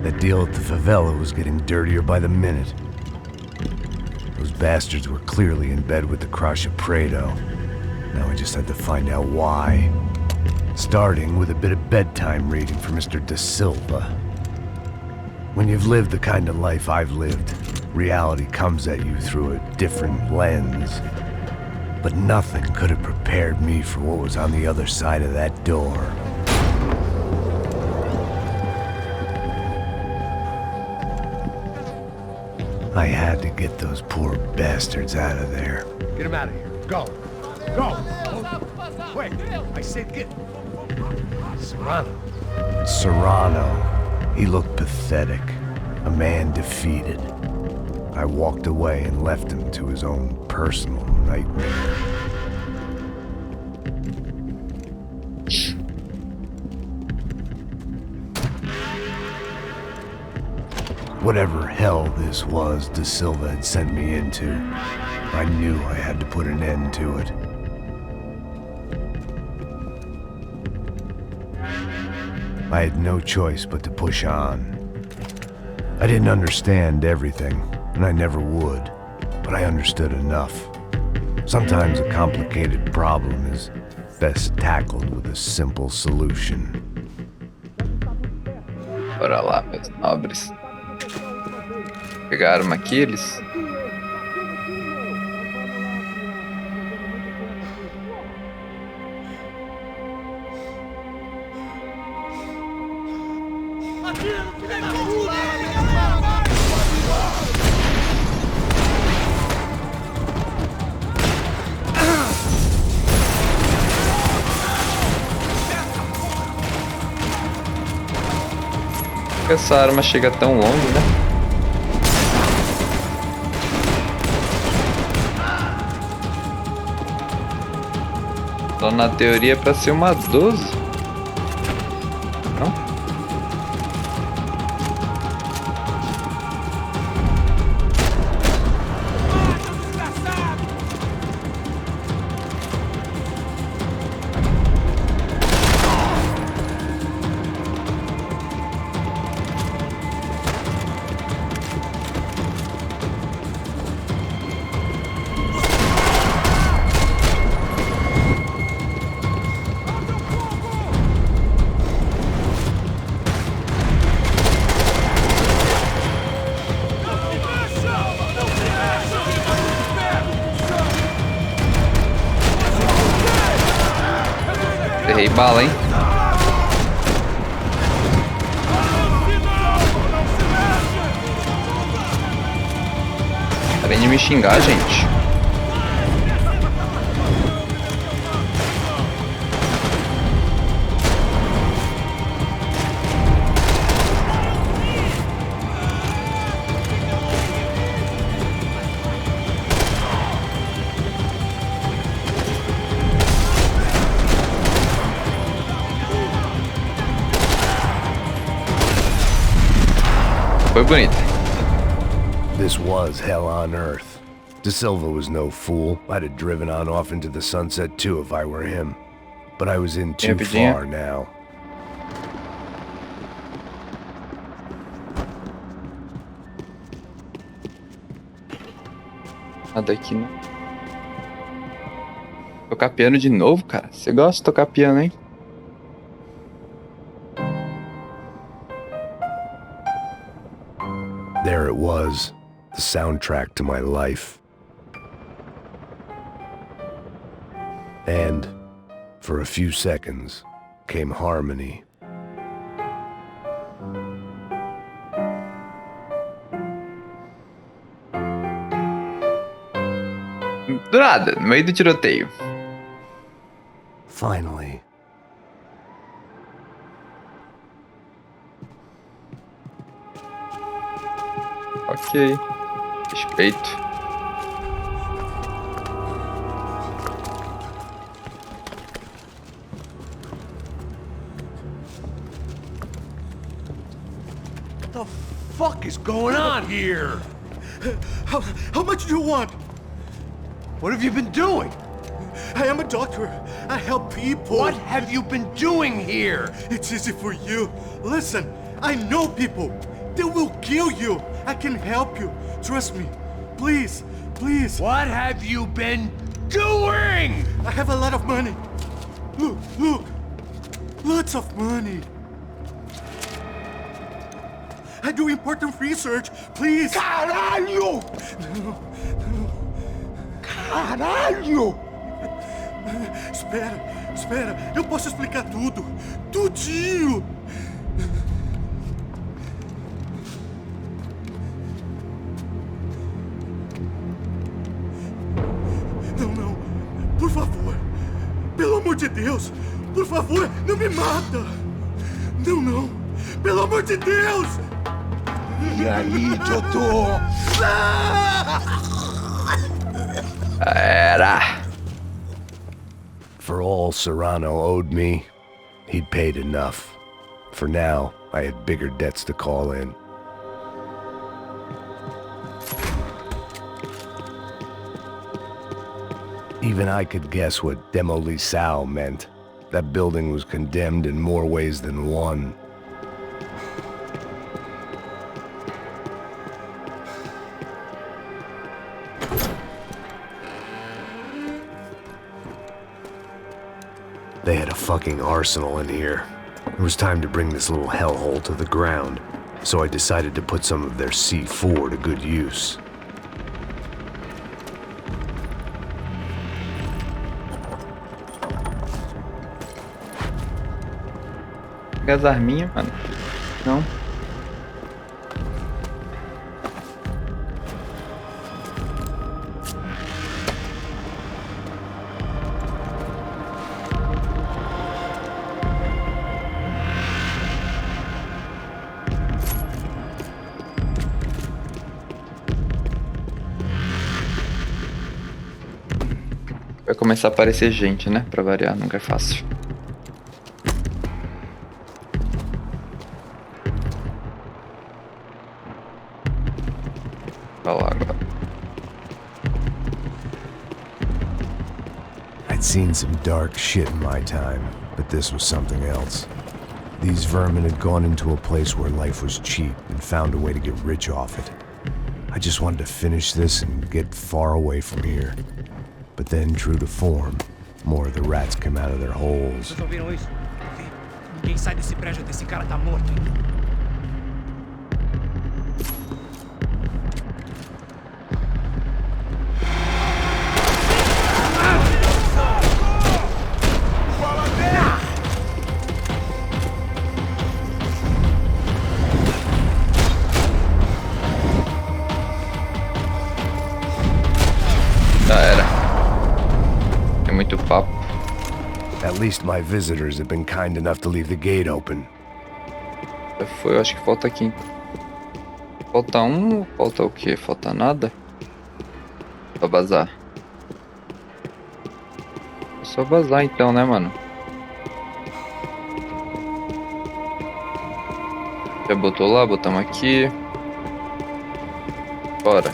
That deal at the favela was getting dirtier by the minute. Those bastards were clearly in bed with the Crush of Prado. Now I just had to find out why. Starting with a bit of bedtime reading for Mr. Da Silva. When you've lived the kind of life I've lived, reality comes at you through a different lens. But nothing could have prepared me for what was on the other side of that door. I had to get those poor bastards out of there. Get him out of here. Go. Go. Wait, I said get... Serrano. Serrano. He looked pathetic. A man defeated. I walked away and left him to his own personal nightmare. Whatever hell this was Da Silva had sent me into, I knew I had to put an end to it. I had no choice but to push on. I didn't understand everything, and I never would, but I understood enough. Sometimes a complicated problem is best tackled with a simple solution. Bora lá, meus nobres. Pegar arma aqui, eles... Essa arma chega tão longe, né? Só na teoria é pra ser uma 12. Não? Errei bala, hein? Parem de me xingar, gente. Foi bonito. This was hell on earth. De Silva was no fool. I'd have driven on off into the sunset too if I were him. But I was in too far now. Nada aqui, não. Tocar piano de novo, cara? Você gosta de tocar piano, hein? There it was, the soundtrack to my life. And, for a few seconds, came harmony. Do nada, no meio do tiroteio. Finally. Ok. Respeito. What the fuck is going on here? How much do you want? What have you been doing? I am a doctor. I help people. What have you been doing here? It's easy for you. Listen, I know people. They will kill you. I can help you. Trust me. Please, please. What have you been doing? I have a lot of money. Look, look. Lots of money. I do important research. Please. Caralho! No, no. Caralho! Espera, espera. Eu posso explicar tudo. Tudinho. Não. Por favor. Pelo amor de Deus. Por favor, não me mata. Não. Pelo amor de Deus. E aí, doutor? Era. For all Serrano owed me, he'd paid enough. For now, I had bigger debts to call in. Even I could guess what Demolisal meant. That building was condemned in more ways than one. They had a fucking arsenal in here. It was time to bring this little hellhole to the ground, so I decided to put some of their C4 to good use. Pega as arminhas, mano. Não. Vai começar a aparecer gente, né? Pra variar, nunca é fácil. Vai lá agora. I'd seen some dark shit in my time, but this was something else. These vermin had gone into a place where life was cheap and found a way to get rich off it. I just wanted to finish this and get far away from here. But then, true to form, more of the rats come out of their holes. Vocês ouviram isso? Ninguém sai desse prédio até esse cara tá morto. Já era. Tem muito papo. At least my visitors have been kind enough to leave the gate open. Já foi, eu acho que falta aqui. Falta um, falta o quê? Falta nada? Só vazar. É só vazar então, né, mano? Já botou lá, botamos aqui. Bora.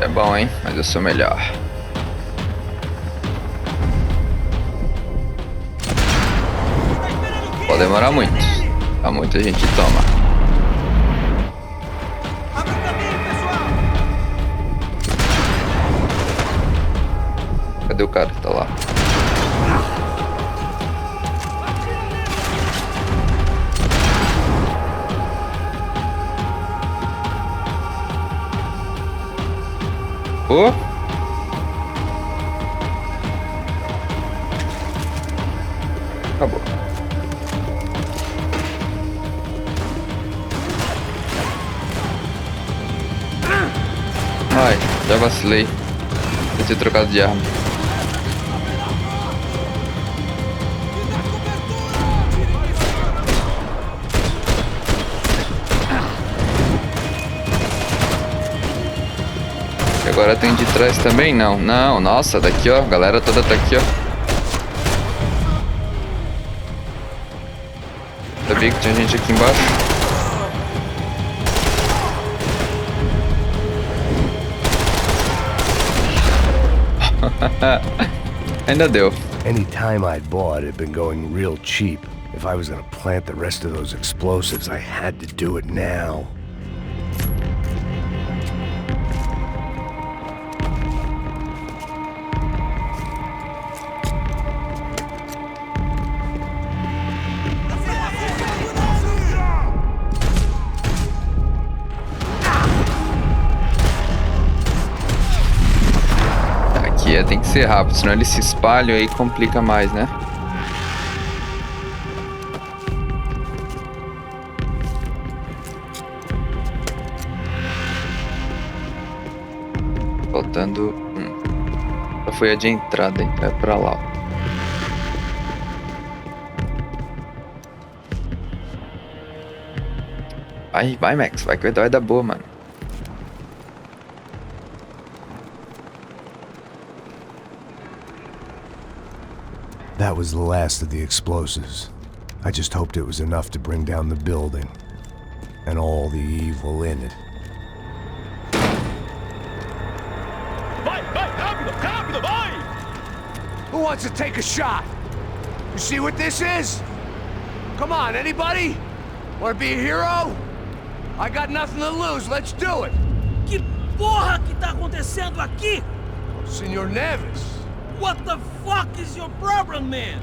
É bom, hein? Mas eu sou melhor. Pode demorar muito. Tá muito, a gente toma. Cadê o cara? Tá lá. Oh. Acabou. Ai, já vacilei. Vou ter trocado de arma. E agora tem de trás também? Não, não, nossa, daqui ó, a galera toda tá aqui ó. Sabia que tinha gente aqui embaixo. Ainda deu. Any time I'd bought had been going real cheap. If I was gonna plant the rest of those explosives, I had to do it now. Tem que ser rápido, senão eles se espalham e aí complica mais, né? Faltando... Já foi a de entrada, então é pra lá. Vai Max, vai que vai dar boa, mano. That was the last of the explosives. I just hoped it was enough to bring down the building and all the evil in it. Vai, rápido, rápido, vai! Who wants to take a shot? You see what this is? Come on, anybody? Wanna be a hero? I got nothing to lose, let's do it! Que porra que tá acontecendo aqui? Senor Neves. What the fuck is your problem, man?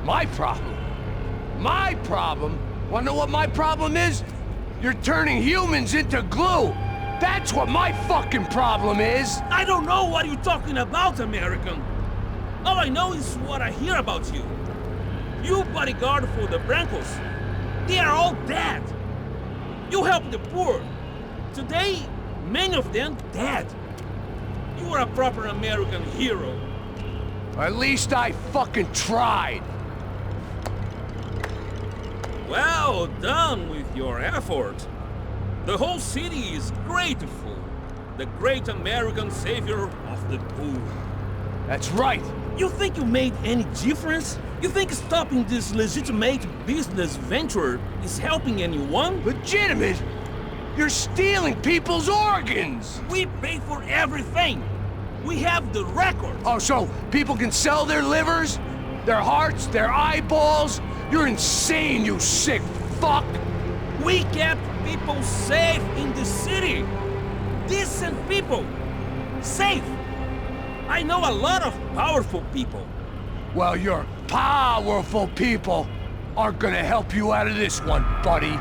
My problem? My problem? Wanna know what my problem is? You're turning humans into glue! That's what my fucking problem is! I don't know what you're talking about, American. All I know is what I hear about you. You bodyguard for the Brancos. They are all dead. You help the poor. Today, many of them dead. You are a proper American hero. At least I fucking tried. Well done with your effort. The whole city is grateful. The great American savior of the poor. That's right. You think you made any difference? You think stopping this legitimate business venture is helping anyone? Legitimate? You're stealing people's organs! We pay for everything! We have the record! Oh, so people can sell their livers? Their hearts? Their eyeballs? You're insane, you sick fuck! We kept people safe in the city! Decent people! Safe! I know a lot of powerful people. Well, your powerful people aren't gonna help you out of this one, buddy.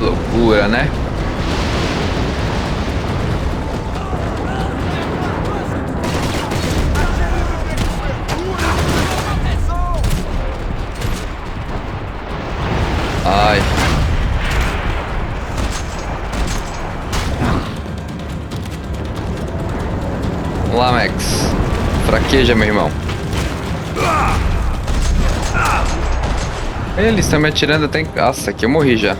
Loucura, né? Ai. Vamos lá, Max. Fraqueja, meu irmão. Eles estão me atirando até em... Nossa, aqui eu morri já.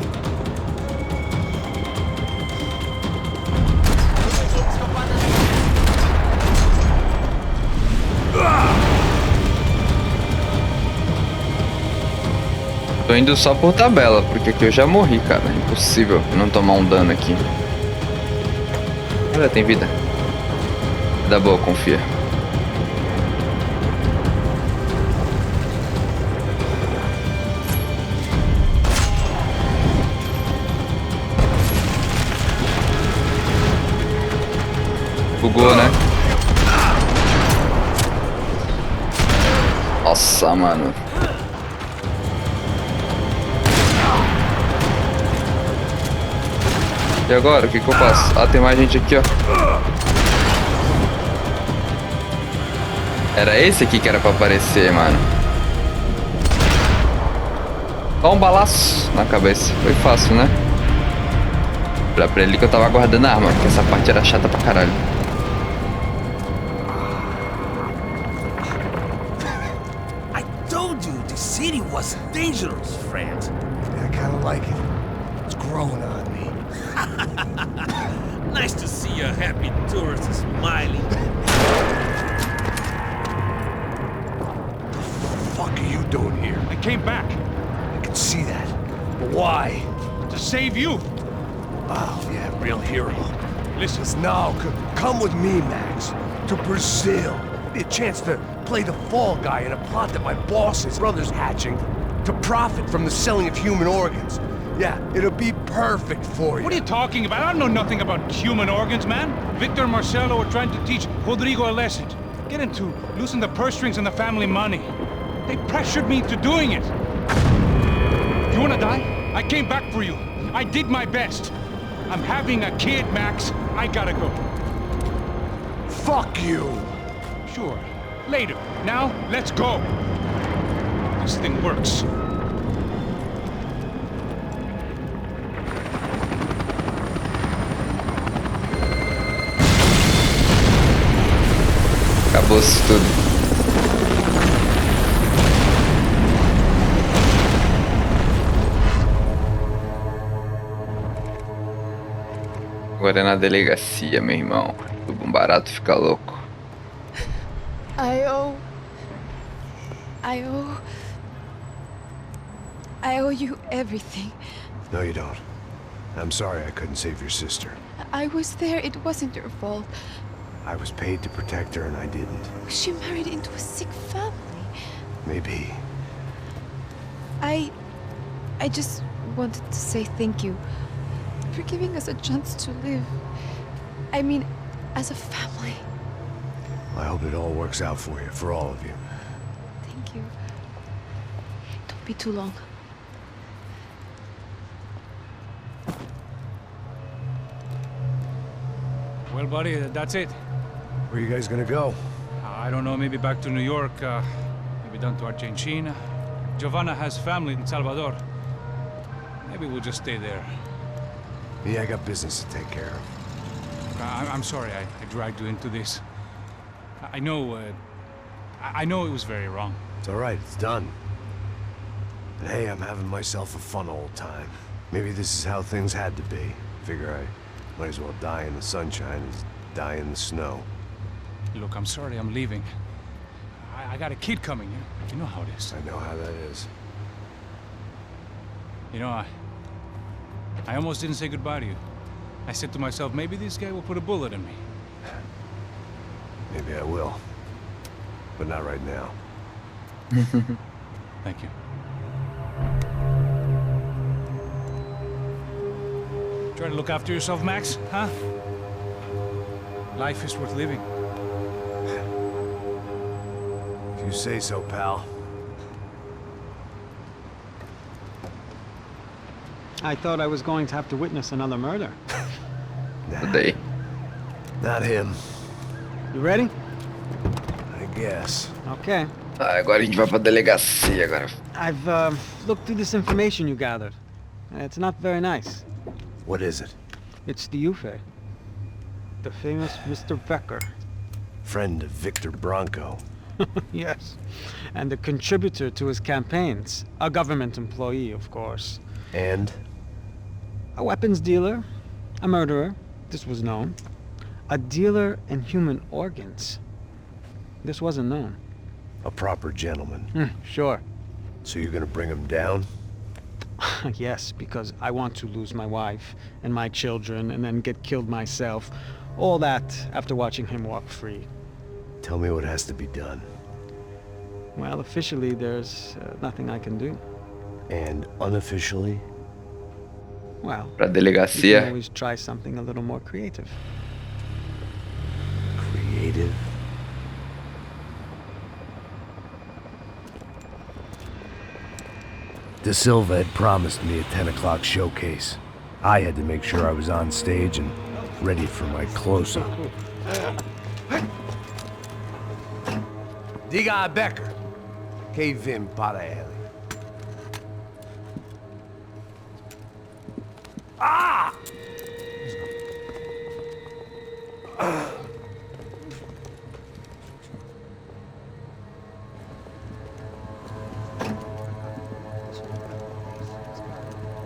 Tô indo só por tabela, porque aqui eu já morri, cara. Impossível não tomar um dano aqui. Olha, tem vida. Dá boa, confia. Bugou, né? Nossa, mano. E agora, o que eu faço? Ah, tem mais gente aqui, ó. Era esse aqui que era pra aparecer, mano. Só um balaço na cabeça. Foi fácil, né? Pra ele que eu tava guardando a arma, porque essa parte era chata pra caralho. I told you the city was dangerous, friend. I kinda like it. It's growing on me. Nice to see a happy tourist smiling. What the fuck are you doing here? I came back. I can see that. But why? To save you. Wow, yeah, real hero. Listen. Now, come with me, Max. To Brazil. Be a chance to play the fall guy in a plot that my boss's brother's hatching to profit from the selling of human organs. Yeah, it'll be perfect for you. What are you talking about? I don't know nothing about human organs, man. Victor and Marcelo were trying to teach Rodrigo a lesson. Get him to loosen the purse strings and the family money. They pressured me into doing it. You wanna die? I came back for you. I did my best. I'm having a kid, Max. I gotta go. Fuck you. Sure. Later. Now, let's go. This thing works. Acabou-se tudo. Agora é na delegacia, meu irmão. Um barato fica louco. I owe you everything. No, you don't. I'm sorry I couldn't save your sister. I was there. It wasn't your fault. I was paid to protect her and I didn't. She married into a sick family. Maybe. I just wanted to say thank you for giving us a chance to live. I mean, as a family. I hope it all works out for you, for all of you. Thank you. Don't be too long. Well, buddy, that's it. Where are you guys gonna go? I don't know, maybe back to New York, maybe down to Argentina. Giovanna has family in Salvador. Maybe we'll just stay there. Me, I got business to take care of. I'm sorry I dragged you into this. I know it was very wrong. It's all right, it's done. And hey, I'm having myself a fun old time. Maybe this is how things had to be. Figure I might as well die in the sunshine as die in the snow. Look, I'm sorry I'm leaving. I got a kid coming, you know how it is. I know how that is. You know, I almost didn't say goodbye to you. I said to myself, maybe this guy will put a bullet in me. Maybe I will. But not right now. Thank you. Try to look after yourself, Max, huh? Life is worth living. If you say so, pal. I thought I was going to have to witness another murder. They. Not him. You ready? I guess. Okay. Agora a gente vai pra delegacia agora. I've looked through this information you gathered. It's not very nice. What is it? It's the Ufe. The famous Mr. Becker. Friend of Victor Bronco. Yes. And a contributor to his campaigns. A government employee, of course. And? A weapons dealer. A murderer. This was known. A dealer in human organs. This wasn't known. A proper gentleman. Sure. So you're gonna bring him down? Yes, because I want to lose my wife and my children and then get killed myself. All that after watching him walk free. Tell me what has to be done. Well, officially, there's nothing I can do. And unofficially? Well, Pra we delegacia. can always try something a little more creative. Creative? De Silva had promised me a 10 o'clock showcase. I had to make sure I was on stage and ready for my close-up. Diga a Becker. Que vim para ele. Ah!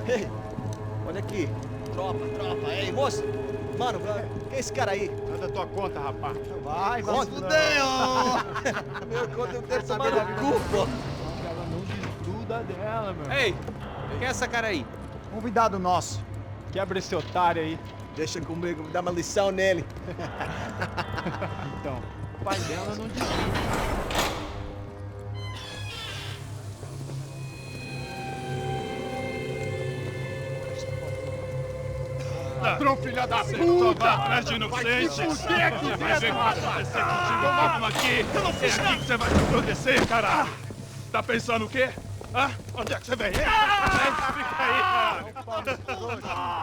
Ei, olha aqui. Tropa. Ei, moço. Mano, quem é esse cara aí? Manda tua conta, rapaz. Vai se fuder, ó. Meu conta eu tenho que tomar no cu, pô. Ela não desgruda dela, meu. Ei, quem é essa cara aí? Convidado nosso. Quebra esse otário aí. Deixa comigo, me dá uma lição nele. Então, o pai dela não desgruda. Ladrão, filha da puta! Vai atrás de inocentes! Vai se fuder, vai acontecer contigo mesmo aqui! Eu não fiz nada! Você vai acontecer, cara! Tá pensando o quê? Hã? Onde é que você vem? Fica aí, cara!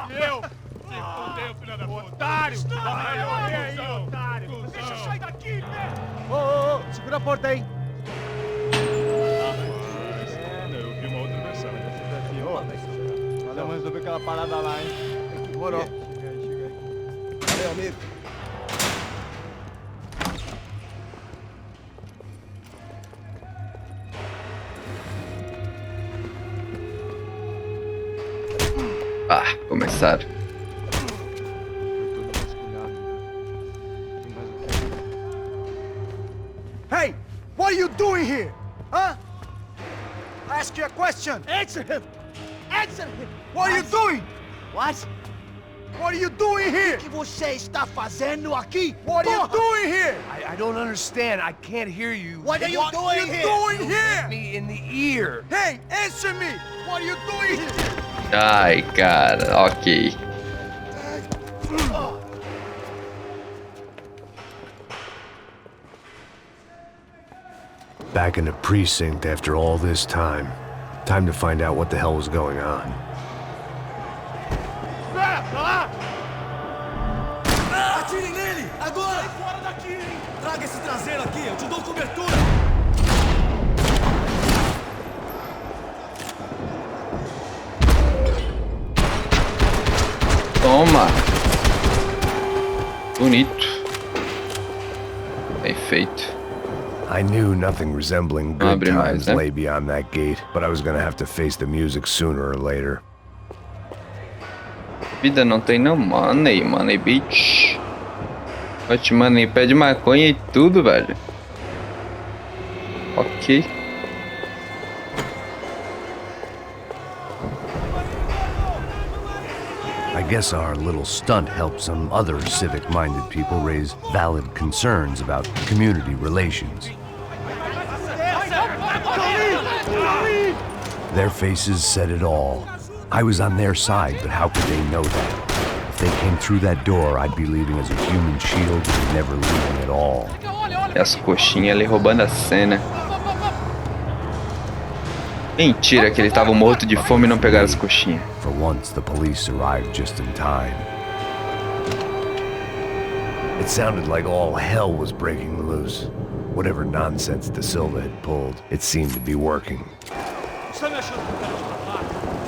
E eu? Se fudeu, filha da puta! Otário! Vai morrer aí, otário! Deixa eu sair daqui, né? Ô, segura a porta aí! Eu vi uma outra versão. Vamos resolver aquela parada lá, hein? Demorou. Chega aí. Valeu, amigo. Ah, começaram. Hey, what are you doing here? Huh? I ask you a question. Answer him! Answer him! What are you doing? What? What are you doing here? O que você está fazendo aqui? What are you doing here? I don't understand. I can't hear you. What are you doing here? What are you doing here? Hit me in the ear. Hey, answer me. What are you doing here? Ai, cara, ok. Back in the precinct after all this time. Time to find out what the hell was going on. Atirem nele! Agora! Sai fora daqui, hein? Traga esse traseiro aqui, eu te dou cobertura! Toma! Bonito. Bem feito. I knew nothing resembling good times lay beyond that gate, but I was gonna have to face the music sooner or later. Vida não tem não, money, money bitch. Hot money, pé de maconha e tudo, velho. Ok. I guess our little stunt helped some other civic-minded people raise valid concerns about community relations. Their faces said it all. I was on their side, but how could they know that? If they came through that door, I'd be leaving as a human shield and never leaving at all. E as coxinhas ali roubando a cena. Mentira que eles estavam mortos de fome e não pegaram as coxinhas. For once, the police arrived just in time. It sounded like all hell was breaking loose. Whatever nonsense De Silva had pulled, it seemed to be working. Está me achando que eu quero te matar?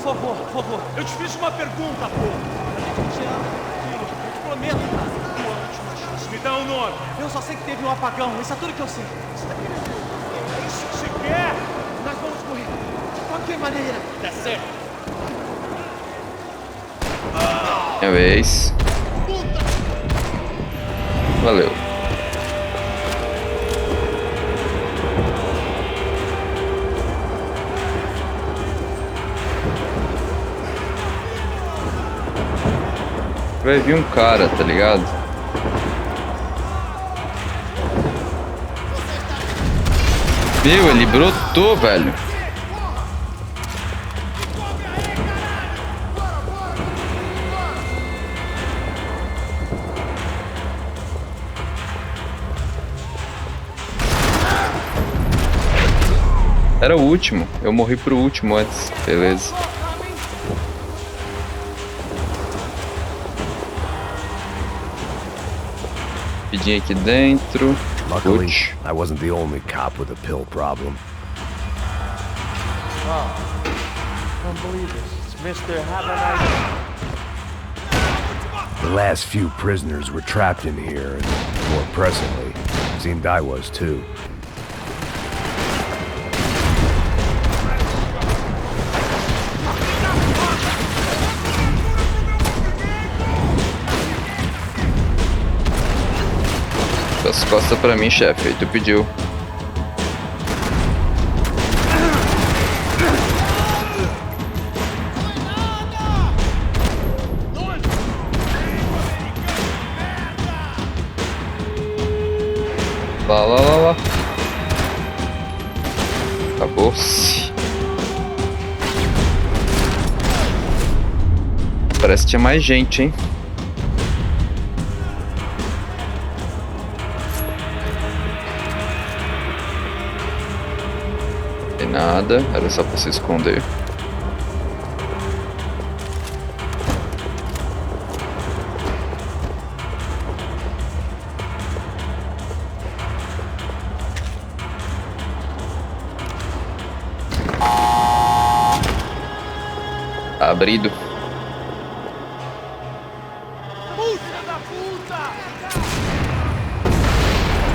Por favor, eu te fiz uma pergunta, pô. A gente te ama, filho. Eu te prometo, cara. Tua última chance. Me dá um nome. Eu só sei que teve um apagão. Isso é tudo que eu sei. É isso que você quer? Nós vamos morrer. De qualquer maneira. Dá certo. Minha vez. Valeu. Vai vir um cara, tá ligado? Meu, ele brotou, velho. Era o último. Eu morri pro último antes. Beleza. Vidinha aqui dentro. Luckily, I wasn't the only cop with a pill problem. Oh, don't believe this. It's Mr. Have a nice... The last few prisoners were trapped in here, and more pressingly, seemed I was too. As costas pra mim, chefe. Aí tu pediu. Lá. Acabou-se. Parece que tinha mais gente, hein? Nada, era só pra se esconder. Abrido.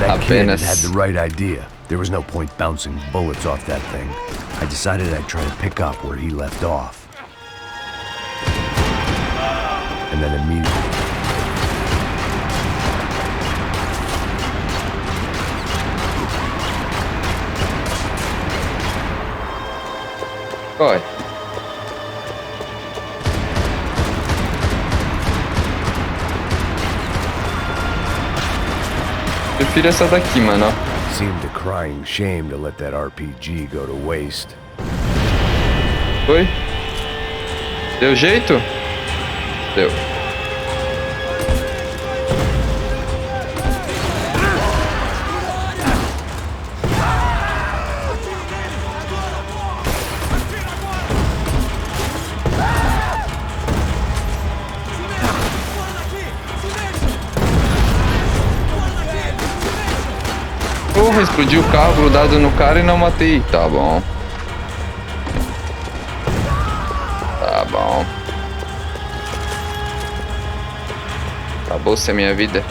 That kid had the right idea. There was no point bouncing bullets off that thing. I decided I'd try to pick up where he left off. And then immediately... Corre. Prefiro essa daqui, mano, ó. Seemed a crying shame to let that RPG go to waste. Foi? Deu jeito? Deu. Porra, explodiu o carro grudado no cara e não matei. Tá bom. Tá bom. Acabou-se a minha vida.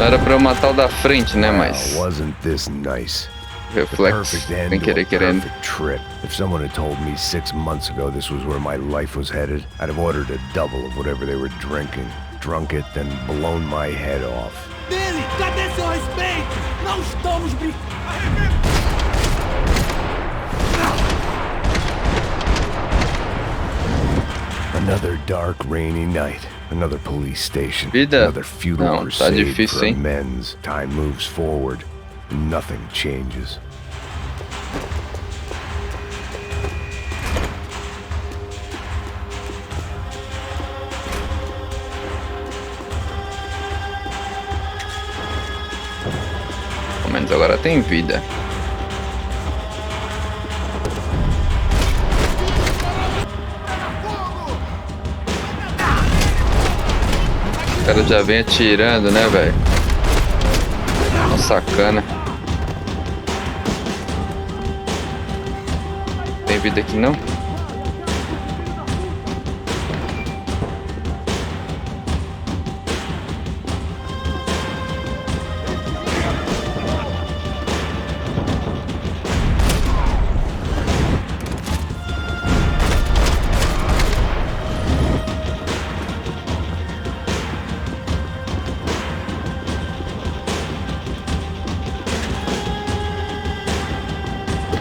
Era pra eu matar o da frente, né, mas... Wasn't this nice? Reflexo, sem querer querendo. Trip. If someone had told me 6 months ago this was where my life was headed, I'd have ordered a double of whatever they were drinking, drunk it, then blown my head off. Billy, cadê seu respeito? Não estamos brincando. Another dark, rainy night. Another police station. Vida. Another futile Não, tá crusade difícil, for hein? amends. Time moves forward. Nothing changes. Pelo menos agora tem vida. O cara já vem atirando, né, velho? Uma sacana. Tem vida aqui não?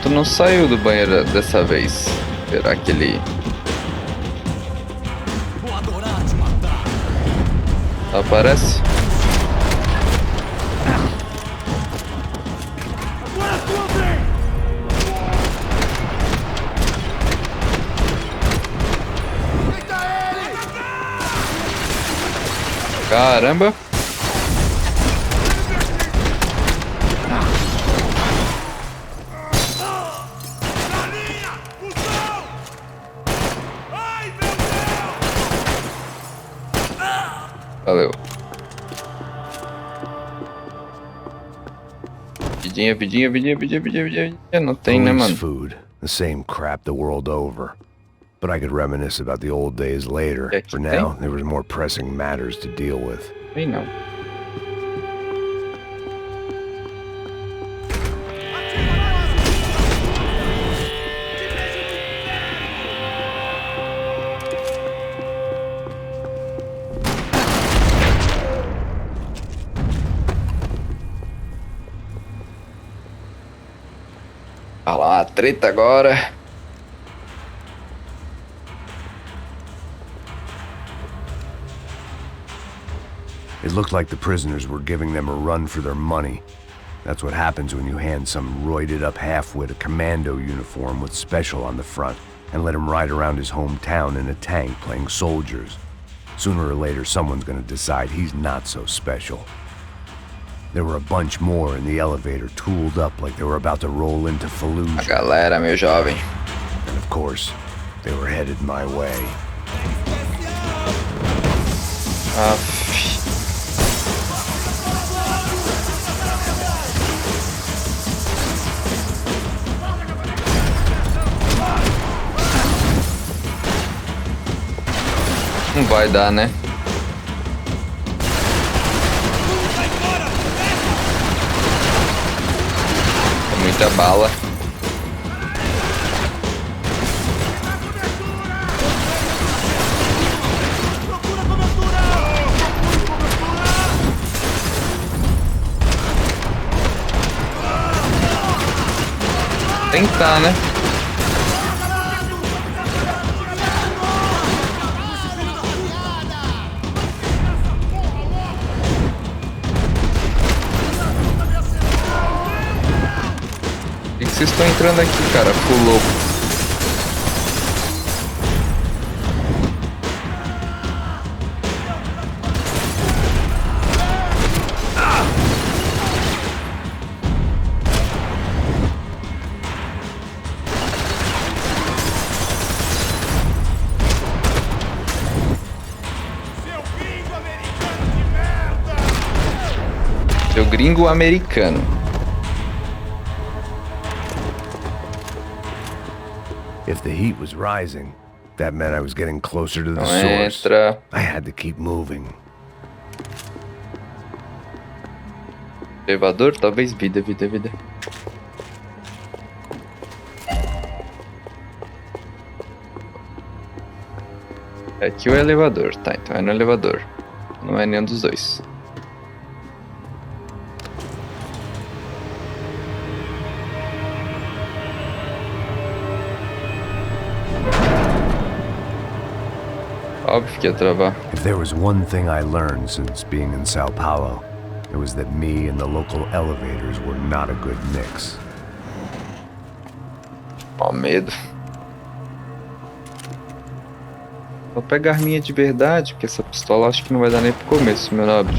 Tu não saiu do banheiro dessa vez. Será que ele... aparece? Caramba! Valeu. Vidinha. Não tem, né, mano? Food, the same crap the world over. But I could reminisce about the old days later. For now, there was more pressing matters to deal with. Tem não. Olha lá, a treta agora. It looked like the prisoners were giving them a run for their money. That's what happens when you hand some roided-up half-wit a commando uniform with special on the front and let him ride around his hometown in a tank playing soldiers. Sooner or later, someone's gonna decide he's not so special. There were a bunch more in the elevator, tooled up like they were about to roll into Fallujah. A galera, meu jovem. And of course, they were headed my way. Não vai dar, né? Muita bala. Tentar, né? Por que vocês estão entrando aqui, cara? Ficou louco. Seu gringo americano. If the heat was rising, that meant I was getting closer to the Não source. entra. I had to keep moving. Elevador? Talvez vida. Aqui o elevador, tá? Então é no elevador. Não é nenhum dos dois. Óbvio que ia travar. If there was one thing I learned since being in Sao Paulo, it was that me and the local elevators were not a good mix. Ó, medo. Vou pegar arminha de verdade, porque essa pistola acho que não vai dar nem pro começo, meu nobre.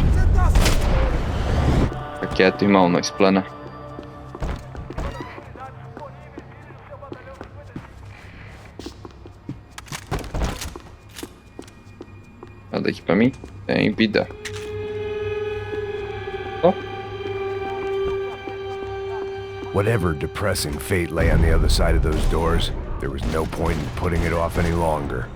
Fica quieto, irmão, não explana. Nada aqui pra mim? Tem vida. Ó. Whatever depressing fate lay on the other side of those doors, there was no point in putting it off any longer.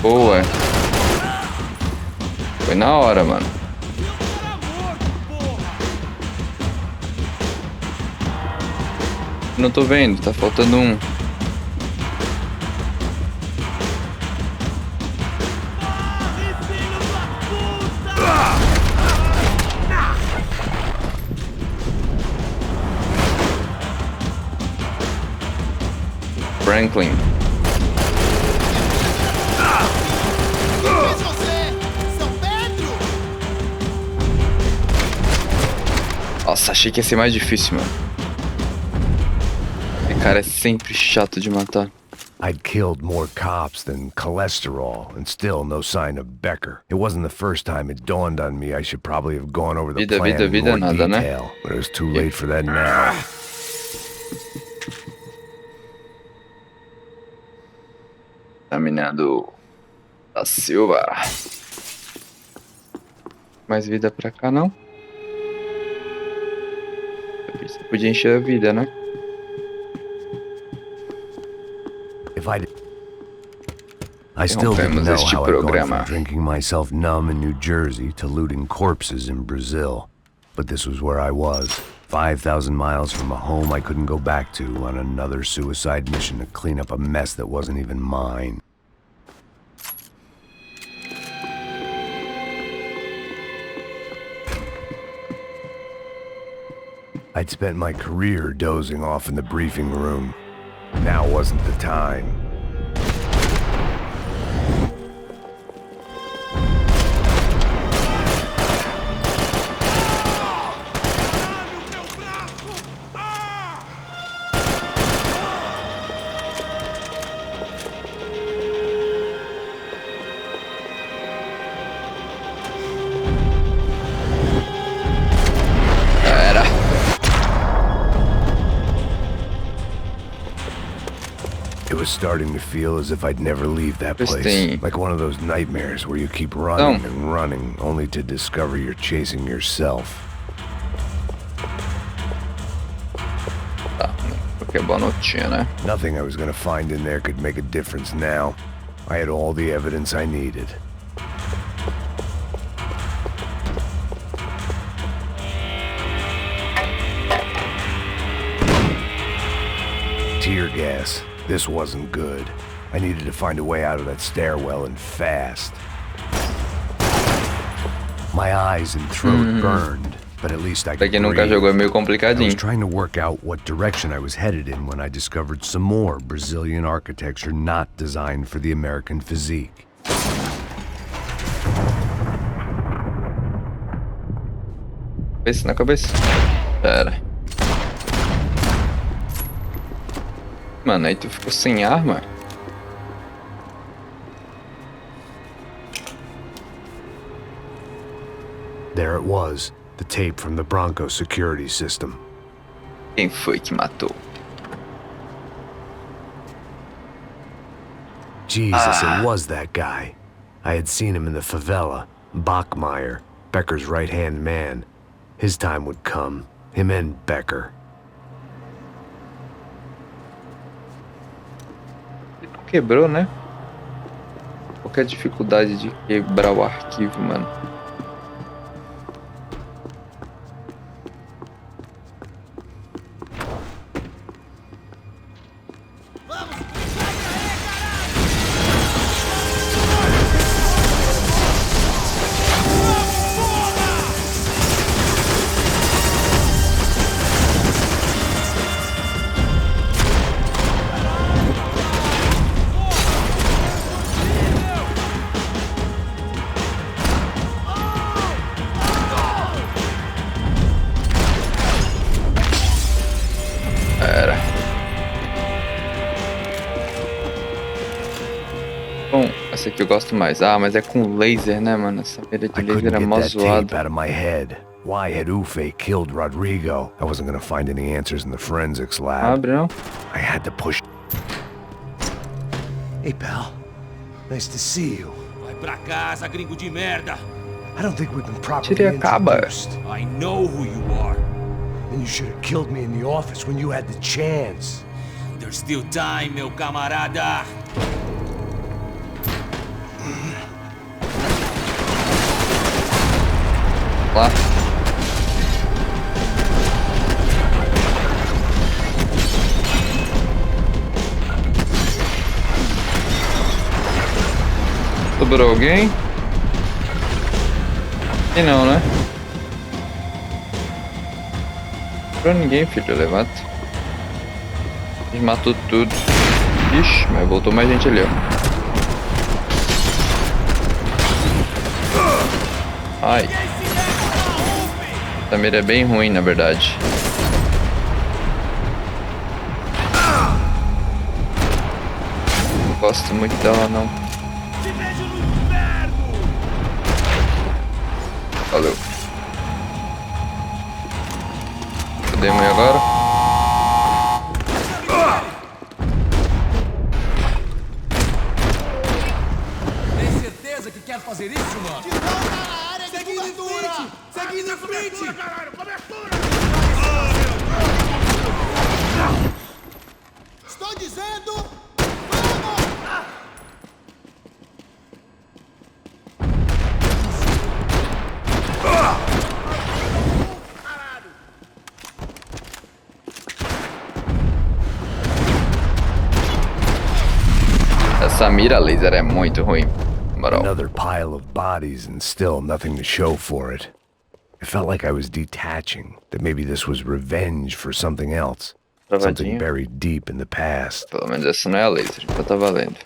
Boa. Foi na hora, mano. Não tô vendo, tá faltando um. Franklin. Nossa, achei que ia ser mais difícil, mano. Esse cara é sempre chato de matar. I'd killed more cops than cholesterol, and still no sign of Becker. It wasn't the first time it dawned on me I should probably have gone over the plan in more nada, detail, né? but it was too late for that now. Examinando da Silva. Mais vida pra cá, não? Você podia encher a vida, né? I still didn't know este how I'd gone programa. from drinking myself numb in New Jersey to looting corpses in Brazil. But this was where I was, 5,000 miles from a home I couldn't go back to, on another suicide mission to clean up a mess that wasn't even mine. I'd spent my career dozing off in the briefing room. Now wasn't the time. Starting to feel as if I'd never leave that place. Like one of those nightmares where you keep running and running, only to discover you're chasing yourself. Nothing I was gonna find in there could make a difference now. I had all the evidence I needed. tear gas. This wasn't good. I needed to find a way out of that stairwell and fast. My eyes and throat burned, but at least I could Pra quem nunca breathe. jogou é meio I complicadinho. was trying to work out what direction I was headed in when I discovered some more Brazilian architecture not designed for the American physique. Cabeça na cabeça. Pera. Mano, aí tu ficou sem arma? There it was, the tape from the Bronco security system. Quem foi que matou? Jesus, it was that guy. I had seen him in the favela. Bachmeyer, Becker's right-hand man. His time would come. Him and Becker. Quebrou, né? Qual que é a dificuldade de quebrar o arquivo, mano? Bom, essa aqui eu gosto mais. Ah, mas é com laser, né, mano? Essa mira de laser é mó zoada. Out of my head. Why had Ufe killed Rodrigo? I wasn't gonna find any answers in the forensics lab. Abre, não? I had to push. Hey, pal. Nice to see you. Vai pra casa, gringo de merda. I don't think we've been properly Tire acaba. introduced. I know who you are. Then you should have killed me in the office when you had the chance. There's still time, meu camarada. Lá. Sobrou alguém? E não, né? Sobrou ninguém, filho. Levanta. A gente matou tudo. Ixi, mas voltou mais gente ali, ó. Ai. Essa mira é bem ruim, na verdade. Não gosto muito dela, não. Valeu. Cadê a mãe agora? Tem certeza que quer fazer isso, mano? Seguindo em frente! Seguindo em frente! Estou dizendo... Essa mira laser é muito ruim. Another pile of bodies and still nothing to show for it. It felt like I was detaching, that maybe this was revenge for something else. Something buried deep in the past. Pelo menos essa não é a laser, então tá valendo.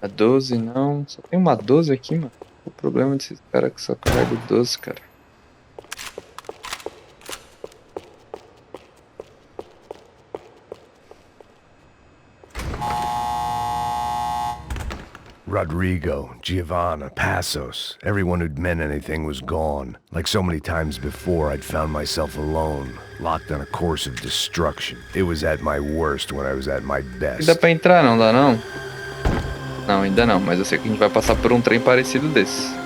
A 12 não, só tem uma 12 aqui, mano. O problema desses caras que só carregam 12, cara. Rodrigo, Giovanna, Passos, everyone who'd meant anything was gone. Like so many times before, I'd found myself alone, locked on a course of destruction. It was at my worst when I was at my best. Dá pra entrar, não dá não? Não, ainda não, mas eu sei que a gente vai passar por um trem parecido desse.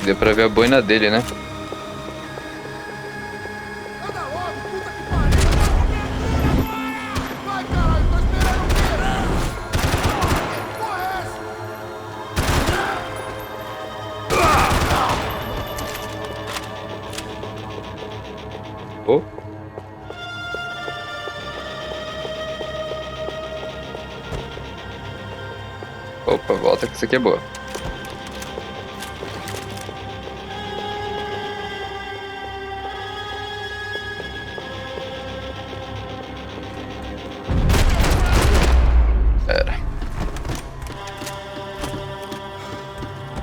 Deu pra ver a boina dele, né? Oh. Opa, volta que isso aqui é boa.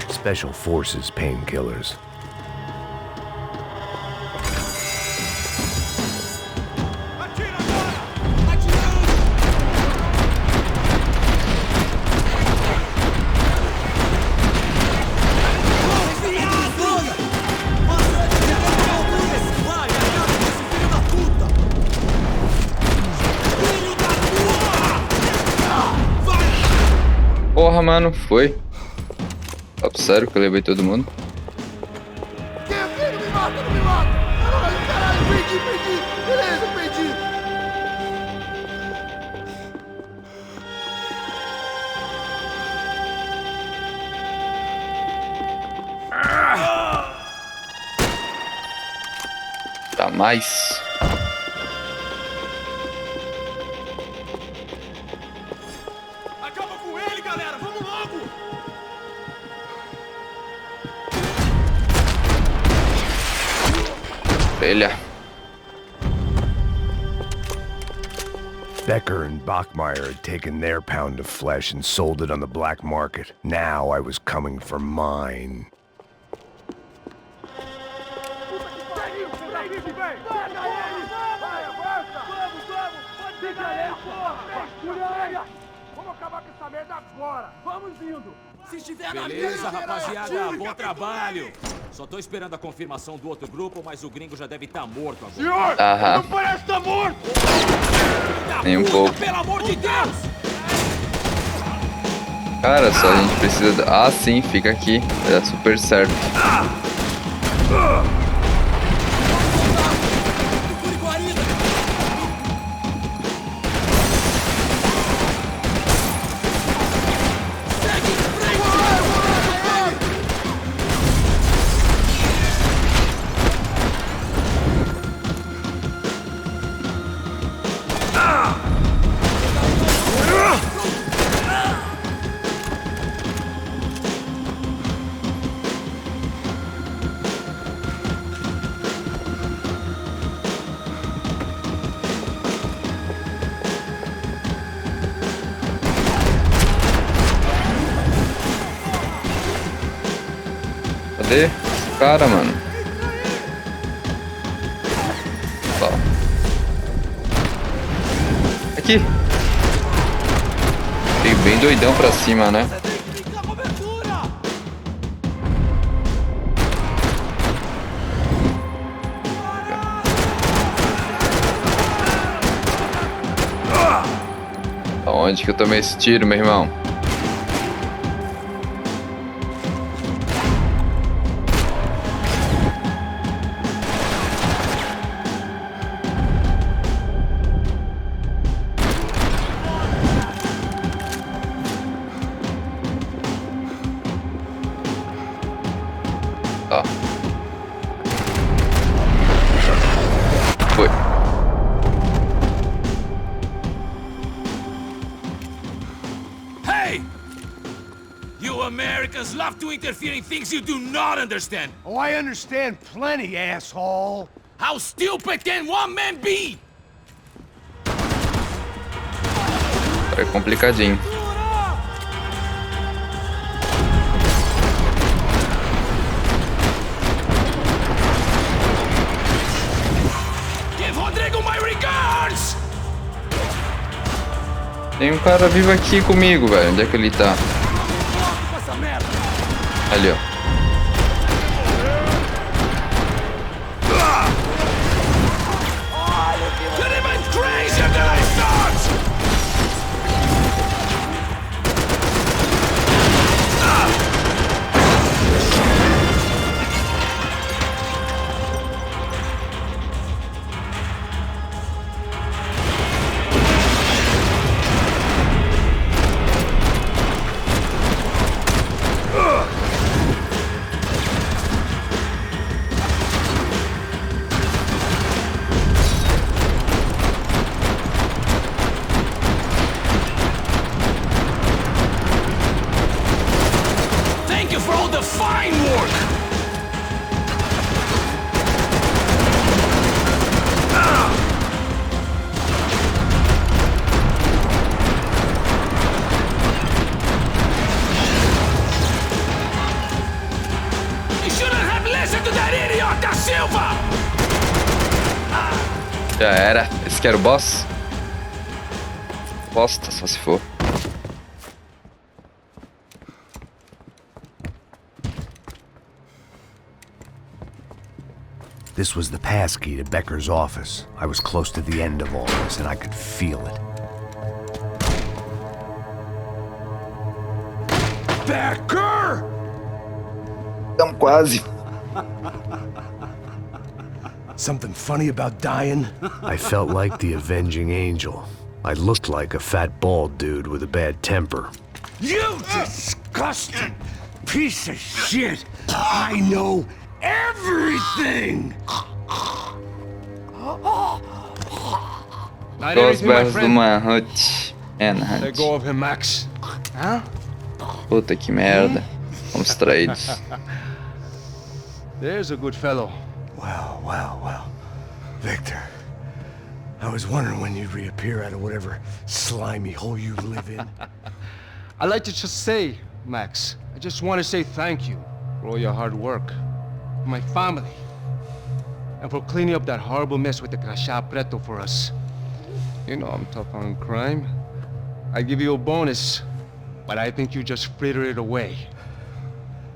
Special Forces painkillers. Porra, mano, foi. Papo sério que eu levei todo mundo. Não me mata, não me mata! Ai, caralho, perdi! Beleza, perdi! Jamais. Acaba com ele, galera! Vamos logo! Velha. Becker and Bachmeyer had taken their pound of flesh and sold it on the black market. Now I was coming for mine. Vamos acabar com essa merda agora! Vamos indo! Se estiver na beleza, rapaziada, bom trabalho! Só tô esperando a confirmação do outro grupo, mas o gringo já deve estar morto agora. Senhor! Aham. Não parece estar morto! Nem um pouco. Pelo amor de Deus! Cara, só a gente precisa... Ah, sim, fica aqui. Vai dar super certo. Cadê esse cara, mano? Ó. Aqui. Veio bem doidão pra cima, né? Aonde que eu tomei esse tiro, meu irmão? Ó. Foi. Hey! You Americans love to interfere in things you do not understand. Oh, I understand plenty, asshole. How stupid can one man be? É complicadinho. Give Rodrigo my regards! Tem um cara vivo aqui comigo, velho. Onde é que ele tá? Ali, ó. You're even crazier than I thought! Já era. Esse que era o boss? Bosta, só se for. This was the passkey to Becker's office. I was close to the end of all this, and I could feel it. Becker! Tamo quase. Something funny about dying? I felt like the avenging angel. I looked like a fat bald dude with a bad temper. You disgusting piece of shit! I know everything! Not everything, my friend. Let go of him, Max. Huh? Puta que merda. Fomos traídos. There's a good fellow. Well. Victor, I was wondering when you'd reappear out of whatever slimy hole you live in. I'd like to just say, Max, I just want to say thank you for all your hard work, for my family, and for cleaning up that horrible mess with the crachá preto for us. You know I'm tough on crime. I give you a bonus, but I think you just frittered it away.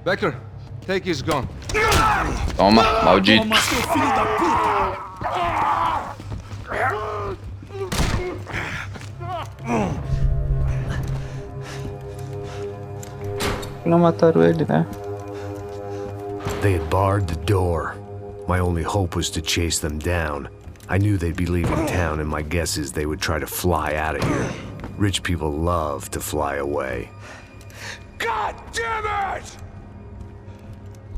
Becker, take his gun. Toma, maldito. Não mataram ele, né? They had barred the door. My only hope was to chase them down. I knew they'd be leaving town, and my guess is they would try to fly out of here. Rich people love to fly away. God damn it!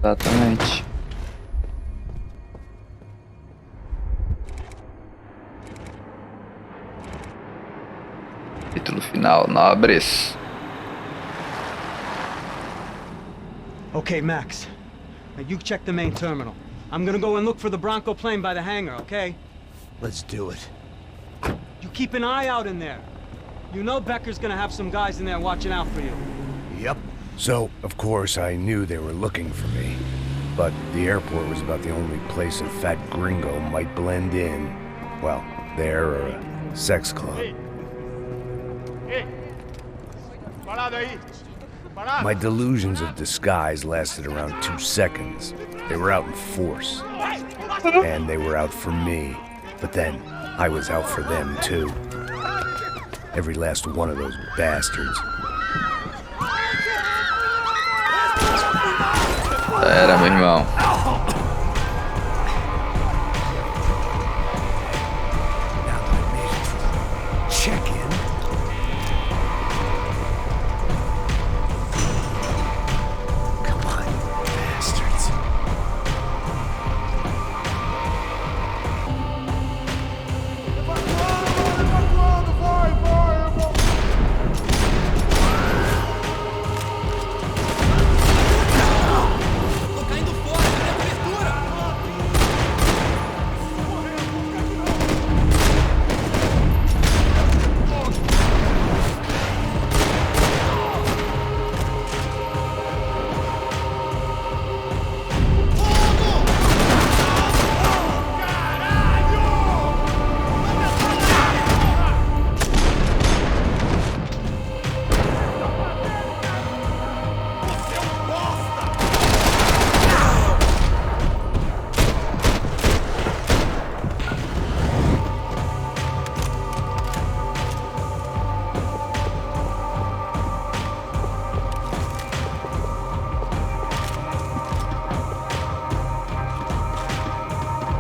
Exatamente. Título final, nobres. Okay, Max. Now you check the main terminal. I'm gonna go and look for the Bronco plane by the hangar, okay? Let's do it. You keep an eye out in there. You know Becker's gonna have some guys in there watching out for you. Yep. So, of course, I knew they were looking for me. But the airport was about the only place a fat gringo might blend in. Well, there or a sex club. My delusions of disguise lasted around 2 seconds. They were out in force. And they were out for me. But then, I was out for them too. Every last one of those bastards. Era, meu irmão. Check-in. Come on, bastards.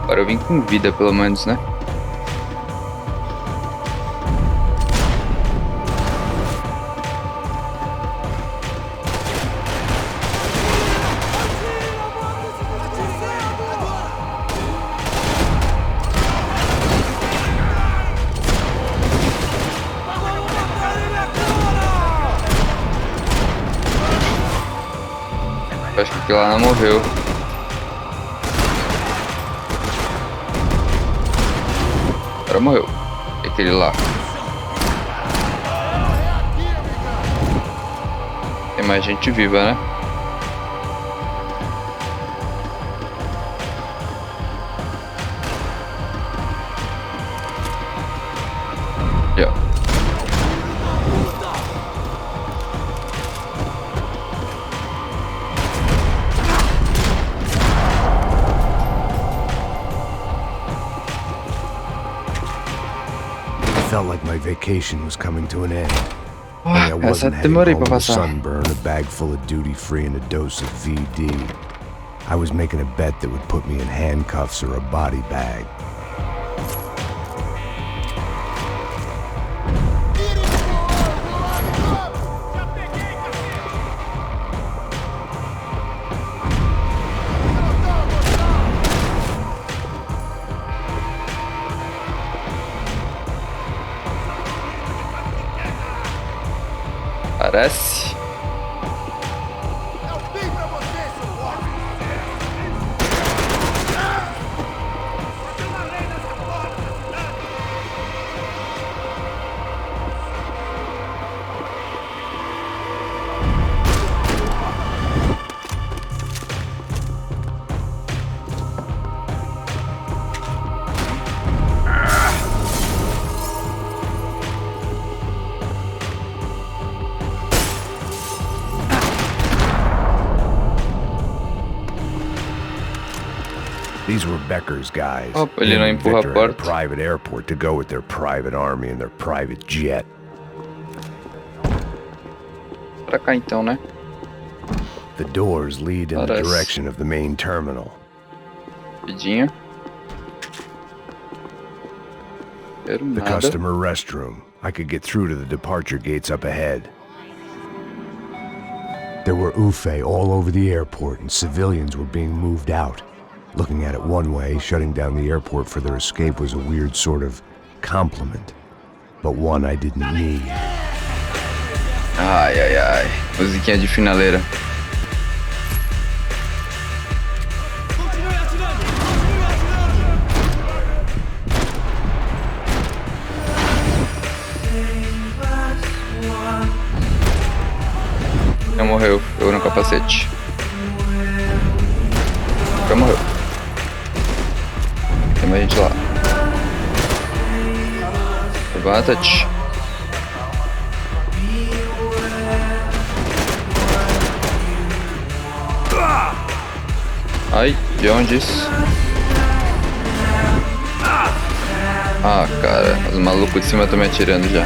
Agora eu vim com vida, pelo menos, né? Eu acho que aquele lá não morreu. Agora morreu. E aquele lá. Tem mais gente viva, né? Aqui, ó. Felt like my vacation was coming to an end. I Essa wasn't heading demorei home pra with a passar. sunburn, a bag full of duty-free, and a dose of VD. I was making a bet that would put me in handcuffs or a body bag. Parece. These were Becker's guys. Oh, ele não Him and empurra a Victor had a porta. private airport to go with their private army and their private jet. Pra cá então, né? The doors lead in the Parece. direction of the main terminal. Rapidinho. Quero The nada. customer restroom. I could get through to the departure gates up ahead. There were UFE all over the airport and civilians were being moved out. Looking at it one way, shutting down the airport for their escape was a weird sort of compliment. But one I didn't need. Ai, ai, ai. Musiquinha de finaleira. Já morreu. Eu no capacete. Já morreu. Tem mais gente lá. Levanta-te. Ai, de onde isso? Ah, cara, os malucos de cima estão me atirando já.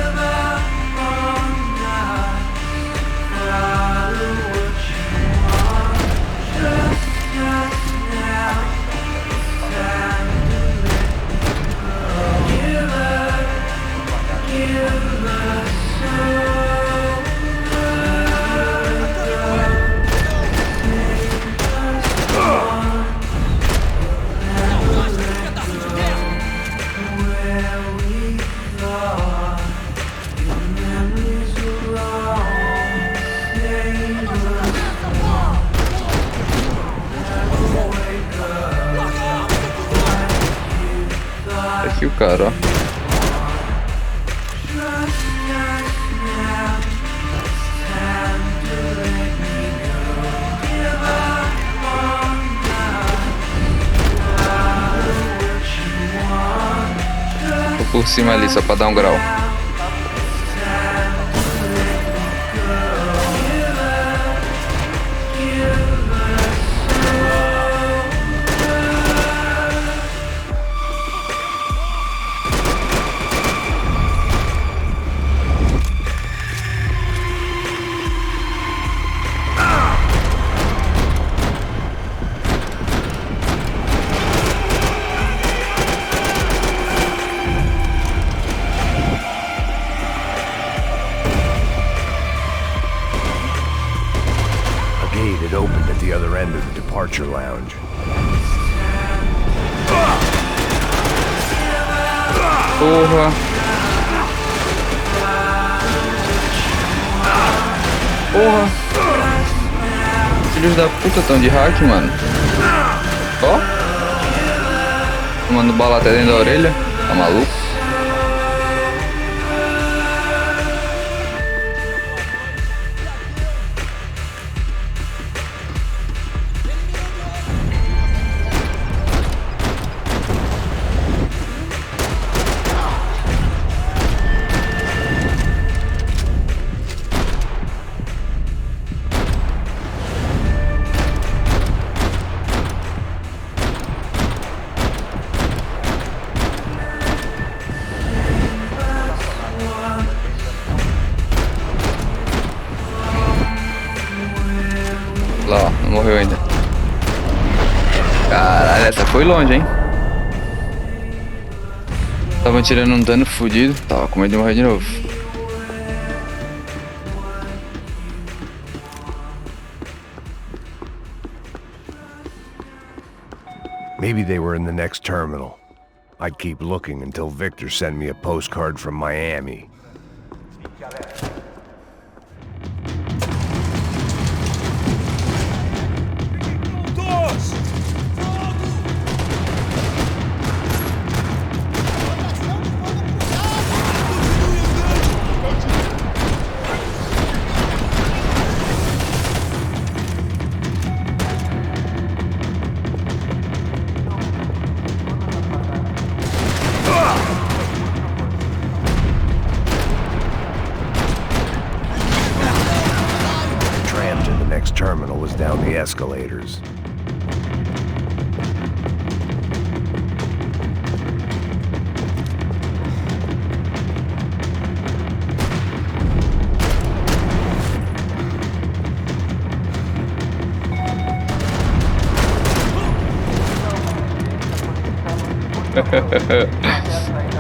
Aqui o cara, ó. Tô por cima ali só pra dar um grau. It opened at the other end of the departure lounge. Porra. Porra. Filhos da puta tão de hack, mano. Ó. Tomando bala até dentro da orelha. Tá maluco? foi longe, hein? Tava tirando um dano fudido. Tava com medo de morrer de novo. Maybe they were in the next terminal. I'd keep looking until Victor sent me a postcard from Miami. Terminal was down the escalators.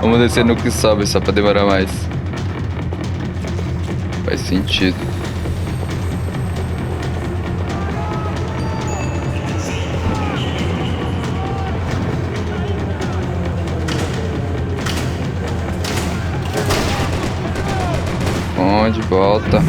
Vamos descer no que sobe só pra demorar mais. Faz sentido. De volta.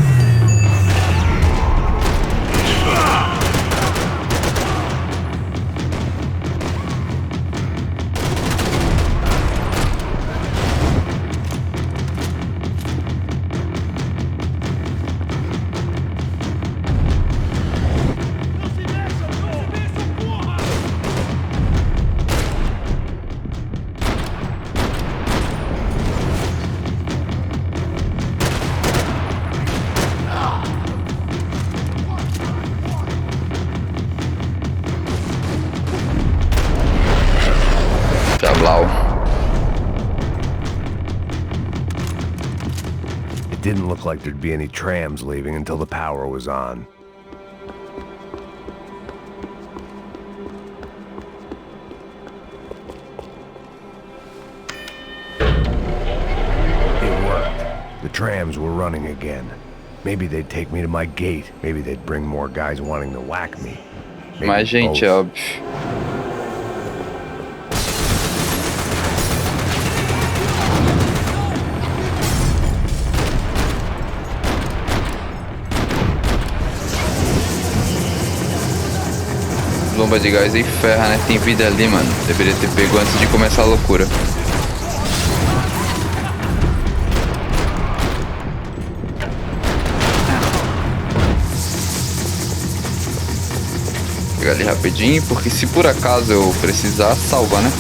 It didn't look like there'd be any trams leaving until the power was on. It worked. The trams were running again. Maybe they'd take me to my gate. Maybe they'd bring more guys wanting to whack me. Maybe mais gente, both. óbvio. Bomba de gás aí ferra, né? Tem vida ali, mano. Deveria ter pego antes de começar a loucura. Pegar ali rapidinho, porque se por acaso eu precisar, salva, né?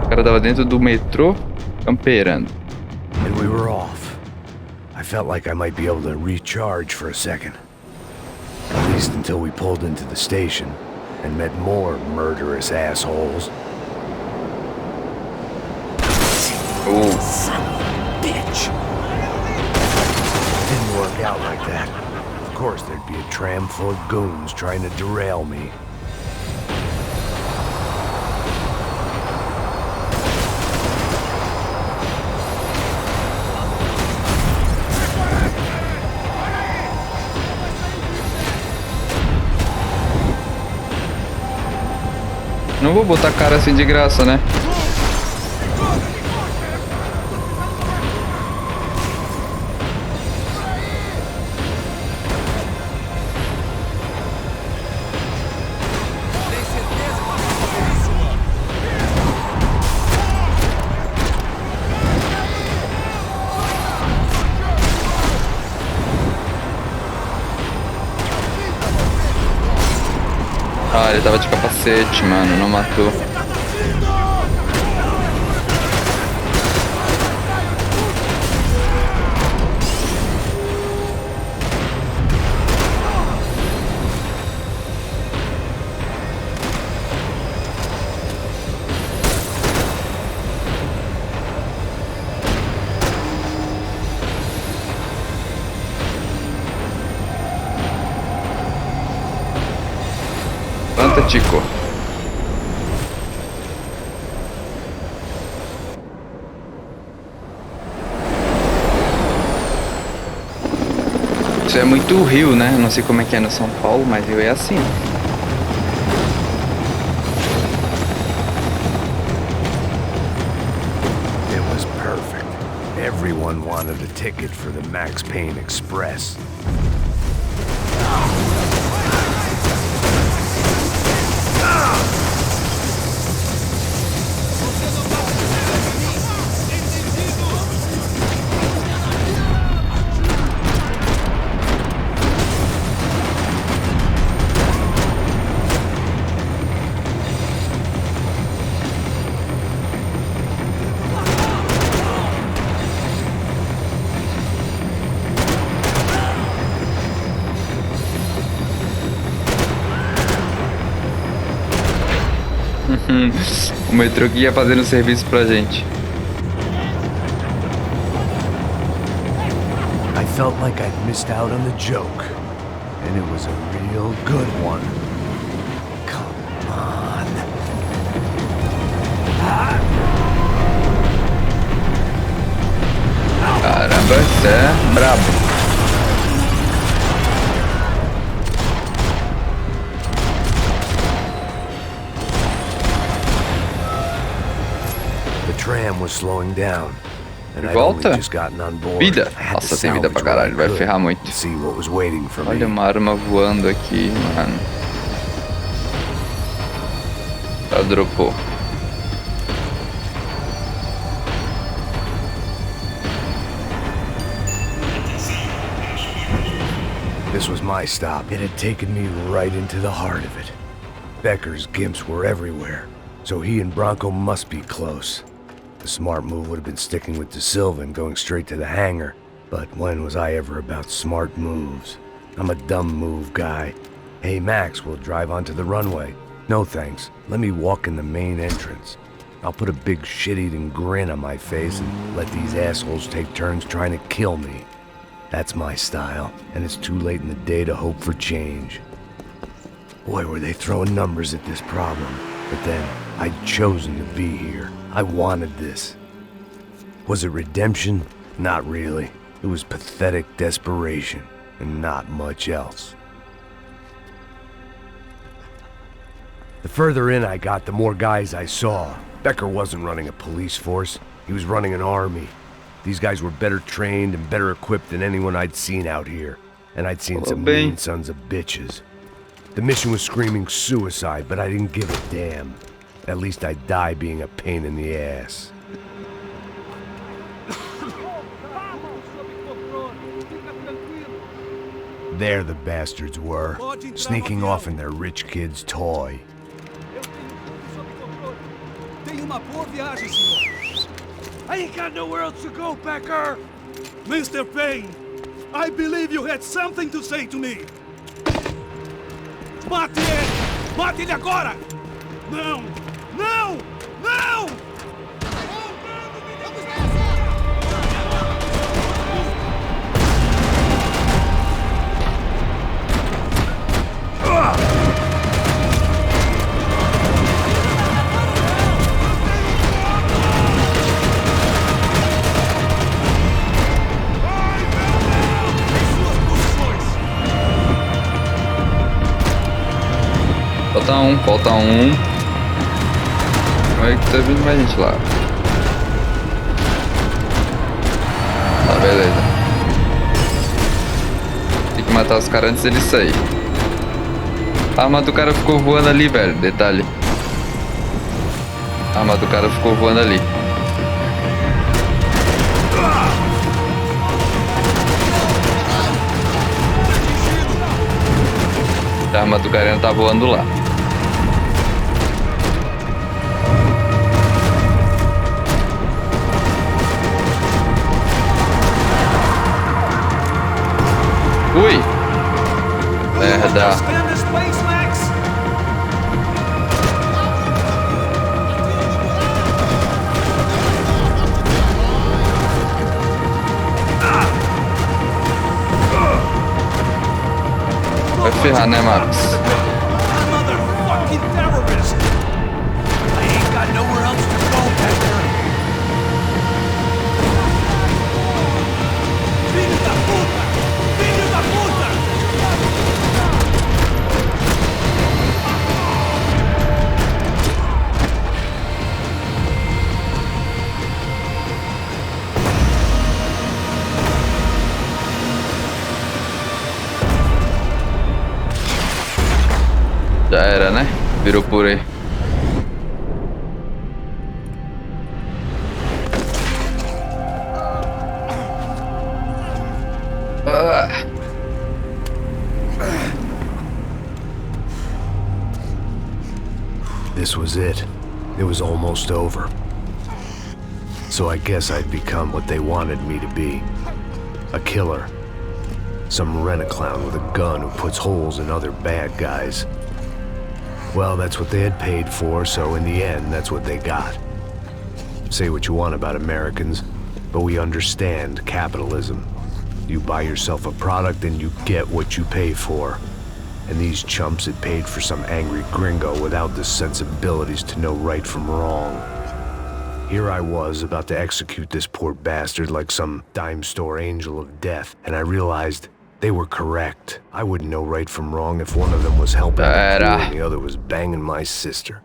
O cara tava dentro do metrô, camperando. And we were off. I felt like I might be able to recharge for a second. At least until we pulled into the station and met more murderous assholes. Oh. Son of a bitch. Didn't work out like that. Of course there'd be a tram full of goons trying to derail me. Não vou botar cara assim de graça, né? ele tava de capacete, mano. Não matou. Planta, Tico. Isso é muito Rio, né? Não sei como é que é no São Paulo, mas Rio é assim. It was perfect. Everyone wanted a ticket for the Max Payne Express. O metrô que ia fazendo serviço pra gente. I felt like I'd missed out on the joke, and it was a real good one. Come on. Caramba, isso é brabo. The tram was slowing down. De volta? Vida? Nossa, tem vida pra caralho, vai ferrar muito. Olha uma arma voando aqui, mano. Ela dropou. This was my stop. It had taken me right into the heart of it. Becker's gimps were everywhere, so he and Bronco must be close. The smart move would have been sticking with De Silva and going straight to the hangar, but when was I ever about smart moves? I'm a dumb move guy. Hey Max, we'll drive onto the runway. No thanks, let me walk in the main entrance. I'll put a big shit-eating grin on my face and let these assholes take turns trying to kill me. That's my style, and it's too late in the day to hope for change. Boy, were they throwing numbers at this problem. But then, I'd chosen to be here. I wanted this. Was it redemption? Not really. It was pathetic desperation, and not much else. The further in I got, the more guys I saw. Becker wasn't running a police force. He was running an army. These guys were better trained and better equipped than anyone I'd seen out here. And I'd seen some mean sons of bitches. The mission was screaming suicide, but I didn't give a damn. At least I'd die being a pain in the ass. There the bastards were, sneaking off in their rich kid's toy. I ain't got nowhere else to go, Becker! Mr. Payne, I believe you had something to say to me. Mate ele! Mate ele agora! Não! Não! Não! Falta um. Como é que tá vindo mais gente lá? Tá, beleza. Tem que matar os caras antes deles sair. A arma do cara ficou voando ali, velho. Detalhe. A arma do cara ficou voando ali. A arma do cara ainda tá voando lá. Ui! Merda! Vai ferrar, né, Max? Motherfucking terrorist! I ain't got nowhere else to go, Hector. Filho da puta! Filho da puta! Já era, né? Virou purê. This was it. It was almost over. So I guess I'd become what they wanted me to be. A killer. Some rent-a-clown with a gun who puts holes in other bad guys. Well, that's what they had paid for, so in the end, that's what they got. Say what you want about Americans, but we understand capitalism. You buy yourself a product and you get what you pay for. And these chumps had paid for some angry gringo without the sensibilities to know right from wrong. Here I was, about to execute this poor bastard like some dime store angel of death, and I realized they were correct. I wouldn't know right from wrong if one of them was helping the poor and the other was banging my sister.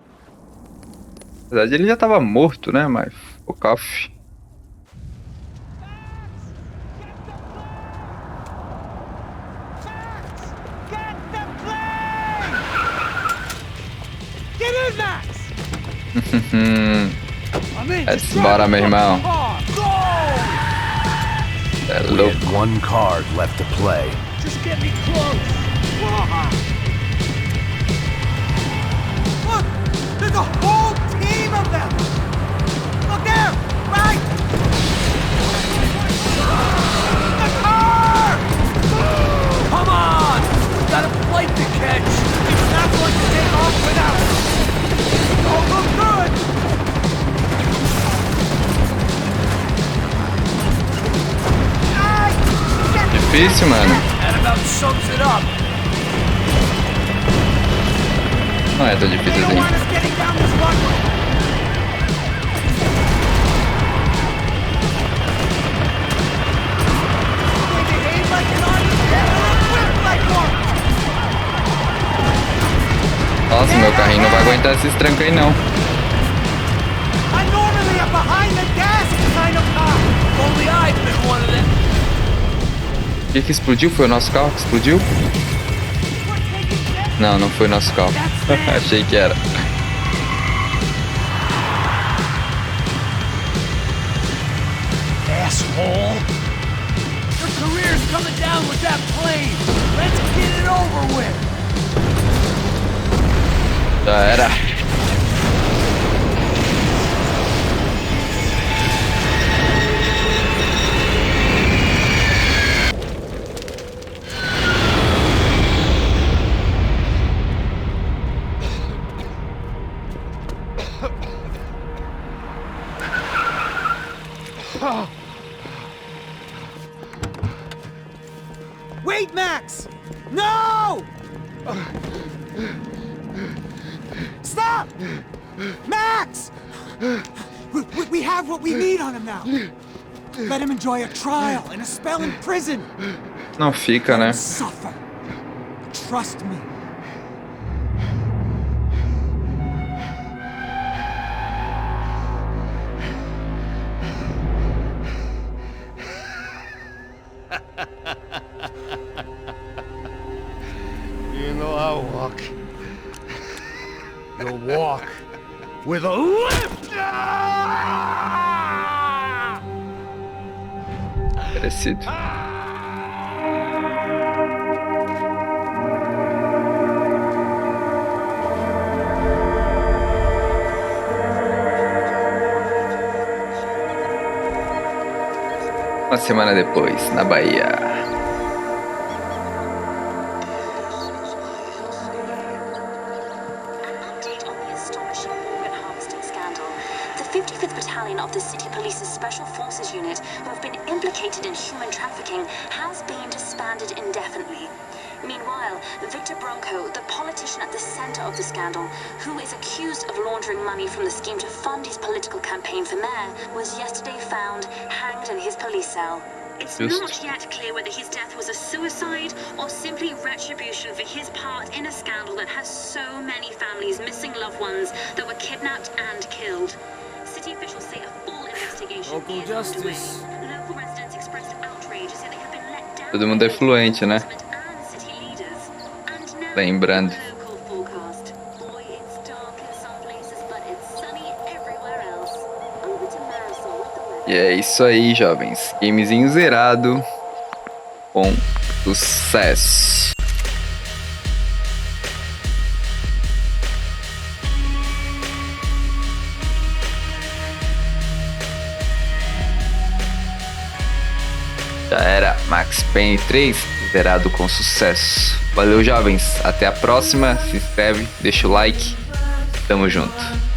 Na verdade, ele já tava morto, né? Mas o caf. Get in, Max! Bora, meu irmão. We had one card left to play. Just get me close. Look, there's a whole team of them. Look there, right? The car! Come on! We got a flight to catch. It's not going to take off without us. Don't look good. Difícil, mano. That about sums it up. Não é tão difícil assim. Nossa, meu carrinho não vai aguentar esses trancos aí, não. I'm normally a behind the gas kind of car. Only I've been one of them. O que explodiu? Foi o nosso carro que explodiu? Não, não foi o nosso carro. Achei que era. Asshole! Your career's coming down with that plane. Let's get it over with. Já era. Wait, Max! No! Stop! Max! We have what we need on him now. Let him enjoy a trial and a spell in prison. Não fica, né? Suffer. Trust me. You know I walk. You'll walk with a lift! Merecido. Uma semana depois, na Bahia. police's special forces unit, who have been implicated in human trafficking, has been disbanded indefinitely. Meanwhile, Victor Bronco, the politician at the center of the scandal, who is accused of laundering money from the scheme to fund his political campaign for mayor, was yesterday found hanged in his police cell. It's not yet clear whether his death was a suicide or simply retribution for his part in a scandal that has so many families missing loved ones that were kidnapped and killed. City officials say a full investigation Local is justice. underway. Local residents expressed outrage as they have been let down. Todo mundo é fluente, né? Lembrando. E é isso aí, jovens. Gamezinho zerado com sucesso. Já era Max Payne 3 zerado com sucesso. Valeu, jovens. Até a próxima. Se inscreve, deixa o like. Tamo junto.